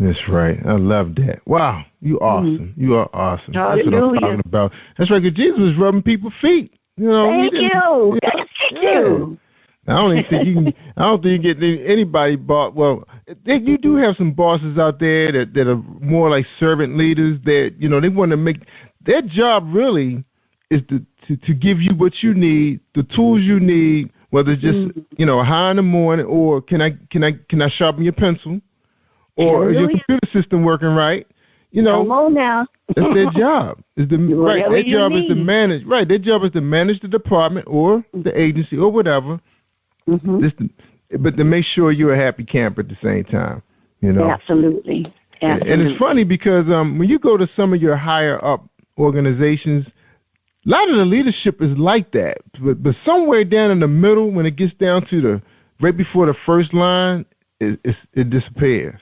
G: That's right. I love that. Wow, you awesome. You are awesome.
E: Hallelujah.
G: That's what I'm talking about. That's right, because Jesus was rubbing people's feet.
E: Thank you. Thank you.
G: I don't even think I don't think you get anybody bought. Well, you do have some bosses out there that are more like servant leaders. That they want to make their job really is to give you what you need, the tools you need. Whether it's just high in the morning, or can I sharpen your pencil? Or is your computer system working right?
E: Come on now.
G: That's their job. Their job is to manage. Right, their job is to manage the department or the agency or whatever. But to make sure you're a happy camper at the same time.
E: Absolutely.
G: And it's funny because when you go to some of your higher up organizations, a lot of the leadership is like that. But somewhere down in the middle, when it gets down to right before the first line, it disappears.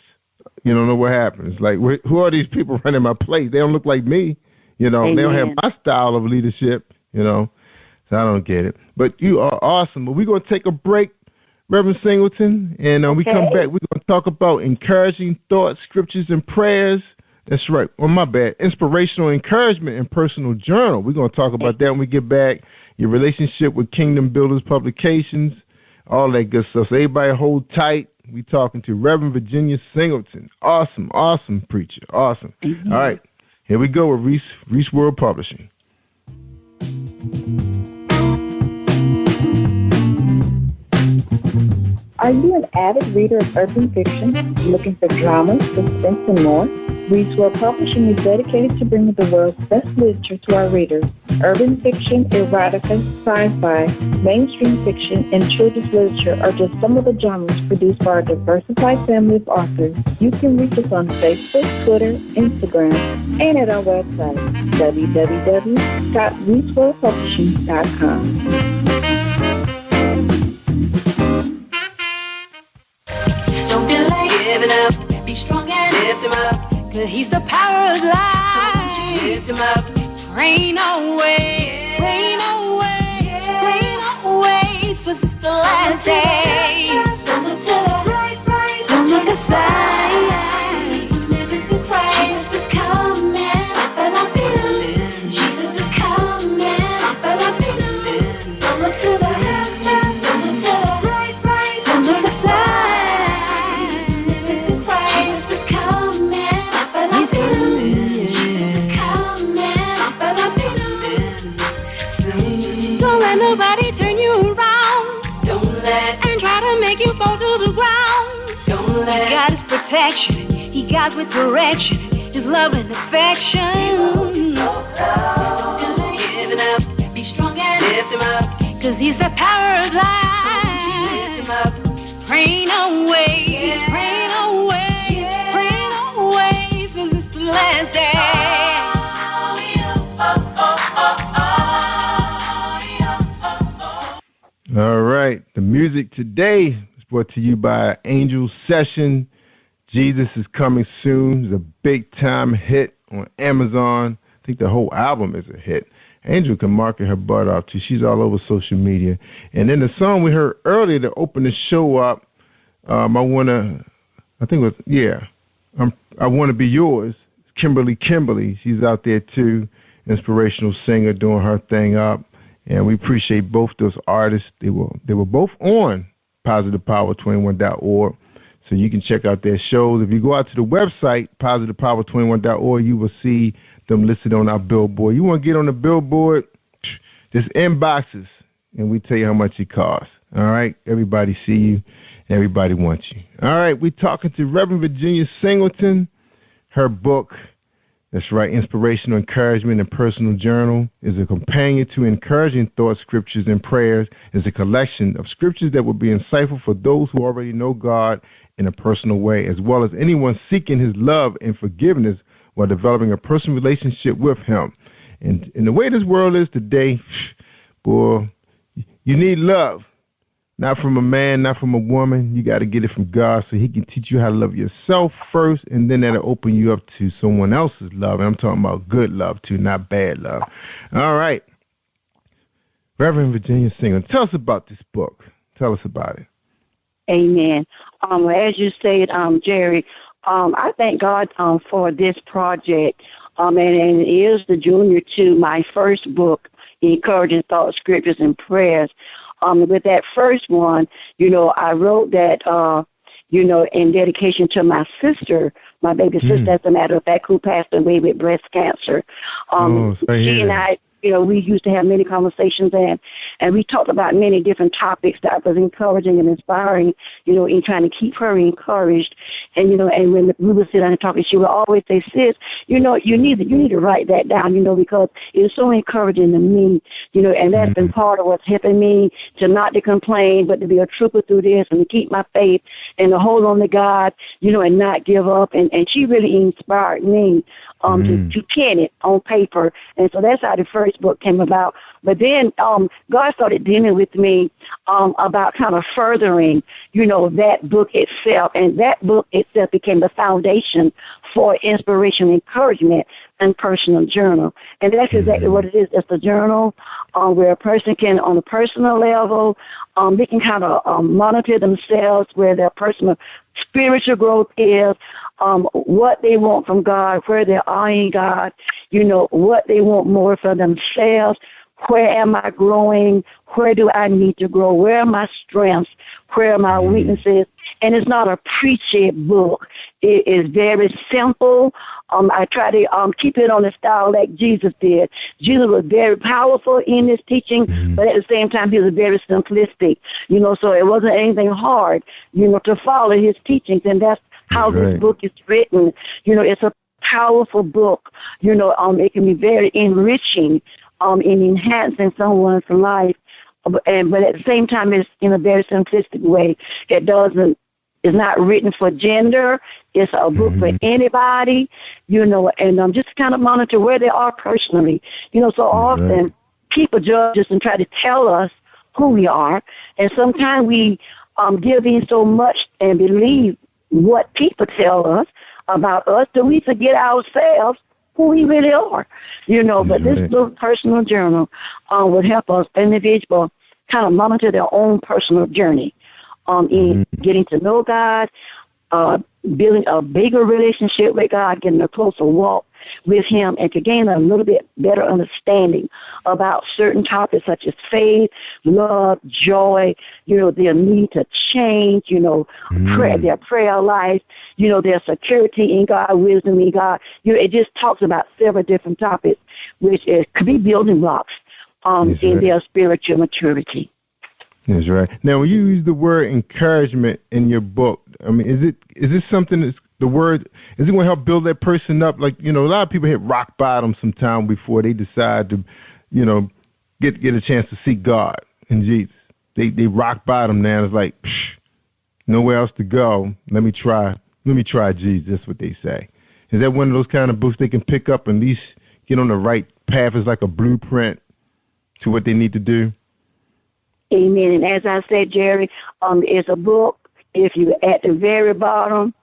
G: You don't know what happens. Like, who are these people running my place? They don't look like me. You know, Amen. They don't have my style of leadership, you know. So I don't get it. But you are awesome. But we're going to take a break, Reverend Singleton, and we come back. We're going to talk about encouraging thoughts, scriptures, and prayers. That's right. Oh, my bad. Inspirational encouragement and personal journal. We're going to talk about that when we get back. Your relationship with Kingdom Builders Publications, all that good stuff. So everybody hold tight. We talking to Reverend Virginia Singleton. Awesome, awesome preacher. Awesome. Mm-hmm. All right. Here we go with Reese World Publishing.
C: Are you an avid reader of urban fiction, looking for drama, suspense, and more? Reese World Publishing is dedicated to bringing the world's best literature to our readers. Urban fiction, erotica, sci-fi, mainstream fiction, and children's literature are just some of the genres produced by our diversified family of authors. You can reach us on Facebook, Twitter, Instagram, and at our website, www.reeseworldpublishing.com.
A: Don't be late, give it up, be strong and lift him up, 'cause he's the power of life. Lift him up, rain away, rain away, rain away, 'cause it's the last day. Don't look to the right, don't look aside. Jesus is coming, but I'm feeling. Jesus is coming, but I'm feeling. Don't look to the left, don't look to the right, don't look aside. Jesus is coming, but I'm feeling. Don't let nobody turn you around. Don't let and try to make you fall to the ground. Don't let He got His protection. He got with direction. His love and affection. Give it up. Be strong and lift him up. 'Cause he's the power of life. Lift him up. Rain away. Rain away. Rain away. 'Cause it's the last day.
G: All right. The music today is brought to you by Angel Session. Jesus is Coming Soon. It's a big-time hit on Amazon. I think the whole album is a hit. Angel can market her butt off, too. She's all over social media. And then the song we heard earlier to open the show up, I Want to Be Yours. Kimberly. She's out there, too. Inspirational singer doing her thing up. And we appreciate both those artists. They were both on positivepower21.org. So you can check out their shows. If you go out to the website, positivepower21.org, you will see them listed on our billboard. You want to get on the billboard, just inbox us, and we tell you how much it costs. All right? Everybody see you, and everybody wants you. All right, we're talking to Reverend Virginia Singleton. Her book, that's right, Inspirational Encouragement and Personal Journal, is a companion to encouraging thoughts, scriptures, and prayers. It's a collection of scriptures that will be insightful for those who already know God in a personal way, as well as anyone seeking His love and forgiveness while developing a personal relationship with Him. And in the way this world is today, boy, you need love. Not from a man, not from a woman. You got to get it from God so He can teach you how to love yourself first, and then that'll open you up to someone else's love. And I'm talking about good love, too, not bad love. All right. Reverend Virginia Singleton, tell us about this book. Tell us about it.
E: Amen. As you said, Jerry, I thank God for this project, and it is the junior to my first book, Encouraging Thoughts, Scriptures, and Prayers. With that first one, I wrote that, in dedication to my sister, my baby sister, as a matter of fact, who passed away with breast cancer. She and I, we used to have many conversations, and we talked about many different topics that was encouraging and inspiring, in trying to keep her encouraged. And, and when we would sit down and talk, she would always say, sis, you need to write that down, because it's so encouraging to me, and that's been part of what's helping me to not to complain, but to be a trooper through this and to keep my faith and to hold on to God, and not give up. And she really inspired me to pen it on paper. And so that's how the first book came about. But then God started dealing with me about kind of furthering, that book itself. And that book itself became the foundation for inspiration, encouragement, and personal journal. And that's exactly what it is. It's a journal where a person can, on a personal level, they can kind of monitor themselves, where their personal spiritual growth is, what they want from God, where they are in God, what they want more for themselves. Where am I growing? Where do I need to grow? Where are my strengths? Where are my weaknesses? And it's not a preachy book. It is very simple. I try to keep it on the style like Jesus did. Jesus was very powerful in his teaching, but at the same time, he was very simplistic. So it wasn't anything hard, to follow his teachings. And that's how this book is written. It's a powerful book. It can be very enriching in enhancing someone's life, but at the same time, it's in a very simplistic way. It's not written for gender. It's a book for anybody, and just kind of monitor where they are personally. So often people judge us and try to tell us who we are, and sometimes we give in so much and believe what people tell us about us that we forget ourselves who we really are, but this little personal journal would help us individual kind of monitor their own personal journey in getting to know God, building a bigger relationship with God, getting a closer walk with him, and to gain a little bit better understanding about certain topics such as faith, love, joy, their need to change, prayer, their prayer life, their security in God, wisdom in God. It just talks about several different topics, which could be building blocks in their spiritual maturity.
G: That's right. Now, when you use the word encouragement in your book, I mean, is this something that's the word, is it going to help build that person up? Like, a lot of people hit rock bottom sometime before they decide to, get a chance to seek God and Jesus. They rock bottom now. It's like, nowhere else to go. Let me try Jesus. That's what they say. Is that one of those kind of books they can pick up and at least get on the right path? It's like a blueprint to what they need to do?
E: Amen. And as I said, Jerry, it's a book. If you're at the very bottom,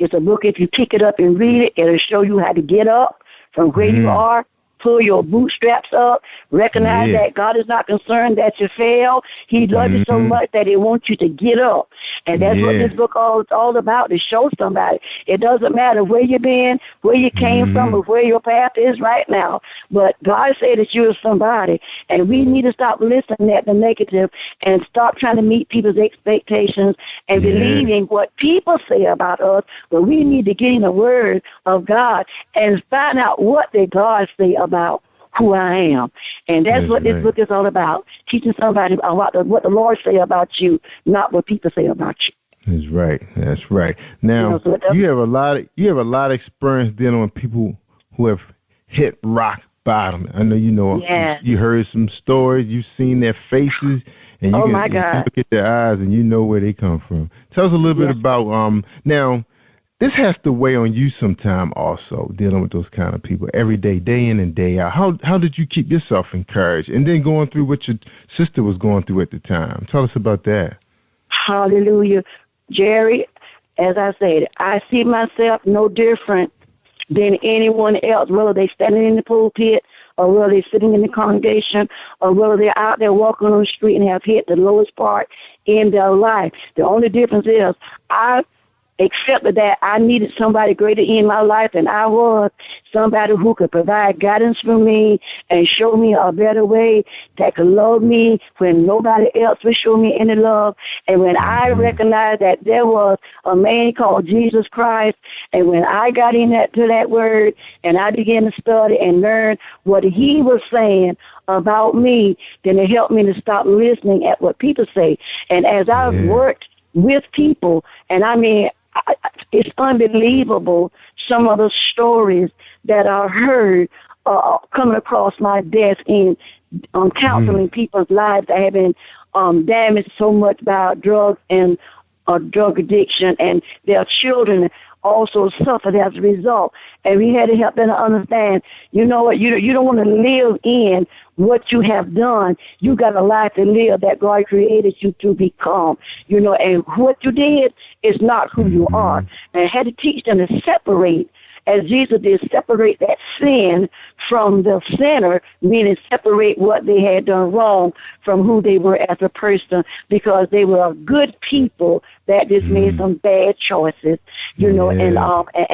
E: it's a book. If you pick it up and read it, it'll show you how to get up from where you are, pull your bootstraps up, recognize that God is not concerned that you fail. He loves you so much that he wants you to get up. And that's what this book is all about, to show somebody. It doesn't matter where you've been, where you came from, or where your path is right now. But God said that you're somebody. And we need to stop listening at the negative and stop trying to meet people's expectations and believing what people say about us. But we need to get in the word of God and find out what did God say about who I am. And that's what this book is all about, teaching somebody about what the Lord say about you, not what people say about you.
G: That's right. Now, you have a lot of experience dealing with people who have hit rock bottom. I know you heard some stories, you've seen their faces, and you can look at their eyes and you know where they come from. Tell us a little bit about now. This has to weigh on you sometime also, dealing with those kind of people every day, day in and day out. How did you keep yourself encouraged? And then going through what your sister was going through at the time. Tell us about that.
E: Hallelujah. Jerry, as I said, I see myself no different than anyone else, whether they're standing in the pulpit or whether they're sitting in the congregation or whether they're out there walking on the street and have hit the lowest part in their life. The only difference is accepted that I needed somebody greater in my life than I was, somebody who could provide guidance for me and show me a better way, that could love me when nobody else would show me any love. And when I recognized that there was a man called Jesus Christ, and when I got into that word and I began to study and learn what he was saying about me, then it helped me to stop listening at what people say. And as I've worked with people, and I mean, it's unbelievable some of the stories that I heard coming across my desk in counseling people's lives that have been damaged so much by drugs and drug addiction, and their children also suffered as a result. And we had to help them to understand, you know what, you don't want to live in what you have done. You got a life to live that God created you to become. You know, and what you did is not who you are. And I had to teach them to separate, as Jesus did, separate that sin from the sinner, meaning separate what they had done wrong from who they were as a person, because they were good people that just made some bad choices, you know, and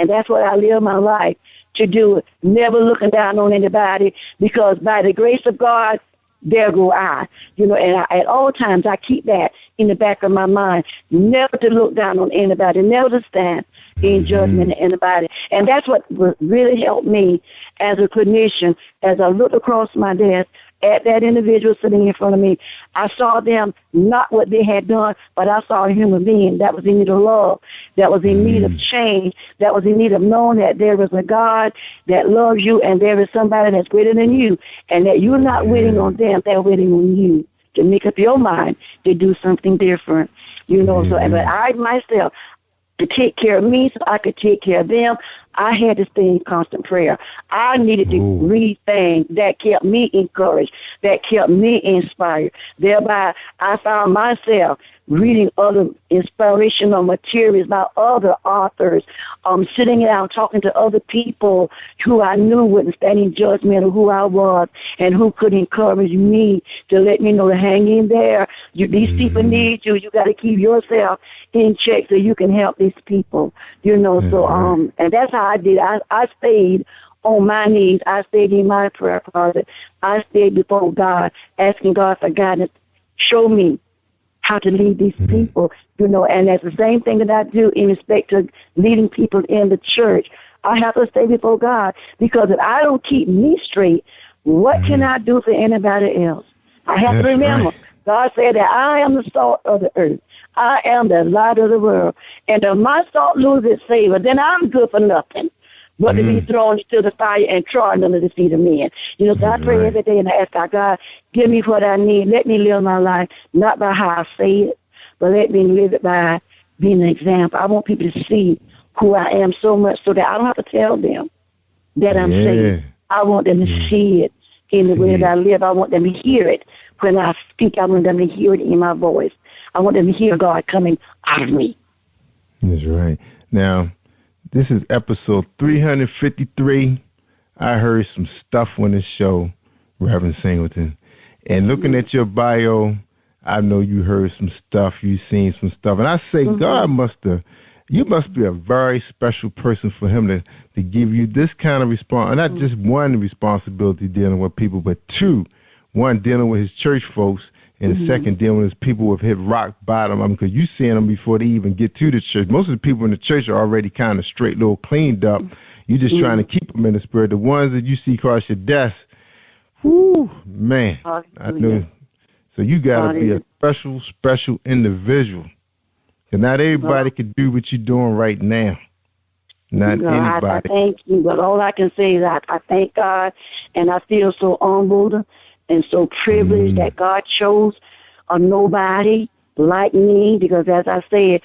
E: that's what I live my life to do, never looking down on anybody, because by the grace of God, there go I. You know, and at all times I keep that in the back of my mind, never to look down on anybody, never to stand in judgment of anybody. And that's what really helped me as a clinician. As I looked across my desk at that individual sitting in front of me, I saw them, not what they had done, but I saw a human being that was in need of love, that was in need of change, that was in need of knowing that there is a God that loves you and there is somebody that's greater than you, and that you're not waiting on them, they're waiting on you to make up your mind to do something different. You know, so but I myself, to take care of me so I could take care of them, I had to stay in constant prayer. I needed to read things that kept me encouraged, that kept me inspired. Thereby, I found myself reading other inspirational materials by other authors, sitting down talking to other people who I knew wouldn't stand in judgment of who I was and who could encourage me to let me know to hang in there. These people need you. You got to keep yourself in check so you can help these people. You know, so and that's how I did. I stayed on my knees. I stayed in my prayer closet. I stayed before God, asking God for guidance. Show me how to lead these people, you know, and that's the same thing that I do in respect to leading people in the church. I have to stay before God, because if I don't keep me straight, what can I do for anybody else? I have to remember, God said that I am the salt of the earth. I am the light of the world. And if my salt loses its savor, then I'm good for nothing but to be thrown into the fire and trodden under the feet of men. You know, so I pray every day and I ask God, give me what I need. Let me live my life, not by how I say it, but let me live it by being an example. I want people to see who I am so much so that I don't have to tell them that I'm saved. I want them to see it in the way that I live. I want them to hear it when I speak. I want them to hear it in my voice. I want them to hear God coming out of me.
G: That's right. Now, this is episode 353. I heard some stuff on this show, Reverend Singleton. And looking at your bio, I know you heard some stuff, you've seen some stuff. And I say, God you must be a very special person for him to give you this kind of response. Not just one responsibility dealing with people, but two. One, dealing with his church folks, and the second, dealing with his people who have hit rock bottom. I mean, because you're seeing them before they even get to the church. Most of the people in the church are already kind of straight, little cleaned up. You're just trying to keep them in the spirit. The ones that you see across your desk, whoo, man. I know. So you got to be a special individual. And not everybody can do what you're doing right now. Not anybody.
E: I thank you, but all I can say is I thank God, and I feel so humbled and so privileged that God chose a nobody like me, because as I said,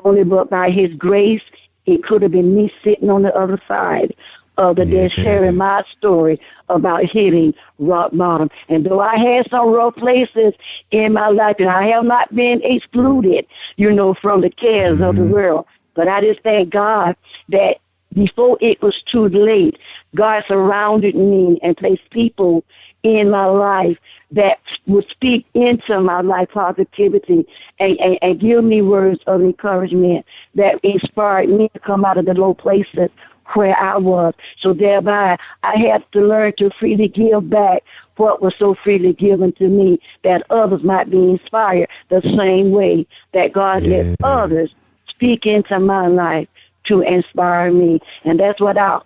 E: only but by his grace, it could have been me sitting on the other side of the desk sharing my story about hitting rock bottom. And though I had some rough places in my life, and I have not been excluded, you know, from the cares of the world, but I just thank God that before it was too late. God surrounded me and placed people in my life that would speak into my life positivity and give me words of encouragement that inspired me to come out of the low places where I was. So thereby, I had to learn to freely give back what was so freely given to me, that others might be inspired the same way that God let others speak into my life to inspire me. And that's what I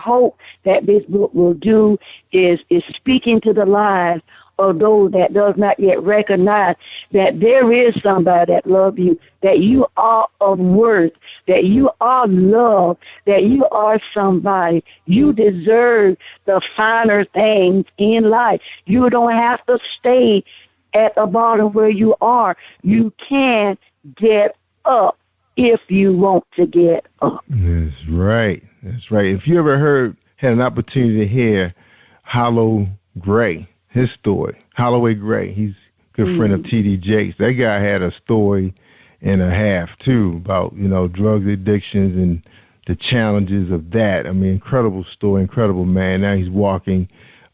E: hope that this book will do, is speak into the lives of those that does not yet recognize that there is somebody that loves you, that you are of worth, that you are loved, that you are somebody. You deserve the finer things in life. You don't have to stay at the bottom where you are. You can get up if you want to get up.
G: That's right. That's right. If you ever had an opportunity to hear Hollow Gray, his story, Holloway Gray, he's a good friend of T.D. Jakes. That guy had a story and a half, too, about, drug addictions and the challenges of that. I mean, incredible story, incredible man. Now he's walking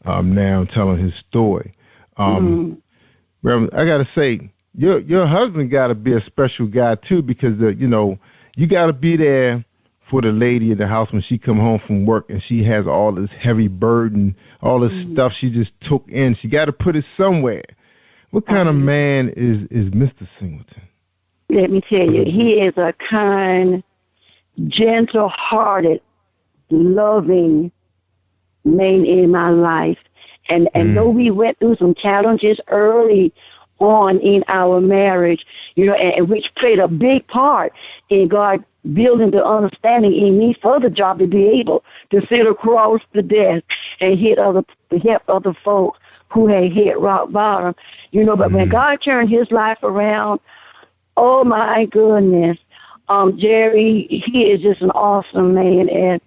G: now telling his story. Reverend, I got to say, your husband got to be a special guy, too, because, you got to be there for the lady in the house when she come home from work and she has all this heavy burden, all this stuff she just took in. She got to put it somewhere. What kind of man is Mr. Singleton?
E: Let me tell you, he is a kind, gentle-hearted, loving man in my life. And though we went through some challenges early on in our marriage, and which played a big part in God building the understanding in me for the job to be able to sit across the desk and help other folks who had hit rock bottom, but when God turned his life around, oh my goodness, Jerry, he is just an awesome man, and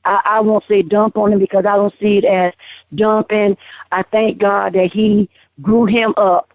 E: I won't say dump on him because I don't see it as dumping. I thank God that he grew him up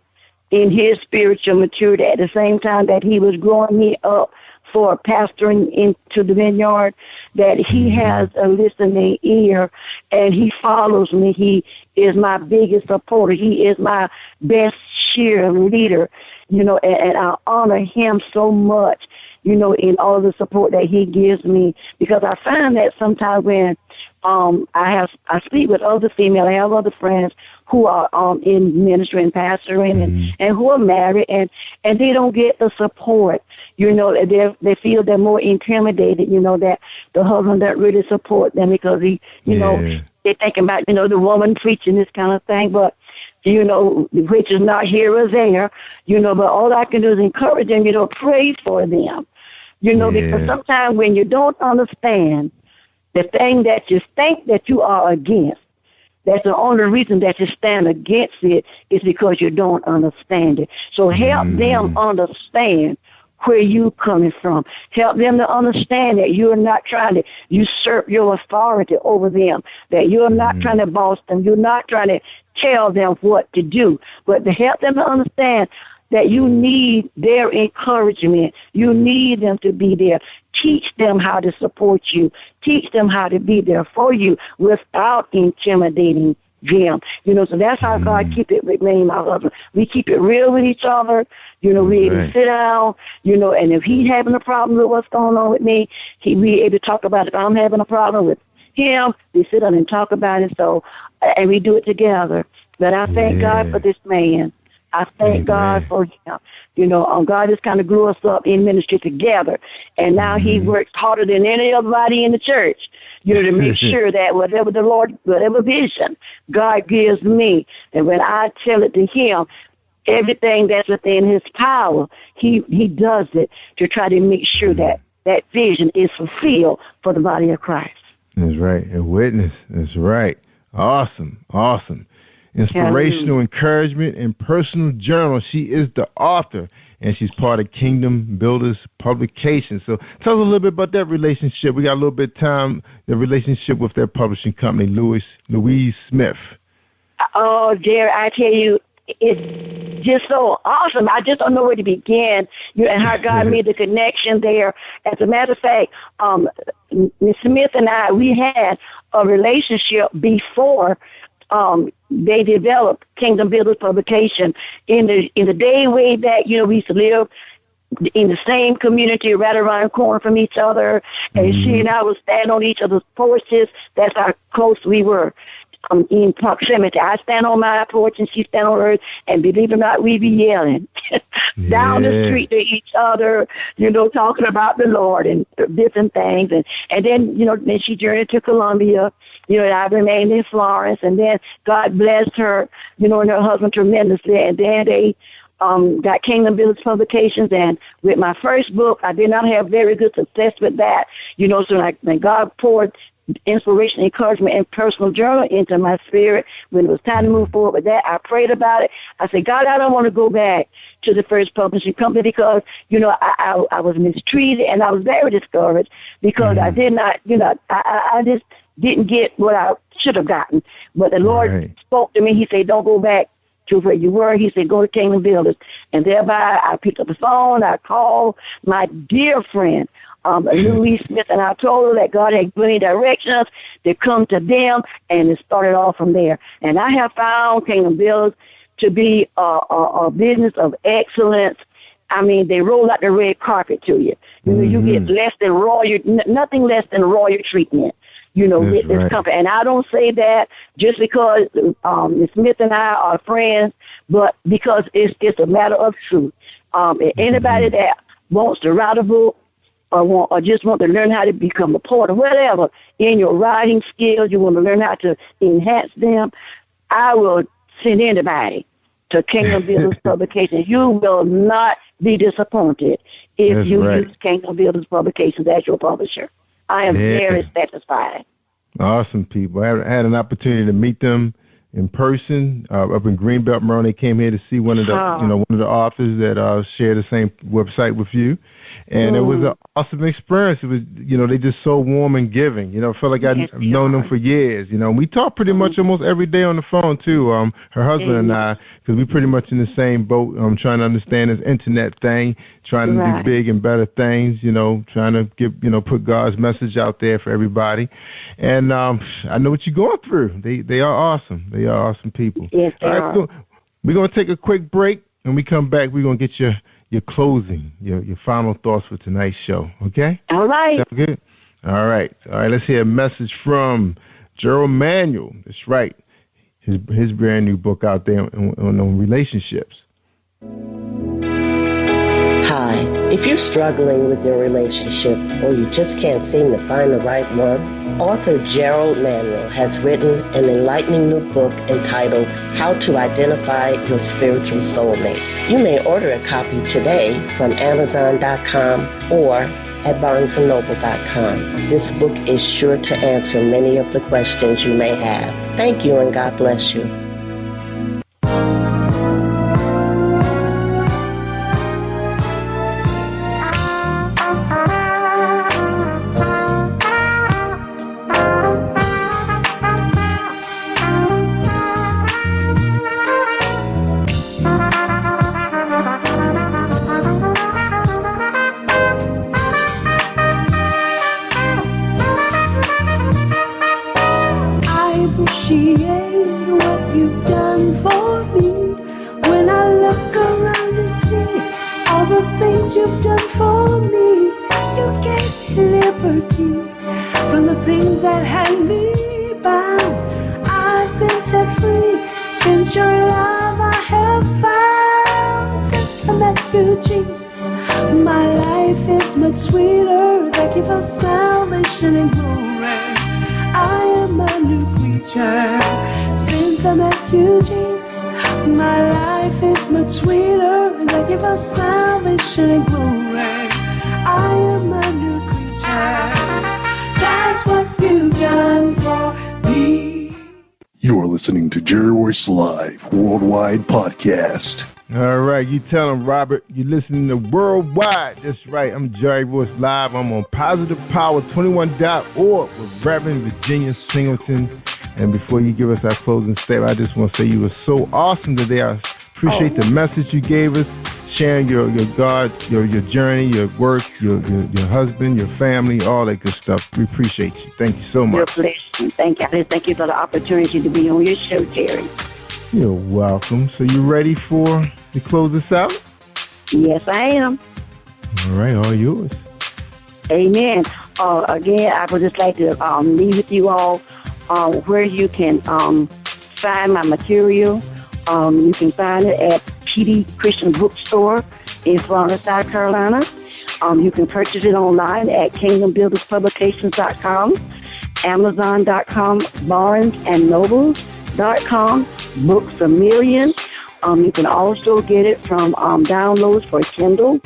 E: in his spiritual maturity at the same time that he was growing me up for pastoring into the vineyard, that he has a listening ear and he follows me. He is my biggest supporter. He is my best cheerleader, and I honor him so much, in all the support that he gives me, because I find that sometimes when I speak with other females, I have other friends who are in ministry and pastoring and who are married and they don't get the support, they feel they're more intimidated, that the husband doesn't really support them because he, they're thinking about, the woman preaching this kind of thing, but, which is not here or there, but all I can do is encourage them, pray for them, because sometimes when you don't understand the thing that you think that you are against, that's the only reason that you stand against it is because you don't understand it. So help them understand where you coming from. Help them to understand that you are not trying to usurp your authority over them, that you're not trying to boss them, you're not trying to tell them what to do, but to help them to understand that you need their encouragement. You need them to be there. Teach them how to support you. Teach them how to be there for you without intimidating them. So that's how God keep it with me and my husband. We keep it real with each other. We able to sit down, and if he's having a problem with what's going on with me, we able to talk about it. If I'm having a problem with him, we sit down and talk about it. So, and we do it together. But I thank God for this man. I thank God for him. God has kind of grew us up in ministry together, and now he works harder than anybody in the church, to make sure that whatever vision God gives me, and when I tell it to him, everything that's within his power, he does it to try to make sure that that vision is fulfilled for the body of Christ.
G: That's right. A witness. That's right. Awesome. Inspirational encouragement and personal journal. She is the author, and she's part of Kingdom Builders Publications. So tell us a little bit about that relationship. We got a little bit of time, the relationship with their publishing company, Louise Smith.
E: Oh, dear, I tell you, it's just so awesome. I just don't know where to begin. And how God made the connection there. As a matter of fact, Ms. Smith and I, we had a relationship before they developed Kingdom Builders Publication. In the day way back, we used to live in the same community right around the corner from each other, and she and I would stand on each other's porches. That's how close we were in proximity. I stand on my porch and she stand on hers, and believe it or not, we be yelling down the street to each other, talking about the Lord and different things. And then, then she journeyed to Columbia, and I remained in Florence, and then God blessed her, and her husband tremendously, and then they got Kingdom Builders Publications, and with my first book, I did not have very good success with that, so when God poured inspiration, encouragement, and personal journal into my spirit, when it was time to move forward with that, I prayed about it. I said, God, I don't want to go back to the first publishing company because, I was mistreated, and I was very discouraged because I did not, I just didn't get what I should have gotten. But the Lord spoke to me. He said, don't go back to where you were. He said, go to Kingdom Builders. And thereby, I picked up the phone. I called my dear friend, Louise Smith, and I told her that God had really directed us to come to them, and it started off from there. And I have found Kingdom Builders to be a business of excellence. I mean, they roll out the red carpet to you. You get nothing less than royal treatment, with this company. And I don't say that just because Ms. Smith and I are friends, but because it's a matter of truth. Anybody that wants to write a book or just want to learn how to become a poet or whatever in your writing skills, you want to learn how to enhance them, I will send anybody to Kingdom Builders Publications. You will not be disappointed if you use Kingdom Builders Publications as your publisher. I am very satisfied.
G: Awesome people. I had an opportunity to meet them in person up in Greenbelt, Maryland. They came here to see one of the one of the authors that share the same website with you, and it was an awesome experience. It was they just so warm and giving. I felt like I've known them for years. We talk pretty much almost every day on the phone too. Her husband and I, because we pretty much in the same boat. Trying to understand this internet thing, trying to do big and better things. Trying to get put God's message out there for everybody. And I know what you're going through. They are awesome. They are awesome people.
E: Yes, they are.
G: So we're going to take a quick break. When we come back, we're going to get your closing, your final thoughts for tonight's show. Okay?
E: All right.
G: Sound good? All right. Let's hear a message from Gerald Manuel. That's right. His brand new book out there on relationships.
S: Hi. If you're struggling with your relationship or you just can't seem to find the right one, author Gerald Manuel has written an enlightening new book entitled How to Identify Your Spiritual Soulmate. You may order a copy today from Amazon.com or at BarnesandNoble.com. This book is sure to answer many of the questions you may have. Thank you, and God bless you.
B: Live Worldwide Podcast.
G: All right, you tell them, Robert, you're listening to Worldwide. That's right, I'm Jerry Royce Live. I'm on PositivePower21.org with Reverend Virginia Singleton. And before you give us our closing statement, I just want to say you were so awesome today. Our appreciate the message you gave us, sharing your journey, your work, your husband, your family, all that good stuff. We appreciate you. Thank you so much.
E: Your pleasure. Thank you. Thank you for the opportunity to be on your show, Jerry.
G: You're welcome. So you ready to close this out?
E: Yes, I am.
G: All right, all yours.
E: Amen. Again, I would just like to leave with you all where you can find my material. You can find it at PD Christian Bookstore in Florida, South Carolina. You can purchase it online at KingdomBuildersPublications.com, Amazon.com, BarnesandNobles.com, Books A Million. You can also get it from downloads for Kindle,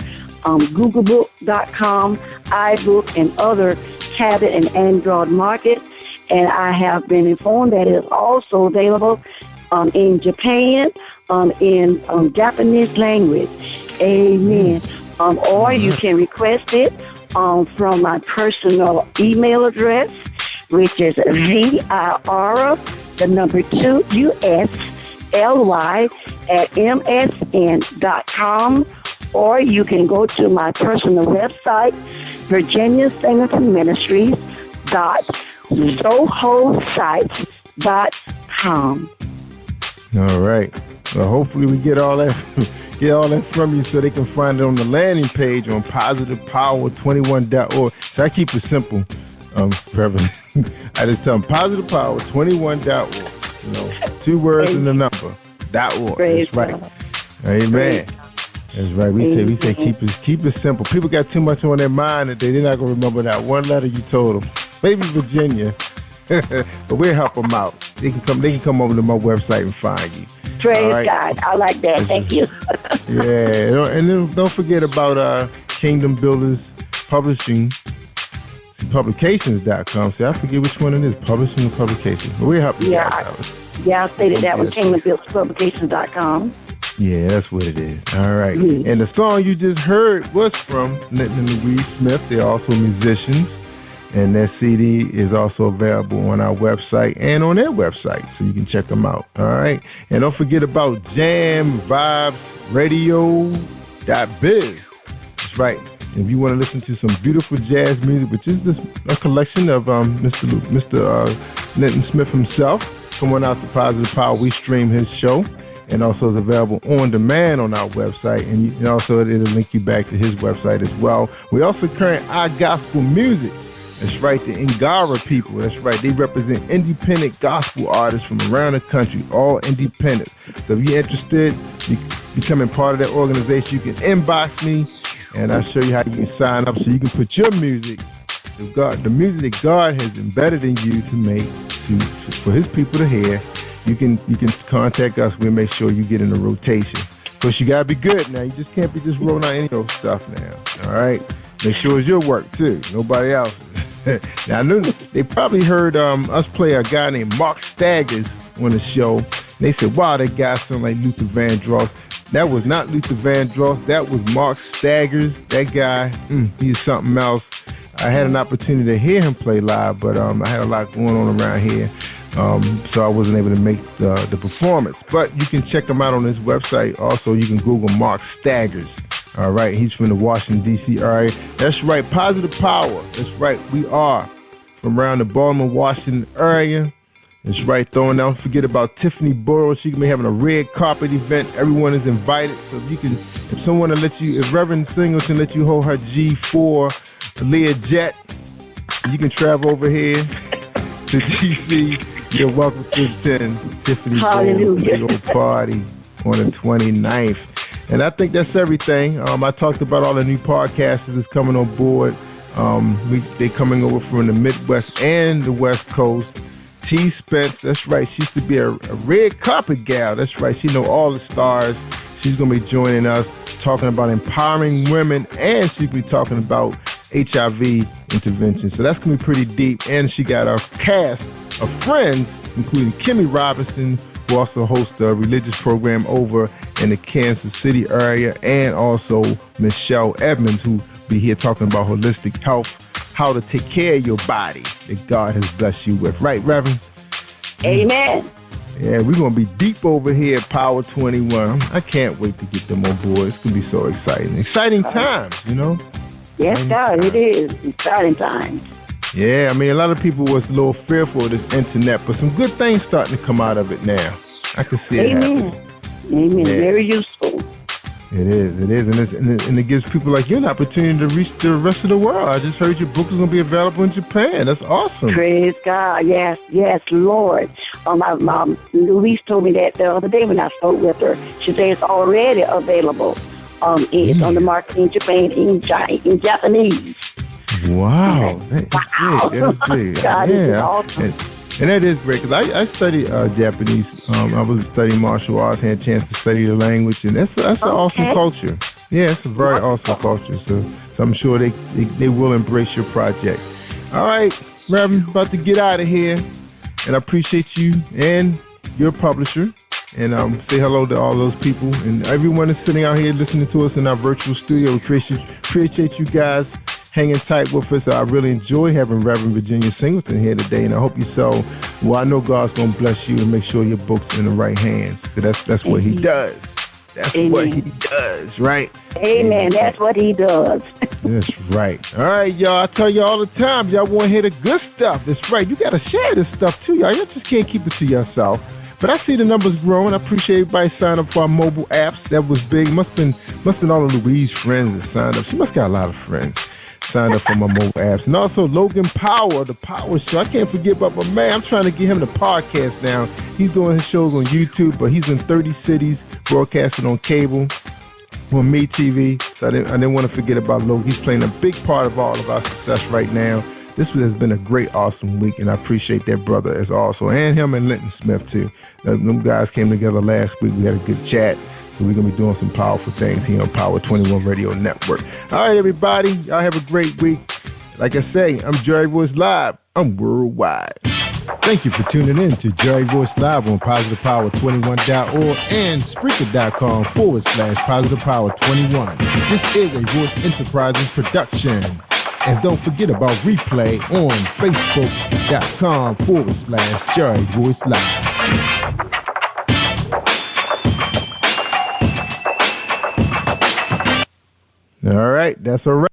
E: Googlebook.com, iBook, and other tablet and Android markets. And I have been informed that it is also available in Japan, in Japanese language. Amen. Or you can request it from my personal email address, which is VIR2USLY@MSN.com. Or you can go to my personal website, VirginiaSingertonMinistries.SohoSites.com.
G: All right. Well, hopefully we get all that from you so they can find it on the landing page on positivepower21.org. So I keep it simple, Reverend. I just tell them positivepower21.org. 2 words and the number. .org. That's right. Amen. That's right. We say keep it simple. People got too much on their mind that they're not gonna remember that one letter you told them. Maybe Virginia. But we'll help them out. They can come over to my website and find you.
E: Praise God. I like that. Thank you.
G: Yeah. And then don't forget about Kingdom Builders Publications.com. See, I forget which one it is. Publishing and Publications. But we'll help you guys out.
E: Yeah, I stated that one. KingdomBuildersPublications.com.
G: Yeah, that's what it is. All right. Mm-hmm. And the song you just heard was from Linton and Louise Smith. They're also musicians. And that CD is also available on our website and on their website, so you can check them out. All right. And don't forget about JamVibesRadio.biz. That's right. If you want to listen to some beautiful jazz music, which is a collection of Mr. Linton Smith himself, come on out to Positive Power. We stream his show. And also is available on demand on our website. And also it'll link you back to his website as well. We also carry our gospel music. That's right, the Ngara people. That's right, they represent independent gospel artists from around the country, all independent. So if you're interested in becoming part of that organization, you can inbox me, and I'll show you how you can sign up so you can put your music, the music that God has embedded in you to make, for his people to hear. You can contact us. We'll make sure you get in the rotation. Of course, you got to be good now. You just can't be just rolling out any old stuff now. All right? Make sure it's your work, too. Nobody else's. Now, I knew they probably heard us play a guy named Mark Staggers on the show. They said, wow, that guy sounds like Luther Vandross. That was not Luther Vandross. That was Mark Staggers. That guy, he's something else. I had an opportunity to hear him play live, but I had a lot going on around here. So I wasn't able to make the performance. But you can check him out on his website. Also, you can Google Mark Staggers. All right, he's from the Washington, D.C. area. That's right, Positive Power. That's right, we are from around the Baltimore, Washington area. That's right, don't forget about Tiffany Boyle. She's going to be having a red carpet event. Everyone is invited. So if Reverend Singleton let you hold her G4 Learjet, you can travel over here to D.C. You're welcome to attend Tiffany Boyle's little party on the 29th. And I think that's everything. I talked about all the new podcasters that's coming on board. They're coming over from the Midwest and the West Coast. T. Spence, that's right. She used to be a red carpet gal. That's right. She know all the stars. She's going to be joining us, talking about empowering women, and she's going to be talking about HIV intervention. So that's going to be pretty deep. And she got a cast of friends, including Kimmy Robinson, who also hosts a religious program over in the Kansas City area, and also Michelle Edmonds, who be here talking about holistic health, how to take care of your body that God has blessed you with. Right, Reverend?
E: Amen.
G: Yeah, we're going to be deep over here at Power 21. I can't wait to get them on board. It's going to be so exciting. Exciting times, you know?
E: Yes, God, it is. Exciting times.
G: Yeah, I mean, a lot of people was a little fearful of this internet, but some good things starting to come out of it now. I can see it happening.
E: Amen.
G: Yeah.
E: Very useful.
G: It is, and it gives people like you an opportunity to reach the rest of the world. I just heard your book is going to be available in Japan. That's awesome.
E: Praise God. Yes, Lord. My mom, Louise, told me that the other day when I spoke with her. She said it's already available. It's on the market in Japan in Japanese.
G: Wow. That's big.
E: God, it's awesome.
G: And that is great, because I studied Japanese. I was studying martial arts, had a chance to study the language, and that's an awesome culture. Yeah, it's a very awesome culture. So I'm sure they will embrace your project. All right, Reverend, about to get out of here, and I appreciate you and your publisher. And say hello to all those people and everyone that's sitting out here listening to us in our virtual studio. We appreciate you guys hanging tight with us. I really enjoy having Reverend Virginia Singleton here today, and I hope you so. Well, I know God's going to bless you and make sure your book's in the right hands, because that's what he does. That's what he does, right?
E: Amen. That's what he does.
G: That's right. All right, y'all. I tell you all the time, y'all want to hear the good stuff. That's right. You got to share this stuff, too, y'all. You just can't keep it to yourself. But I see the numbers growing. I appreciate everybody signing up for our mobile apps. That was big. Must have been all of Louise's friends that signed up. She must got a lot of friends signed up for my mobile apps. And also Logan Power, the Power Show. I can't forget about my man. I'm trying to get him the podcast now. He's doing his shows on YouTube, but he's in 30 cities, broadcasting on cable, on MeTV. So I didn't want to forget about Logan. He's playing a big part of all of our success right now. This has been a great, awesome week, and I appreciate that brother as also, and him and Linton Smith, too. Them guys came together last week. We had a good chat, so we're going to be doing some powerful things here on Power 21 Radio Network. All right, everybody. Y'all have a great week. Like I say, I'm Jerry Voice Live. I'm worldwide. Thank you for tuning in to Jerry Voice Live on PositivePower21.org and Spreaker.com/PositivePower21. This is a Voice Enterprises production. And don't forget about replay on Facebook.com/Jerry Voice Live. All right, that's all right.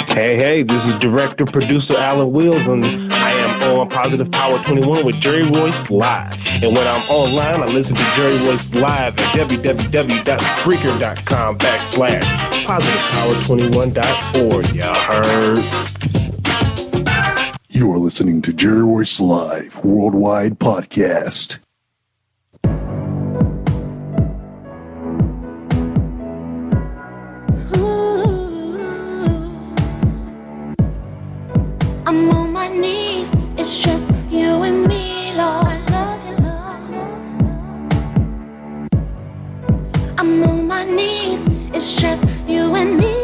K: Hey, this is director-producer Alan Wills, and I am on Positive Power 21 with Jerry Royce Live. And when I'm online, I listen to Jerry Royce Live at www.Spreaker.com/PositivePower21.org. Y'all heard?
B: You are listening to Jerry Royce Live Worldwide Podcast.
A: I'm on my knees, it's just you and me, Lord. I'm on my knees, it's just you and me.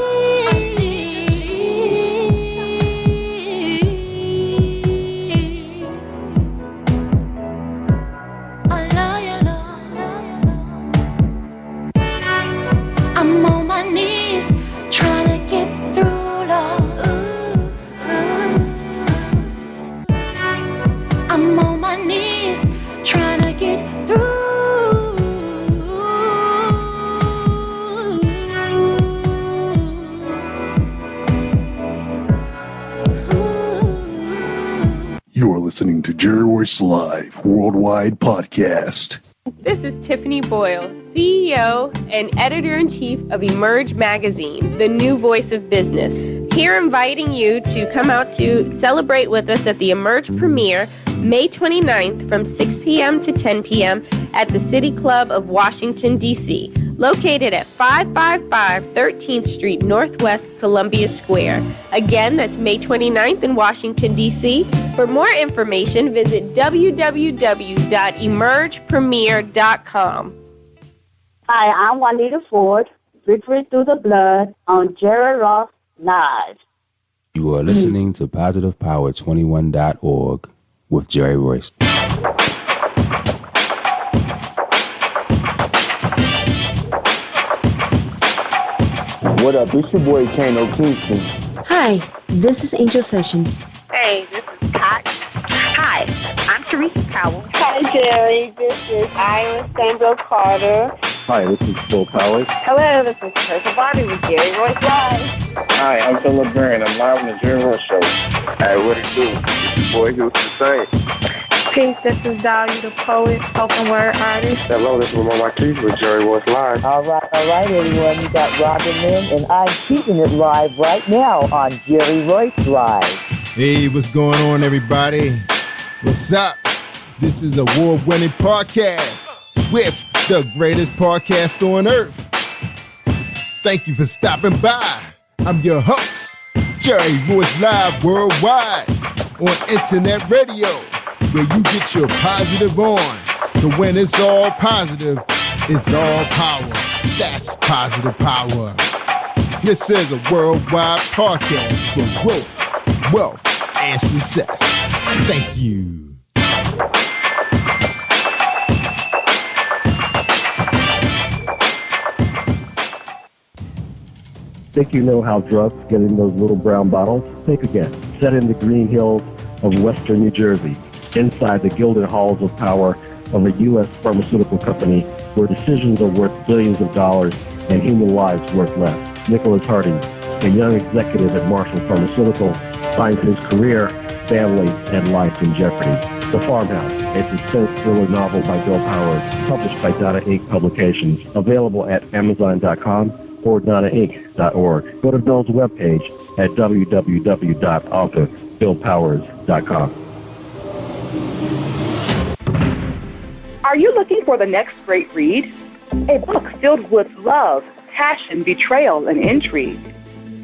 A: I love you, Lord. I'm on my knees, trying to get through, Lord. I'm on my knees, trying to get through.
B: You are listening to Jerry Royce Live Worldwide Podcast.
D: This is Tiffany Boyle, CEO and Editor-in-Chief of Emerge Magazine, the new voice of business. Here inviting you to come out to celebrate with us at the Emerge premiere, May 29th from 6 p.m. to 10 p.m. at the City Club of Washington, D.C., located at 555 13th Street Northwest, Columbia Square. Again, that's May 29th in Washington, D.C. For more information, visit www.emergepremiere.com.
E: Hi, I'm Juanita Ford, Victory Through the Blood on Jerry Ross Live.
V: You are listening to PositivePower21.org with Jerry Royce.
T: What up? It's your boy Kano Kingston.
F: Hi, this is Angel Sessions.
H: Hey, this is Cotton.
D: Hi, I'm Teresa Powell.
I: Hi, Jerry. This is Ira Sandro Carter.
J: Hi, this is Phil Powers.
I: Hello, this is Teresa Bobby with Jerry Royce Live.
L: Hi, I'm Philip Barron. I'm live on the Jerry Royce Show. Hey, what it do? It's your boy Houston Saint.
M: Peace, this is Dahlia the poet, spoken word artist.
L: Hello, this is Lamar Marquise with Jerry Royce Live.
U: All right, everyone. You got Robin Lynn, and I'm keeping it live right now on Jerry Royce Live.
O: Hey, what's going on, everybody? What's up? This is award-winning podcast with the greatest podcast on earth. Thank you for stopping by. I'm your host, Jerry Royce Live Worldwide on Internet Radio, where you get your positive on. So when it's all positive, it's all power. That's positive power. This is a worldwide podcast for growth, wealth, and success. Thank you.
J: Think you know how drugs get in those little brown bottles? Think again. Set in the green hills of western New Jersey, inside the gilded halls of power of a U.S. pharmaceutical company where decisions are worth billions of dollars and human lives worth less. Nicholas Harding, a young executive at Marshall Pharmaceutical, finds his career, family, and life in jeopardy. The Farmhouse, a suspense thriller novel by Bill Powers, published by Donna Inc. Publications, available at Amazon.com or DonnaInc.org. Go to Bill's webpage at www.author.BillPowers.com.
P: Are you looking for the next great read? A book filled with love, passion, betrayal, and intrigue.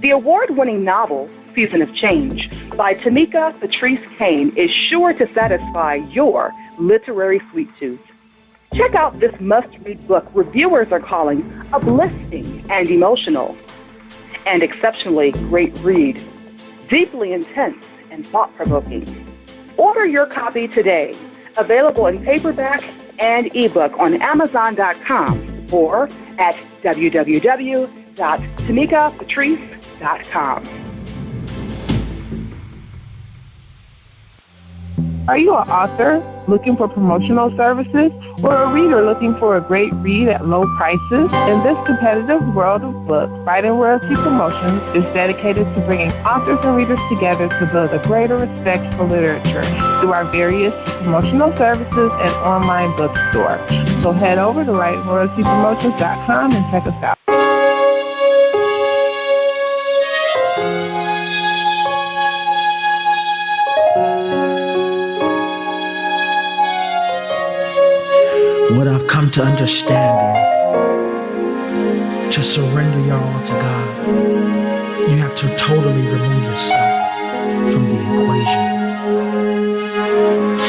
P: The award-winning novel, Season of Change, by Tamika Patrice Kane, is sure to satisfy your literary sweet tooth. Check out this must-read book reviewers are calling uplifting and emotional. And exceptionally great read, deeply intense and thought-provoking. Order your copy today, available in paperback and ebook on Amazon.com or at www.tamikapatrice.com.
Q: Are you an author looking for promotional services or a reader looking for a great read at low prices? In this competitive world of books, Fighting Royalty Promotions is dedicated to bringing authors and readers together to build a greater respect for literature through our various promotional services and online bookstore. So head over to FightingRoyaltyPromotions.com and check us out.
N: What I've come to understand is to surrender your all to God. You have to totally remove yourself from the equation.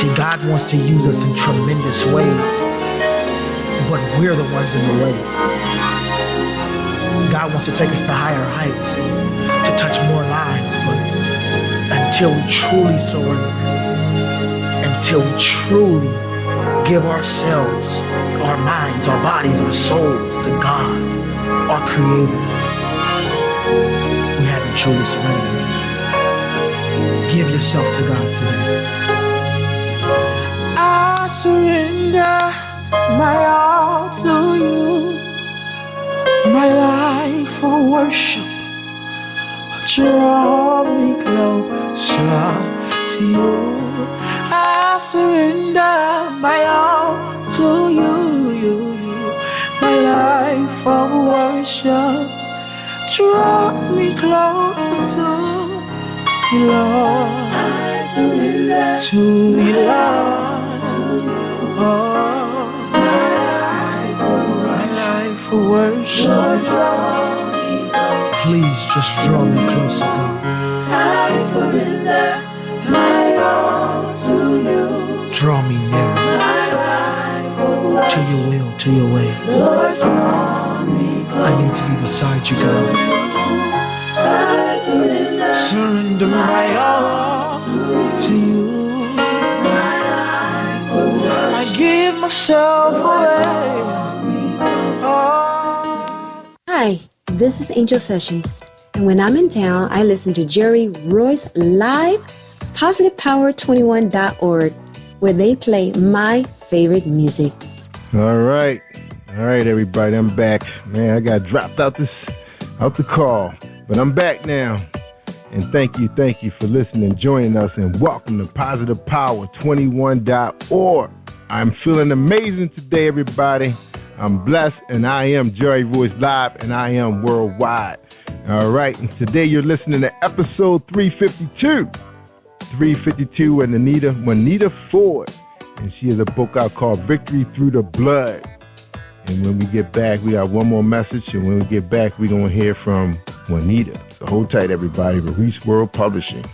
N: See, God wants to use us in tremendous ways, but we're the ones in the way. God wants to take us to higher heights, to touch more lives, but until we truly surrender, until we truly give ourselves, our minds, our bodies, our souls to God, our Creator, we haven't truly surrendered. Give yourself to God today.
A: I surrender my all to you, my life for worship. Draw me closer to you. I surrender my all to you, my life for worship. Draw me closer to you, Lord. I surrender to you, Lord. Oh, my life for worship.
N: Please just draw me closer, God.
A: I surrender my all to you.
N: Draw me nearer to your will, to your way.
A: Lord, draw me
N: I need to be beside you, God.
A: Surrender my all to you. I give myself away.
F: Hi, this is Angel Sessions, and when I'm in town, I listen to Jerry Royce Live
C: PositivePower21.org, where they play my favorite music.
G: All right, everybody, I'm back. Man, I got dropped out the call, but I'm back now. And thank you for listening, joining us, and welcome to PositivePower21.org. I'm feeling amazing today, everybody. I'm blessed, and I am Jerry Royce Live, and I am worldwide. All right, and today you're listening to episode 352. 352 with Juanita Ford. And she has a book out called Victory Through the Blood. And when we get back, we got one more message. And when we get back, we're going to hear from Juanita. So hold tight, everybody. Reese World Publishing.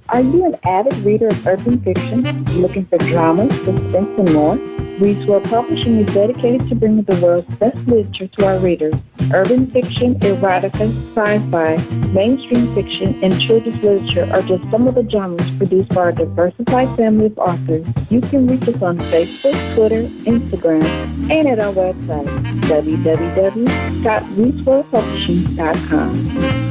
R: Are you an avid reader of urban fiction, looking for drama, suspense, and more? Reese World Publishing is dedicated to bringing the world's best literature to our readers. Urban fiction, erotica, sci-fi, mainstream fiction, and children's literature are just some of the genres produced by our diversified family of authors. You can reach us on Facebook, Twitter, Instagram, and at our website, www.reeseworldpublishing.com.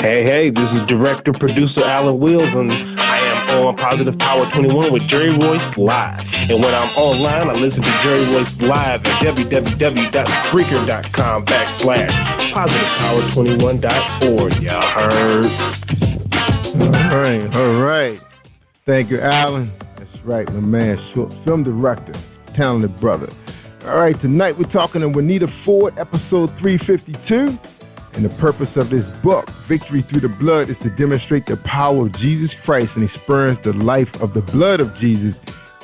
K: Hey, this is director-producer Alan Wills, and I am on Positive Power 21 with Jerry Royce Live. And when I'm online, I listen to Jerry Royce Live at www.spreaker.com/positivepower21.org. Y'all heard?
G: All right. Thank you, Alan. That's right, my man, short film director, talented brother. All right, tonight we're talking to Juanita Ford, episode 352. And the purpose of this book, Victory Through the Blood, is to demonstrate the power of Jesus Christ and experience the life of the blood of Jesus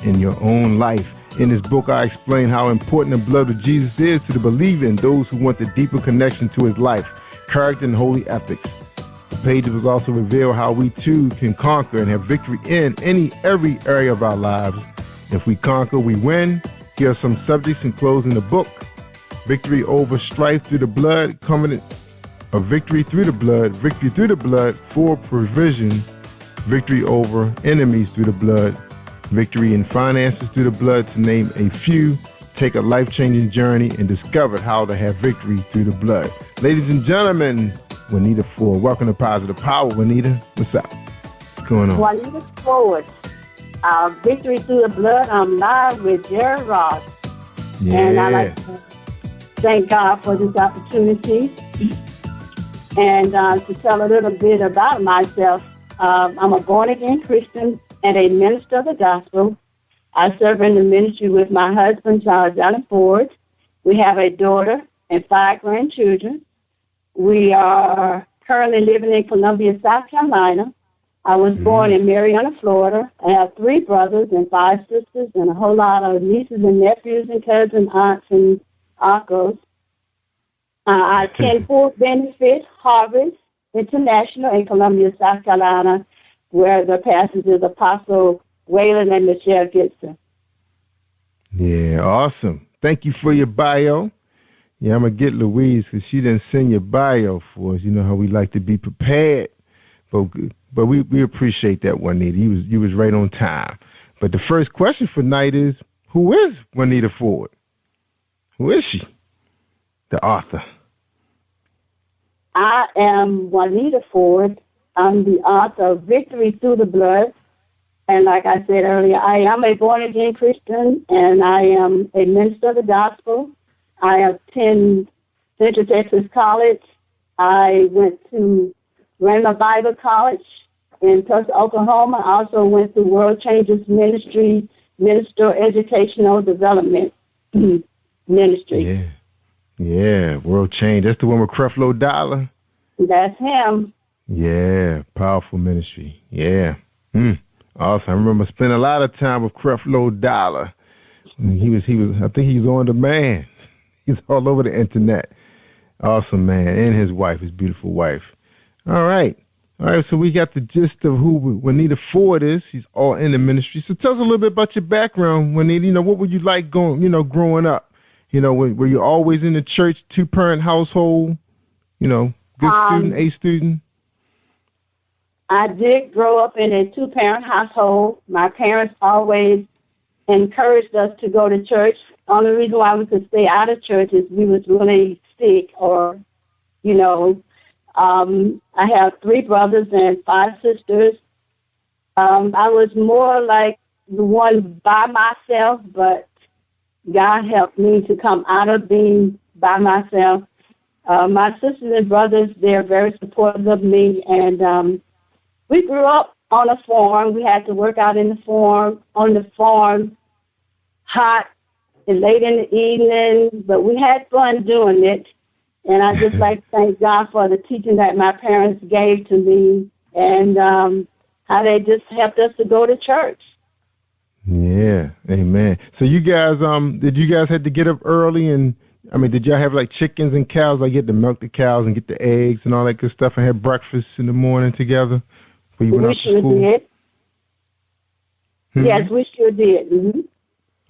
G: in your own life. In this book, I explain how important the blood of Jesus is to the believer and those who want the deeper connection to his life, character, and holy ethics. The pages will also reveal how we too can conquer and have victory in every area of our lives. If we conquer, we win. Here are some subjects in closing the book. Victory over strife through the blood, covenant of victory through the blood, for provision, victory over enemies through the blood, victory in finances through the blood, to name a few. Take a life-changing journey and discover how to have victory through the blood. Ladies and gentlemen, Juanita Ford. Welcome to Positive Power, Juanita. What's up? What's going on?
E: Juanita Ford. Victory Through the Blood. I'm live with Jerry Ross.
G: Yeah.
E: And I'd like to thank God for this opportunity. And to tell a little bit about myself, I'm a born-again Christian and a minister of the gospel. I serve in the ministry with my husband, Charles Allen Ford. We have a daughter and 5 grandchildren. We are currently living in Columbia, South Carolina. I was born in Marietta, Florida. I have 3 brothers and 5 sisters and a whole lot of nieces and nephews and cousins, aunts and uncles. I attend Full Benefit Harvest International in Columbia, South Carolina, where the pastors is Apostle Waylon and Michelle Gibson.
G: Yeah, awesome. Thank you for your bio. Yeah, I'm going to get Louise because she didn't send your bio for us. You know how we like to be prepared. But we appreciate that, Juanita. You was right on time. But the first question for night is, who is Juanita Ford? Who is she? The author.
E: I am Juanita Ford. I'm the author of Victory Through the Blood. And like I said earlier, I am a born-again Christian, and I am a minister of the gospel. I attend Central Texas College. I went to Rhema Bible College in Tulsa, Oklahoma. I also went to World Changers Ministry, Minister Educational Development Ministry.
G: Yeah, World Change. That's the one with Creflo Dollar?
E: That's him.
G: Yeah, powerful ministry. Yeah. Awesome. I remember spending a lot of time with Creflo Dollar. He was. I think he's on demand. He's all over the internet. Awesome man, and his wife, his beautiful wife. All right. So we got the gist of who Juanita Ford is. She's all in the ministry. So tell us a little bit about your background, Juanita. What were you like growing up? Were you always in the church, 2-parent household? Good student, A student?
E: I did grow up in a 2-parent household. My parents always encouraged us to go to church. Only reason why we could stay out of church is we was really sick or, I have 3 brothers and 5 sisters. I was more like the one by myself, but God helped me to come out of being by myself. My sisters and brothers, they're very supportive of me, and we grew up on a farm. We had to work out on the farm, hot and late in the evening, but we had fun doing it. And I just like to thank God for the teaching that my parents gave to me and how they just helped us to go to church.
G: Yeah, amen. So you guys, did you guys have to get up early and, did y'all have like chickens and cows? Like you had to milk the cows and get the eggs and all that good stuff and have breakfast in the morning together before you went out to school?
E: Did. Yes, we sure did. Mm-hmm.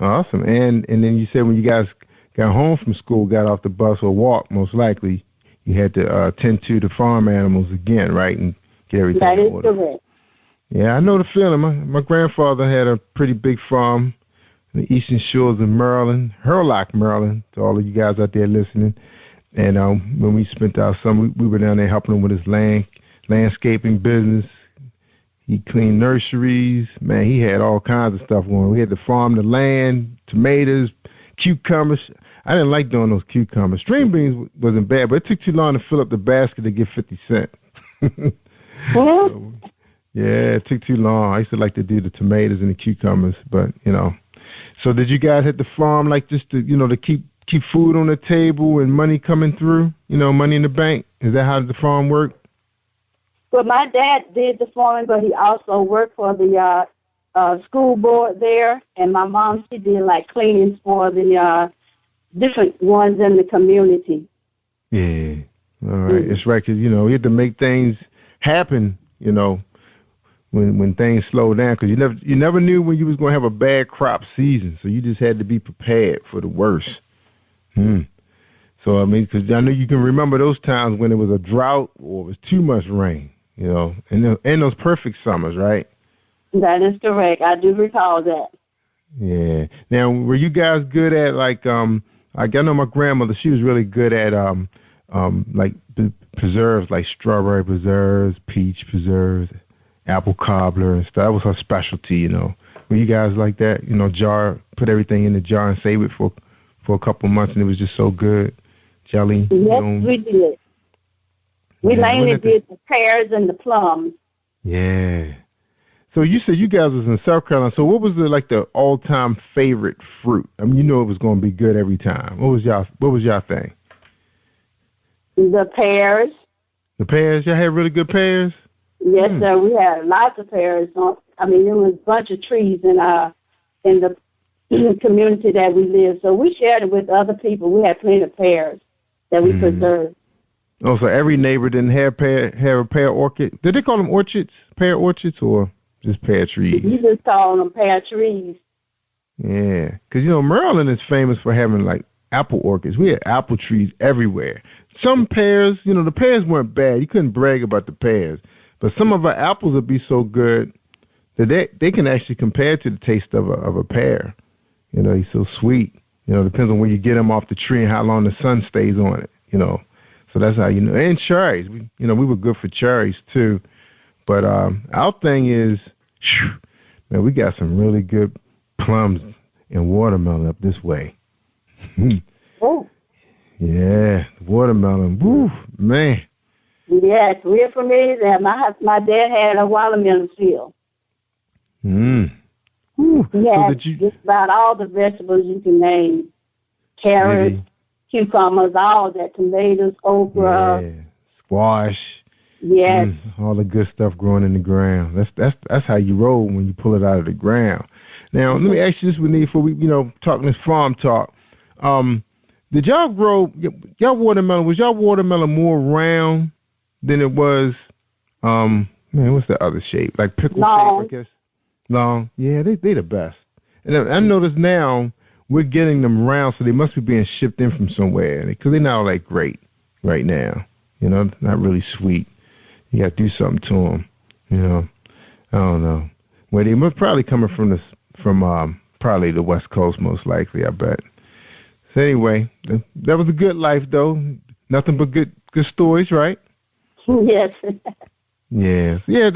G: Awesome. And then you said when you guys got home from school, got off the bus or walked, most likely, you had to tend to the farm animals again, right, and get everything
E: in order. That is correct.
G: Yeah, I know the feeling. My grandfather had a pretty big farm in the eastern shores of Maryland, Hurlock, Maryland, to all of you guys out there listening. And when we spent our summer, we were down there helping him with his landscaping business. He cleaned nurseries. Man, he had all kinds of stuff going. We had to farm the land, tomatoes, cucumbers. I didn't like doing those cucumbers. String beans wasn't bad, but it took too long to fill up the basket to get 50 cents.
E: Well,
G: yeah, it took too long. I used to like to do the tomatoes and the cucumbers, but, So did you guys have to farm like just to, to keep food on the table and money coming through, money in the bank? Is that how the farm worked?
E: Well, my dad did the farming, but he also worked for the school board there, and my mom, she did like cleaning for the different ones in the community.
G: Yeah, all right. Mm-hmm. It's right, because, we had to make things happen, when things slow down, because you never knew when you was going to have a bad crop season, so you just had to be prepared for the worst. So, because I know you can remember those times when it was a drought or it was too much rain, and those perfect summers, right?
E: That is correct. I do recall that.
G: Yeah. Now, were you guys good at, like I know my grandmother, she was really good at, like preserves, like strawberry preserves, peach preserves, apple cobbler and stuff. That was her specialty, Were you guys like that? Jar, put everything in the jar and save it for a couple months, and it was just so good. Jelly.
E: Yes, we did. We mainly did the pears and the plums.
G: Yeah. So you said you guys was in South Carolina. So what was the all-time favorite fruit? It was going to be good every time. What was y'all thing?
E: The pears.
G: The pears? Y'all had really good pears?
E: Yes, sir. We had lots of pears. There was a bunch of trees in the community that we lived. So we shared it with other people. We had plenty of pears that we preserved.
G: Oh, so every neighbor didn't have a pear orchid? Did they call them orchards? Pear orchards or just pear trees?
E: You just call them pear trees.
G: Yeah, because, Maryland is famous for having, apple orchards. We had apple trees everywhere. Some pears, the pears weren't bad. You couldn't brag about the pears. But some of our apples would be so good that they can actually compare to the taste of a pear. He's so sweet. Depends on when you get them off the tree and how long the sun stays on it, So that's how And cherries. We were good for cherries, too. But our thing is, man, we got some really good plums and watermelon up this way.
E: Oh.
G: Yeah, watermelon. Woo, man.
E: Yes, we're familiar there. My dad had a watermelon field. He had just about all the vegetables you can name. Carrots, cucumbers, all that, tomatoes, okra.
G: Yeah, squash.
E: Yes.
G: All the good stuff growing in the ground. That's how you roll when you pull it out of the ground. Now, let me ask you this, Winnie, before we, talking this farm talk. Did y'all grow y'all watermelon? Was y'all watermelon more round than it was? What's the other shape? Like pickle shape, I guess. Long. Yeah, they the best. And I notice now we're getting them round, so they must be being shipped in from somewhere because they're not like great right now. Not really sweet. You got to do something to them. I don't know. Well, they must probably coming from probably the West Coast most likely, I bet. So anyway, that was a good life, though. Nothing but good stories, right?
E: Yes.
G: Yes. Yeah,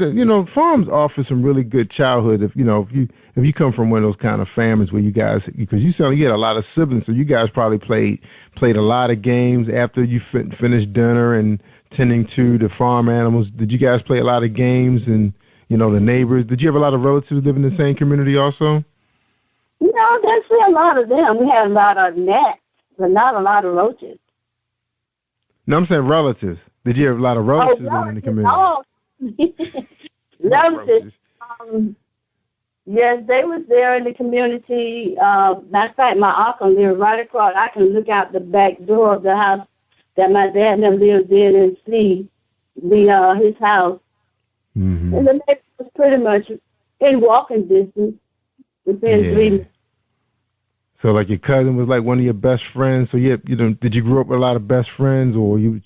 G: farms offer some really good childhood if you come from one of those kind of families where you guys, because you sound you had a lot of siblings, so you guys probably played a lot of games after you finished dinner and tending to the farm animals. Did you guys play a lot of games and, the neighbors? Did you have a lot of relatives live in the same community also?
E: No, there's a lot of them. We had a lot of gnats, but not a lot of roaches.
G: No, I'm saying relatives. Did you have a lot of relatives living in the community?
E: Oh, relatives. Yes, they was there in the community. Matter of fact, my uncle lived right across. I can look out the back door of the house that my dad and them lived in and see his house. Mm-hmm. And the neighborhood was pretty much in walking distance within 3 minutes.
G: So, like, your cousin was like one of your best friends. So, did you grow up with a lot of best friends, or you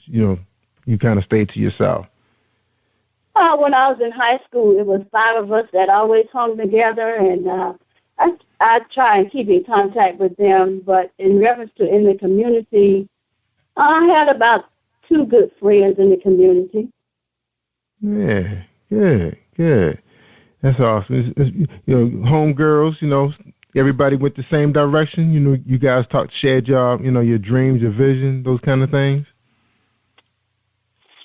G: kind of stayed to yourself?
E: When I was in high school, it was 5 of us that always hung together, and I try and keep in contact with them. But in reference to in the community, I had about 2 good friends in the community.
G: Yeah, good. That's awesome. Homegirls, everybody went the same direction. You guys shared your dreams, your vision, those kind of things.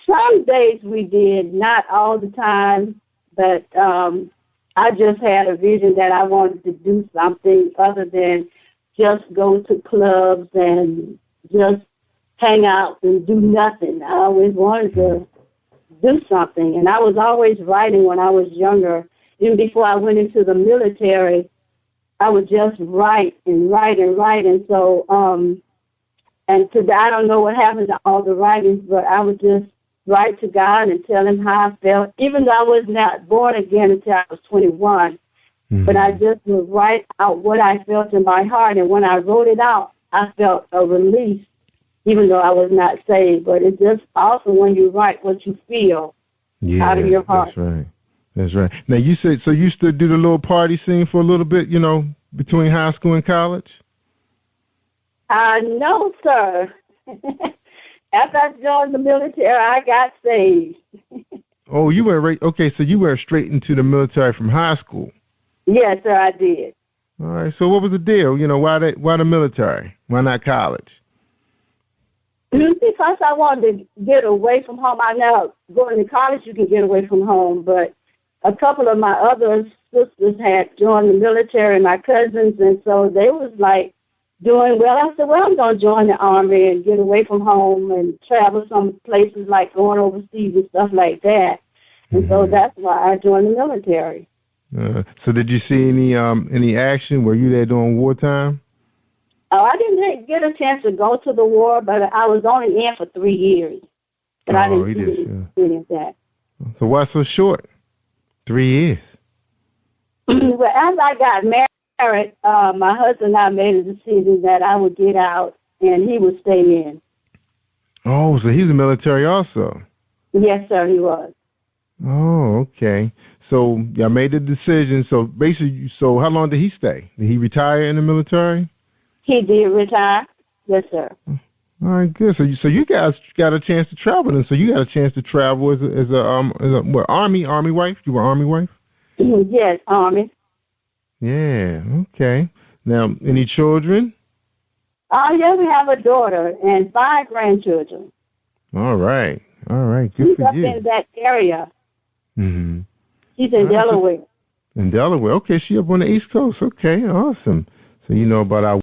E: Some days we did, not all the time, but I just had a vision that I wanted to do something other than just go to clubs and just hang out and do nothing. I always wanted to do something, and I was always writing when I was younger. Even before I went into the military, I would just write and write and write, and so and today I don't know what happened to all the writings, but I would just write to God and tell him how I felt, even though I was not born again until I was 21. Mm-hmm. But I just would write out what I felt in my heart, and when I wrote it out, I felt a release, even though I was not saved. But it's just awesome when you write what you feel out of your heart.
G: That's right. Now, you said, so you used to do the little party scene for a little bit, between high school and college?
E: No, sir. After I joined the military, I got saved.
G: Oh, you went right. Okay, so you went straight into the military from high school.
E: Yes, sir, I did.
G: All right. So what was the deal? Why the military? Why not college?
E: Because I wanted to get away from home. I know going to college you can get away from home, but a couple of my other sisters had joined the military, my cousins, and so they was like doing well. I said, well, I'm going to join the Army and get away from home and travel some places like going overseas and stuff like that. And so that's why I joined the military.
G: So did you see any action? Were you there during wartime?
E: Oh, I didn't get a chance to go to the war, but I was only in for 3 years. But I didn't see any of that.
G: So why so short? 3 years.
E: Well, as I got married, my husband and I made a decision that I would get out and he would stay in.
G: Oh, so he's in the military also?
E: Yes, sir, he was.
G: Oh, okay. So y'all made the decision. So basically, how long did he stay? Did he retire in the military?
E: He did retire. Yes, sir.
G: All right, good. So you guys got a chance to travel, and so you got a chance to travel as a what, Army wife? You were Army wife?
E: Yes, Army.
G: Yeah. Okay. Now, any children?
E: Yeah, we have a daughter and 5 grandchildren.
G: All right. Good
E: She's
G: for
E: up
G: you.
E: in that area.
G: Mm-hmm.
E: She's in Delaware.
G: In Delaware. Okay, she up on the East Coast. Okay, awesome. So you know about our